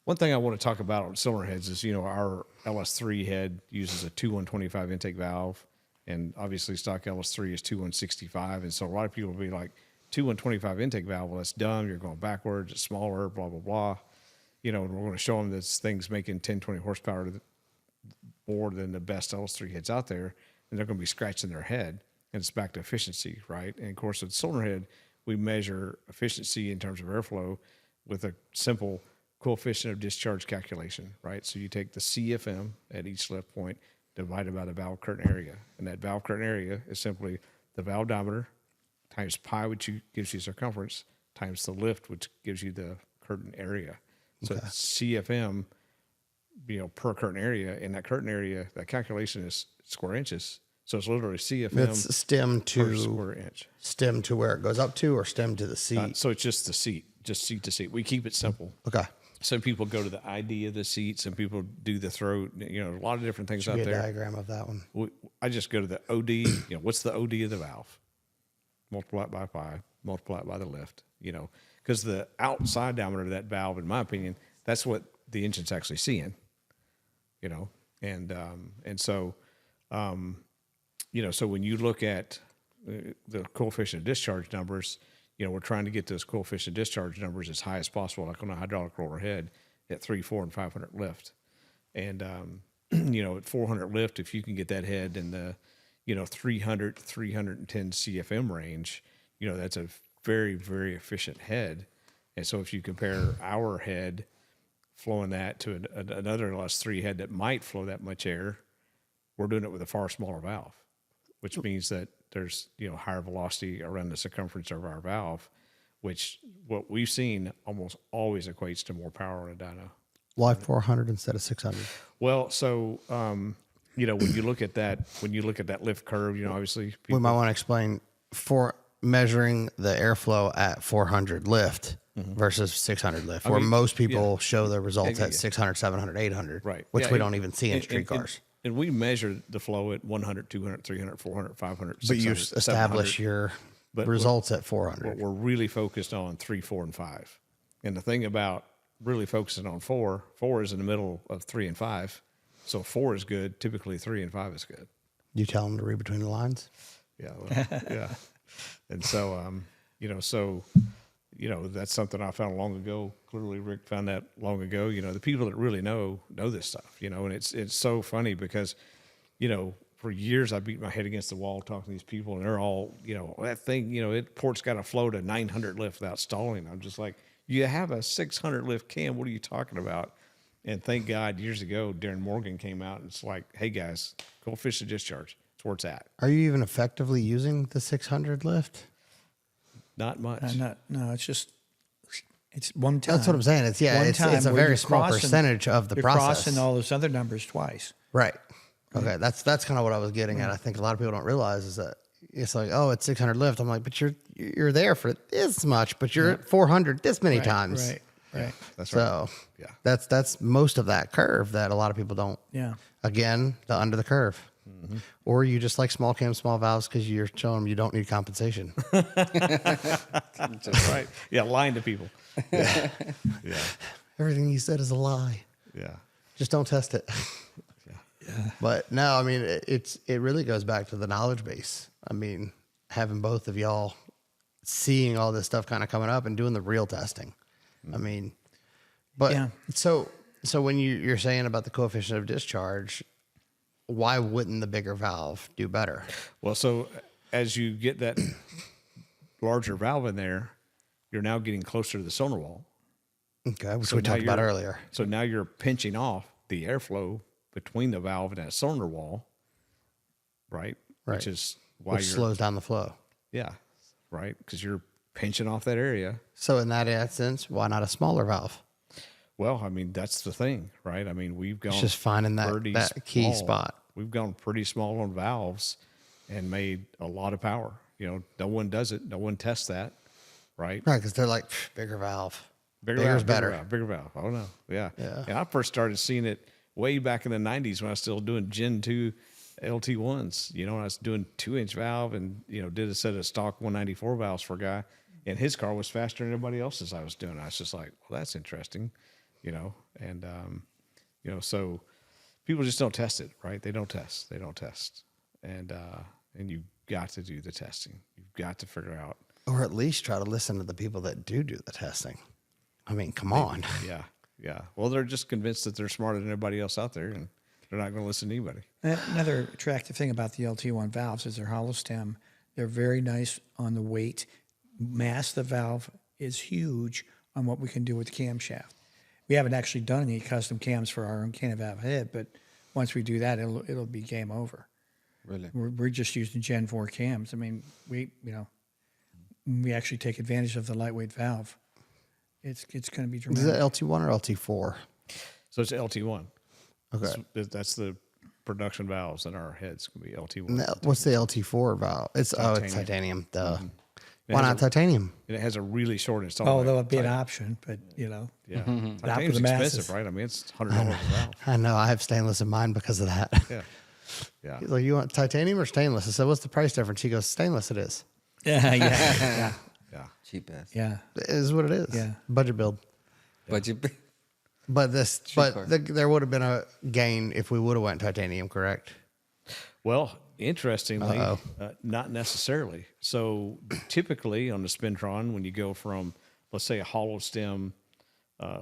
One thing I want to talk about on cylinder heads is, you know, our LS3 head uses a 2125 intake valve, and obviously stock LS3 is 2165. And so a lot of people will be like, 2125 intake valve, well, that's dumb. You're going backwards. It's smaller, blah, blah, blah. You know, and we're going to show them this thing's making 10, 20 horsepower more than the best LS3 heads out there, and they're going to be scratching their head. And it's back to efficiency, right? And of course, with cylinder head, we measure efficiency in terms of airflow with a simple coefficient of discharge calculation, right? So you take the CFM at each lift point divided by the valve curtain area. And that valve curtain area is simply the valve diameter times pi, which gives you circumference, times the lift, which gives you the curtain area. So it's CFM, you know, per curtain area. And that curtain area, that calculation is square inches. So it's literally CFM It's stem per to square inch. stem to where it goes up to, or stem to the seat. So it's just the seat, just seat to seat. We keep it simple. Okay. Some people go to the ID of the seat. Some people do the throat. You know, a lot of different things Should out be a there. diagram of that one. I just go to the OD. You know, what's the OD of the valve? Multiply it by pi. Multiply it by the lift. You know, because the outside diameter of that valve, in my opinion, that's what the engine's actually seeing. You know, and so, you know, so when you look at the coefficient of discharge numbers, you know, we're trying to get those coefficient discharge numbers as high as possible, like on a hydraulic roller head. at 300, 400, and 500 lift. And, you know, at 400 lift, if you can get that head in the, you know, 300 to 310 CFM range, you know, that's a very, very efficient head. And so if you compare our head flowing that to another LS3 head that might flow that much air, we're doing it with a far smaller valve, which means that there's, you know, higher velocity around the circumference of our valve, which what we've seen almost always equates to more power on a dyno. Why 400 instead of 600? Well, so, you know, when you look at that lift curve, you know, obviously We might want to explain for measuring the airflow at 400 lift versus 600 lift, where most people show their results at 600, 700, 800, right, which yeah, we don't even see in street cars. And we measure the flow at 100, 200, 300, 400, 500, But you 600, establish 700. your But results at What 400. we're really focused on 3, 4, and 5. And the thing about really focusing on 4 is in the middle of 3 and 5. So 4 is good. Typically 3 and 5 is good. You tell them to read between the lines? Yeah. Well, yeah. And so, that's something I found long ago. Clearly Rick found that long ago. You know, the people that really know this stuff, you know, and it's so funny because, you know, for years I beat my head against the wall talking to these people, and they're all, you know, that thing, you know, port's got to flow to 900 lift without stalling. I'm just like, you have a 600 lift cam. What are you talking about? And thank God years ago, Darren Morgan came out and it's like, hey guys, go fish the discharge. That's where it's at. Are you even effectively using the 600 lift? Not much. No, it's one time. That's what I'm saying. It's a where very you're small crossing- percentage of the you're process. crossing all those other numbers twice. Right. Okay. That's kind of what I was getting at. I think a lot of people don't realize is that it's like, oh, it's 600 lift. I'm like, but you're there for this much, but you're at 400 this many times. Right. That's So right. Yeah. that's most of that curve that a lot of people don't. Yeah. Again, the under the curve. Or you just like small cam, small valves because you're showing them you don't need compensation. That's right. Yeah, lying to people. Yeah. Yeah. Everything you said is a lie. Yeah. Just don't test it. Yeah. But no, I mean, it really goes back to the knowledge base. I mean, having both of y'all seeing all this stuff kind of coming up and doing the real testing. I mean, but Yeah. so when you're saying about the coefficient of discharge, why wouldn't the bigger valve do better? Well, so as you get that larger valve in there, you're now getting closer to the sonar wall. Okay, which So we now talked about you're- earlier. So now you're pinching off the airflow between the valve and that sonar wall, right? Right. Which is why Which slows down the flow. Yeah, right. Because you're pinching off that area. So in that essence, why not a smaller valve? Well, I mean, that's the thing, right? I mean, we've gone just finding that- pretty that key small. spot. We've gone pretty small on valves and made a lot of power. You know, no one does it. No one tests that, right? Right, because they're like, bigger valve. Bigger's Bigger's better. Bigger valve. Oh no, yeah. Yeah. And I first started seeing it way back in the '90s when I was still doing Gen 2 LT1s. You know, when I was doing 2-inch valve and did a set of stock 194 valves for a guy, and his car was faster than everybody else's I was doing. I was just like, well, that's interesting, and so people just don't test it, right? They don't test, and you've got to do the testing. You've got to figure out. Or at least try to listen to the people that do the testing. I mean, come on. Yeah. Well, they're just convinced that they're smarter than everybody else out there, and they're not going to listen to anybody. Another attractive thing about the LT1 valves is their hollow stem. They're very nice on the weight. Mass of the valve is huge on what we can do with the camshaft. We haven't actually done any custom cams for our own Canted Valve head, but once we do that, it'll be game over. Really? We're just using Gen 4 cams. I mean, we actually take advantage of the lightweight valve. It's going to be Is dramatic. it LT1 or LT4? So it's LT1. Okay. That's the production valves in our heads can be LT1. And what's the LT4 valve? It's titanium. Duh. Why not titanium? And it has a really short installment. Oh, that'll be an option, but Yeah. Not Titanium's for the masses. expensive, right? I mean, it's $100 a valve. I know. I have stainless in mine because of that. Yeah. He's like, you want titanium or stainless? I said, what's the price difference? He goes, stainless it is. yeah. Cheap ass. Yeah. It is what it is. Yeah. Budget build. Budget. But car. there would have been a gain if we would have went titanium, correct? Well, interestingly, not necessarily. So typically on the Spintron, when you go from, let's say, a hollow stem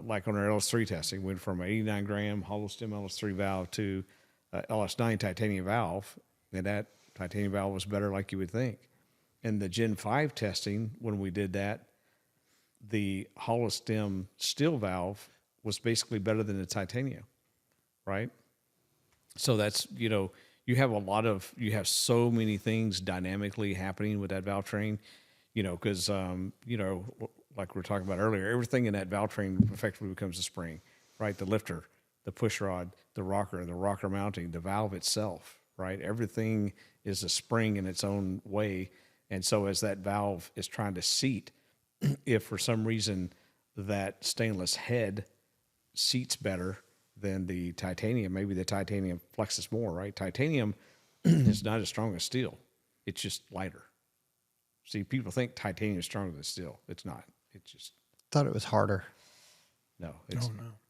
like on our LS3 testing, went from 89 gram hollow stem LS3 valve to LS9 titanium valve, and that titanium valve was better, like you would think. And the Gen 5 testing, when we did that, the hollow stem steel valve was basically better than the titanium, right? So that's, you have so many things dynamically happening with that valve train, because, like we were talking about earlier, everything in that valve train effectively becomes a spring, right? The lifter, the push rod, the rocker mounting, the valve itself, right? Everything is a spring in its own way. And so as that valve is trying to seat, if for some reason that stainless head seats better than the titanium, maybe the titanium flexes more, right? Titanium is not as strong as steel. It's just lighter. See, people think titanium is stronger than steel. It's not. It's just... Thought it was harder. No,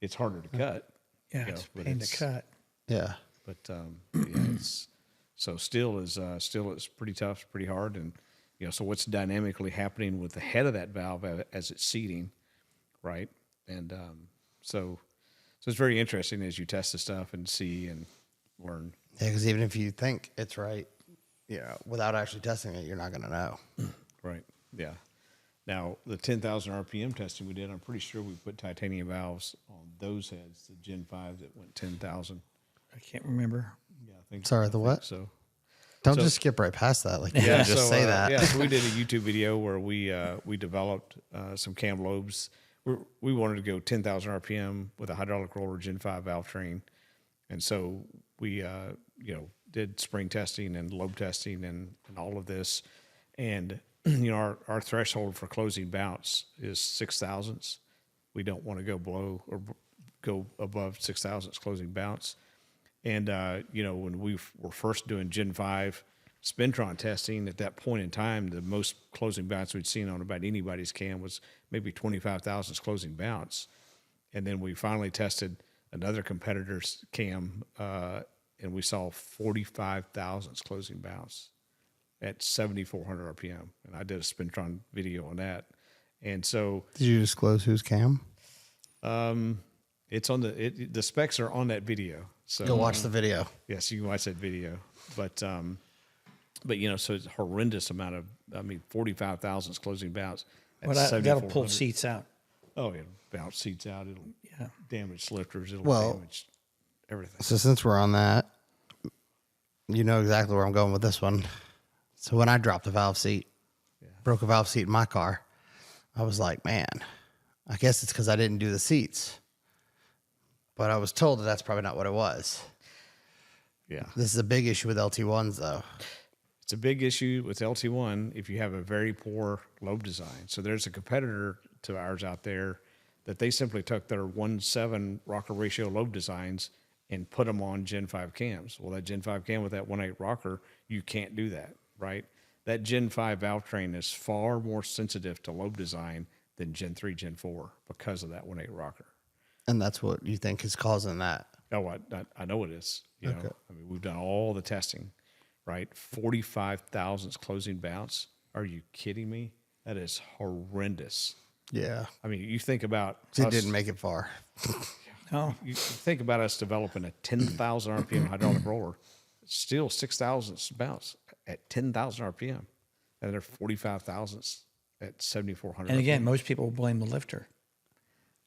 it's harder to cut. Yeah, it's a pain to cut. Yeah. But so steel is pretty tough, pretty hard, and so what's dynamically happening with the head of that valve as it's seating, right? And so it's very interesting as you test the stuff and see and learn. Yeah, because even if you think it's right, without actually testing it, you're not going to know. Right. Yeah. Now the 10,000 RPM testing we did, I'm pretty sure we put titanium valves on those heads, the Gen 5 that went 10,000. I can't remember. Yeah, I think. Sorry, the what? So. Don't just skip right past that. Like, just say that. Yeah, so we did a YouTube video where we developed some cam lobes. We wanted to go 10,000 RPM with a hydraulic roller Gen 5 valve train. And so we, did spring testing and lobe testing and all of this. And, our threshold for closing bounce is 6 thousandths. We don't want to go below or go above 6 thousandths closing bounce. And, when we were first doing Gen 5 Spintron testing, at that point in time, the most closing bounce we'd seen on about anybody's cam was maybe 25 thousandths closing bounce. And then we finally tested another competitor's cam, and we saw 45 thousandths closing bounce at 7,400 RPM. And I did a Spintron video on that. And so... Did you disclose whose cam? It's on the specs are on that video. So Go watch the video. Yes, you can watch that video. But so it's a horrendous amount of, 45 thousandths closing bounce. Well, that'll pull seats out. Oh, it'll bounce seats out. It'll damage lifters. It'll damage everything. So since we're on that, you know exactly where I'm going with this one. So when I dropped a valve seat, broke a valve seat in my car, I was like, man, I guess it's because I didn't do the seats. But I was told that that's probably not what it was. Yeah. This is a big issue with LT1s, though. It's a big issue with LT1 if you have a very poor lobe design. So there's a competitor to ours out there that they simply took their 1.7 rocker ratio lobe designs and put them on Gen 5 cams. Well, that Gen 5 cam with that 1.8 rocker, you can't do that, right? That Gen 5 valve train is far more sensitive to lobe design than Gen 3, Gen 4 because of that 1.8 rocker. And that's what you think is causing that. Oh, I know it is. You know, we've done all the testing, right? 45 thousandths closing bounce. Are you kidding me? That is horrendous. Yeah. You think about It didn't make it far. No. You think about us developing a 10,000 RPM hydraulic roller, still 6 thousandths bounce at 10,000 RPM, and they're 45 thousandths at 7,400. And again, most people blame the lifter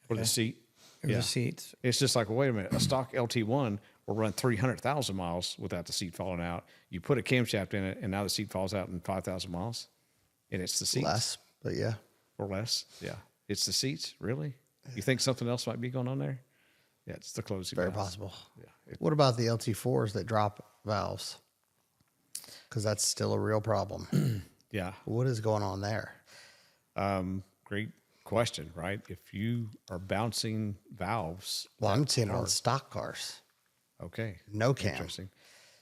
for the seat. or the seats. It's just like, well, wait a minute, a stock LT1 will run 300,000 miles without the seat falling out. You put a camshaft in it, and now the seat falls out in 5,000 miles, and it's the seats. Less, but yeah. Or less, yeah. It's the seats, really? You think something else might be going on there? Yeah, it's the closing. Very valves. possible. Yeah. What about the LT4s that drop valves? Because that's still a real problem. Yeah. What is going on there? Great question, right? If you are bouncing valves. Well, I'm seeing it on stock cars. Okay. No cam. Interesting.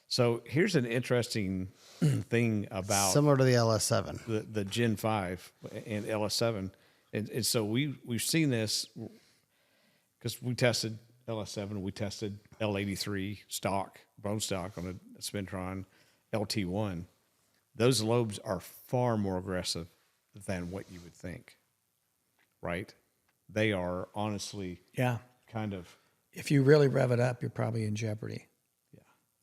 So here's an interesting thing about Similar to the LS7. the Gen 5 and LS7. And so we've seen this because we tested LS7, we tested L83 stock, bone stock on a Spintron LT1. Those lobes are far more aggressive than what you would think, right? they are honestly Yeah. kind of, If you really rev it up, you're probably in jeopardy.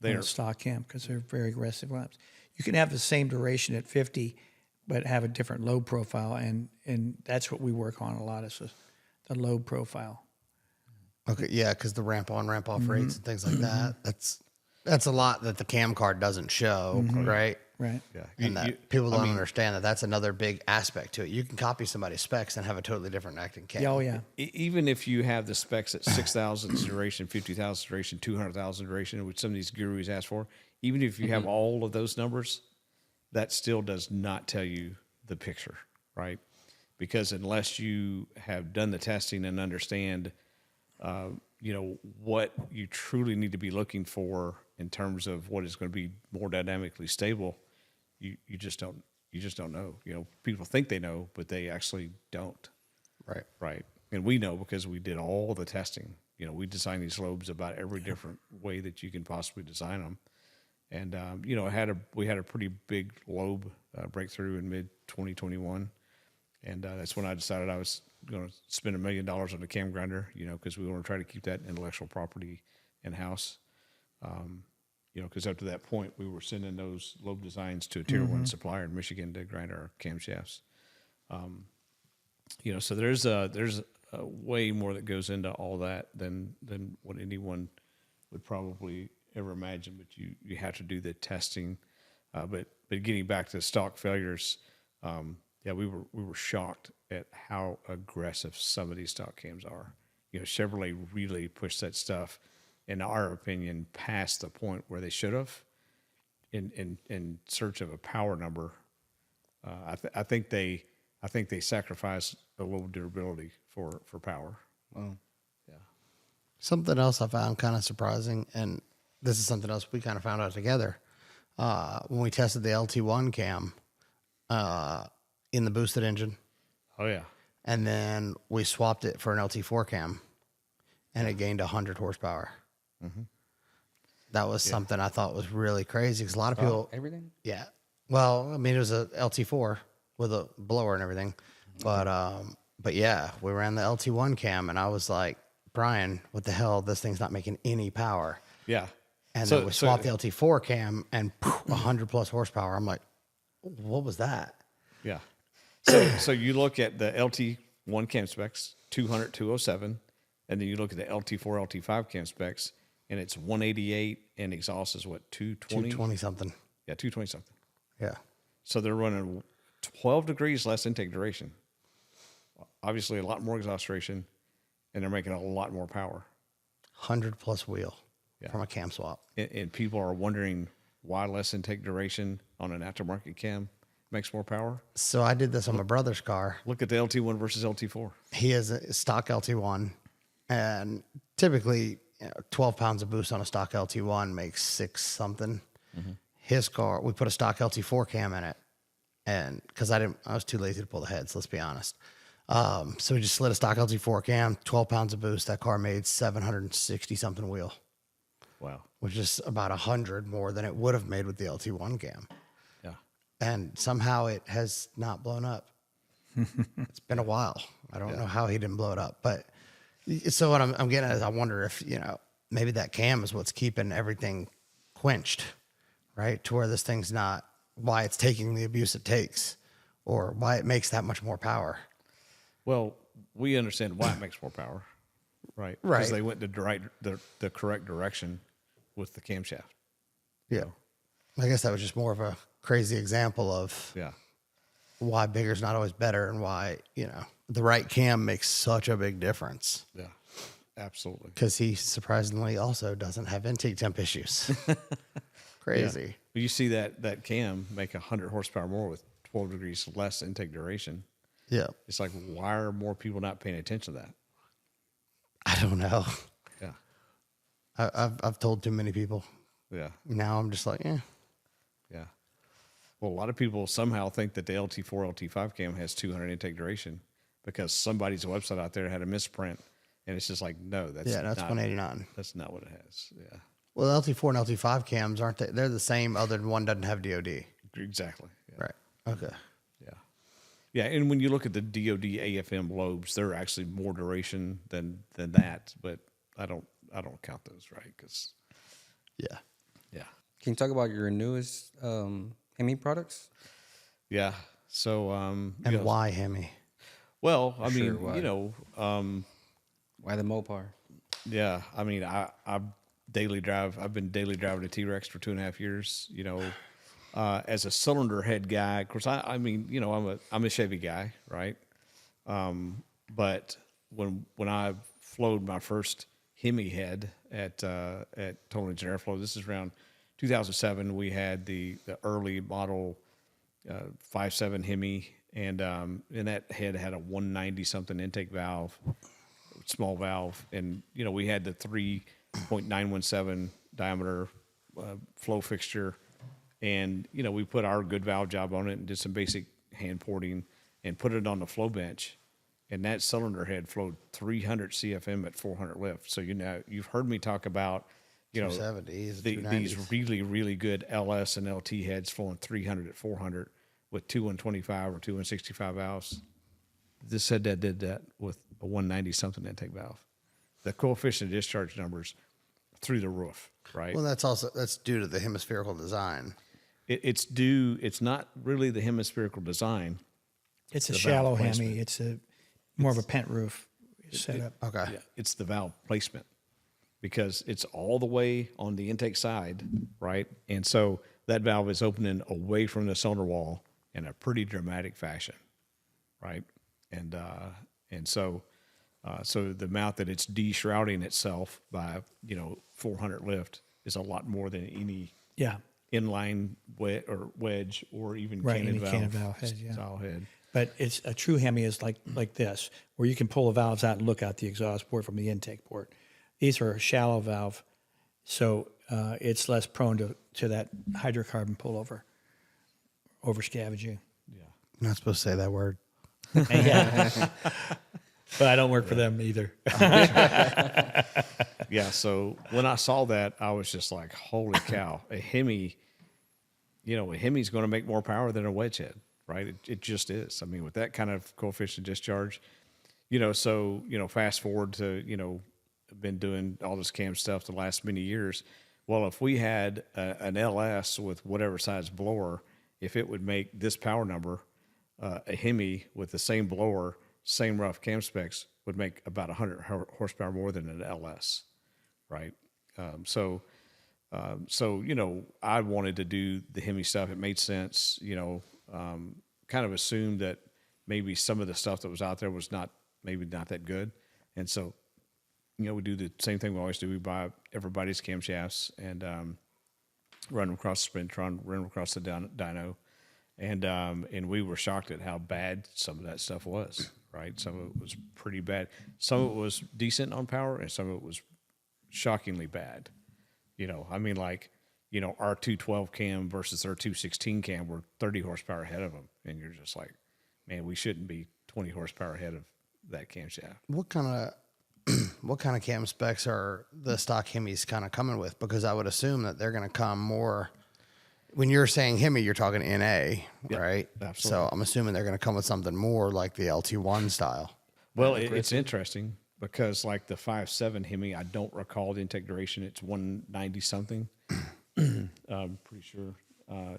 they On are a stock cam because they're very aggressive laps. You can have the same duration at 50, but have a different load profile, and that's what we work on a lot is the load profile. Okay, yeah, because the ramp on, ramp off rates and things like that. Mm-hmm. That's a lot that the cam card doesn't show, right? Right. yeah. And that people don't understand that that's another big aspect to it. You can copy somebody's specs and have a totally different acting cam. Yeah, oh yeah. Even if you have the specs at 6,000 duration, 50,000 duration, 200,000 duration, which some of these gurus ask for, even if you have all of those numbers, that still does not tell you the picture, right? Because unless you have done the testing and understand, what you truly need to be looking for in terms of what is going to be more dynamically stable, you just don't know. People think they know, but they actually don't. Right. Right. And we know because we did all the testing. We designed these lobes about every different way that you can possibly design them. And, we had a pretty big lobe breakthrough in mid 2021. And that's when I decided I was going to spend $1 million on a cam grinder, because we want to try to keep that intellectual property in-house. Because up to that point, we were sending those lobe designs to a tier one supplier in Michigan to grind our camshafts. So there's a way more that goes into all that than what anyone would probably ever imagine. But you have to do the testing. But getting back to stock failures, we were shocked at how aggressive some of these stock cams are. Chevrolet really pushed that stuff, in our opinion, past the point where they should have, in search of a power number. I think they sacrificed a little durability for power. Wow. Yeah. Something else I found kind of surprising, and this is something else we kind of found out together when we tested the LT1 cam in the boosted engine. Oh yeah. And then we swapped it for an LT4 cam, and it gained 100 horsepower. That was something I thought was really crazy because a lot of people. Everything? Yeah. Well, I mean, it was a LT4 with a blower and everything, but yeah, we ran the LT1 cam, and I was like, Brian, what the hell? This thing's not making any power. Yeah. And then we swapped the LT4 cam, and 100 plus horsepower. I'm like, what was that? Yeah. So you look at the LT1 cam specs, 200, 207, and then you look at the LT4, LT5 cam specs, and it's 188, and exhaust is what, 220? 220 something. Yeah, 220 something. Yeah. So they're running 12 degrees less intake duration. Obviously, a lot more exhaust duration, and they're making a lot more power. 100 plus wheel from a cam swap. And people are wondering why less intake duration on an aftermarket cam makes more power. So I did this on my brother's car. Look at the LT1 versus LT4. He has a stock LT1, and typically 12 pounds of boost on a stock LT1 makes 6 something. His car, we put a stock LT4 cam in it, and because I was too lazy to pull the heads, let's be honest. So we just slid a stock LT4 cam, 12 pounds of boost. That car made 760 something wheel. Wow. Which is about 100 more than it would have made with the LT1 cam. Yeah. And somehow it has not blown up. It's been a while. I don't know how he didn't blow it up. But so what I'm getting at is I wonder if, maybe that cam is what's keeping everything quenched, right? To where this thing's not, why it's taking the abuse it takes, or why it makes that much more power. Well, we understand why it makes more power, right? Right. Because they went the correct direction with the camshaft. Yeah. I guess that was just more of a crazy example of why bigger is not always better, and why, the right cam makes such a big difference. Yeah, absolutely. Because he surprisingly also doesn't have intake temp issues. Crazy. Yeah. But you see that cam make 100 horsepower more with 12 degrees less intake duration. Yeah. It's like, why are more people not paying attention to that? I don't know. Yeah. I've told too many people. Yeah. Now I'm just like, Yeah. Well, a lot of people somehow think that the LT4, LT5 cam has 200 intake duration because somebody's website out there had a misprint, and it's just like, no, that's that's not, 189. That's not what it has. Yeah. Well, LT4 and LT5 cams aren't they're the same, other than one doesn't have DOD. Exactly. Yeah. Right. Okay. Yeah. Yeah, and when you look at the DoD AFM lobes, they're actually more duration than that, but I don't count those, right? Because Yeah. yeah, Can you talk about your newest Hemi products? yeah. So And you know, why Hemi? well, I Sure, mean, why? you know, Why the Mopar? yeah. I mean, I daily drive. I've been daily driving a T-Rex for 2.5 years. You know, as a cylinder head guy, of course, I mean, you know, I'm a Chevy guy, right? But when I flowed my first Hemi head at Tooley Airflow, this is around 2007. We had the early model 5.7 Hemi, and that head had a 190 something intake valve, small valve, and you know we had the 3.917 diameter flow fixture, and you know we put our good valve job on it and did some basic hand porting and put it on the flow bench, and that cylinder head flowed 300 CFM at 400 lift. So you know you've heard me talk about 270s, these 290s. really good LS and LT heads flowing 300 at 400 with 2 125 or 2 165 valves. This head that did that with a 190 something intake valve. The coefficient of discharge numbers through the roof, right? Well, that's due to the hemispherical design. It's not really the hemispherical design. It's a The shallow valve placement. Hemi. It's more of a pent roof setup. Okay. Yeah, it's the valve placement because it's all the way on the intake side, right? And so that valve is opening away from the cylinder wall in a pretty dramatic fashion, right? And so the amount that it's de-shrouding itself by 400 lift is a lot more than any Yeah. inline wedge or even Right, canted any valve, canted valve head, yeah. style head. But it's a true Hemi is like this, where you can pull the valves out and look out the exhaust port from the intake port. These are a shallow valve, so it's less prone to that hydrocarbon pullover, over scavenging. Yeah. You're not supposed to say that word. Yeah. But I don't work for them either. Yeah, so when I saw that, I was just like, holy cow, a Hemi's going to make more power than a wedge head, right? It just is. I mean, with that kind of coefficient discharge, fast forward to, been doing all this cam stuff the last many years. Well, if we had an LS with whatever size blower, if it would make this power number, a Hemi with the same blower, same rough cam specs would make about 100 horsepower more than an LS, right? So I wanted to do the Hemi stuff. It made sense, kind of assumed that maybe some of the stuff that was out there was not that good. And so, we do the same thing we always do. We buy everybody's camshafts and run them across the Sprintron, run them across the dyno. And we were shocked at how bad some of that stuff was, right? Some of it was pretty bad. Some of it was decent on power, and some of it was shockingly bad. Our 212 cam versus our 216 cam were 30 horsepower ahead of them. And you're just like, man, we shouldn't be 20 horsepower ahead of that camshaft. What kind of cam specs are the stock Hemis kind of coming with? Because I would assume that they're going to come more. When you're saying Hemi, you're talking NA, right? Absolutely. So I'm assuming they're going to come with something more like the LT1 style. Well, it's interesting because like the 5.7 Hemi, I don't recall the intake duration. It's 190 something. I'm pretty sure.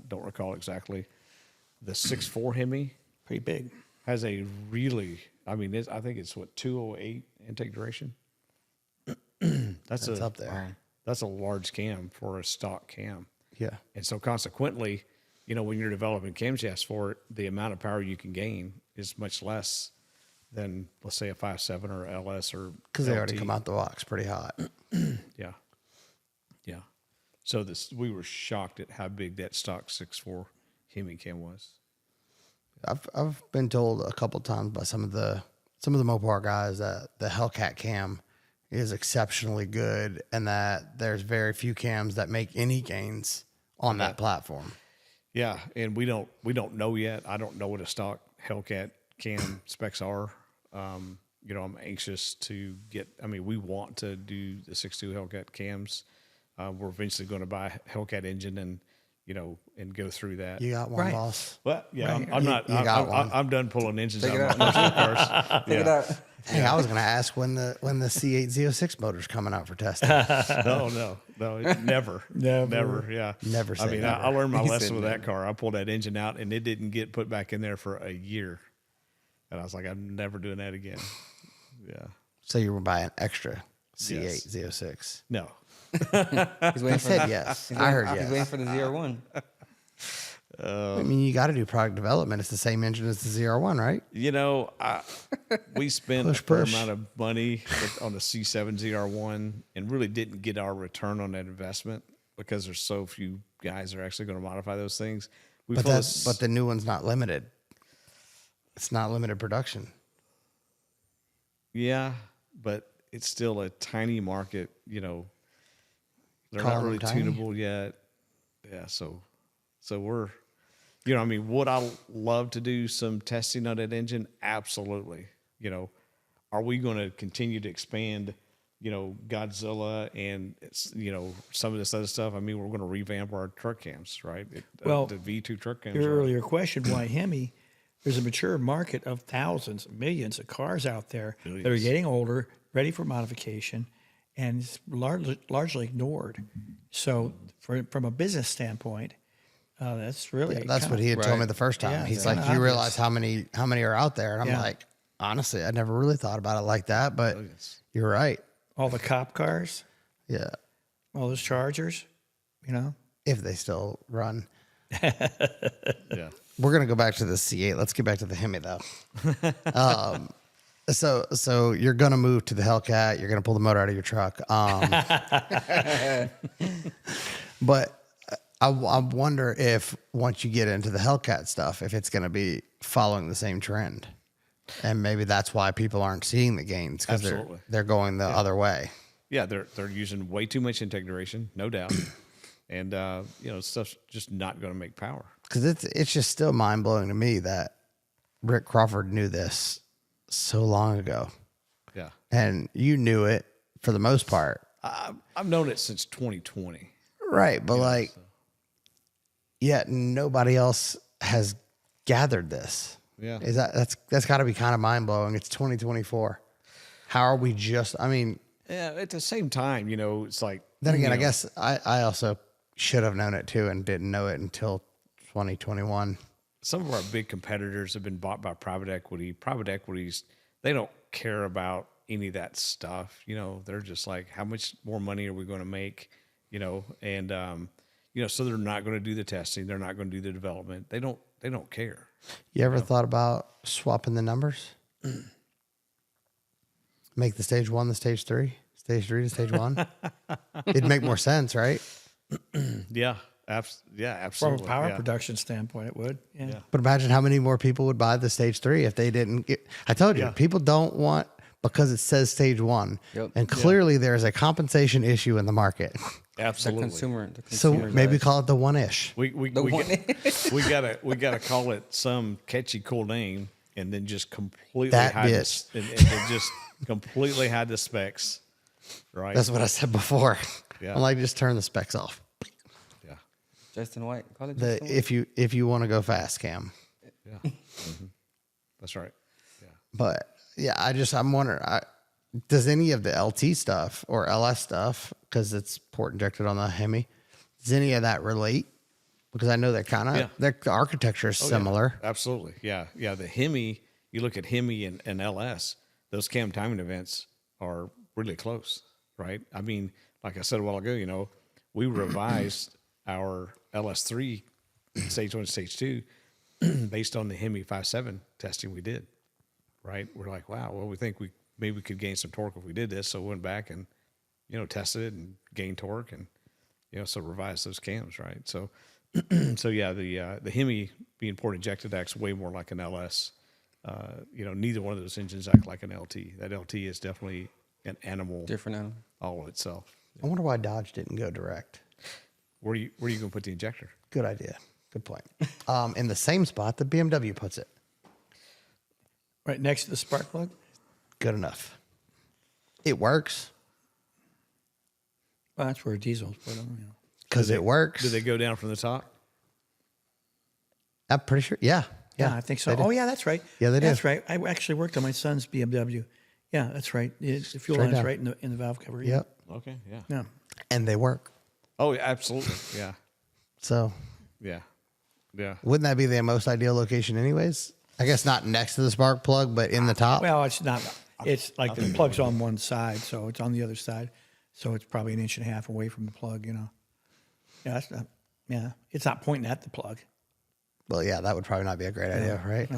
Don't recall exactly. The 6.4 Hemi Pretty big. has a really, I think it's 208 intake duration. That's Up there. That's a large cam for a stock cam. Yeah. And so consequently, when you're developing camshafts for it, the amount of power you can gain is much less than, let's say, a 5.7 or LS or Because they already LT. come out the box pretty hot. Yeah. Yeah. So we were shocked at how big that stock 6.4 Hemi cam was. I've been told a couple times by some of the Mopar guys that the Hellcat cam is exceptionally good, and that there's very few cams that make any gains on that platform. Yeah, and we don't know yet. I don't know what a stock Hellcat cam specs are. I'm anxious to get. We want to do the 6.2 Hellcat cams. We're eventually going to buy a Hellcat engine and and go through that. You got one, Right. boss. Well, yeah, Right. I'm not. You got one. I'm done pulling engines Check it out of out. most of the cars. Check it out. Hey, I was going to ask when the C8 Z06 motor's coming out for testing. No, never, Never. Yeah, Never I say mean, never. I learned my He lesson said with never. that car. I pulled that engine out, and it didn't get put back in there for a year, and I was like, I'm never doing that again. Yeah, So you were buying extra C8 Yes. Z06. no, He's waiting He for said yes. I heard He's waiting yes. for the ZR1. I mean, you got to do product development. It's the same engine as the ZR1, right? we spent Push, a fair push. amount of money on the C7 ZR1 and really didn't get our return on that investment because there's so few guys that are actually going to modify those things. But the new one's not limited. It's not limited production. yeah, but it's still a tiny market. They're Calling not them really tiny? tunable yet. Yeah, so we're, I mean, would I love to do some testing on that engine? Absolutely. Are we going to continue to expand, Godzilla and some of this other stuff? I mean, we're going to revamp our truck cams, right? Well, the V2 truck cams. Your are- earlier question, why Hemi? There's a mature market of thousands, millions of cars out there that are Billions. getting older, ready for modification, and it's largely ignored. So, from a business standpoint, that's really That's kinda- what he had told me right. the first time. Yeah, He's it's like, kinda you obvious. realize how many are out there? And I'm Yeah. like, honestly, I never really thought about it like that, but Billions. you're right. all the cop cars, Yeah. all those Chargers, If they still run. Yeah. We're going to go back to the C8. Let's get back to the Hemi though. So you're going to move to the Hellcat. You're going to pull the motor out of your truck. But I wonder if once you get into the Hellcat stuff, if it's going to be following the same trend. And maybe that's why people aren't seeing the gains because Absolutely. they're going the other way. Yeah, they're using way too much intake duration, no doubt. And stuff's just not going to make power. Because it's just still mind blowing to me that Rick Crawford knew this so long ago, Yeah. and you knew it for the most part, I've known it since 2020. right? But yet nobody else has gathered this. Yeah. Is that's got to be kind of mind blowing? It's 2024. How are we just? I mean, Yeah, at the same time, it's like then again, you I know, guess I also should have known it too and didn't know it until 2021. some of our big competitors have been bought by private equity. Private equities, they don't care about any of that stuff. They're just like, how much more money are we going to make? And so they're not going to do the testing. They're not going to do the development. They don't care. You ever thought about swapping the numbers? Make the stage 1 the stage 3, stage 3 to stage 1. It'd make more sense, right? Yeah, from absolutely. a power yeah. production standpoint, it would. Yeah. But imagine how many more people would buy the stage 3 if they didn't get. I told you, Yeah. people don't want because it says stage 1, Yep. and clearly there's a compensation issue in the market. The Absolutely. consumer. So maybe dies. call it the 1-ish. We The one- gotta call it some catchy cool name and then just completely That hide bitch. and then just completely hide the specs. Right. That's what I said before. Yeah. I'm like, just turn the specs off. yeah. Justin White. Call it The Justin White. if you want to go fast, Cam. Yeah. That's right. Yeah. But yeah, I'm wondering, does any of the LT stuff or LS stuff, because it's port injected on the Hemi, does any of that relate? Because I know they're kind of, Yeah. their architecture is Oh, yeah. similar. Absolutely. Yeah. Yeah. The Hemi, you look at Hemi and LS, those cam timing events are really close, right? I mean, like I said a while ago, we revised our LS3 stage 1, stage 2 based on the Hemi 5.7 testing we did, right? We're like, wow, well, we think maybe we could gain some torque if we did this. So we went back and, tested it and gained torque and, so revised those cams, right? So, yeah, the Hemi being port injected acts way more like an LS. Neither one of those engines act like an LT. That LT is definitely an animal Different animal. all of itself. I wonder why Dodge didn't go direct. Where are you going to put the injector? Good idea. Good point. In the same spot that BMW puts it. Right next to the spark plug. Good enough. It works Well, that's where diesels put them. because it works. Do they go down from the top? I'm pretty sure. Yeah. Yeah, I think so. they did. Oh, yeah, that's right. Yeah, they did. That's right. I actually worked on my son's BMW. Yeah, that's right. The fuel Straight line's down. right in the valve cover. Yeah. Yep. Okay. Yeah. Yeah. And they work. Oh, yeah, absolutely. Yeah. So Yeah. Yeah. wouldn't that be the most ideal location anyways? I guess not next to the spark plug, but in the top. Well, it's not. It's like the plug's on one side, so it's on the other side. So it's probably an inch and a half away from the plug, Yeah, that's not. Yeah, it's not pointing at the plug. Well, yeah, that would probably not be a great idea, right?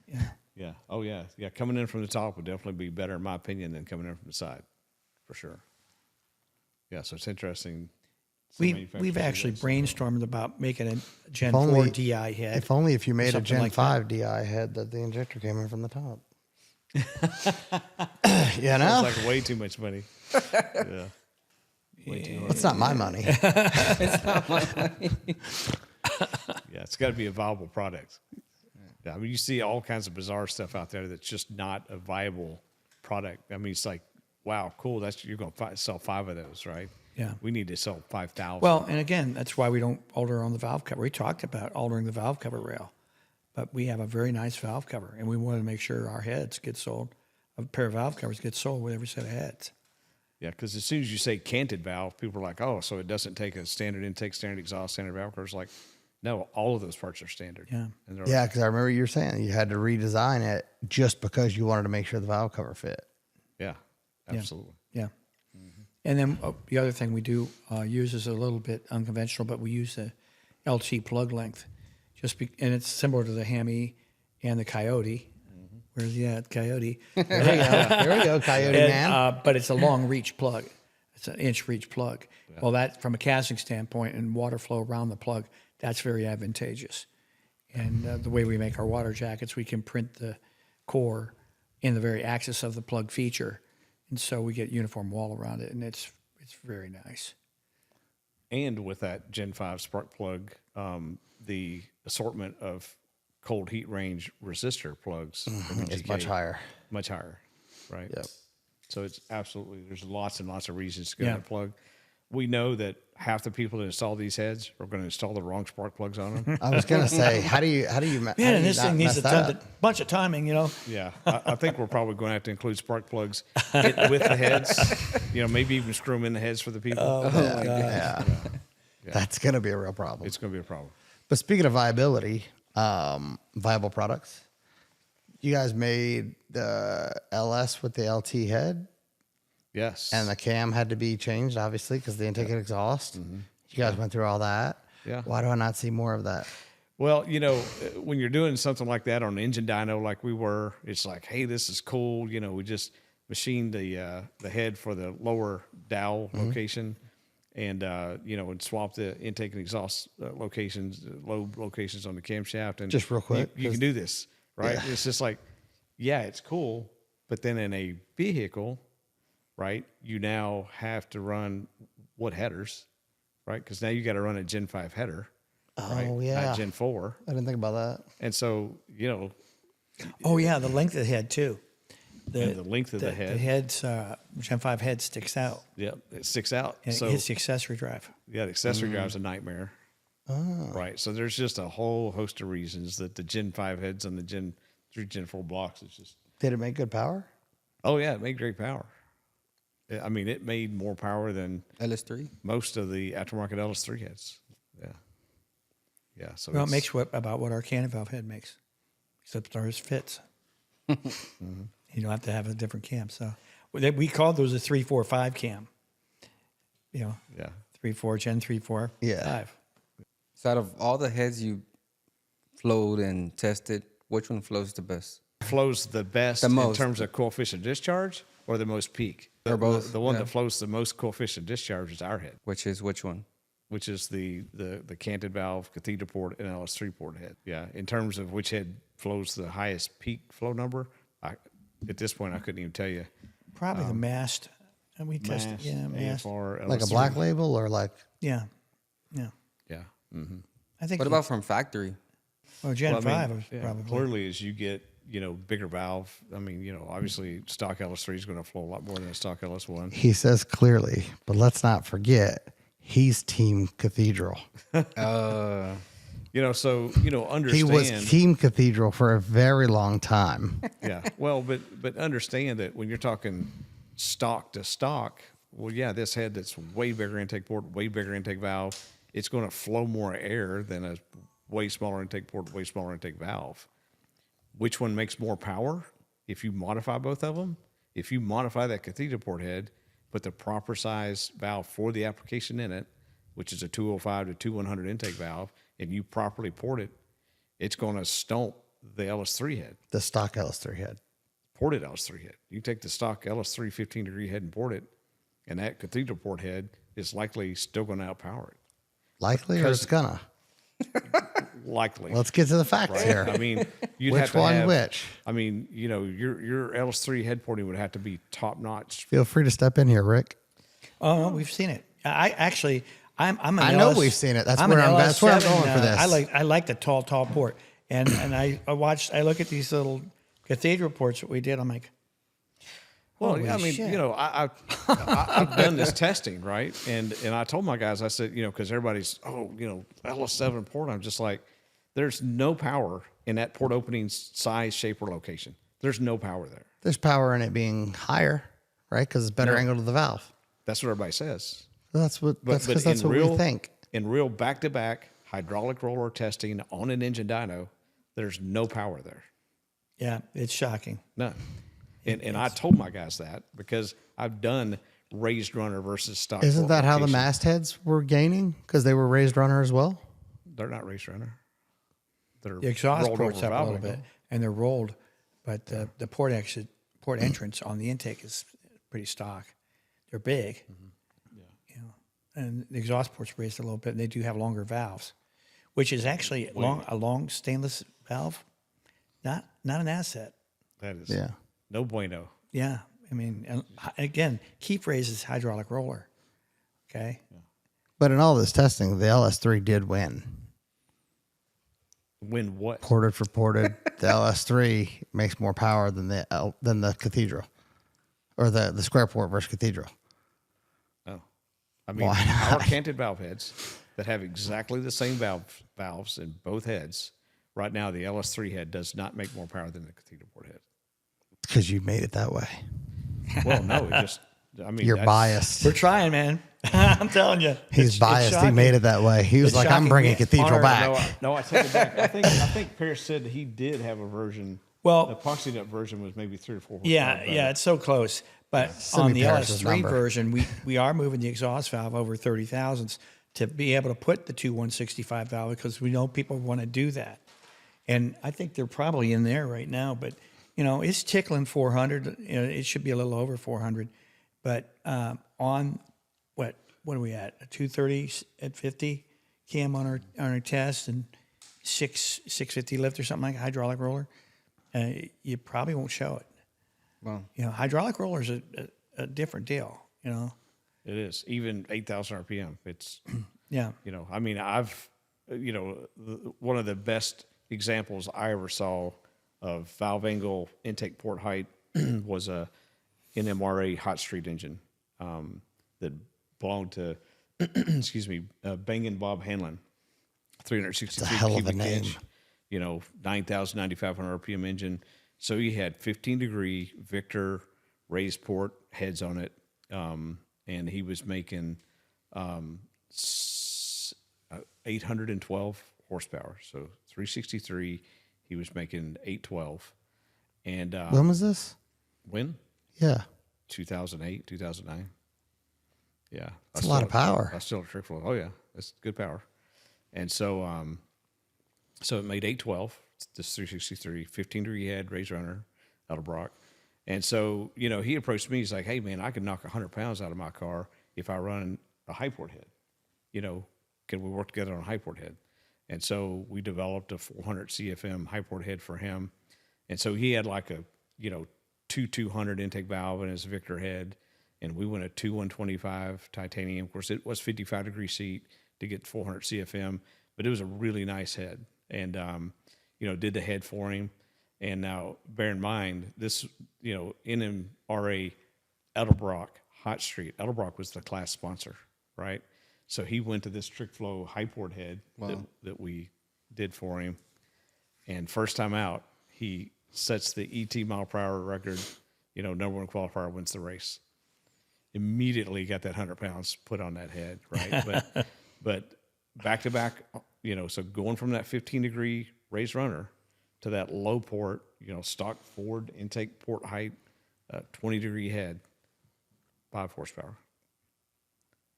Yeah. Yeah. Oh, yeah. Yeah. Coming in from the top would definitely be better, in my opinion, than coming in from the side, for sure. Yeah. So it's interesting. Some We've manufacturers actually do that. brainspawned about making a Gen only- 4 DI head. If only if you made a Something Gen like 5 DI head that the injector came in from the top. You It's know? like way too much money. Yeah. Way too much. It's not my money. Yeah, it's got to be a viable product. Yeah, I mean, you see all kinds of bizarre stuff out there that's just not a viable product. I mean, it's like, wow, cool. That's you're going to sell 5 of those, right? Yeah. We need to sell 5,000. Well, and again, that's why we don't alter on the valve cover. We talked about altering the valve cover rail, but we have a very nice valve cover, and we want to make sure our heads get sold. A pair of valve covers get sold with every set of heads. yeah, because as soon as you say canted valve, people are like, oh, so it doesn't take a standard intake, standard exhaust, standard valve cover. It's like, no, all of those parts are standard. Yeah. And they're Yeah, because I remember you were saying you had to redesign it just because you wanted to make sure the valve cover fit. yeah, absolutely. Yeah. And then the other thing we do use is a little bit unconventional, but we use the LT plug length, and it's similar to the Hemi and the Coyote. Where's he at, Coyote? There we go. There we go, Coyote And, man. but it's a long reach plug. It's an inch reach plug. Well, that from a casting standpoint and water flow around the plug, that's very advantageous. And the way we make our water jackets, we can print the core in the very axis of the plug feature, and so we get uniform wall around it, and it's very nice. And with that Gen 5 spark plug, the assortment of cold heat range resistor plugs from It's GK, much higher. much higher, right? Yep. So it's absolutely, there's lots and lots of reasons to go Yeah. to plug. We know that half the people that install these heads are going to install the wrong spark plugs on them. I was gonna say, how do you Man, and this thing needs a bunch of timing, Yeah, I think we're probably going to have to include spark plugs with the heads. Maybe even screw them in the heads for the people. Yeah. That's gonna be a real problem. It's going to be a problem. But speaking of viability, viable products, you guys made the LS with the LT head, Yes. and the cam had to be changed, obviously, because the intake and exhaust. You guys went through all that. Yeah. Why do I not see more of that? Well, when you're doing something like that on an engine dyno like we were, it's like, hey, this is cool. We just machined the head for the lower dowel location and, and swapped the intake and exhaust locations, lobe locations on the camshaft. And Just real quick, you can do this, right? Yeah. It's just like, yeah, it's cool. But then in a vehicle, right, you now have to run what headers, right? Because now you got to run a Gen 5 header. Right? Oh, yeah. Not Gen 4. I didn't think about that. And so, Oh yeah, the length of the head too. And the length of the head. The head's Gen 5 head sticks out, Yep, it sticks out. and So it hits the accessory drive. yeah, the accessory drive's a nightmare. Right. So there's just a whole host of reasons that the Gen 5 heads on the Gen 3, Gen 4 blocks is just. Did it make good power? Oh yeah, it made great power. I mean, it made more power than LS3. most of the aftermarket LS3 heads. Yeah. Yeah. So Well, it makes about what our Canted Valve head makes, except ours fits. You don't have to have a different cam. So we called those a 3-4-5 cam. Yeah. 3-4 Gen 3-4 Yeah. 5. So out of all the heads you flowed and tested, which one flows the best? Flows the best The in most. terms of coefficient discharge or the most peak? Or both, The one yeah. that flows the most coefficient discharge is our head, Which is which one? which is the Canted Valve, cathedral port, and LS3 port head. Yeah. In terms of which head flows the highest peak flow number, at this point, I couldn't even tell you. Probably the mast. And we tested, Mass, yeah, mast. AFR, Like a LS3. black label or like? Yeah. Yeah. I think. What about from factory? Gen Well, I 5 mean, was yeah, probably. clearly as you get bigger valve. I mean, obviously stock LS3 is going to flow a lot more than a stock LS1. He says clearly, but let's not forget, he's Team Cathedral. So He understand. was Team Cathedral for a very long time. Yeah. Well, but understand that when you're talking stock to stock, well, yeah, this head that's way bigger intake port, way bigger intake valve, it's going to flow more air than a way smaller intake port, way smaller intake valve. Which one makes more power? If you modify both of them, if you modify that cathedral port head, put the proper size valve for the application in it, which is a 205 to 2100 intake valve, and you properly port it, it's going to stomp the LS3 head. The stock LS3 head. Ported LS3 head. You take the stock LS3 15-degree head and port it, and that cathedral port head is likely still going to outpower it. Likely, or it's gonna? Likely. Let's get to the facts here. I mean, you'd Which have to one, have, which? I mean, your LS3 head porting would have to be top notch. Feel free to step in here, Rick. Oh, no, we've seen it. I'm an I know LS we've seen it. That's I'm where an that's where I'm LS7, going for this. I like the tall port, and I look at these little cathedral ports that we did. I'm like, Well, holy I mean, shit. I've done this testing, right? And I told my guys, I said, because everybody's, LS7 port. I'm just like, there's no power in that port opening size, shape, or location. There's no power there. There's power in it being higher, right? Because it's better angle to the valve. That's what everybody says. That's what But we think. In real back-to-back hydraulic roller testing on an engine dyno, there's no power there. yeah, it's shocking. None. And I told my guys that because I've done raised runner versus stock. Isn't that how the location. mastheads were gaining? Because they were raised runner as well. They're not raised runner. They're The exhaust rolled port's over up a valve little angle. bit, and they're rolled, but the port entrance on the intake is pretty stock. They're big, and the exhaust port's raised a little bit, and they do have longer valves, which is actually a long stainless valve, not an asset. That is Yeah. no bueno. Yeah, I mean, and again, keep raises hydraulic roller. Okay, But in all this testing, the LS3 did win. Win what? Ported for ported, the LS3 makes more power than the Cathedral, or the square port versus Cathedral. Oh, I mean, Why not? our canted valve heads that have exactly the same valves in both heads. Right now, the LS3 head does not make more power than the cathedral port head. Because you made it that way. Well, no, it just. I mean, You're that's- biased. we're trying, man. I'm telling you, He's It's biased. He shocking. made it that way. He was It's like, "I'm shocking. bringing We Cathedral honor- back." No, I take it back. I think Pierce said he did have a version. Well- the epoxy nut version was maybe 3 or 4. Yeah, horsepower yeah, better. it's so close. But Send on me the Paris's LS3 number. version, we are moving the exhaust valve over 30 thousandths to be able to put the 2165 valve because we know people want to do that. And I think they're probably in there right now, but it's tickling 400. It should be a little over 400. But on what are we at? A 230 at 50 cam on our test and 650 lift or something like a hydraulic roller. You probably won't show it. Well, Hydraulic roller is a different deal. It is even 8,000 RPM. It's Yeah. I mean, I've one of the best examples I ever saw of valve angle intake port height was a NMRA hot street engine that belonged to excuse me, Bang & Bob Hanlon, 363 That's a hell of a cubic name. inch, 9,000, 9,500 RPM engine. So he had 15-degree Victor raised port heads on it, and he was making 812 horsepower. So 363, he was making 812. And When was this? when? Yeah. 2008, 2009. Yeah. That's a lot of power. I still trick flow. Oh yeah, that's good power. And so, so it made 812. This 363, 15-degree head, raised runner, Edelbrock. And so, he approached me. He's like, "Hey man, I can knock 100 pounds out of my car if I run a high port head. Can we work together on a high port head?" And so we developed a 400 CFM high port head for him. And so he had like a 200 intake valve in his Victor head, and we went a 125 titanium. Of course, it was 55-degree seat to get 400 CFM, but it was a really nice head. And did the head for him. And now, bear in mind, this NMRA Edelbrock Hot Street. Edelbrock was the class sponsor, right? So he went to this trick flow high port head that we did for him. And first time out, he sets the ET mile per hour record. You know, number one qualifier, wins the race. Immediately got that 100 pounds put on that head, right? but back to back, you know, so going from that 15-degree raised runner to that low port, you know, stock forward intake port height, 20-degree head, 5 horsepower.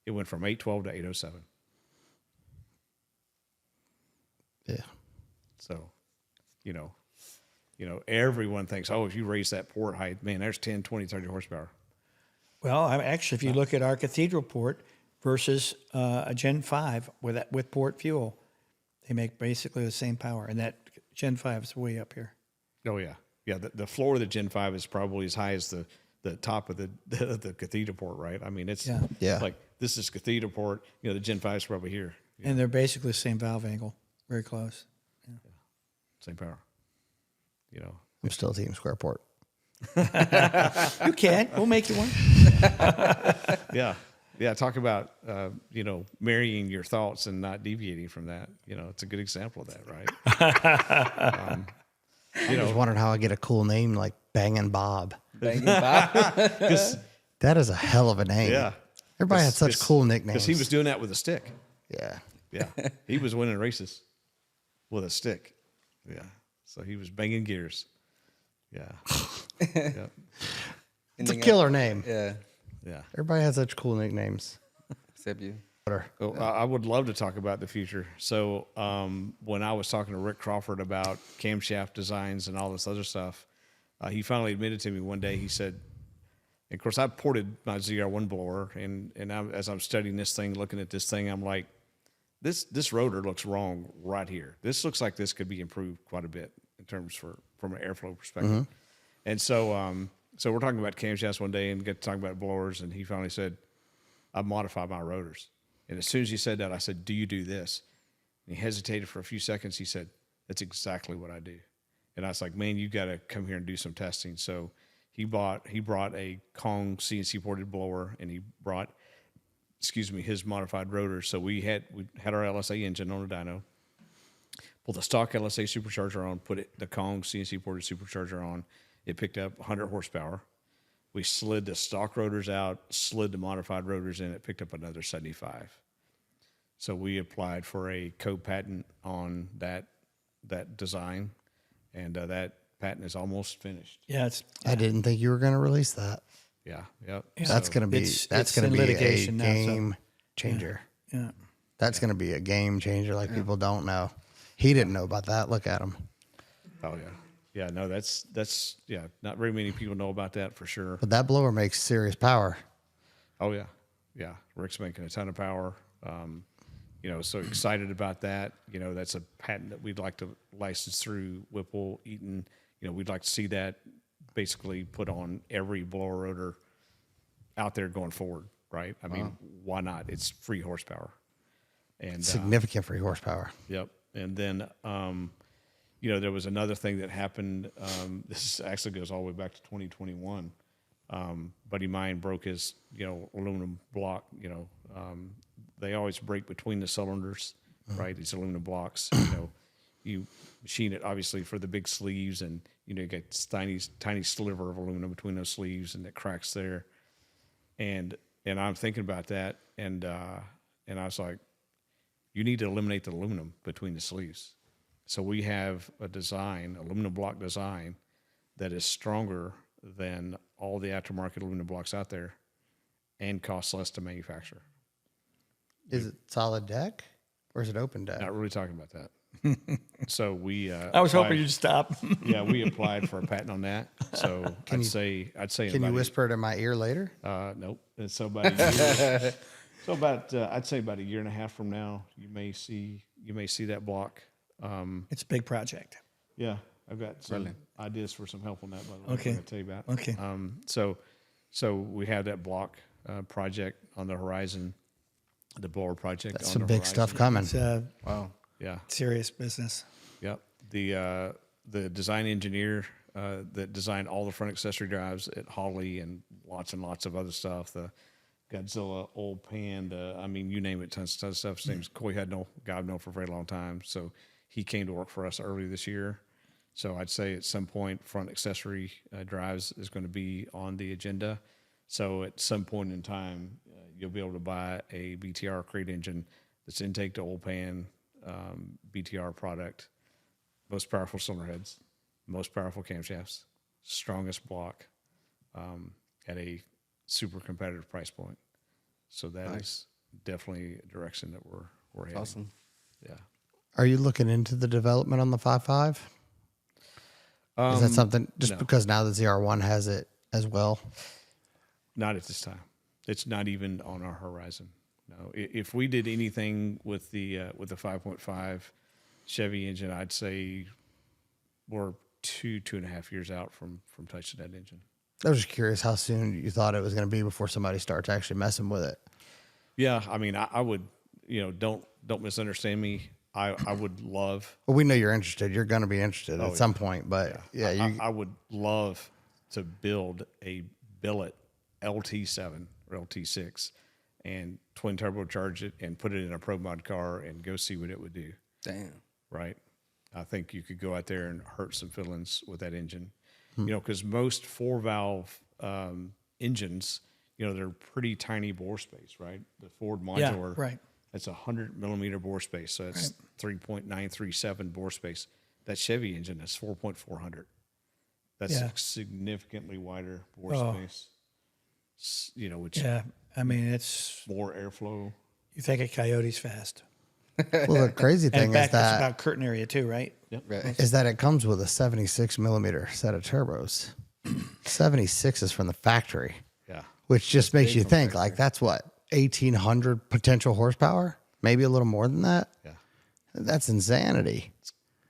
It went from 812 to 807. Yeah. So, you know, everyone thinks, oh, if you raise that port height, man, there's 10, 20, 30 horsepower. Well, actually, if you look at our cathedral port versus a Gen 5 with port fuel, they make basically the same power, and that Gen 5 is way up here. Oh yeah, yeah. The floor of the Gen 5 is probably as high as the top of the cathedral port, right? I mean, it's like this is cathedral port. You know, the Gen 5 is probably here. And they're basically the same valve angle, very close. Yeah. Same power. You know, I'm still team square port. You can. We'll make you one. yeah. Talk about you know, marrying your thoughts and not deviating from that. You know, it's a good example of that, right? You know, I was wondering how I get a cool name like Bangin' Bob. Banging Bob. That is a hell of a name. Yeah. Everybody had such cool nicknames. Because he was doing that with a stick. Yeah. Yeah. He was winning races with a stick. Yeah. So he was banging gears. Yeah. Yeah. It's a killer name. Yeah. Yeah. Everybody has such cool nicknames. Except you. Oh, I would love to talk about the future. So when I was talking to Rick Crawford about camshaft designs and all this other stuff, he finally admitted to me one day, he said, and of course I ported my ZR1 blower, and as I'm studying this thing, looking at this thing, I'm like, this rotor looks wrong right here. This looks like this could be improved quite a bit in terms from an airflow perspective. Mm-hmm. And so we're talking about camshafts one day and get to talking about blowers, and he finally said, I modify my rotors. And as soon as he said that, I said, do you do this? And he hesitated for a few seconds. He said, that's exactly what I do. And I was like, man, you got to come here and do some testing. So he brought a Kong CNC ported blower, and he brought, his modified rotor. So we had our LSA engine on a dyno, pulled the stock LSA supercharger on, put the Kong CNC ported supercharger on. It picked up 100 horsepower. We slid the stock rotors out, slid the modified rotors in. It picked up another 75. So we applied for a co-patent on that design, and that patent is almost finished. Yeah, I didn't think you were going to release that. Yeah, yep. That's going to be a game changer. Yeah. That's going to be a game changer like people don't know. He didn't know about that. Look at him. Oh yeah. Yeah, no, that's not very many people know about that for sure. But that blower makes serious power. Oh yeah. Yeah. Rick's making a ton of power. So excited about that. That's a patent that we'd like to license through Whipple, Eaton. We'd like to see that basically put on every blower rotor out there going forward, right? I mean, why not? It's free horsepower. And significant free horsepower. Yep. And then there was another thing that happened. This actually goes all the way back to 2021. Buddy of mine broke his, aluminum block. They always break between the cylinders, right? These aluminum blocks. You machine it obviously for the big sleeves, and you get this tiny sliver of aluminum between those sleeves, and it cracks there. And I'm thinking about that, and I was like, you need to eliminate the aluminum between the sleeves. So we have a design, aluminum block design, that is stronger than all the aftermarket aluminum blocks out there and costs less to manufacture. Is it solid deck or is it open deck? Not really talking about that. So we I was hoping you'd stop. Yeah, we applied for a patent on that. So I'd say Can you whisper it in my ear later? Nope. And so about a year, I'd say about a year and a half from now, you may see that block. It's a big project. Yeah, I've got some ideas for some help on that, by the way. Okay. I'm going to tell you about. Okay. So we have that block project on the horizon, the blower project. That's on some the big horizon. stuff coming. It's Wow. Yeah. serious business. Yep. The design engineer that designed all the front accessory drives at Holley and lots of other stuff. The Godzilla, old pan, you name it, tons of stuff. His name's Coy Hudnall, guy I've known for a very long time. So he came to work for us early this year. So I'd say at some point, front accessory drives is going to be on the agenda. So at some point in time, you'll be able to buy a BTR crate engine that's intake to oil pan, BTR product, most powerful cylinder heads, most powerful camshafts, strongest block, at a super competitive price point. So that is definitely a direction that we're heading. Awesome. Yeah. Are you looking into the development on the 5.5? Is that something just no. because now the ZR1 has it as well? Not at this time. It's not even on our horizon. No. If we did anything with the 5.5 Chevy engine, I'd say we're 2.5 years out from touching that engine. I was just curious how soon you thought it was going to be before somebody starts actually messing with it. Yeah, I mean, I would, don't misunderstand me. I would love. Well, we know you're interested. You're going to be interested at some point, but I would love to build a billet LT7 or LT6 and twin turbocharge it and put it in a Pro Mod car and go see what it would do. Damn. Right. I think you could go out there and hurt some feelings with that engine, because most 4-valve engines, they're pretty tiny bore space, right? The Ford modular, right. That's 100 millimeter bore space. So it's 3.937 bore space. That Chevy engine is 4.400. That's Yeah. a significantly wider bore space, which Yeah, I mean, it's, more airflow. you think a Coyote's fast. well, the crazy And thing in is fact, it's that about curtain area too, right? Right. it comes with a 76 millimeter set of turbos. 76 is from the factory, Yeah. which just makes you from think like that's what 1,800 potential horsepower, maybe a little more than that. Yeah. That's insanity.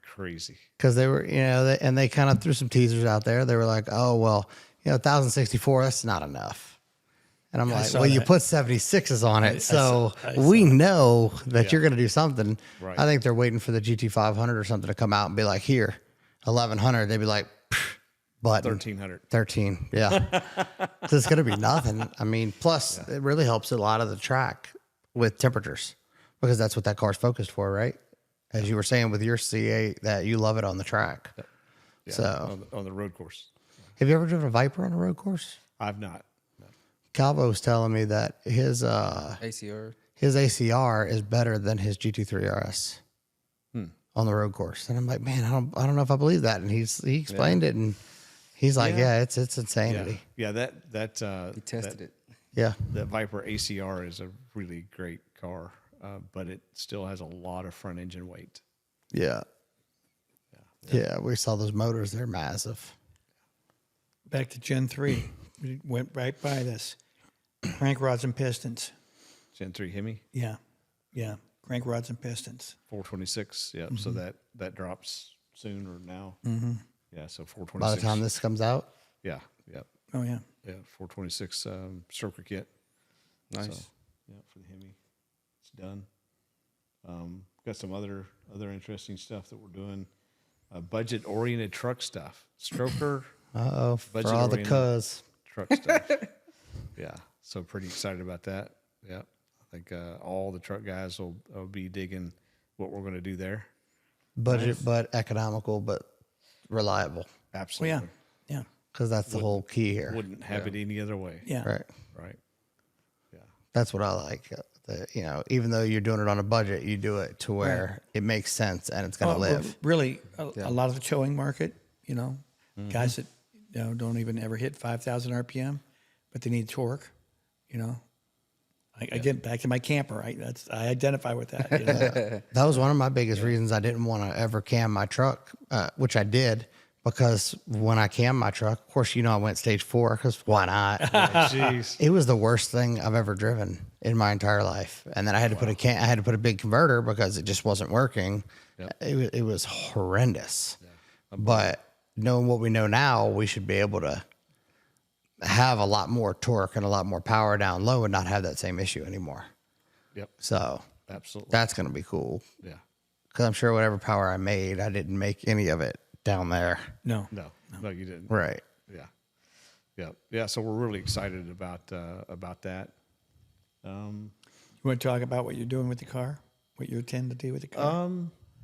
Crazy. Because they were, they kind of threw some teasers out there. They were like, oh, well, 1,064, that's not enough. And I'm like, saw well, you that. put 76s on it. So we know that you're going to do something. Right. I think they're waiting for the GT500 or something to come out and be like, here, 1,100. They'd be like, button. 1,300. 13. Yeah. So it's going to be nothing. I mean, plus it really helps a lot of the track with temperatures because that's what that car's focused for, right? As you were saying with your C8, that you love it on the track. Yeah. So on the road course. have you ever driven a Viper on a road course? I've not. No. Calvo was telling me that his ACR. ACR is better than his GT3 RS on the road course. And I'm like, man, I don't know if I believe that. And he explained it, and he's like, yeah, it's insanity. Yeah, that He tested it. Yeah. That Viper ACR is a really great car, but it still has a lot of front engine weight. Yeah. Yeah. We saw those motors. They're massive. Back to Gen 3. We went right by this. Crank rods and pistons. Gen 3 Hemi, Yeah. Yeah. Crank rods and pistons. 426. Yeah, so that drops soon or now. Yeah, so 426. By the time this comes out, Yeah. Oh, yeah. Yeah, 426 stroker kit. Nice. So, yeah, for the Hemi, it's done. Got some other interesting stuff that we're doing. Budget-oriented truck stuff. Stroker. for all the Budget-oriented. cuz. Truck stuff. Yeah, so pretty excited about that. Yeah, I think all the truck guys will be digging what we're going to do there. Budget, but economical, but reliable. Absolutely. Well, yeah. Yeah. Because that's the whole key here. Wouldn't have it any other way. Yeah. Right. Right. Yeah. That's what I like. Even though you're doing it on a budget, you do it to where it makes sense and it's going to Well, live. Really, a lot of the towing market, guys that don't even ever hit 5,000 RPM, but they need torque. I get back to my camper. I identify with that. That was one of my biggest reasons I didn't want to ever cam my truck, which I did, because when I cammed my truck, of course, I went stage 4 because why not? Jeez. It was the worst thing I've ever driven in my entire life. And then I had to put a big converter because it just wasn't working. Yep. It was horrendous. But knowing what we know now, we should be able to have a lot more torque and a lot more power down low and not have that same issue anymore. Yep. So Absolutely. that's going to be cool. Yeah. Because I'm sure whatever power I made, I didn't make any of it down there. No. No, you didn't. Right. Yeah. So we're really excited about that. You want to talk about what you're doing with the car? What you intend to do with the car?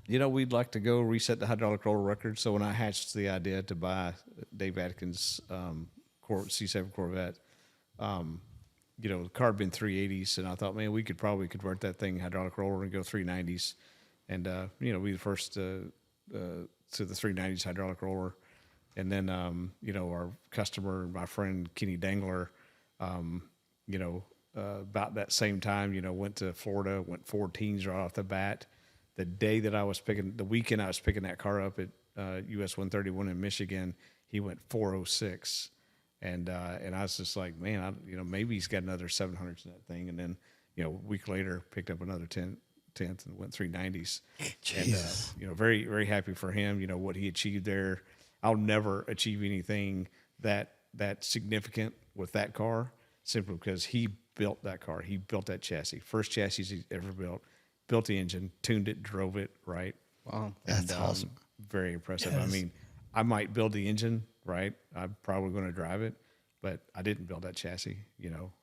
We'd like to go reset the hydraulic roller record. So when I hatched the idea to buy Dave Atkins' C7 Corvette, the car had been 380s, and I thought, man, we could probably convert that thing hydraulic roller and go 390s, and be the first to the 390s hydraulic roller. And then, our customer, my friend Kenny Dangler, about that same time, went to Florida, went 14s right off the bat. The weekend I was picking that car up at US 131 in Michigan, he went 406. And I was just like, man, maybe he's got another 700s in that thing. And then, a week later, picked up another 10th and went 390s. Jesus. And, very, very happy for him, what he achieved there. I'll never achieve anything that significant with that car simply because he built that car. He built that chassis. First chassis he ever built the engine, tuned it, drove it, right? Wow. That's awesome. Very impressive. Yes. I mean, I might build the engine, right? I'm probably going to drive it, but I didn't build that chassis.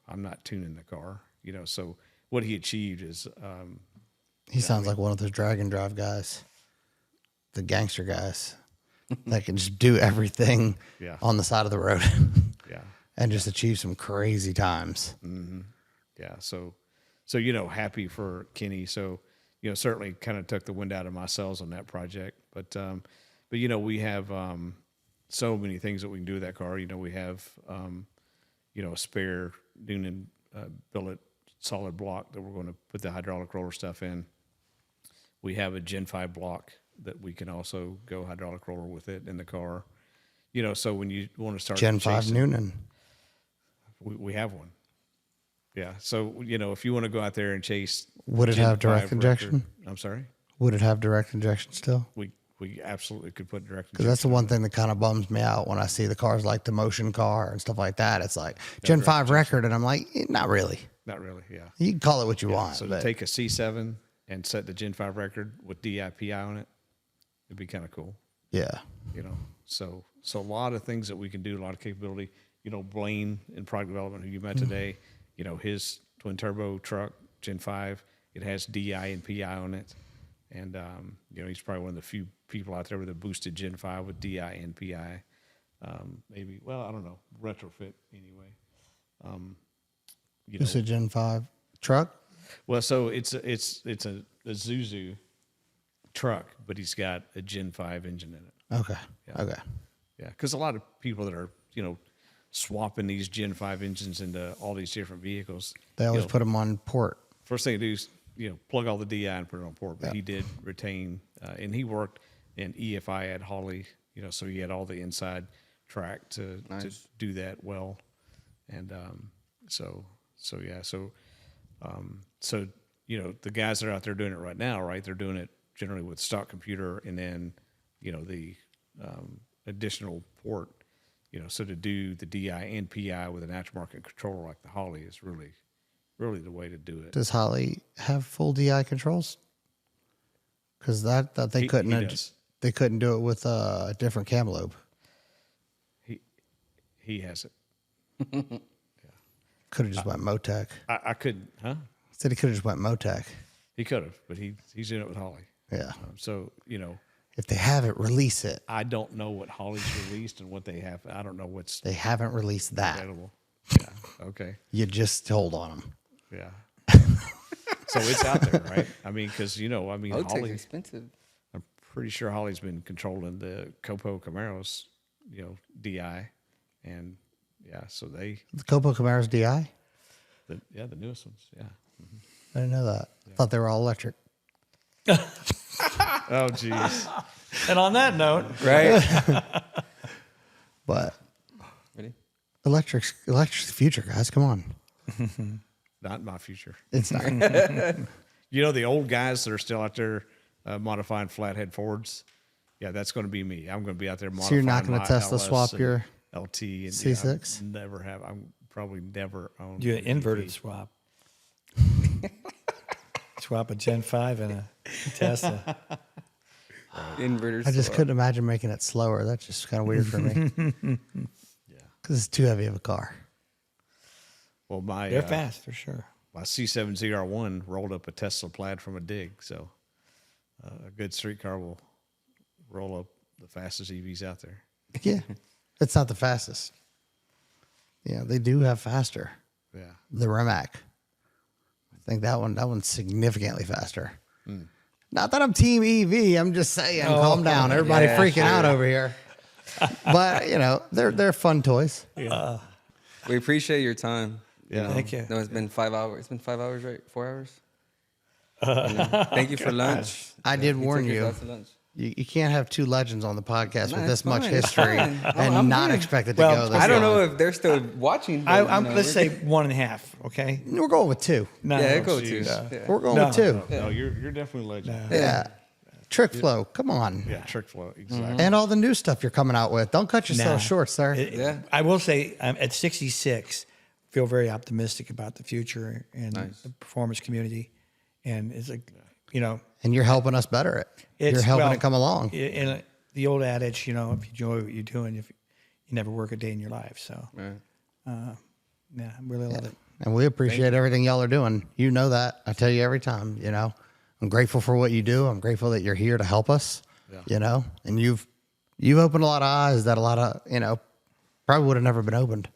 I'm not tuning the car, so what he achieved is, He sounds like one of those drag and drive guys, the gangster guys that can just do everything Yeah. on the side of the road yeah. and just achieve some crazy times. Yeah. So, happy for Kenny. So, certainly kind of took the wind out of my sails on that project. But we have so many things that we can do with that car. We have, a spare Noonan billet solid block that we're going to put the hydraulic roller stuff in. We have a Gen 5 block that we can also go hydraulic roller with it in the car. So when you want to start Gen 5 chasing- Noonan. we have one. Yeah. So, if you want to go out there and chase. Would it Gen have direct 5 injection? record- I'm sorry? Would it have direct injection still? We absolutely could put direct Because that's the injection one on thing that kind of bums me out when I see the cars like the motion car and stuff like that. It's like Gen 5 record, and I'm like, not really. it. Not really. Yeah. You can call it what you want. So to but take a C7 and set the Gen 5 record with DIPI on it, it'd be kind of cool. yeah. So a lot of things that we can do, a lot of capability. Blaine in product development, who you met today, his twin turbo truck, Gen 5, it has DI and PI on it. And, he's probably one of the few people out there with a boosted Gen 5 with DI and PI. Maybe, well, I don't know, retrofit anyway. It's a Gen 5 truck. Well, so it's a Zuzu truck, but he's got a Gen 5 engine in it. Okay. Yeah. Okay. Yeah, because a lot of people that are, swapping these Gen 5 engines into all these different vehicles. They always put them on port. First thing to do is, plug all the DI and put it on port. But he did retain, and he worked in EFI at Holley, so he had all the inside track to do that well. And so the guys that are out there doing it right now, right, they're doing it generally with stock computer and then, the additional port. So to do the DI and PI with an aftermarket controller like the Holley is really, really the way to do it. Does Holley have full DI controls? Because that they couldn't. He does. They couldn't do it with a different cam lobe. He has it. Could have just went Motec. I couldn't, huh? Said he could have just went Motec. He could have, but he's in it with Holley. Yeah. So If they have it, release it. I don't know what Holley's released and what they have. I don't know what's They haven't released that. available. Yeah. Okay. You just hold on them. Yeah. So it's out there, right? I mean, because Motec's Holley. expensive. I'm pretty sure Holley's been controlling the Copo Camaros, DI, and so they, The Copo Camaro's DI? the newest ones, yeah. I didn't know that. I thought they were all electric. Oh, geez. And on that note, Right? But Ready? electric's the future, guys. Come on. Not my future. It's not. The old guys that are still out there modifying flathead Fords. Yeah, that's going to be me. I'm going to be out there modifying. So you're not going my to Tesla LS swap and your LT and C6? Never have. I'm probably never owned. do an an inverted EV. swap. Swap a Gen 5 and a Tesla. Inverters. I just couldn't imagine making it slower. That's just kind of weird for me. Yeah. Because it's too heavy of a car. Well, my They're fast for sure. my C7 ZR1 rolled up a Tesla Plaid from a dig. So a good street car will roll up the fastest EVs out there. Yeah, it's not the fastest. Yeah, they do have faster. Yeah. The Rimac. I think that one's significantly faster. Not that I'm Team EV. I'm just saying, calm down. Everybody freaking out over here. But you know, they're fun toys. Yeah. We appreciate your time. Yeah. Thank you. No, it's been 5 hours. It's been 5 hours, right? 4 hours. Thank you for lunch. I did warn took you. us out to lunch. You can't have two legends on the podcast Nah, with it's this much fine, it's history fine. and I'm not good. expect it to Well, go this I don't know long. if they're still watching. But, Let's say 1.5. Okay. We're going with two. No, Yeah, go to. Jeez. Yeah. We're going No. with two. No, you're definitely a legend. Yeah. Trick flow. Come on. Yeah, trick flow. Exactly. And all the new stuff you're coming out with. Don't cut yourself Nah. short, sir. Yeah. I will say at 66, feel very optimistic about the future and Nice. the performance community. And it's like, you know, And you're helping us better it. You're helping it come along. In the old adage, you know, if you enjoy what you're doing, if you never work a day in your life. So, Right. yeah, I really love it. And we appreciate everything y'all are doing. You know that. I tell you every time, you know. I'm grateful for what you do. I'm grateful that you're here to help us. Yeah. You know, and you've opened a lot of eyes that a lot of, you know, probably would have never been opened.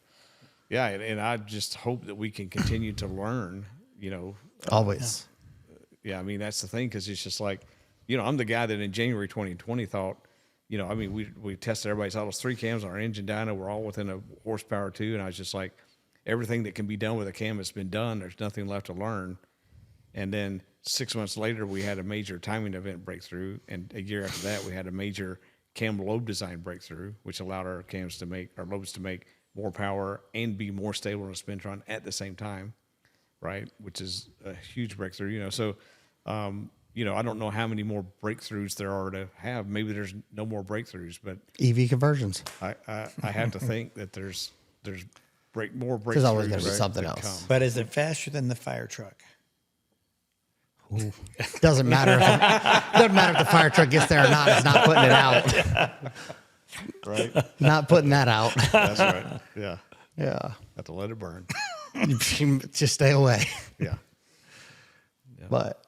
Yeah, and I just hope that we can continue to learn, you know. Always. Yeah, I mean, that's the thing, because it's just like, you know, I'm the guy that in January 2020 thought, you know, I mean, we tested everybody's all those 3 cams on our engine dyno. We're all within a horsepower too. And I was just like, everything that can be done with a cam has been done. There's nothing left to learn. And then 6 months later, we had a major timing event breakthrough. And a year after that, we had a major cam lobe design breakthrough, which allowed our lobes to make more power and be more stable in a spintron at the same time, right? Which is a huge breakthrough, you know. So, you know, I don't know how many more breakthroughs there are to have. Maybe there's no more breakthroughs, but EV conversions. I have to think that there's more breakthroughs. There's always gonna be that something come. else. But is it faster than the fire truck? Doesn't matter if the fire truck gets there or not. It's not putting it out. Right? Not putting that out. That's right. Yeah. Yeah. Have to let it burn. Just stay away. Yeah. But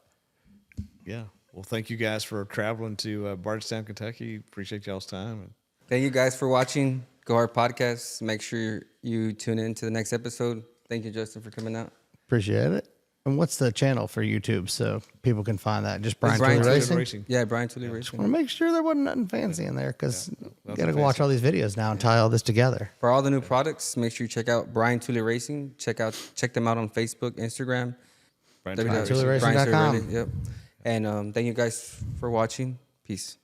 Yeah. Well, thank you guys for traveling to Bardstown, Kentucky. Appreciate y'all's time. Thank you guys for watching Go Hard Podcast. Make sure you tune in to the next episode. Thank you, Justin, for coming out. appreciate it. And what's the channel for YouTube so people can find that? Just Brian Brian Tooley Tooley Racing? Yeah, Brian Tooley Racing. I want to make sure there wasn't nothing fancy in there because you nothing got to watch fancy. all these videos now and tie all this together. For all the new products, make sure you check out Brian Tooley Racing. Check them out on Facebook, Instagram. Brian TooleyRacing.com. Yep. And thank you guys for watching. Peace.